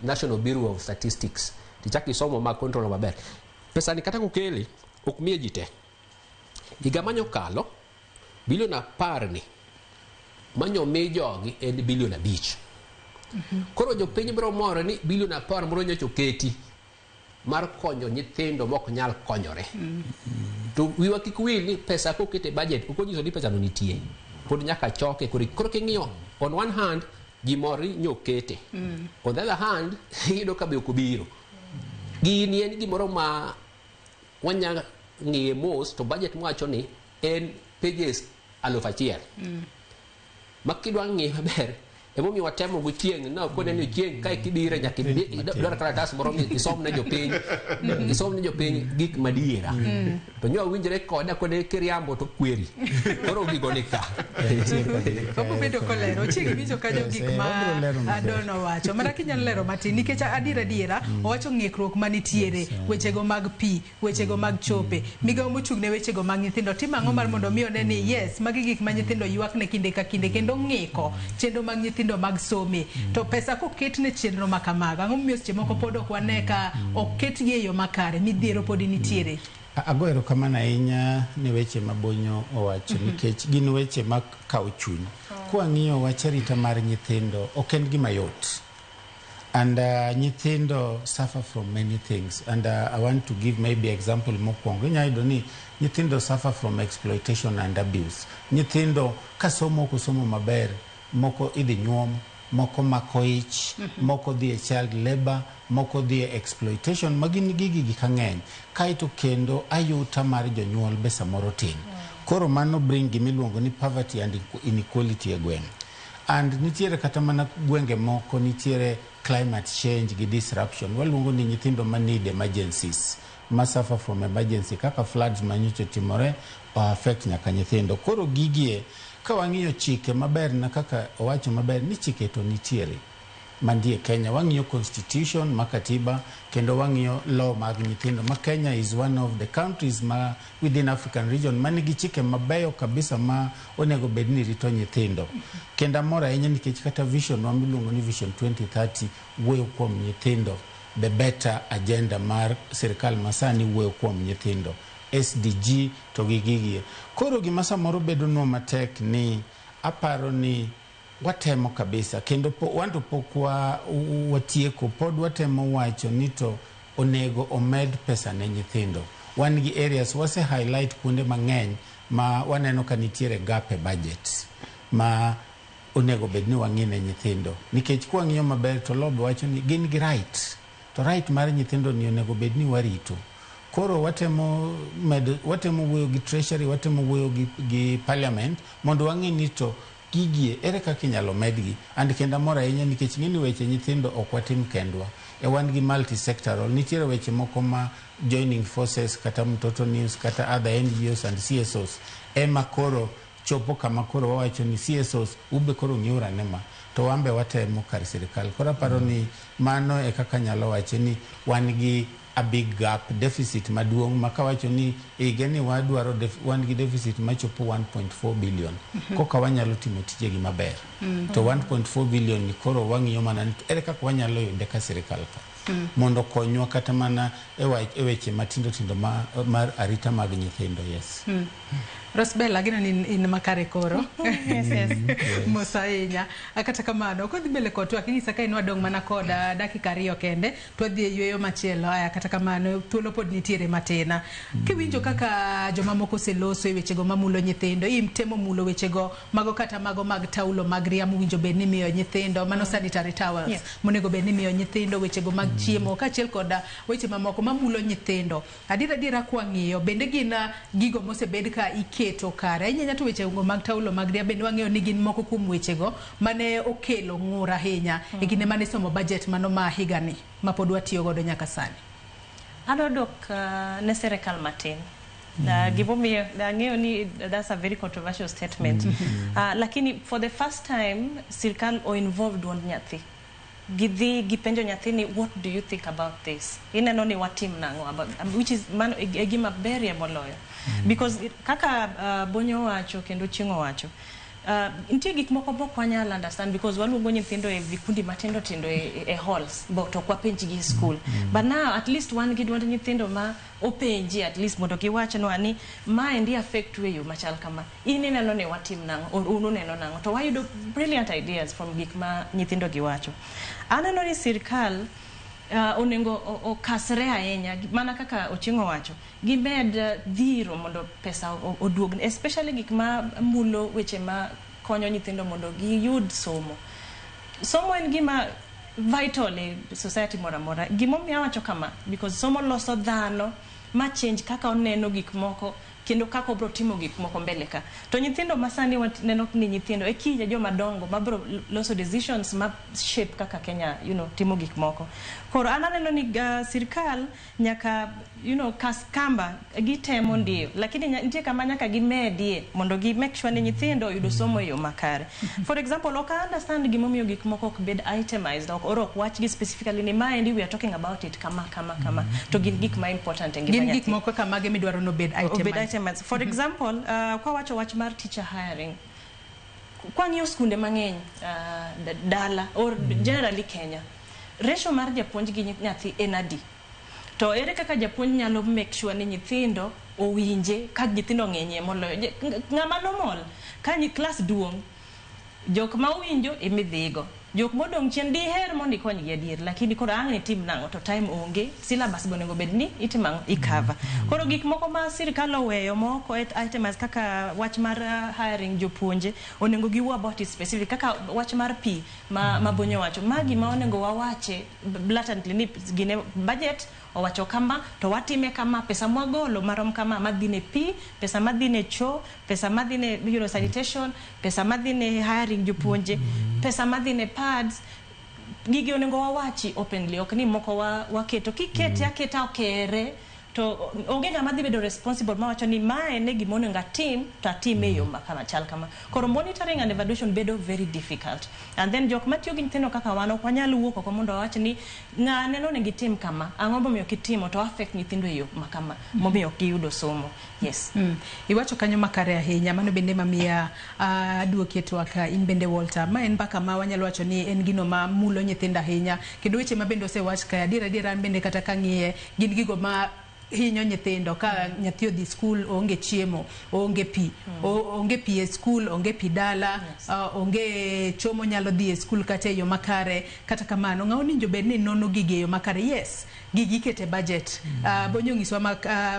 National Bureau of Statistics tichaki somo ma control maber. Pesa ni kata kokele ok miye ji te. Higa manyokalo bilion 10 ni manyo mi jogi en bilion 5. Koro jopiny biro moro ni bilion 10 moro nyocha oketi mar konyo nyithindo mok nyal konyore. To wiwa kik wil ni pesa kokete budget ok onyiso ni pesa no nitie. Pod nyaka choke koro king'iyo on one hand gimori nyokete. On the other hand iyudo ka be ok obiro. Gini en gimoro ma wanya ng'iye mos to budget mwacho ni en pages 1000. Makidwa ng'iye maber emomiyo watemo gochieng' na kone ni chieng' ka kidire nyaka idwar kalatas moro isom ne jopiny gik madiera. To nyo winjre koda kone kiriambo to kweri. Koro gigo ni ka. Obedo kolero chieng' winjo ka gik ma Adono wacho. Mana kinyalo lero matin nikech adiera owacho ng'ikruok manitiere wechego mag pi, wechego mag chope, migawo mochung' ne wechego mag nyithindo timang'o mar mondo mi one ni yes magi gik ma nyithindo ywak ne kinde ka kinde kendo ng'iko chenro mag nyithindo mag some. To pesa koket ne chenro makamaga ang'o momiyo seche moko pod ok wane ka oket gi e yo makare midhiero pod nitiere. Ago erokamano ahinya ne weche mabonyo owacho nikech gin weche makawo chuny. Kwang'iyo wach arita mar nyithindo ok en gima yot. And nyithindo suffer from many things. And I want to give maybe example mokwongo. Inyayudo ni nyithindo suffer from exploitation and abuse. Nyithindo kasomo kusomo maber, moko idhi nyuom, moko mako ich, moko dhi e child labor, moko dhi e exploitation, magin gigi kang'eny. Kaito kendo ayuta mar jonyuol be samoro tin. Koro mano bring gimiluongo ni poverty and inequality e gweng'. And nitiere kata mana gwenge moko nitiere climate change gi disruption. Waluongo ni nyithindo ma need emergencies, ma suffer from emergency kaka floods manyocha timore affect nyaka nyithindo. Koro gigie ka wang'iyo chike maber na kaka owacho maber ni chike to nitiere mandie Kenya. Wang'iyo constitution makatiba kendo wang'iyo law mag nyithindo ma Kenya is one of the countries ma within African region manigi chike mabeyo kabisa ma onego bedni rito nyithindo. Kenda mora ahinya nikech kata vision wa miluongo ni vision 2030 wuoyo kuom nyithindo, the better agenda mar sirikal masani wuoyo kuom nyithindo, SDG to gigigie. Koro gima samoro bedo no matek ni aparo ni watemo kabisa kendo wanto pokwa watieko pod watemo wacho ni to onego omed pesa ne nyithindo. Wan gi areas wase highlight kuonde mang'eny ma waneno ka nitiere gap e budget ma onego bedni wang'ine nyithindo. Nikech kwa ng'iyo maber to lobe wacho ni gin gi right. To right mar nyithindo ni onego bedni warito. Koro watemo wuoyo gi treasury, watemo wuoyo gi parliament mondo wang'i ni to gigie ere kaka inyalo medgi. And kenda mora ahinya nikech ng'ini weche nyithindo ok watim kendwa. Wan gi multi-sectoral, nitiere weche moko ma joining forces kata Mtoto News kata other NGOs and CSOs ema koro chopo kama koro wawacho ni CSOs ube koro ng'iura nema to wambe watemo kar sirikal. Koro paro ni mano e kaka nyalo wache ni wan gi a big gap, deficit maduong' makawacho ni igeni wadwaro wan gi deficit machopo 1.4 billion. Koka wanyalo timo tijegi maber. To 1.4 billion ni koro wang'iyo mana ere kaka wanyalo yude ka sirikal ka. Mondo konywa kata mana e weche matindo tindo mar arita mag nyithindo. Yes. Rosbella gino ni in makare koro. Yes. Mosainya akata kamano kodhi mbele kotwa kingisa ka inwa dong mana koda dakika 2 kende to dhi yweyo machielo aya kata kamano thuolo pod nitiere matena. Kiwinjo kaka joma moko seloso e wechego mamulo nyithindo, temo mulo wechego mago kata mago mag taulo mag riamo winjo bedni miyo nyithindo mano sanitary towels monego bedni miyo nyithindo, wechego mag chiemo kachiel koda weche mamoko mamulo nyithindo. Adira kwa ng'iyo bende gina gigo mosebed ka iketo kare ahinya to wechego mag taulo mag riamo bende wang'iyo ni gin moko kuom wechego mane okelo ng'ura ahinya e kinde mane somo budget mano ma higani ma pod watiyo godo nyaka sani. Adodok ne sirikal matin That's a very controversial statement. Lakini for the first time, sirkal o involved one nyathi. Gidhi gipenjo nyathini, what do you think about this? Ineno ni watim nango about, which is gima berie moloyo. Because kaka Bonyo wacho kendo Chingo wacho, nitie gik moko bok wanyalo understand because waluongo nyithindo e vikundi matindo tindo e halls but to kwa penji gi school. But now at least one gidwand nyithindo ma openji at least mondo giwache no ani ma endi affect weyo machal kama. Ineno ne watim nango unu neno nango to wayudo brilliant ideas from gik ma nyithindo giwacho. Aneno ni sirkal onengo okasre ahinya mana kaka Ochingo wacho gimed dhiro mondo pesa oduogne especially gik ma mulo weche ma konyo nyithindo mondo giyud somo en gima vital e society mora mora gimomiyo awacho kama because somo loso dhano ma change kaka oneno gik moko kendo kako bro timo gik moko mbele ka to nyithindo masani neno ni nyithindo ekije joma dongo mabro loso decisions ma shape kaka Kenya timo gik moko koro ananeno ni sirkal nyaka kas kamba gitemo ndio lakini nitie kama nyaka gimedie mondo gi make sure ni nyithindo yudo somo yo makare for example ok understand gimomiyo gik moko ok bed itemized ok watch gi specifically ni mind we are talking about it kama to gik ma important ngin gik moko kama ge midwaro no bed itemized. For example, kwa wach mar teacher hiring. Kwa ngiyo skunde mang'eny dala or generally Kenya. Ratio mar japuonj gi nyathi en adi. To ere kaka japuonj nyalo make sure ni nyithindo owinje ka nyithindo ng'enye moloyo ng'ama normal ka ni class duong' jok ma owinjo imidhigo jok modong chien diher mondo ikony gi adier lakini koro ang' ni tim nango to time onge syllabus bonego bedni itimango ikava koro gik moko ma sirkal oweyo moko items kaka wach mar hiring jopuonje onego giwu about it specific kaka wach mar pi ma Bonyo wacho magi ma onego wawache blatantly ni gine budget owacho kama to watime kama pesa mwagolo marom kama madhine pi pesa madhine cho pesa madhine sanitation pesa madhine hiring jopuonje pesa madhine pads gigi onego wawachi openly ok ni moko waketo kikete aketa okere to onge ng'ama dhi bedo responsible ma wacho ni mae ne gimono nga team to atime yo makama chal kama koro monitoring and evaluation bedo very difficult and then jok matiyo gi nyithindo kaka wan ok wanyalo wuok oko mondo wawach ni ng'ane no negi tim kama ang'o momiyo kitimo to affect nyithindo yo makama momiyo giyudo somo yes iwacho kanyo makare ahinya mano bende mamiya advocate waka in bende Walter ma en mbaka ma wanyalo wacho ni en gino ma mulo nyithindo ahinya kendo weche ma bende osewach ka adiera an bende kata kang'iye gin gigo ma hinyo nyithindo ka nyathi odhi school onge chiemo onge pi onge pi e school onge pi dala onge chomo nyalo dhi e school kata yo makare kata kamano ng'awo ninjo bed ni nono gige yo makare yes gigi kete budget Bonyo ngiswa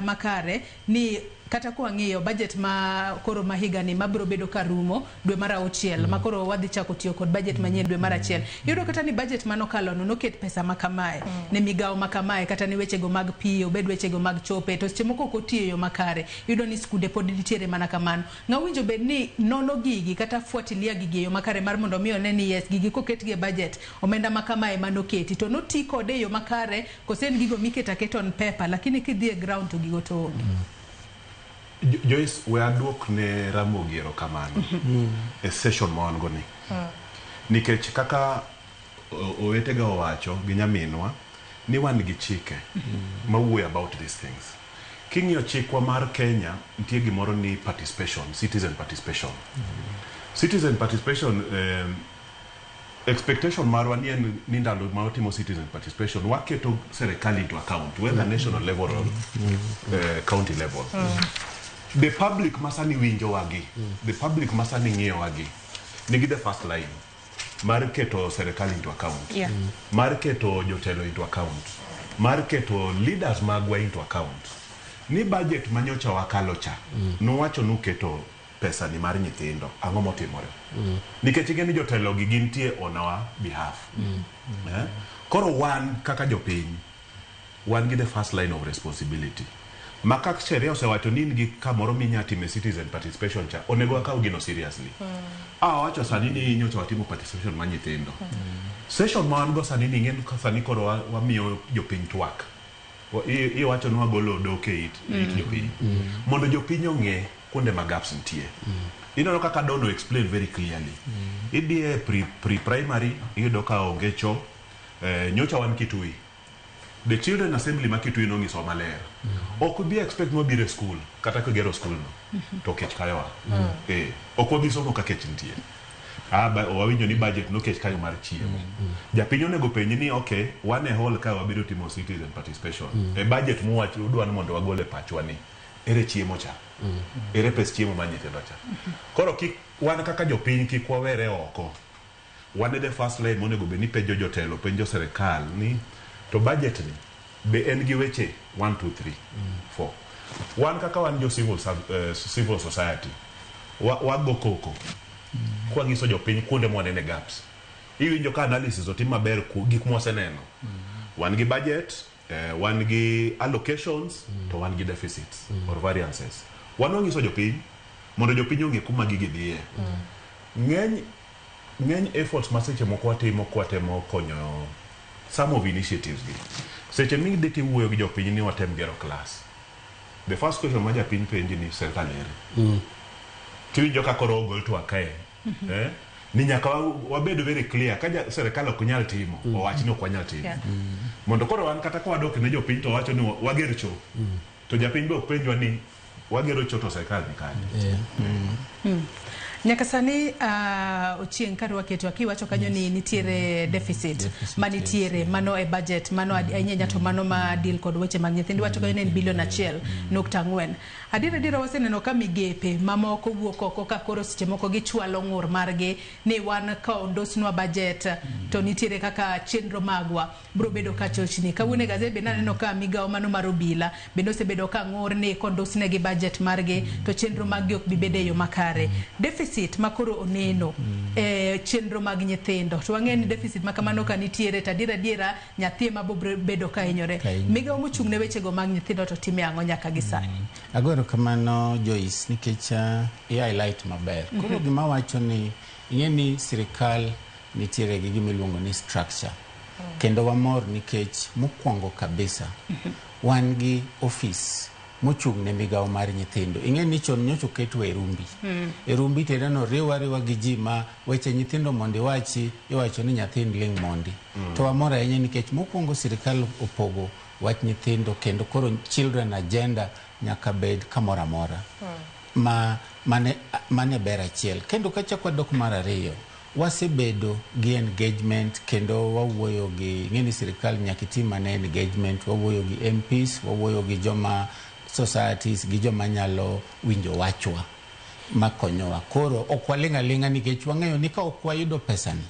makare ni kata kwa ng'iyo budget ma koro mahiga ni mabro bedo karumo dwe mara 6 makoro wadhi chako tiyo kod budget manyien dwe mara 1 yudo kata ni budget manokalo no ket pesa makamae ne migao makamae kata ni weche go mag pi obed weche go mag chope to seche moko kotiyo yo makare yudo ni skunde pod nitiere mana kamano ng'awinjo bed ni nono gigi kata fuatilia gigi yo makare mar mondo miyo ne ni yes gigi koket gi budget omenda makamae manoketi to noti kode yo makare kosen gigo miketa on paper lakini kidhi e ground to gigo to Joyce, we adwok ne Ramogi erokamano e session ma wan go ni. Nikech kaka owetega owacho gi nyaminwa ni wan gi chike ma wuoyo about these things. King'iyo chikwa mar Kenya nitie gimoro ni participation, citizen participation. Citizen participation expectation marwa ni ndalo ma otimo citizen participation waketo serikali into account whether national level or county level. The public masani winjo wagi the public masani ng'iyo wagi nigi the first line mar keto serikali into account mar keto jotelo into account mar keto leaders magwa into account ni budget manyocha wakalo cha nowacho nuketo pesa ni mar nyithindo ang'o motimore nikech ing'e ni jotelo gi gintie on our behalf koro wan kaka jopiny wan gi the first line of responsibility makak sheria osewacho ni gi kamoro minyatime citizen participation cha onego akaw gino seriously wacho sani ni nyocha watimo participation ma nyithindo session man go sani ni ng'en sani koro wamiyo jopiny twak iwacho nwa golo doke it jopiny mondo jopiny ong'e kuonde ma gaps nitie. Ineno kaka Dono explain very clearly. Idie pre-primary iyudo ka onge cho, nyocha wan Kitui. The Children Assembly ma Kitui nong'iso maler. Ok bi expect no bire school kata kigero school no to kech kayo. Ok wabi somo ka kech nitie. Wawinjo ni budget no kech kayo mar chiemo. Japiny onego penj ni okay, wan e hall ka wabiro timo citizen participation. E budget mu wacho udwan mondo wagole pachwa ni ere chiemo cha. Ere pes chiemo ma nyithindo cha. Koro kik wan kaka jopiny kik wawere oko. Wan the first line monego be ni penjo jotelo, penjo serikal ni to budget ni be en gi weche 1 2 3 4. Wan kaka wan jo civil society wago koko kwa ngiso jopiny kuonde mwanene gaps. Iwinjo ka analysis otim maber ku gik mwaseneno. Wan gi budget, wan gi allocations, to wan gi deficits or variances. Wan wangiso jopiny mondo jopiny ong'e kuma gigi dhiye. Ng'eny efforts ma seche moko watemo konyo some of initiatives gi. Seche mingi deti wuoyo gi jopiny ni watem gero class. The first question ma japiny penji ni serikal ere. Tiwinjo ka koro ogol to akae. Ni nyaka wabedo very clear ka serikal ok nyal timo, owach ni ok wanyal timo. Mondo koro wan kata ka wadok ne jopiny to wacho ni wager cho. To japiny be ok penjwa ni wagero cho to serikal ni kanye. Nyaka sani Ochieng' ka rwaketo akiwacho kanyo ni nitiere deficit manitiere mano e budget mano anyenya to mano ma deal kod weche mag nyithindo wacho kanyo ni bilion 1.4. Adira waseneno ka migepe mamoko wuok oko ka koro seche moko gichwalo ng'ur margi ni wan ka ondosnwa budget to nitiere kaka chenro magwa bro bedo ka chochni. Kawuone gazet be naneno ka migao mano mar obila bendo osebedo ka ng'ur ni kondosne gi budget margi to chenro mag ok bi bede yo makare. Deficit makoro oneno chenro mag nyithindo to wang'e ni deficit makamano ka nitiere tadira nyathi ma bedo ka hinyore. Migao mochung' ne weche go mag nyithindo to time ang'o nyaka gi sani. Agoro kamano Joyce nikech highlight maber. Koro gima wacho ni ing'e ni sirikal nitiere gi gima iluongo ni structure. Kendo wamor nikech mokwongo kabisa wan gi office mochung' ne migao mar nyithindo. Ing'e ni chon nyocho keto e rumbi. E rumbi tedano riwa gi ji ma weche nyithindo mondi iwacho ni nyathind ling mondi. To wamor ahinya nikech mokwongo sirikal opogo wach nyithindo kendo koro children agenda nyaka bed kamoro amora. Mane ber achiel. Kendo kachako dok mar ariyo wasebedo gi engagement kendo wawuoyo gi ng'eni sirikal nyaka tim mane engagement, wawuoyo gi MPs, wawuoyo gi joma societies gi joma nyalo winjo wachwa makonyowa. Koro ok walinga nikech wang'eyo ni ka ok wayudo pesani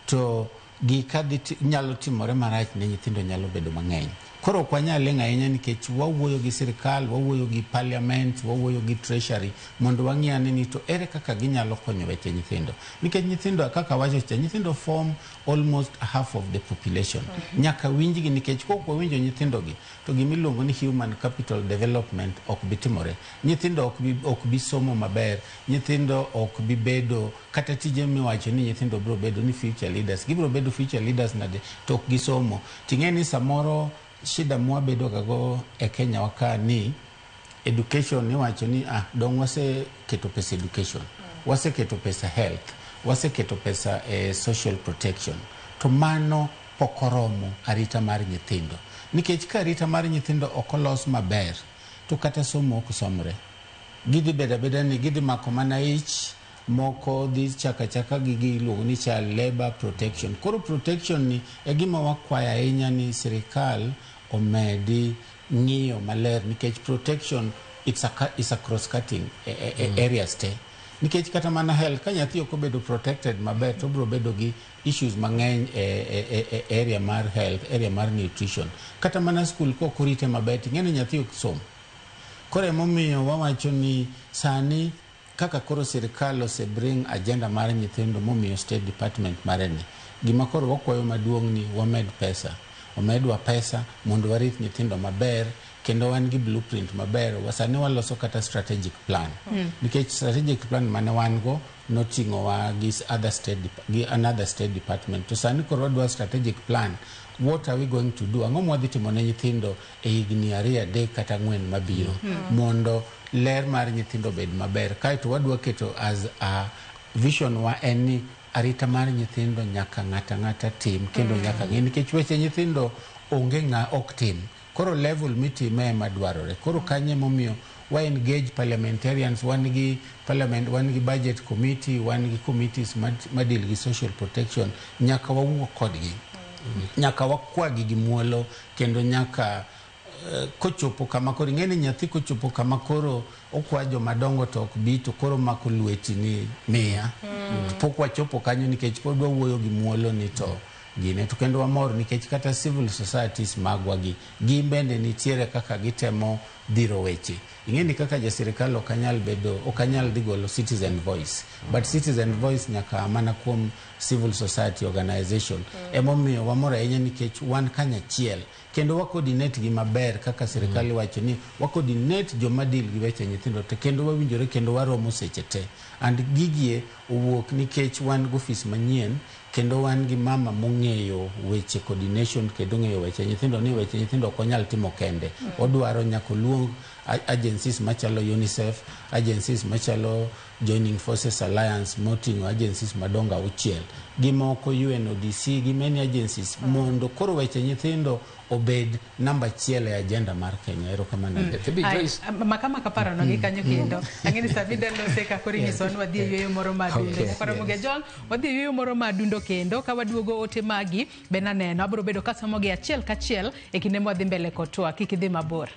to gikadhi nyalo timore marach ne nyithindo nyalo bedo mang'eny. Koro ok wanyal linga ahinya nikech wawuoyo gi sirikal, wawuoyo gi parliament, wawuoyo gi treasury mondo wang'e ni to ere kaka ginyalo konyo weche nyithindo. Nikech nyithindo kaka wacho cha nyithindo form almost half of the population. Nyaka winjgi nikech kok wawinjo nyithindo gi to gimiluongo ni human capital development ok bitimore. Nyithindo ok bi somo maber, nyithindo ok bi bedo kata tije miwacho ni nyithindo bro bedo ni future leaders. Gibro bedo future leaders nade to ok gisomo. Ting'eni samoro shida mwabedo gago e Kenya waka ni education ni wacho ni dong wase keto pesa education, wase keto pesa health, wase keto pesa social protection. To mano pokoromo arita mar nyithindo. Nikech ka arita mar nyithindo okolos maber to kata somo ok somre. Gidhi beda ni gidhi mako mana ich moko dhi chaka gigi iluongo ni child labor protection. Koro protection ni e gima wakwaya ahinya ni sirikal omedi ng'iyo maler nikech protection it's a cross cutting areas te. Nikech kata mana health ka nyathi ok obedo protected maber to bro bedo gi issues mang'eny area mar health, area mar nutrition. Kata mana school ko kurite maber ng'eni nyathi ok som. Koro emomiyo wawacho ni sani kaka koro sirikal ose bring agenda mar nyithindo momiyo state department marene. Gima koro wakwayo maduong' ni wamed pesa. Omedwa pesa mondo warit nyithindo maber kendo wan gi blueprint maber. Wasani waloso kata strategic plan. Nikech strategic plan mane wan go noting'o wa gi another state department. To sani koro wadwa strategic plan what are we going to do? Ang'o mwadhi timo ne nyithindo e higni 2, 3 kata 4 mabiro mondo ler mar nyithindo bed maber. Kaito wadwa keto as a vision wa en ni arita mar nyithindo nyaka ng'ata tim kendo nyaka ng'e nikech weche nyithindo onge ng'a ok tim. Koro level mitime madwarore. Koro kanye momiyo wa engage parliamentarians, wan gi parliament, wan gi budget committee, wan gi committees madil gi social protection, nyaka wawuo kodgi, nyaka wakwagi gi muolo, kendo nyaka kochopo kama koro ng'eni nyathi kochopo kama koro okwa jomadongo to ok bi to koro mako lweti ni miya pok wachopo kanyo nikech pod wawuoyo gi muolo ni to gine to kendo wamor nikech kata civil societies magwa gi bende nitiere kaka gitemo dhiro weche. Ing'eni kaka jasirikal okanyal dhi golo citizen voice, but citizen voice nyaka mana kuom civil society organization. Emomiyo wamor ahinya nikech wan kanyachiel kendo wakoordinate gi maber kaka sirikal wacho ni wakoordinate joma deal gi weche nyithindo te kendo wawinjore kendo waromo seche te and gigie owuok nikech wan gofis manyien kendo wan gi mama mong'eyo weche coordination kendo ng'eyo weche nyithindo ni weche nyithindo ok onyal timo kende. Odwaro nyaka luong agencies machalo UNICEF, agencies machalo Joining Forces Alliance, moting'o agencies madongo 6 gi moko UNODC gi many agencies mondo koro weche nyithindo obed namba 1 e agenda mar Kenya. Erokamano. Makama kaparo no gi kanyo kendo. Ang'eni Sabida loseka koro nyiso ni wadhi yueyo moro madundo. Para muge John wadhi yueyo moro madundo kendo ka waduogo ote magi bena neno abro bedo kasamo gi achiel kachiel e kinde mwadhi mbele kotwa kik idhi mabor.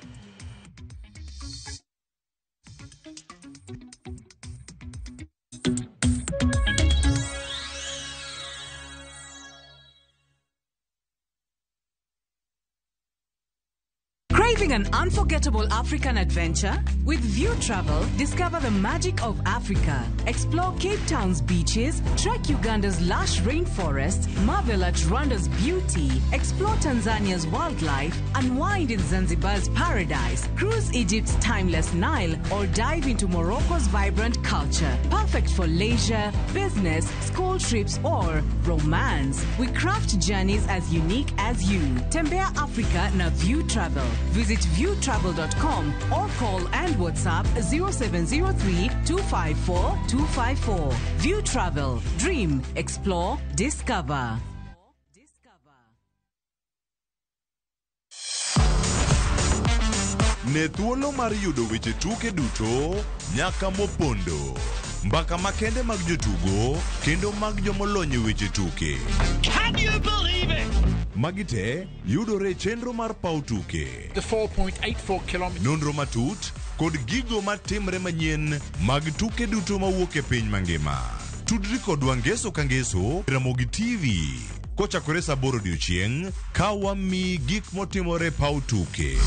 Craving an unforgettable African adventure? With View Travel, discover the magic of Africa. Explore Cape Town's beaches, trek Uganda's lush rainforests, marvel at Rwanda's beauty, explore Tanzania's wildlife, unwind in Zanzibar's paradise, cruise Egypt's timeless Nile, or dive into Morocco's vibrant culture. Perfect for leisure, business, school trips, or romance. We craft journeys as unique as you. Tembea Africa na View Travel. Visit viewtravel.com or call and WhatsApp 0703-254-254. View Travel. Dream, explore, discover. Ne thuolo mar yudo weche tuke duto nyaka mopondo. Mbaka makende mag jotugo kendo mag jomolony weche tuke. Can you believe it? Magite yudore chenro mar paw tuke. The 4.84 kilometers. Nonro matut kod gigo matimre manyien mag tuke duto mawuok e piny mangima. Tudri kodwa ngeso ka ngeso Ramogi TV. Kochakore saa 8 odiechieng' ka wami gik motimore paw tuke.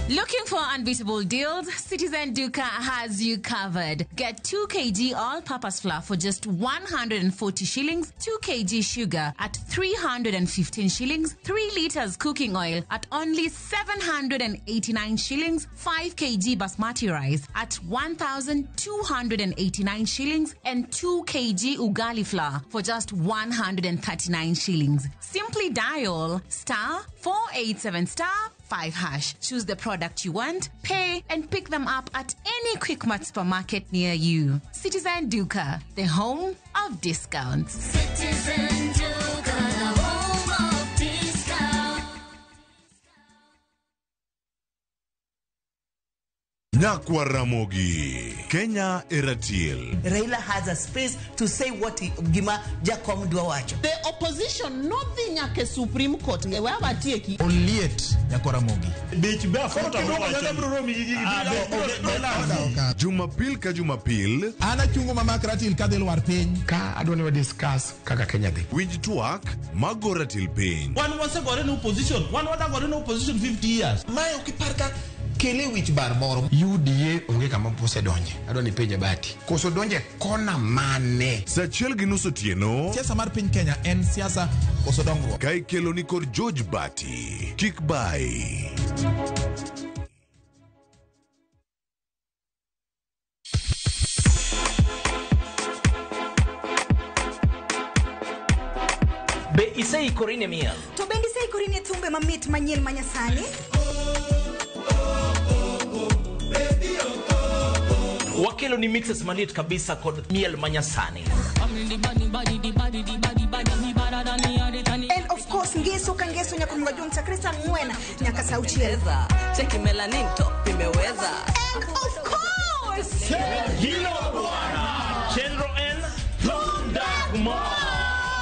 Looking for unbeatable deals? Citizen Duka has you covered. Get 2 kg all-purpose flour for just 140 shillings, 2 kg sugar at 315 shillings, 3 liters cooking oil at only 789 shillings, 5 kg basmati rice at 1,289 shillings, and 2 kg ugali flour for just 139 shillings. Simply dial *487*5#. Choose the product you want, pay, and pick them up at any Quickmart supermarket near you. Citizen Duka, the home of discounts. Citizen Duka, the home of discount. Nyakwa Ramogi, Kenya Eratiel. Raila has a space to say what Gima Jakom Dwawacho. The opposition, nothing nyake Supreme Court. Ngewa tieki. Oliet Nyakwa Ramogi. Jumapil ka Jumapil. Ana chungo mama Ratil kadel war piny. Ka adwani wa discuss kaka Kenya dhi. Winj twak magora til piny. One was a got in opposition. One was got in opposition 50 years. Mae ukiparka kele wich bar moro UDA onge kama pose donje adwani penja bati koso donje kona mane Sachiel gi nus otieno. Siasa mar piny Kenya en siasa koso dongruok. Kai kelo ni kod George Bati. Kik bai. iseikori ne miel. To bende iseikori ne thumbe mamit manyien manyasani? Wakelo ni mixes malit kabisa kod miel manyasani. And of course, ngeso ka ngeso nyaka mngajong chakresa ngwena nyaka sauchieza. Cheki melanin top imeweza. And of course, Hilo bwana. Chenro en Thunda Mo.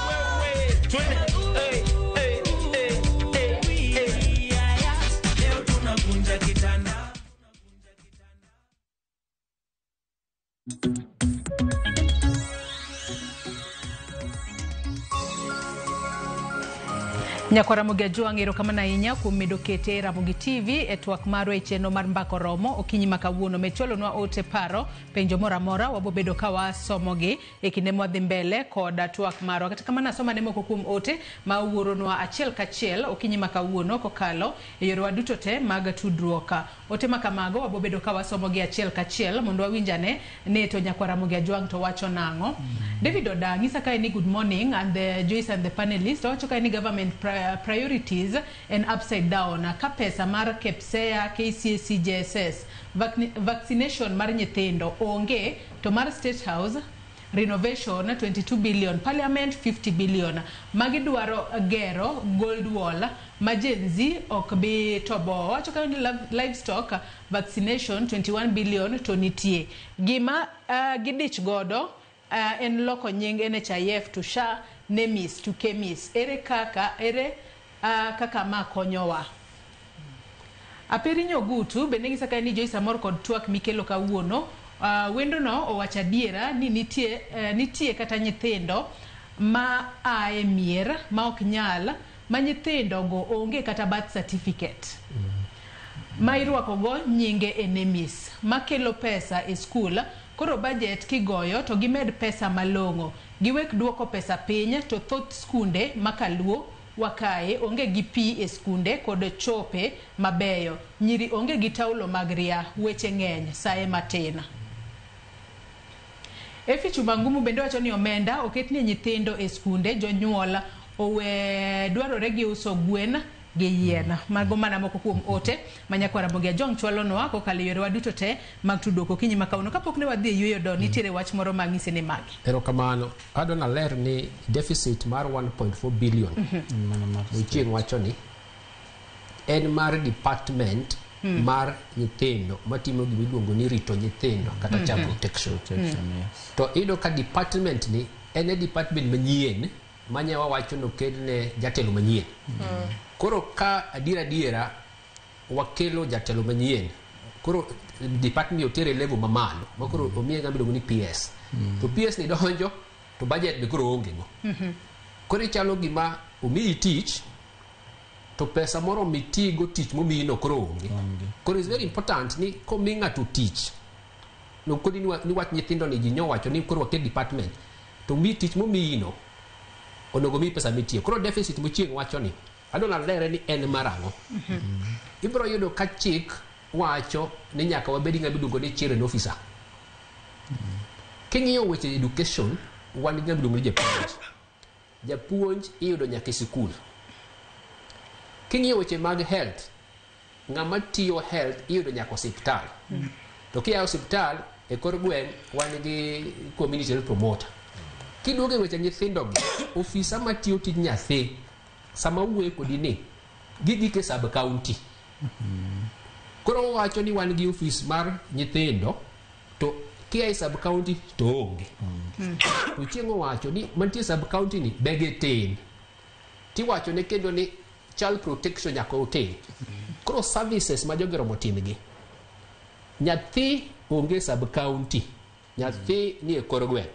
Wewe twende. Leo tunakunja kitanda. Nyakwara Mugiajwang' erokamano ahinya kuom medo kete Ramogi TV e twak marwa e chenro mar mbako romo okinyi ma kawuono. Mechwalonwa ote paro penjo moro amora wabobedo ka wasomogi e kinde mwadhi mbele kod twak marwa. Kata kamano asomane moko kuom ote ma wuoronwa achiel kachiel okinyi ma kawuono kokalo e yore waduto te mag tudruok. Ote ma kamago wabobedo ka wasomogi achiel kachiel mondo wawinjane ne to Nyakwara Mugiajwang' to wacho nang'o. David Oda ng'isa kae ni good morning and the Joyce and the panelists. Wacho kae ni government priorities and upside down. Ka pesa mar KPSEA, KCSE, JSS, vaccination mar nyithindo onge, to mar State House renovation 22 billion, parliament 50 billion. Magi dwaro gero gold wall, majenzi okbi tobo. Wacho kae ni livestock vaccination 21 billion to nitie. Gima gidich godo en loko nying NHIF to SHA, NEMIS to KEMIS. Ere kaka ma konyowa. Aperi Nyogutu bende ng'isa kae ni Joyce amor kod twak mikelo kawuono. Wendo no owacho adiera ni nitie kata nyithindo ma ae mier ma ok nyal, ma nyithindo go onge kata birth certificate. Ma irwako go nyinge e NEMIS, ma kelo pesa e skul. Koro budget kigoyo to gimed pesa malongo. Giwek duoko pesa piny to thoth skunde makaluo wakae onge gi pi e skunde kod chope mabeyo. Nyiri onge gi taulo mag ria, weche ng'eny, sae matin. Efi Chumangumu bende wacho ni omenda oketne nyithindo e skunde, jonyuol owe dwarore gi uso gwen gi yien. Mago mana moko kuom ote ma Nyakwara Mugiajwang' chwalonwa kokalo yore waduto te mag tudruok okinyi ma kawuono. Kapok ne wadhi e yueyo do nitiere wach moro ma ng'ise ni magi. Erokamano. Adona ler ni deficit mar 1.4 billion. Chieng' wacho ni en mar department mar nyithindo matimo gima iluongo ni rito nyithindo kata child protection. To ido ka department ni en department manyien manyawa wacho no kelne jatelo manyien. Koro ka adiera wakelo jatelo manyien, koro department otere level mamalo, makoro omiye ng'ama iluongo ni PS. To PS ni donjo to budget be koro onge go. Koro chalo gima omiyi tich to pesa moro mitigo tich momiyi no koro onge. Koro is very important ni komi ng'ato tich, no kodi ni wach nyithindo ni ji nyowacho ni koro wakel department to mi tich momiyi no onogo mi pesa mitiyo. Koro deficit mochieng' wacho ni adona lere ni en marango. Ibro yudo ka chik wacho ni nyaka wabedi ng'ama iluongo ni children officer. King'iyo weche education, wan ng'ama iluongo ni japuonj. Japuonj iyudo nyaka e sikul. King'iyo weche mag health, ng'ama tiyo health iyudo nyaka osiptal. To kia osiptal e kor gweng' wan gi community health promoter. Kiduogo e weche nyithindo gi, ofisa matiyo tij nyathi sama wuoyo kodi ni gigike sub county. Koro wacho ni wan gi ofis mar nyithindo to kia sub county to onge. To chieng' wacho ni mantie sub county ni bege tin. Ti wacho ne kendo ni child protection nyaka otin. Koro services ma jogero motimgi. Nyathi onge sub county. Nyathi ni e kor gweng'.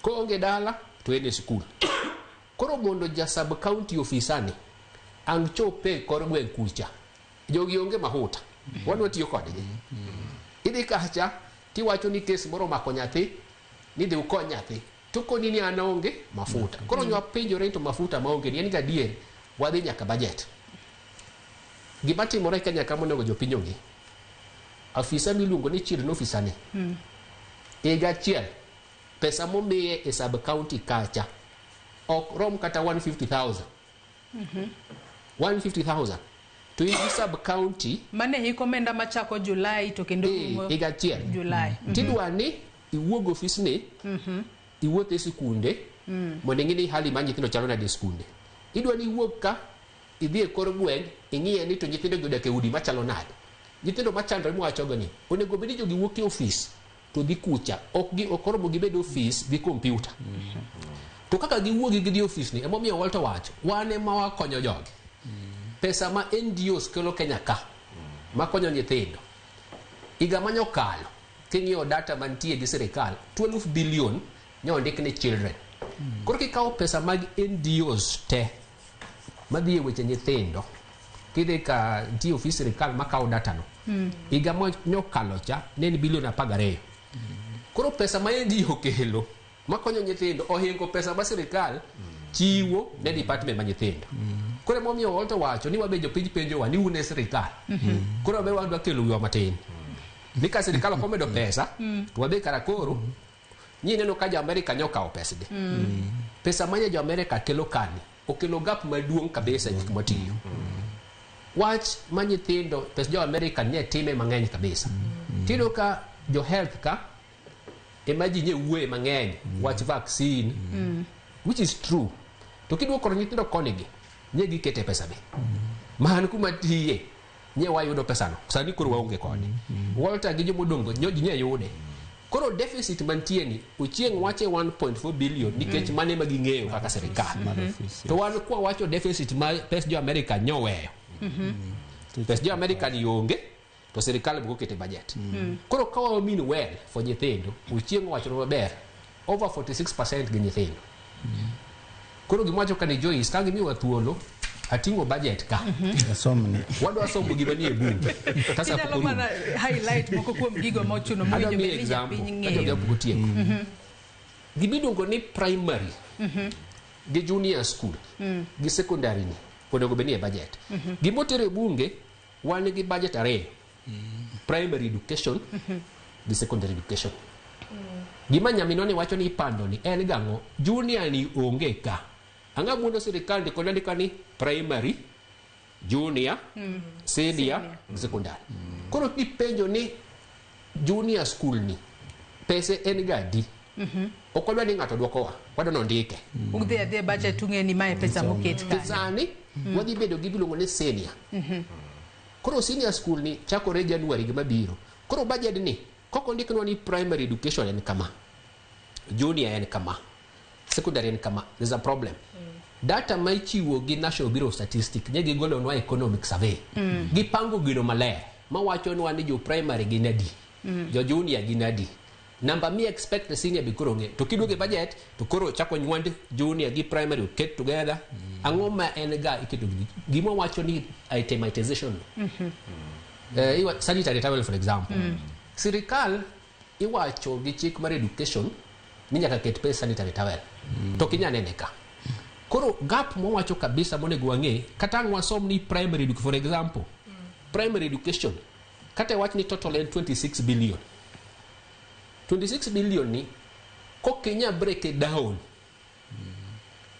Ko onge dala to en e skul. Koro mondo ja sub county ofisani ang' chope kor gweng' kucha. Jogi onge mahuta. Wan watiyo kodgi. Idhi kacha tiwacho ni kes moro mako nyathi, ni dhi ukony nyathi. Tukoni ni an onge mafuta. Koro nywa penjore to mafuta maonge ni en gadier wadhi nyaka budget. Gima timore ka nyaka monego jopiny onge. Afisa miluongo ni children officer ni. Higa achiel pesa momiye e sub county kacha ok rom kata 150,000 150,000 to in sub county mane hiko menda machako Julai to kendo igachiel Julai tidwa ni iwuog office ni iwuothe sikunde mondo ing'e hali mar nyithindo chalo nade sikunde. Idwa ni iwuog ka idhi e kor gweng' ing'iye ni to nyithindo jodak e udi machalo nade. Nyithindo machandore mwachogo ni onego bed ni jogi wuok e office to dhi kucha ok oromo gibed office gi computer. To kaka giwuogi gidhi office ni emomiyo Walter wacho wan ema wakonyo jogi. Pesa ma NGOs kelo Kenya ka makonyo nyithindo iga manyo kalo king'iyo data mantie gi sirikal 12 billion nyoondik ne children. Koro kikawo pesa mag NGOs te madhi e weche nyithindo kidhi ka ntie ofis sirikal makawo data no iga manyo kalo cha ne en bilion 12. Koro pesa ma NGO kelo makonyo nyithindo ohingo pesa ma sirikal chiwo ne department ma nyithindo. Koro momiyo Walter wacho ni wabe jopiny penjowa ni une sirikal. Koro wabe wadwa kelo wiwa matin. Ni ka sirikal okomedo pesa to wabe kara koro nyi neno ka jo-Amerika nyokawo pesa di. Pesa manya jo-Amerika kelo kani okelo gap maduong' kabisa gik matiyo. Wach ma nyithindo pesa jo-Amerika nye time mang'eny kabisa. Tino ka jo-health ka ema ji nye uwe mang'eny wach vaccine which is true. To kidwoko nyithindo konigi nye gikete pesa be man kuma tiye nye wayudo pesa no sani koro waonge kode. Walter gi jomodongo nyoji nye yude. Koro deficit mantie ni uchieng' wache 1.4 billion nikech mane ma ging'eyo kaka sirikal. To wan kwa wacho deficit ma pes jo-Amerika nyoweyo. Pes jo-Amerika ni onge to sirikal buko kete budget. Koro kawa mean well for nyithindo uchieng' wacho maber over 46% gi nyithindo. Koro gimacho kane Joyce ka gimiwa thuolo atingo budget ka asomni wadwa somo gima nie bunge kasa ko mana highlight moko kuom gigo ma ochuno mo jo media piny ng'eyo gimiluongo ni primary gi junior school gi secondary ni onego bed ni e budget gimotere bunge wan gi budget are primary education gi secondary education gima nyaminoni wacho ni ipando ni en gang'o junior ni onge ka anga mundo sirikal ndiko ndika ni primary junior senior secondary. Koro kipenjo ni junior school ni pesa en gadi okodwa ni ng'ato dwoko wadwa nondike ugdhi adhi budget tung'eni mae pesa moket ka sani wadhi bedo gi biluongo ni senior. Koro senior school ni chakore January gima biro. Koro budget ni koko ndiknwa ni primary education en kama junior en kama secondary en kama there's a problem. Data ma ichiwo gi National Bureau of Statistics nye gigolo nwa economic survey gipango gino maler mawacho nwa ni jo primary ginadi jo junior ginadi namba mi expect the senior bikoro nge to kiduoge budget to koro chako nywand junior gi primary get together ang'oma en ga iketo gima wacho ni itemization sanitary towel for example sirikal iwacho gi chik mar education ni nyaka ket pesa sanitary towel to kinyaneneka. Koro gap mo wacho kabisa monego wang'e kata wasom ni primary education for example primary education kata wach ni total en 26 billion ni kokinya break it down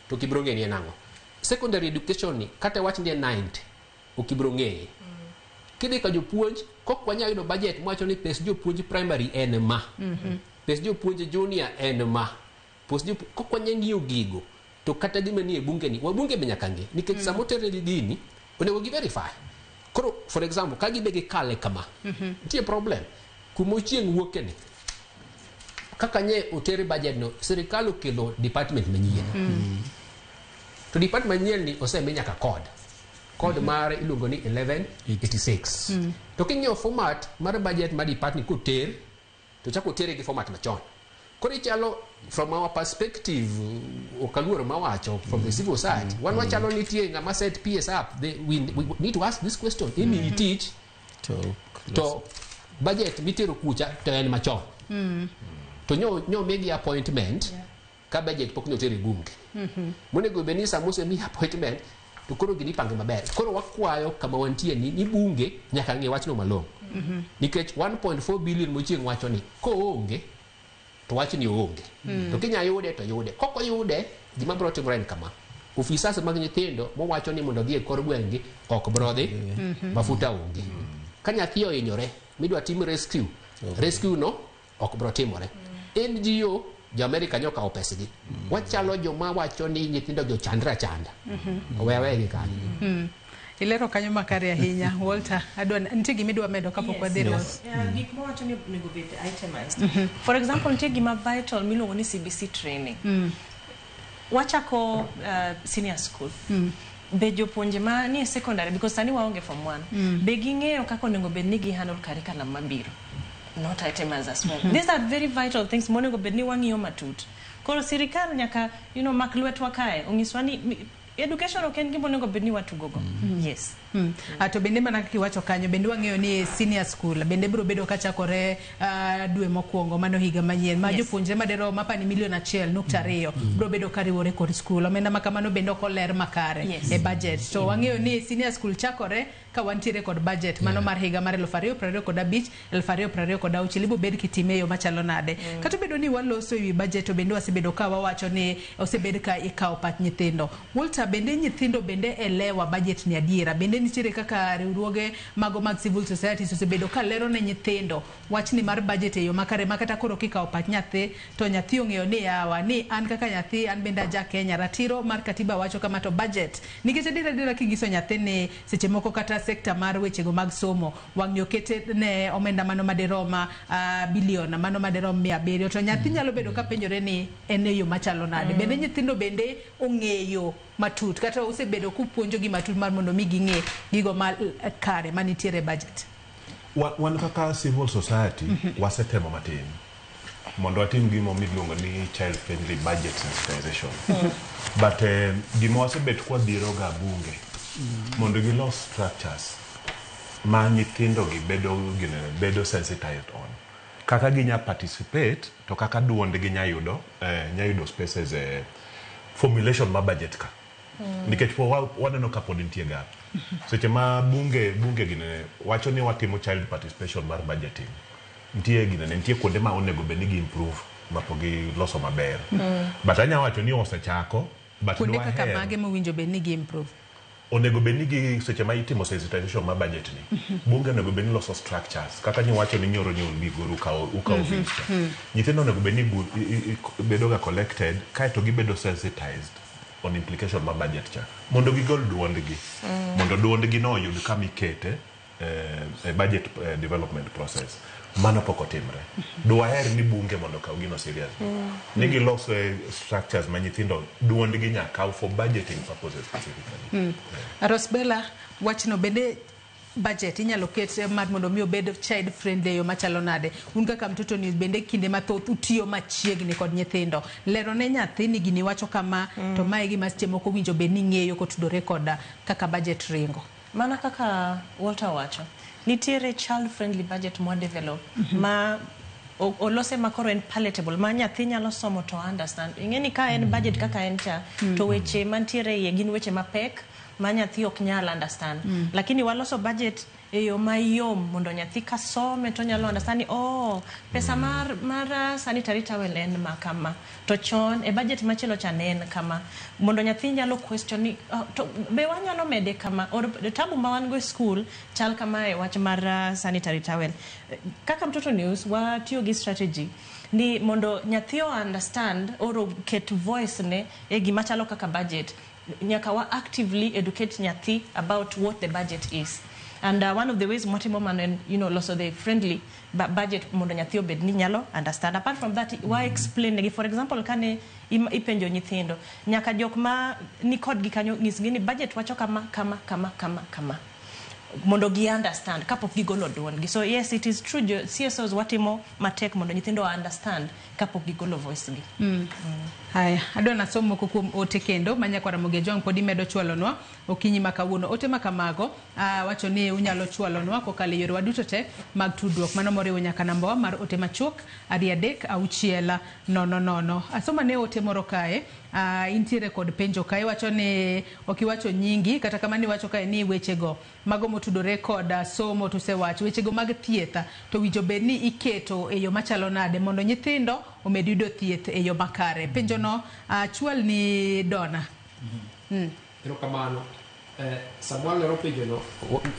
to kibronge ni nango. Secondary education ni kata wach ni 90 okibronge kidi ka jopuonj kokwanya yudo budget mwacho ni pes jopuonj primary en ma pes jopuonj junior en ma pes jopuonj kokwanya ng'iyo gigo to kata gima ni e bunge ni wabunge be nyaka nge nikech samotere dini onego gi verify. Koro for example ka gibege kale kama tie problem kumo chieng' wuoke ni kaka nye otere budget no sirikal okelo department manyien to department manyien ni oseme nyaka code mare iluongo ni 1186 to king'io format mar budget mar department koter to chako tere gi format machon. Koro chalo from our perspective okaluoro mawacho from the civil side wan wachalo nitie ng'ama set PS up we need to ask this question imi teach to budget mitero kucha to en machon to nyo megi appointment ka budget pok notere bunge monego beni samose mi appointment to koro gini pange maber. Koro wakwayo kama wantie ni bunge nyaka ng'e wachno malong'o nikech 1.4 billion mochieng' wacho ni koonge to wach ni onge. To kinya yude to yude. Koko yude gima bro timore en kama. Ofisas mag nyithindo mowacho ni mondo dhi e kor gweng'gi ok bro dhi mafuta onge. Ka nyathi ohinyore midwa tim rescue no ok bro timore. NGO jo America nyoka opesgi. Wachalo joma wacho ni nyithindo go chandra chanda. Wewe gi kan. Ilero kanyo makare ahinya. Walter, adwan nitie gima idwa medo kapok wadhi road. Gik mowacho ni nego bet itemized. For example, nitie gima vital miluongo ni CBC training. Wachako senior school. Be jopuonje ma ni secondary because sani waonge form 1. Be ging'eyo kaka onego bed ni gi handle curriculum mabiro. Not itemized as well. These are very vital things monego bed ni wang'iyo matut. Koro sirikal nyaka mak lwetwa kae onyiswa ni education ok en gima onego bed ni watugogo. Yes. To bende mana kiwacho kanyo bende wang'eyo ni senior school bende biro bedo ka chakore dwe mokwongo mano higa manyien ma jopuonjre madero mapani milion 1.2 biro bedo kariwore kod school omenda makamano bende ok oler makare e budget. To wang'eyo ni senior school chakore ka wantiere kod budget mano mar higa mar 2025 2026 libo bed kitime yo machalo nade. Kata bedo ni waloso ewi budget to bende wasebedo ka wawacho ni osebed ka ikawo pach nyithindo. Walter, bende nyithindo bende elewa budget ni adiera bende nitiere kaka riwruoge mago mag civil society osebedo ka lero ne nyithindo wach ni mar budget e yo makare makata koro kikawo pach nyathi to nyathi ong'eyo ni yawa ni an kaka nyathi an bende aja Kenya ratiro mar katiba wacho kama to budget nikech dira kingiso nyathi ni seche moko kata sekta mar wechego mag somo wang'yo kete ne omenda mano maderoma bilion mano maderom 700 to nyathi nyalo bedo ka penjore ni en yo machalo nade. Bende nyithindo bende ong'eyo matut kata osebedo kupuonjo gi matut mar mondo mi ging'e gigo mal kare manitiere budget. Wan kaka civil society wasetemo matin mondo atim gimo miluongo ni child friendly budget sensitization. But gimo wasebet kwa biro ga bunge mondo gilos structures ma nyithindo gi bedo sensitized on kaka ginya participate to kaka duonde gi nyayudo spaces formulation ma budget ka nikech for waneno ka pod nitie gap seche ma bunge gine wacho ni watimo child participation mar budgeting nitie kuonde ma onego bed ni gi improve mapogi loso maber but anya wacho ni osechako but kuonde kaka mage mowinjo bed ni gi improve onego bed ni gi seche ma itimo sensitization mar budget ni bunge onego bed ni loso structures kaka ni wacho ni nyoro nyol bigoro uka office nyithindo onego bed ni bedo ga collected kai to gibedo sensitized on implication mar budget cha mondo gigol duondgi mondo duondgi no yud kama ikete budget development process mano poko timre duaher ni bunge mondo kaw gino serious ni giloso structures ma nyithindo duondgi nyaka for budgeting purposes specifically. Rosbella wachno bende budget inyalo ket mar mondo mi obed child friendly yo machalo nade. Un kaka Mtoto News bende kinde mathoth utiyo machiegni kod nyithindo lero ne nyathi ni gini wacho kama to mae gima seche moko winjo bed ni ng'eyo kotudore kod kaka budget ringo mana kaka Walter wacho nitiere child friendly budget mo develop ma olose makoro en palatable ma nyathi nyalo somo to understand ing'eni ka en budget kaka en cha to weche mantiere ye gin weche mapek ma nyathi ok nyal understand lakini waloso budget e yo mayom mondo nyathi ka some to nyalo understand ni pesa mar sanitary towel en makama to chon e budget machelo cha nen kama mondo nyathi nyalo question ni to be wanyalo mede kama or tabu ma wan go school chal kama e wach mar sanitary towel kaka Mtoto News watiyo gi strategy ni mondo nyathi understand or get voice ne e gima chalo kaka budget nyaka wa actively educate nyathi about what the budget is. And one of the ways Motimo man loso the friendly budget mondo nyathi obed ni nyalo understand. Apart from that, why explain for example kane ipenjo nyithindo nyaka jok ma ni kod gi kanyo ngisgi ni budget wacho kama mondo gi understand kapok gigolo duondgi. So yes, it is true CSOs watimo matek mondo nyithindo understand kapok gigolo voice gi. Haya, adwa nasomo kuom ote kendo manyakwara Mogejong podi medo chwalonwa okinyi makawuono ote makamago wacho ni unyalo chwalonwa kokalo yore waduto te mag tudruok mano moriwo nyaka namba wa mar ote machuok 336 00. Asoma ne ote moro kae intiere kod penjo ka iwacho ni okiwacho nyingi kata kama ni wacho ka ni wechego mago motudore kod somo to sewacho wechego mag thieth to winjo bed ni iketo e yo machalo nade mondo nyithindo omed yudo thieth e yo makare. Penjo no chwal ni Donna. Erokamano. Samuel lero penjo no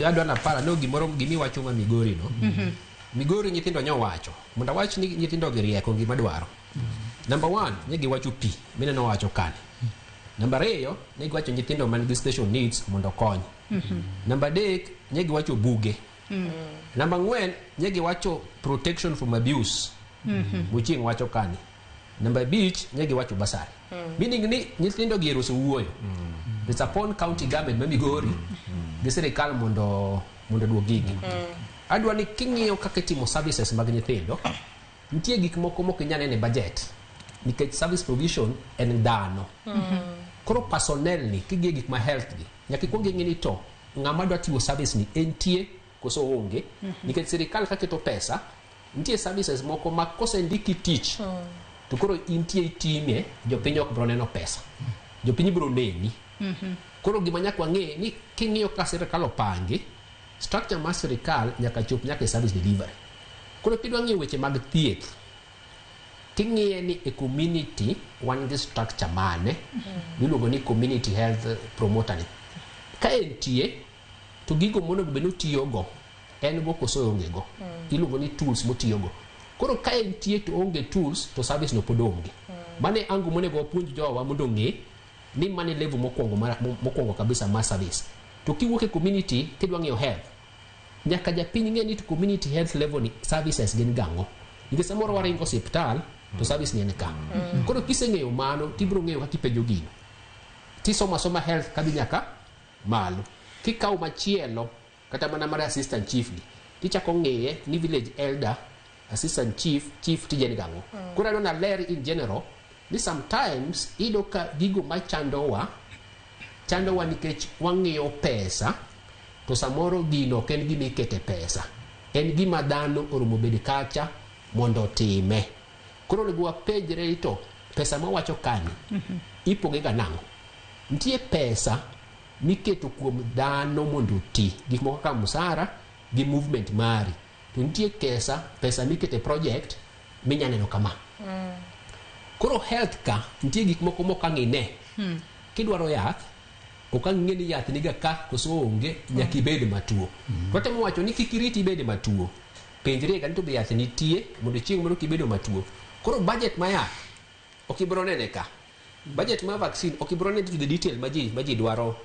adwa na para no gimoro gimi wacho ma Migori no. Migori nyithindo nyowacho mondo wach ni nyithindo gi rieko gima dwaro. Number 1 nyegi wacho pi mine no wacho kani. Number 2 nyegi wacho nyithindo man gi special needs mondo kony. Number 3 nyegi wacho buge. Number 4 nyegi wacho protection from abuse. Muching wacho kani. Number 5 nyegi wacho basari. Meaning ni nyithindo gi eroso wuoyo. It's upon county government ma Migori gi sirikal mondo duogigi. Adwa ni king'iyo kaka timo services mag nyithindo nitie gik moko mokinyane ne budget nikech service provision en dhano. Koro personnel ni kigie gik ma health gi nyaka ikuongi ng'ini to ng'ama dwa tiyo service ni entie koso onge nikech sirikal kaketo pesa nitie services moko ma kosendiki tich to koro intie itime jopiny ok bro neno pesa jopiny bro neni. Koro gima nyaka wang'e ni king'iyo ka sirikal opangi structure mar sirikal nyaka chop nyaka service delivery. Koro kidwa ng'iyo weche mag thieth king'iye ni e community wan gi structure mane miluongo ni community health promoter ni ka entie to gigo monego bed notiyogo en go koso onge go iluongo ni tools motiyogo. Koro ka entie to onge tools to service no pod onge. Mane angu monego wapuonj jowa mondo ng'e ni mane level mokwongo kabisa mar service. To kiwuok e community kidwa ng'iyo health nyaka japiny ng'e ni to community health level ni services gin gang'o nikech samoro waringo osiptal to service ni en ka. Koro kiseng'eyo mano tibiro ng'eyo kaka ipenjo gino tisoma health kadhi nyaka malo. Kikawo machielo kata mana mar assistant chief gi tichako ng'eye ni village elder assistant chief tijeni gang'o. Koro adwa na ler in general ni sometimes ido ka gigo machandowa nikech wang'iyo pesa to samoro gino ok en gima ikete pesa en gima dhano oromo bed kacha mondo time. Koro onego wapenjre to pesa ma wacho kani ipoge ga nang'o. Nitie pesa miketo kuom dhano mondo ti gik moko kaka musara gi movement mari to nitie pesa mikete project minyaneno kama. Koro health ka nitie gik moko mokang'ine kidwaro yath okang'e ni yath niga ka koso onge nyaka ibed matuo. To temo wacho ni kik iriti ibed matuo penjre ga ni to be yath nitie mondo chieng' moro kibedo matuo. Koro budget ma yath ok ibro nene ka budget ma vaccine ok ibro nene to the detail ma ji dwaro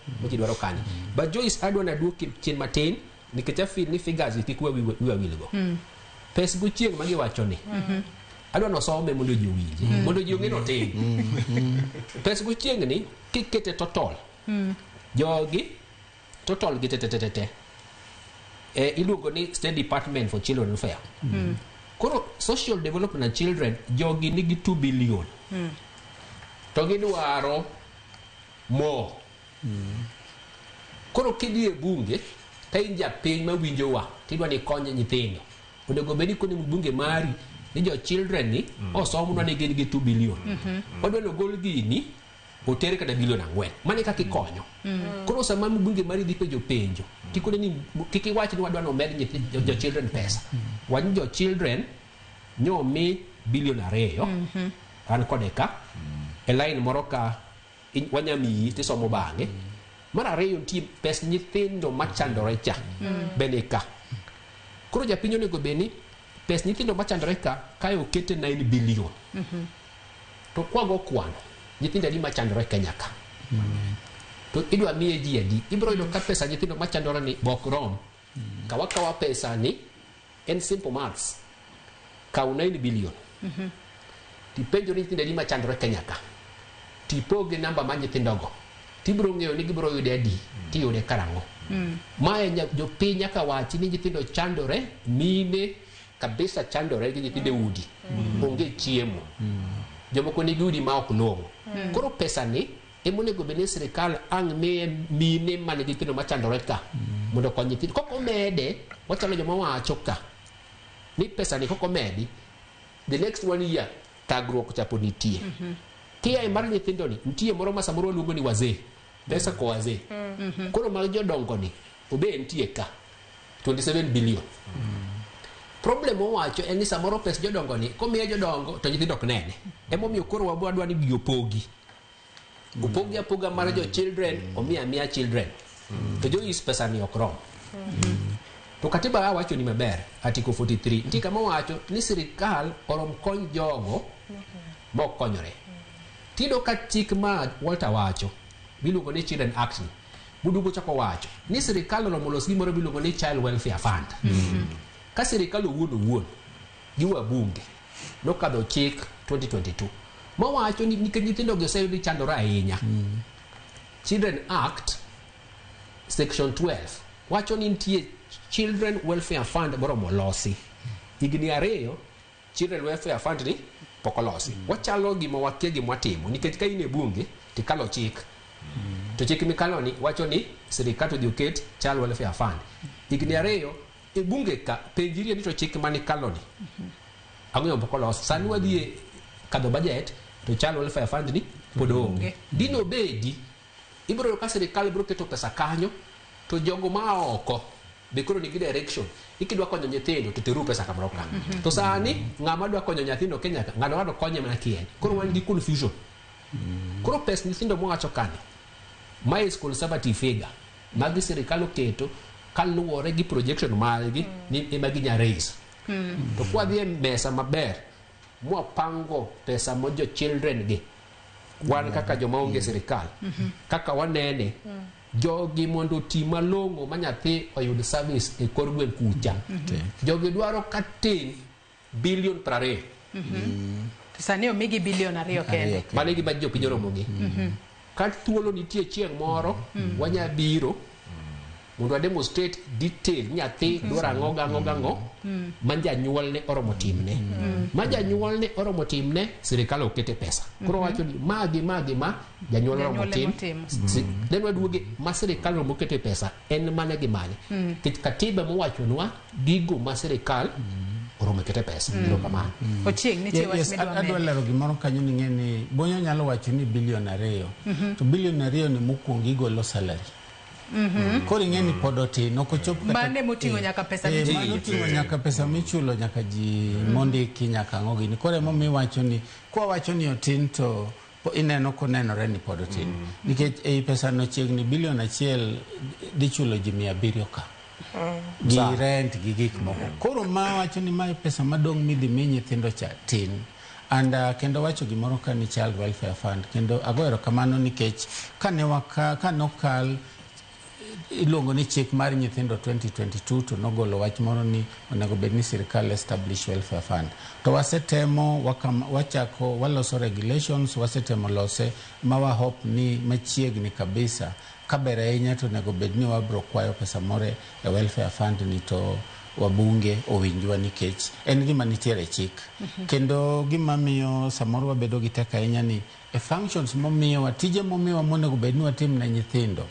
kani. But Joyce adwa na duoki chien matin nikech afil ni figures kik we wilgo. Pes go chieng' ma giwacho ni adwa nosome mondo ji owinje mondo ji ong'e no tin. Pes go chieng' ni kikete total jogi total gi tete iluongo ni State Department for Children Welfare. Koro social development and children jogi nigi 2 billion to gidwaro mo. Koro kidhi e bunge ka in japiny mawinjo wa tidwa ni konye nyithindo onego bed ni koni bunge mari ni jo children ni osomo ni gin gi 2 billion odwa no gol gini otere kada bilion 4 mane kaka ikonyo. Koro sama bunge mari dhi penjo tikone ni kiki wach ni wadwa no med nyithindo jo children pesa wan jo children nyomi bilion 2 an kodeka e line moro ka wanyami tisomo bang'e. Mar ariyo nitie pes nyithindo machandore cha bende ka. Koro japiny onego bed ni pes nyithindo machandore ka kae okete 9 billion to kwago kwano nyithindo adi machandore Kenya ka to idwa miye ji adi ibro yudo ka pesa nyithindo machandore ni bok rom kawa pesa ni en simple maths kaw 9 billion tipenjo ni nyithindo adi machandore Kenya ka tipoge namba ma nyithindogo tibro ng'eyo ni gibro yude adi tiyude karang'o. Mae jopiny nyaka wachi ni nyithindo chandore mine kabisa chandore gi nyithinde udi onge chiemo jomoko nigi udi ma ok long'o. Koro pesa ni emonego bed ni sirikal ang' miye mine mane nyithindo machandore ka mondo kony nyithindo. Koko mede wachalo joma wacho ka ni pesa ni koko medi the next 1 year tagruok chapo nitie Kia mar nyithindo ni nitie moro ma samoro luongo ni wazee. Pesa ko wazee. Koro mag jodongo ni obe nitie ka 27 billion. Problem owacho en ni samoro pes jodongo ni komiye jodongo to nyithindo ok nene. Emomiyo koro wabwadwa ni biopogi. Upogi apoga mar jo children omiya children. To jo is pesa ni okrom. To katiba wacho ni maber article 43 nitie kama wacho ni sirikal orom kony jogo mokonyore. Tido ka chik ma Walter wacho biluongo ni Children Act ni budugo chako wacho ni sirikal oromo los gimoro biluongo ni Child Welfare Fund. Ka sirikal owuon gi wabunge nokadho chik 2022 ma wacho ni nikech nyithindo gi oseyudi chandore ahinya. Children Act section 12 wacho ni nitie Children Welfare Fund boromo losi. Higni 2 Children Welfare Fund ni pokolosi. Wachalo gima wakia gima watimo nikech ka in e bunge tikalo chik. To chik mikalo ni wacho ni sirikal to oket Child Welfare Fund. Higni 2 e bunge ka penjiri ni to chik mani kalo ni. Ang'eyo pokolosi. Sani wadhi kadho budget to Child Welfare Fund ni pod onge. Dino bedi ibro ka sirikal bro keto pesa kanyo to jogo ma oko be koro nigi direction ikidwa konyo nyithindo to teru pesa kamoro ka. To sani ng'ama dwa konyo nyithindo Kenya ng'ano wado konye mana kien. Koro wan gi confusion. Koro pesa nyithindo mwacho kani my school sabati figure magi sirikal oketo kaluwore gi projection margi ni ema ginya raise. To kwa dhi mesa maber mwapango pesa mojo children gi wan kaka joma onge sirikal kaka wanene jogi mondo ti malongo manyathi oyud service e kor gwen kucha. Jogi dwaro katin billion 20. Sani omigi billion 2 kende. Mane gi bajo piny oromogi. Ka thuolo nitie chieng' moro wanya biro mondo demonstrate detail nyathi dwaro ang'o manja nyuol ne oromo timne. Manja nyuol ne oromo timne sirikal okete pesa. Koro wacho ni magi ma janyuol oromo tim. Denwa duoge ma sirikal oromo kete pesa en mane gi mane. Katiba mowacho nwa gigo ma sirikal oromo kete pesa. Kamano. Ochieng' nitie wach midwa adwa lero gimoro kanyo ni ng'eni bonyo nyalo wacho ni billion 2. To billion 2 ni mokwongo igolo salary. Koro ing'eni podotin ok ochop mane moting'o nyaka pesa michulo. Mane oting'o nyaka pesa michulo nyaka ji mondiki nyaka ang'o gini. Koro emomiyo wacho ni kwa wacho ni otin to ineno konenore ni podotin. Nikech ei pesa no chiegni billion 1 dichulo ji 700 ka. Gi rent gi gik moko. Koro ma wacho ni ma pesa madong' midhi mi nyithindo cha tin. And kendo wacho gimoro ka ni Child Welfare Fund. Kendo agoero kamano nikech kanokal iluongo ni chik mar nyithindo 2022 to nogolo wach moro ni onego bed ni sirikal establish welfare fund. To wasetemo wachako waloso regulations, wasetemo lose mawa hope ni machiegni kabisa kabere ahinya to onego bed ni wabro kwayo pesa more e welfare fund ni to wabunge owinjwa nikech en gima nitiere chik. Kendo gima miyo samoro wabedo gi teko ahinya ni e functions momiyo tije momiyo monego bed ni watim na nyithindo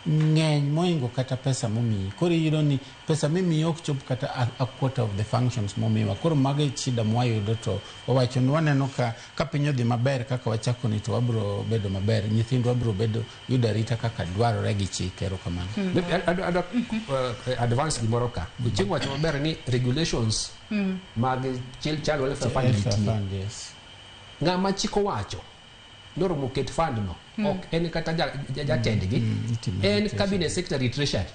ng'eny moingo kata pesa momiyi. Koro iyudo ni pesa mimiyi ok chop kata a quarter of the functions momiwa. Koro mago shida mwayudo to wawacho ni waneno ka piny odhi maber kaka wachako ni to wabro bedo maber. Nyithindwa wabro bedo yudo arita kaka dwarore gi chik. Erokamano. Advance gimoro ka. Chieng' wacho maber ni regulations mag Child Welfare Fund. Ng'ama chiko wacho noromo ket fund no ok en kata jatendgi en cabinet secretary treasury.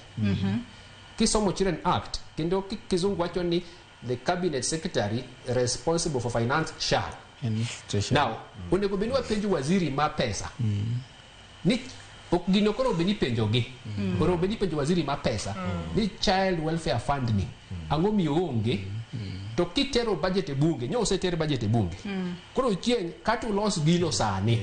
Kisomo Children Act kendo kizungu wacho ni the cabinet secretary responsible for finance shall. Now onego beni wapenjo waziri ma pesa ni ok gino koro beni penjogi koro beni penjo waziri ma pesa ni Child Welfare Fund ni ang'o mionge to kitero budget e bunge nyo oseter budget e bunge koro chieng' katu los gino sani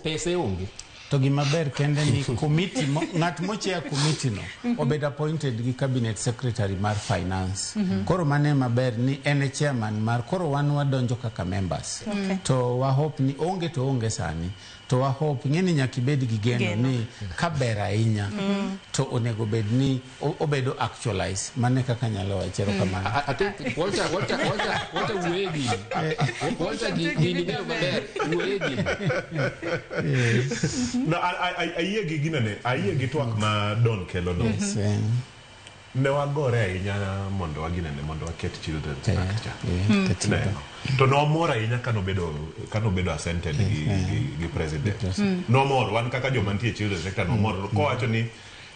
pesa onge to gima ber kende ni committee ng'at mochea committee no obed appointed gi cabinet secretary mar finance. Koro mane maber ni en chairman mar koro wan wadonjo kaka members. To wa hope ni onge sani. To wa hope ngeni nyaki bed gi geno ni kabera ahinya to onego bed ni obedo actualize mane kaka nyalo wachero kamano. I think Walter Wegi Walter gini maber Wegi. No, ayie gi ginane, ayie gi twak ma Don kelo no. Ne wagore ahinya mondo waginene mondo waket children's act. To no mora ahinya kano bedo assented gi president. No more wan kaka joma nitie children's act no more ko wacho ni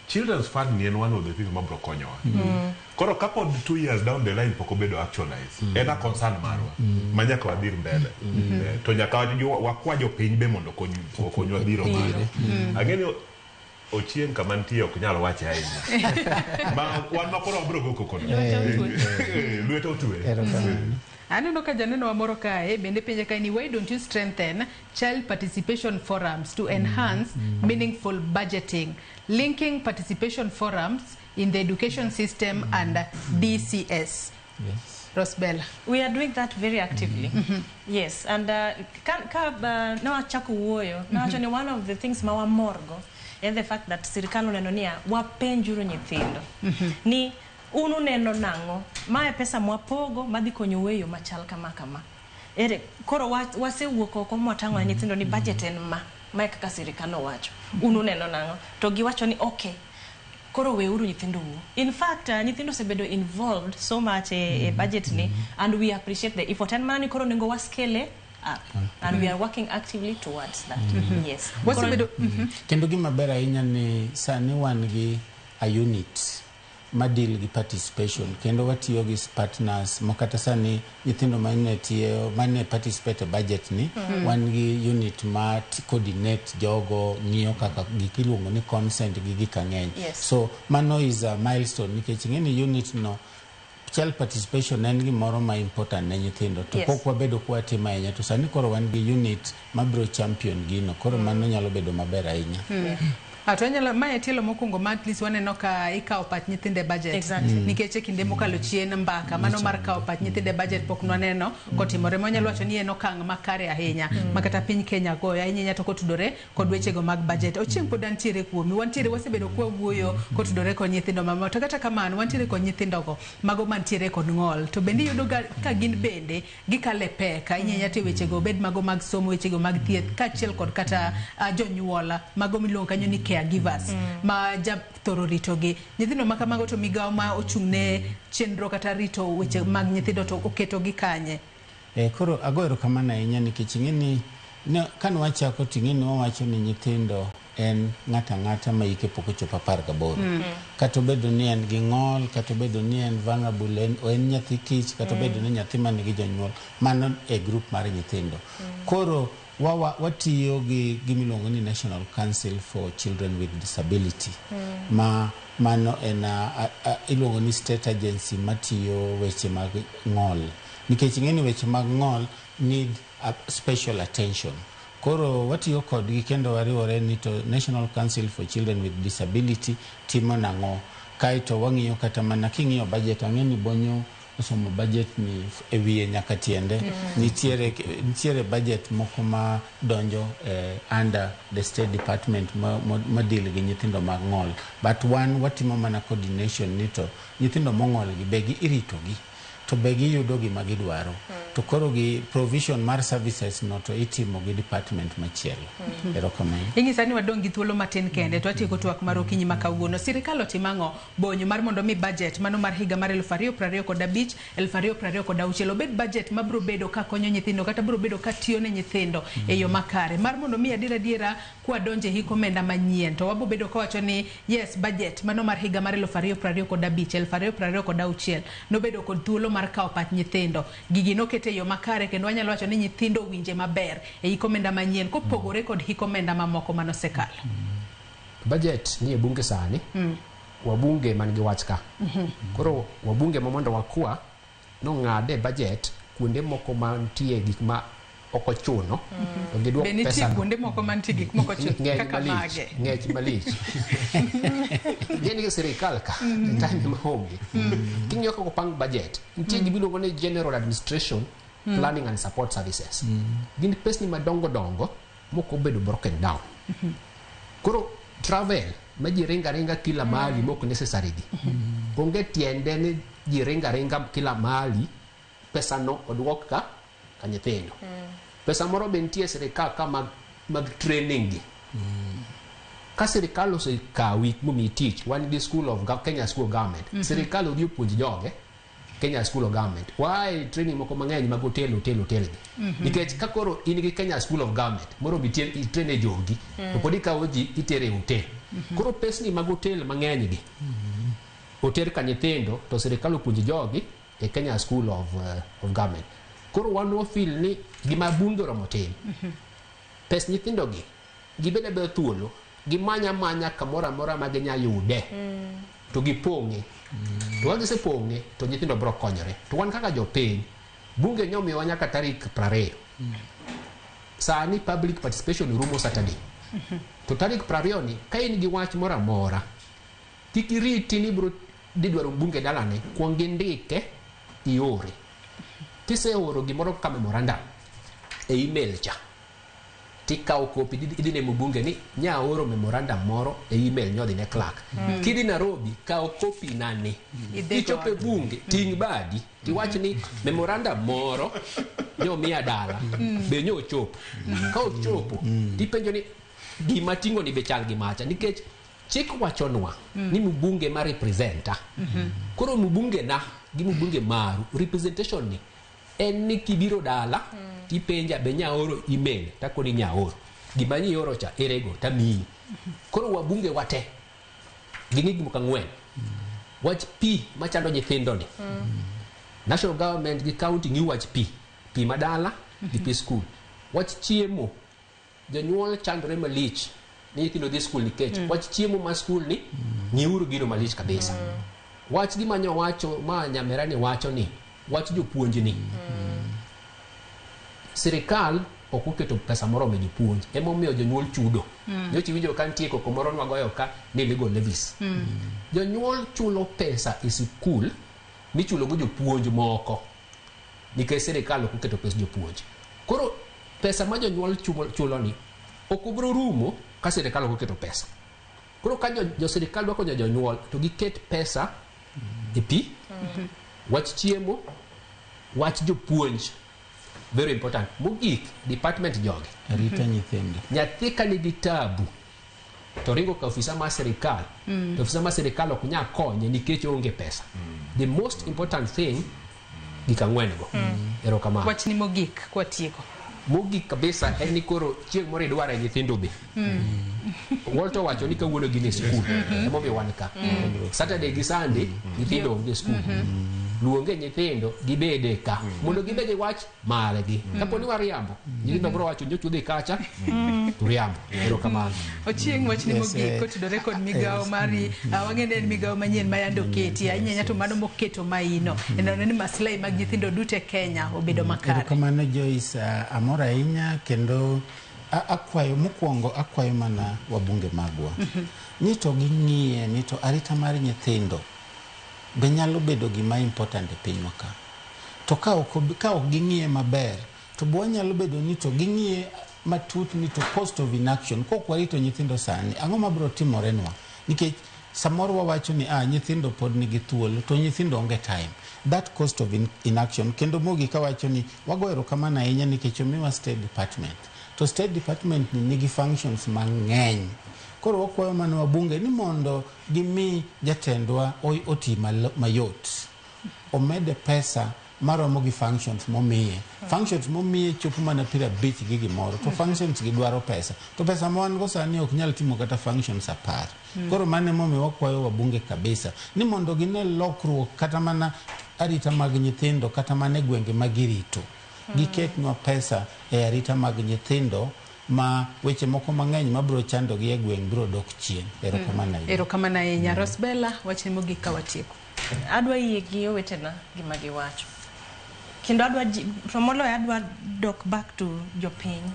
children's fund ni en one of the things mabro konyowa. Koro kapod 2 years down the line poko bedo actualize. Ena concern marwa. Manyaka wadhir mbele. To nyaka wakwajo piny be mondo konywa dhiro mbele. Angeni Ochieng kama nitie ok nyalo wache ahinya. Wan makoro wabro go kokono. Lweta otwe. Aneno ka janeno wa moro kae bende penje kae ni why don't you strengthen child participation forums to enhance meaningful budgeting, linking participation forums in the education system and DCS. Yes. Rosbella. We are doing that very actively. Yes, and now chaku woyo. Now actually one of the things mawa morgo is the fact that sirikalo nenonia wapenjuru nyithindo. Ni unu neno nango mae pesa mwapogo madhi konyo weyo machal kama ere koro wase wuoko oko mwatango na nyithindo ni budget en mae kaka sirikalo wacho unu neno nango to giwacho ni okay koro weuru nyithindo wu. In fact nyithindo sebedo involved so much budget ni and we appreciate the effort and mani koro nengo waskele up and we are working actively towards that. Yes. Kendo gima ber ahinya ni sani wan gi a unit madil gi participation kendo watiyo gi partners mokata sani nyithindo mane participate budget ni wan gi unit ma coordinate jogo ng'iyo kaka gikiluongo ni consent gi gikang'eny. So mano is a milestone nikech ng'eni unit no child participation en gimoro ma important ne nyithindo to pok wabedo kwatimo ahinya to sani koro wan gi unit mabro champion gino koro mano nyalo bedo maber ahinya. Atonyala mae tielo mokungo ma at least waneno ka ikao pat nyithinde budget. Exactly. Nikeche kinde mokalo chien mbaka mano mar kao pat nyithinde budget pok nwaneno kotimore monyalo wacho ni en okang' makare ahinya makata piny Kenya go ahinya to kotudore kod wechego mag budget. Ochieng' pod antiere kuomi wantiere wasebedo kwa wuoyo kotudore kod nyithindo mama to kata kamano wantiere kod nyithindo go mago mantiere kod ng'ol to bende yudo ka gin bende gikale pek ahinya te wechego bed mago mag somo wechego mag thieth kachiel kod kata jonyuola mago miluongo kanyo ni caregivers ma thoro ritogi nyithindo makamago to migawo ma ochung'ne chenro kata rito weche mag nyithindo to oketo gi kanye. Koro agoero kamano ahinya nikech ing'eni kan wachako ting'eni wawacho ni nyithindo en ng'ata ma ike pok ochopo 18 kata obedo ni en gi ng'ol kata obedo ni en vulnerable en nyathi kich kata obedo ni nyathi man gi jonyuol mano e group mar nyithindo. Koro watiyo gi gimiluongo ni National Council for Children with Disability ma mano en iluongo ni state agency matiyo weche mag ng'ol nikech ng'eni weche mag ng'ol need a special attention. Koro watiyo kodgi kendo wariwore ni to National Council for Children with Disability timo nang'o kaito wang'iyo kata mana king'iyo budget ang'eni bonyo osomo budget ni ewiye nyaka tiende nitiere budget moko ma donjo under the State Department ma deal gi nyithindo mag ng'ol but one watimo mana coordination ni to nyithindo mong'ol gi begi irito gi to begi yudo gi magidwaro to koro gi provision mar services no to itimo gi department machielo. Erokamano. Ing'isa ni wadong' gi thuolo matin kende to atieko twak mar okinyi ma kawuono. Sirikal otimang'o bonyo mar mondo mi budget mano mar higa mar 2025 2026 obed budget mabro bedo ka konyo nyithindo kata bro bedo ka tiyo ne nyithindo e yo makare mar mondo mi adiera kwa donje hiko menda manyien to wabo bedo ka wacho ni yes budget mano mar higa mar 2025 2026 no bedo kod thuolo mar kao pat nyithindo gigi no kete yo makare kendo wanyalo wacho ni nyithindo winje maber e hiko menda manyien kopogore kod hiko menda mamoko manosekalo. Budget ni e bunge sani wabunge man gi wach ka koro wabunge ma mondo wakwa no ng'ade budget kuonde moko mantie gik ma okochuno to giduok pesa no kuonde moko mantie gik moko kaka mage ngech malich yeni sirikal ka time ma homgi kinyo ko pang budget nitie gibilo ngone general administration planning and support services gin pesni madongo dongo moko bedo broken down koro travel ma jiringa kila mahali moko necessary gi onge tiende ni jiringa kila mahali pesa no odwok ka nyithindo pesa moro bentie sirikal ka mag training gi ka sirikal osekawi mumi teach one day school of Kenya School of Government sirikal odhi puonj joge Kenya School of Government why training moko mang'eny mag hotel gi nikech ka koro in gi Kenya School of Government moro bitie train jogi to podi ka oji itere hotel koro pesni mag hotel mang'eny gi hotel ka nyithindo to sirikal opuonj jogi e Kenya School of Government koro wano feel ni gima bunge romo tim pes nyithindo gi gibede be thuolo gimanya kamora mora ma ginya yude to gipong'e to wagi se pong'e to nyithindo bro konyore to wan kaka jopiny bunge nyomi wanya ka tarik 20 sani public participation rumo Saturday to tarik 20 ni ka in gi wach mora mora tikiriti ni bro didwaro bunge dalane kuongi ndike iore tise oro gimoro ka memorandum e email cha tikao copy idine mbunge ni nya oro memorandum moro e email nyodhi ne clerk kidi Nairobi kao copy nane ichope bunge ting badi tiwach ni memorandum moro nyo mia dala be nyo chopo ka ochopo dipenjo ni gima tingo ni bechal gi macha nikech chik wachonwa ni mbunge ma representa koro mbunge na gi mbunge maru representation ni en ni kibiro dala tipenja be nya oro email takoni nya oro gima ni oro cha erego tami koro wabunge wate gini gimuka ngwen wach pi machando nyithindo ni national government gi county ni wach pi madala gi pi school wach chiemo jonyuol chandore malich ni nyithindo dhi school nikech wach chiemo ma school ni nyiuru gino malich kabisa wach gima nyo wacho ma nyamerani wacho ni wach jopuonj ni sirikal okuketo pesa moro me jopuonj emomiyo jonyuol chudo nyochi winjo kan tieko komoro nwagoyo ka ni legal levies jonyuol chulo pesa e sikul michulo go jopuonj moko nikech sirikal okuketo pesa jopuonj koro pesa ma jonyuol chulo ni okubro rumo ka sirikal okuketo pesa koro ka jo sirikal dwako jonyuol to giket pesa e pi wach chiemo wach jopuonj very important mogik department joge rita nyithindo nyathi ka nigi tabu to ringo ka ofisa ma sirikal to ofisa ma sirikal ok nya konye nikech onge pesa the most important thing gikangwenego erokamano wach ni mogik kwa tieko mogik kabisa en ni koro chieng' moro idware nyithindo be Walter wacho ni kawuono gine school emomiyo wan ka Saturday gi Sunday nyithindo onge school luonge nyithindo gibede ka mondo gibede wach margi kapo ni wariambo nyithindo bro wacho nyochu dhi kacha turiambo erokamano ochieng' wach ni mogik kotudore kod migawo mari wang'ene en migawo manyien ma yando keti ahinya to mano moketo maino neno ni maslahi mag nyithindo duto e Kenya obedo makare erokamano Joyce amora ahinya kendo akwayo mokwongo akwayo mana wabunge magwa ni to ging'iye ni to arita mar nyithindo be nyalo bedo gima important e piny waka to ka ok ging'iye maber to bo nyalo bedo ni to ging'iye matut ni to cost of inaction ko kwarito nyithindo sani ang'o mabro timorenwa nikech samoro wawacho ni nyithindo pod nigi thuolo to nyithindo onge time that cost of inaction kendo mogi kawacho ni wagoero kamana ahinya nikech omiwa State Department to State Department ni nigi functions mang'eny koro wakwayo mana wabunge ni mondo gimi jatendwa oti mayot omede pesa maromo gi functions momiye chopo mana pira bich gi gimoro to functions gi dwaro pesa to pesa ma wan go sani ok nyal timo kata functions apar koro mane momiyo wakwayo wabunge kabisa ni mondo gine lokruok kata mana arita mag nyithindo kata mana gwenge magirito giketnwa pesa e arita mag nyithindo ma weche moko mang'eny mabro chando gi e gweng' bro dok chien erokamano ahinya Rosbella wach ni mogik ka watieko adwa yie gi owetena gima giwacho kendo adwa dok back to jopiny.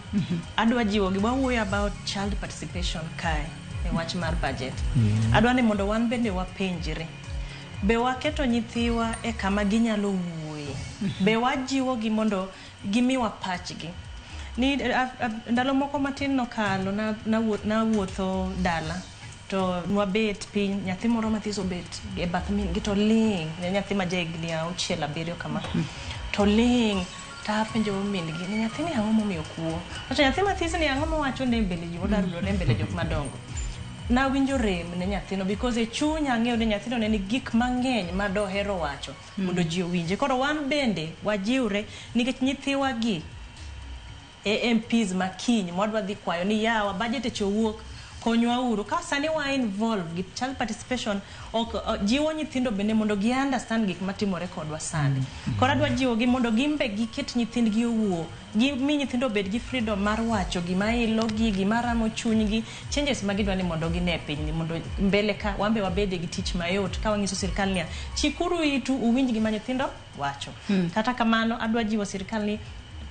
Adwa jiwo gi wawuoyo about child participation kae e wach mar budget. Adwa ni mondo wan bende wapenjre. Be waketo nyithiwa e kama ginyalo wuoye. Be wajiwo gi mondo gimiwa pachgi. Ni ndalo moko matin nokalo na wuotho dala to nwabet piny nyathi moro mathis obet e bath min gi to ling nyathi ma jahigni 6-7 kama to ling ta penjo min gi ni nyathi ni ang'o momiyo kuo acha nyathi mathis ni ang'o mowacho ne mbele ji odarudo ne mbele jok madongo na winjo rem ne nyathino because e chunya ng'eyo ne nyathino ne ni gik mang'eny ma dohero wacho mondo ji owinje koro wan bende wajiwre nikech nyithiwa gi MPs makiny mwadwa dhi kwayo ni yawa budget e chowuok konywa uru ka sani wa involve gi child participation jiwo nyithindo bende mondo gi understand gik matimore kodwa sani kora adwa jiwo gi mondo gimbe giket nyithindgi owuo gi mi nyithindo bed gi freedom mar wacho gima ilo gi gima ramo chunygi changes magidwa ni mondo gine piny mondo mbele ka wambe wabede gi tich mayot ka wangiso sirkal ni chikuru itu uwinj gima nyithindo wacho kata kamano adwa jiwo sirkal ni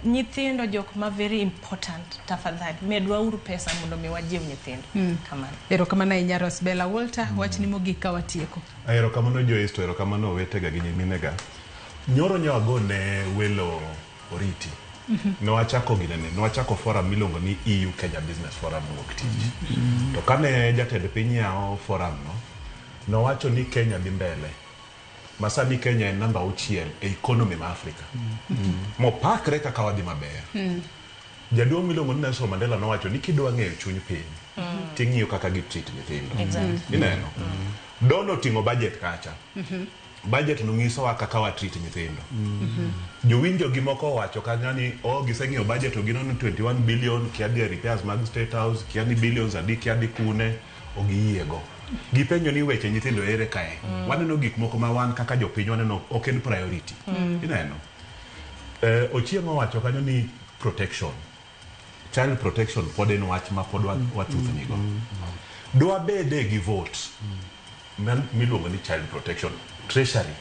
nyithindo jok ma very important tafadhali medwa uru pesa mondo miwajiw nyithindo kamano erokamano ahinya Rosbella Walter wach ni mogik ka watieko erokamano joisto erokamano wetega gi nyiminega nyoro nyawago ne welo oriti nwachako ginene nwachako forum milongo ni EU Kenya Business Forum wuoktiji to kane jatend piny yao forum no nowacho ni Kenya dhi mbele masani Kenya en namba 6 e economy ma Afrika. Mopakre kaka wadhi maber. Jaduong' miluongo ni Nelson Mandela nowacho ni kidwa ng'eyo chuny piny. Ting'iyo kaka gitreat nyithindo. Ineno. Dono tingo budget kacha. Budget no ngisowa kaka watreat nyithindo. Jowinjo gi moko wacho kanyo ni giseng'eyo budget to gino 21 billion kiadhi repairs mag State House, kiadhi billions adi kiadhi kune ogiyiego. Gipenjo ni weche nyithindo ere kae. Waneno gik moko ma wan kaka jopiny waneno ok en priority. Ineno. Ochieng' wacho kanyo ni protection. Child protection pod en wach ma pod wathuthnigo. Dwa bede gi vote. Miluongo ni child protection. Treasury.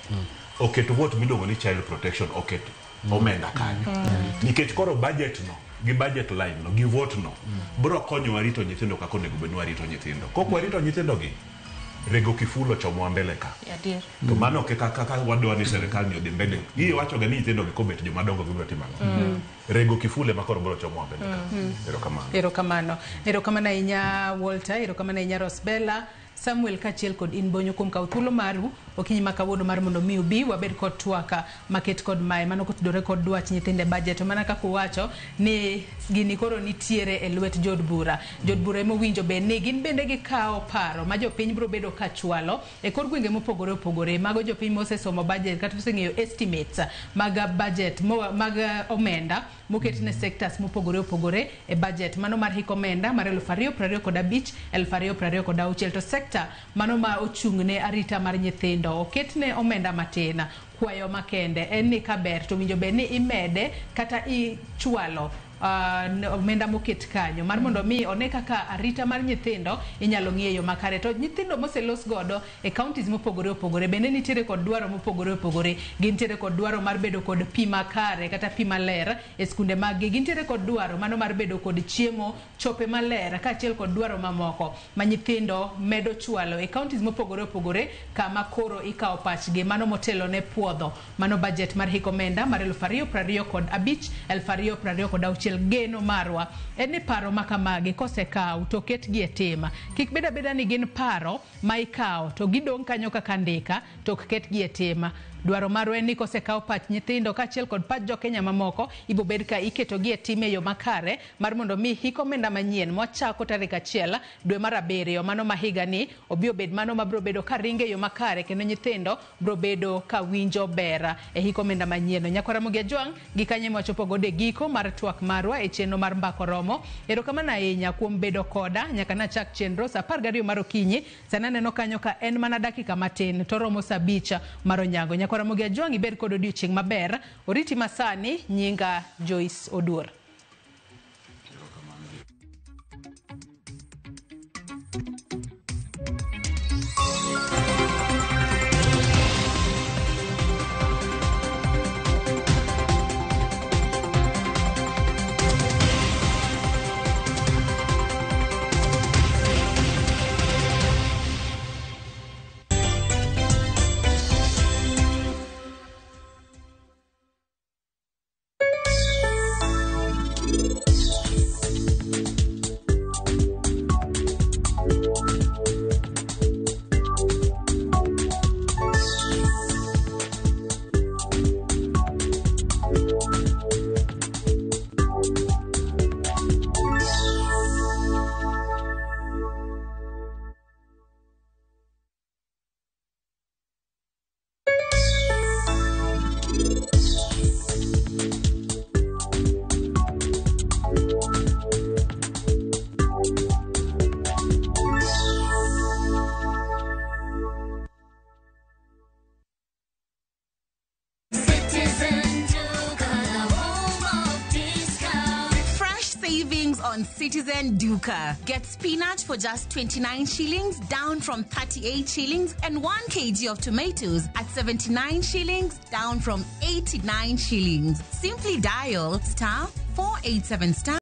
Oketo vote miluongo ni child protection oketo omenda kanyo. Nikech koro budget no gi budget line no gi vote no bro konyo warito nyithindo kako nego beno warito nyithindo koko warito nyithindo gi rego kifulo chomo mbele ka to mano kaka wadwa ni serikal ni odhi mbele hii wacho ga ni nyithindo gi kobet joma dongo gi biro timano rego kifule makoro bro chomo mbele ka erokamano ahinya Walter erokamano ahinya Rosbella Samuel kachiel kod in bonyo kuom kaw thuolo maru okinyi makawuono mar mondo mi ubi wabed kod twaka maket kod mae mano kotudore kod dwach nyithinde budget mana kaka wacho ni gini koro nitiere e lwet jod bura emo winjo be ni gin bende gikawo paro ma jopiny bro bedo ka chwalo e kor gwenge mopogore opogore mago jopiny mosesomo budget kata oseng'eyo estimates mag budget mag omenda moket ne sectors mopogore opogore e budget mano mar hik omenda mar 2025 2026 to sector mano ma ochung'ne arita mar nyithindo oketne omenda matina kwayo makende en ni kaber to winjo be ni imede kata ichwalo omenda moket kanyo mar mondo mi one kaka arita mar nyithindo inyalo ng'iyo makare to nyithindo moselos godo e counties mopogore opogore bende nitiere kod dwaro mopogore opogore gintiere kod dwaro mar bedo kod pi makare kata pi maler e skunde mag gi gintiere kod dwaro mano mar bedo kod chiemo chope maler kaachiel kod dwaro mamoko ma nyithindo medo chwalo e counties mopogore opogore kama koro ikawo pachgi mano motelo ne puodho mano budget mar hik omenda mar 2025 2026 geno marwa en ni paro makamagi kosekaw to ketgi e tema kik beda ni gin paro ma ikaw to gidong kanyo kaka ndika to ketgi e tema dwaro marwa en ni kosekaw pach nyithindo kaachiel kod pach jo Kenya mamoko ibo bed ka iketo gi e time yo makare mar mondo mi hik omenda manyien mwachako tarik 1 dwe mar 7 mano mahiga ni obio bed mano mabro bedo ka ringe yo makare kendo nyithindo bro bedo ka winjo bera e hik omenda manyien nyakwara Mugia Jwang gi kanye mwachopo gode giko mar twak marwa e chenro mar mbako romo erokamano ahinya kuom bedo koda nyaka na chak chenro sa 12 mar okinyi sana neno kanyo ka en mana dakika matin to romo sa 5 mar onyango nyakwara Mugia Jwang ibed kod odiochieng' maber oriti masani nyinga Joyce Oduor. Citizen Duka. Get spinach for just 29 shillings, down from 38 shillings, and 1 kg of tomatoes at 79 shillings, down from 89 shillings. Simply dial *487*.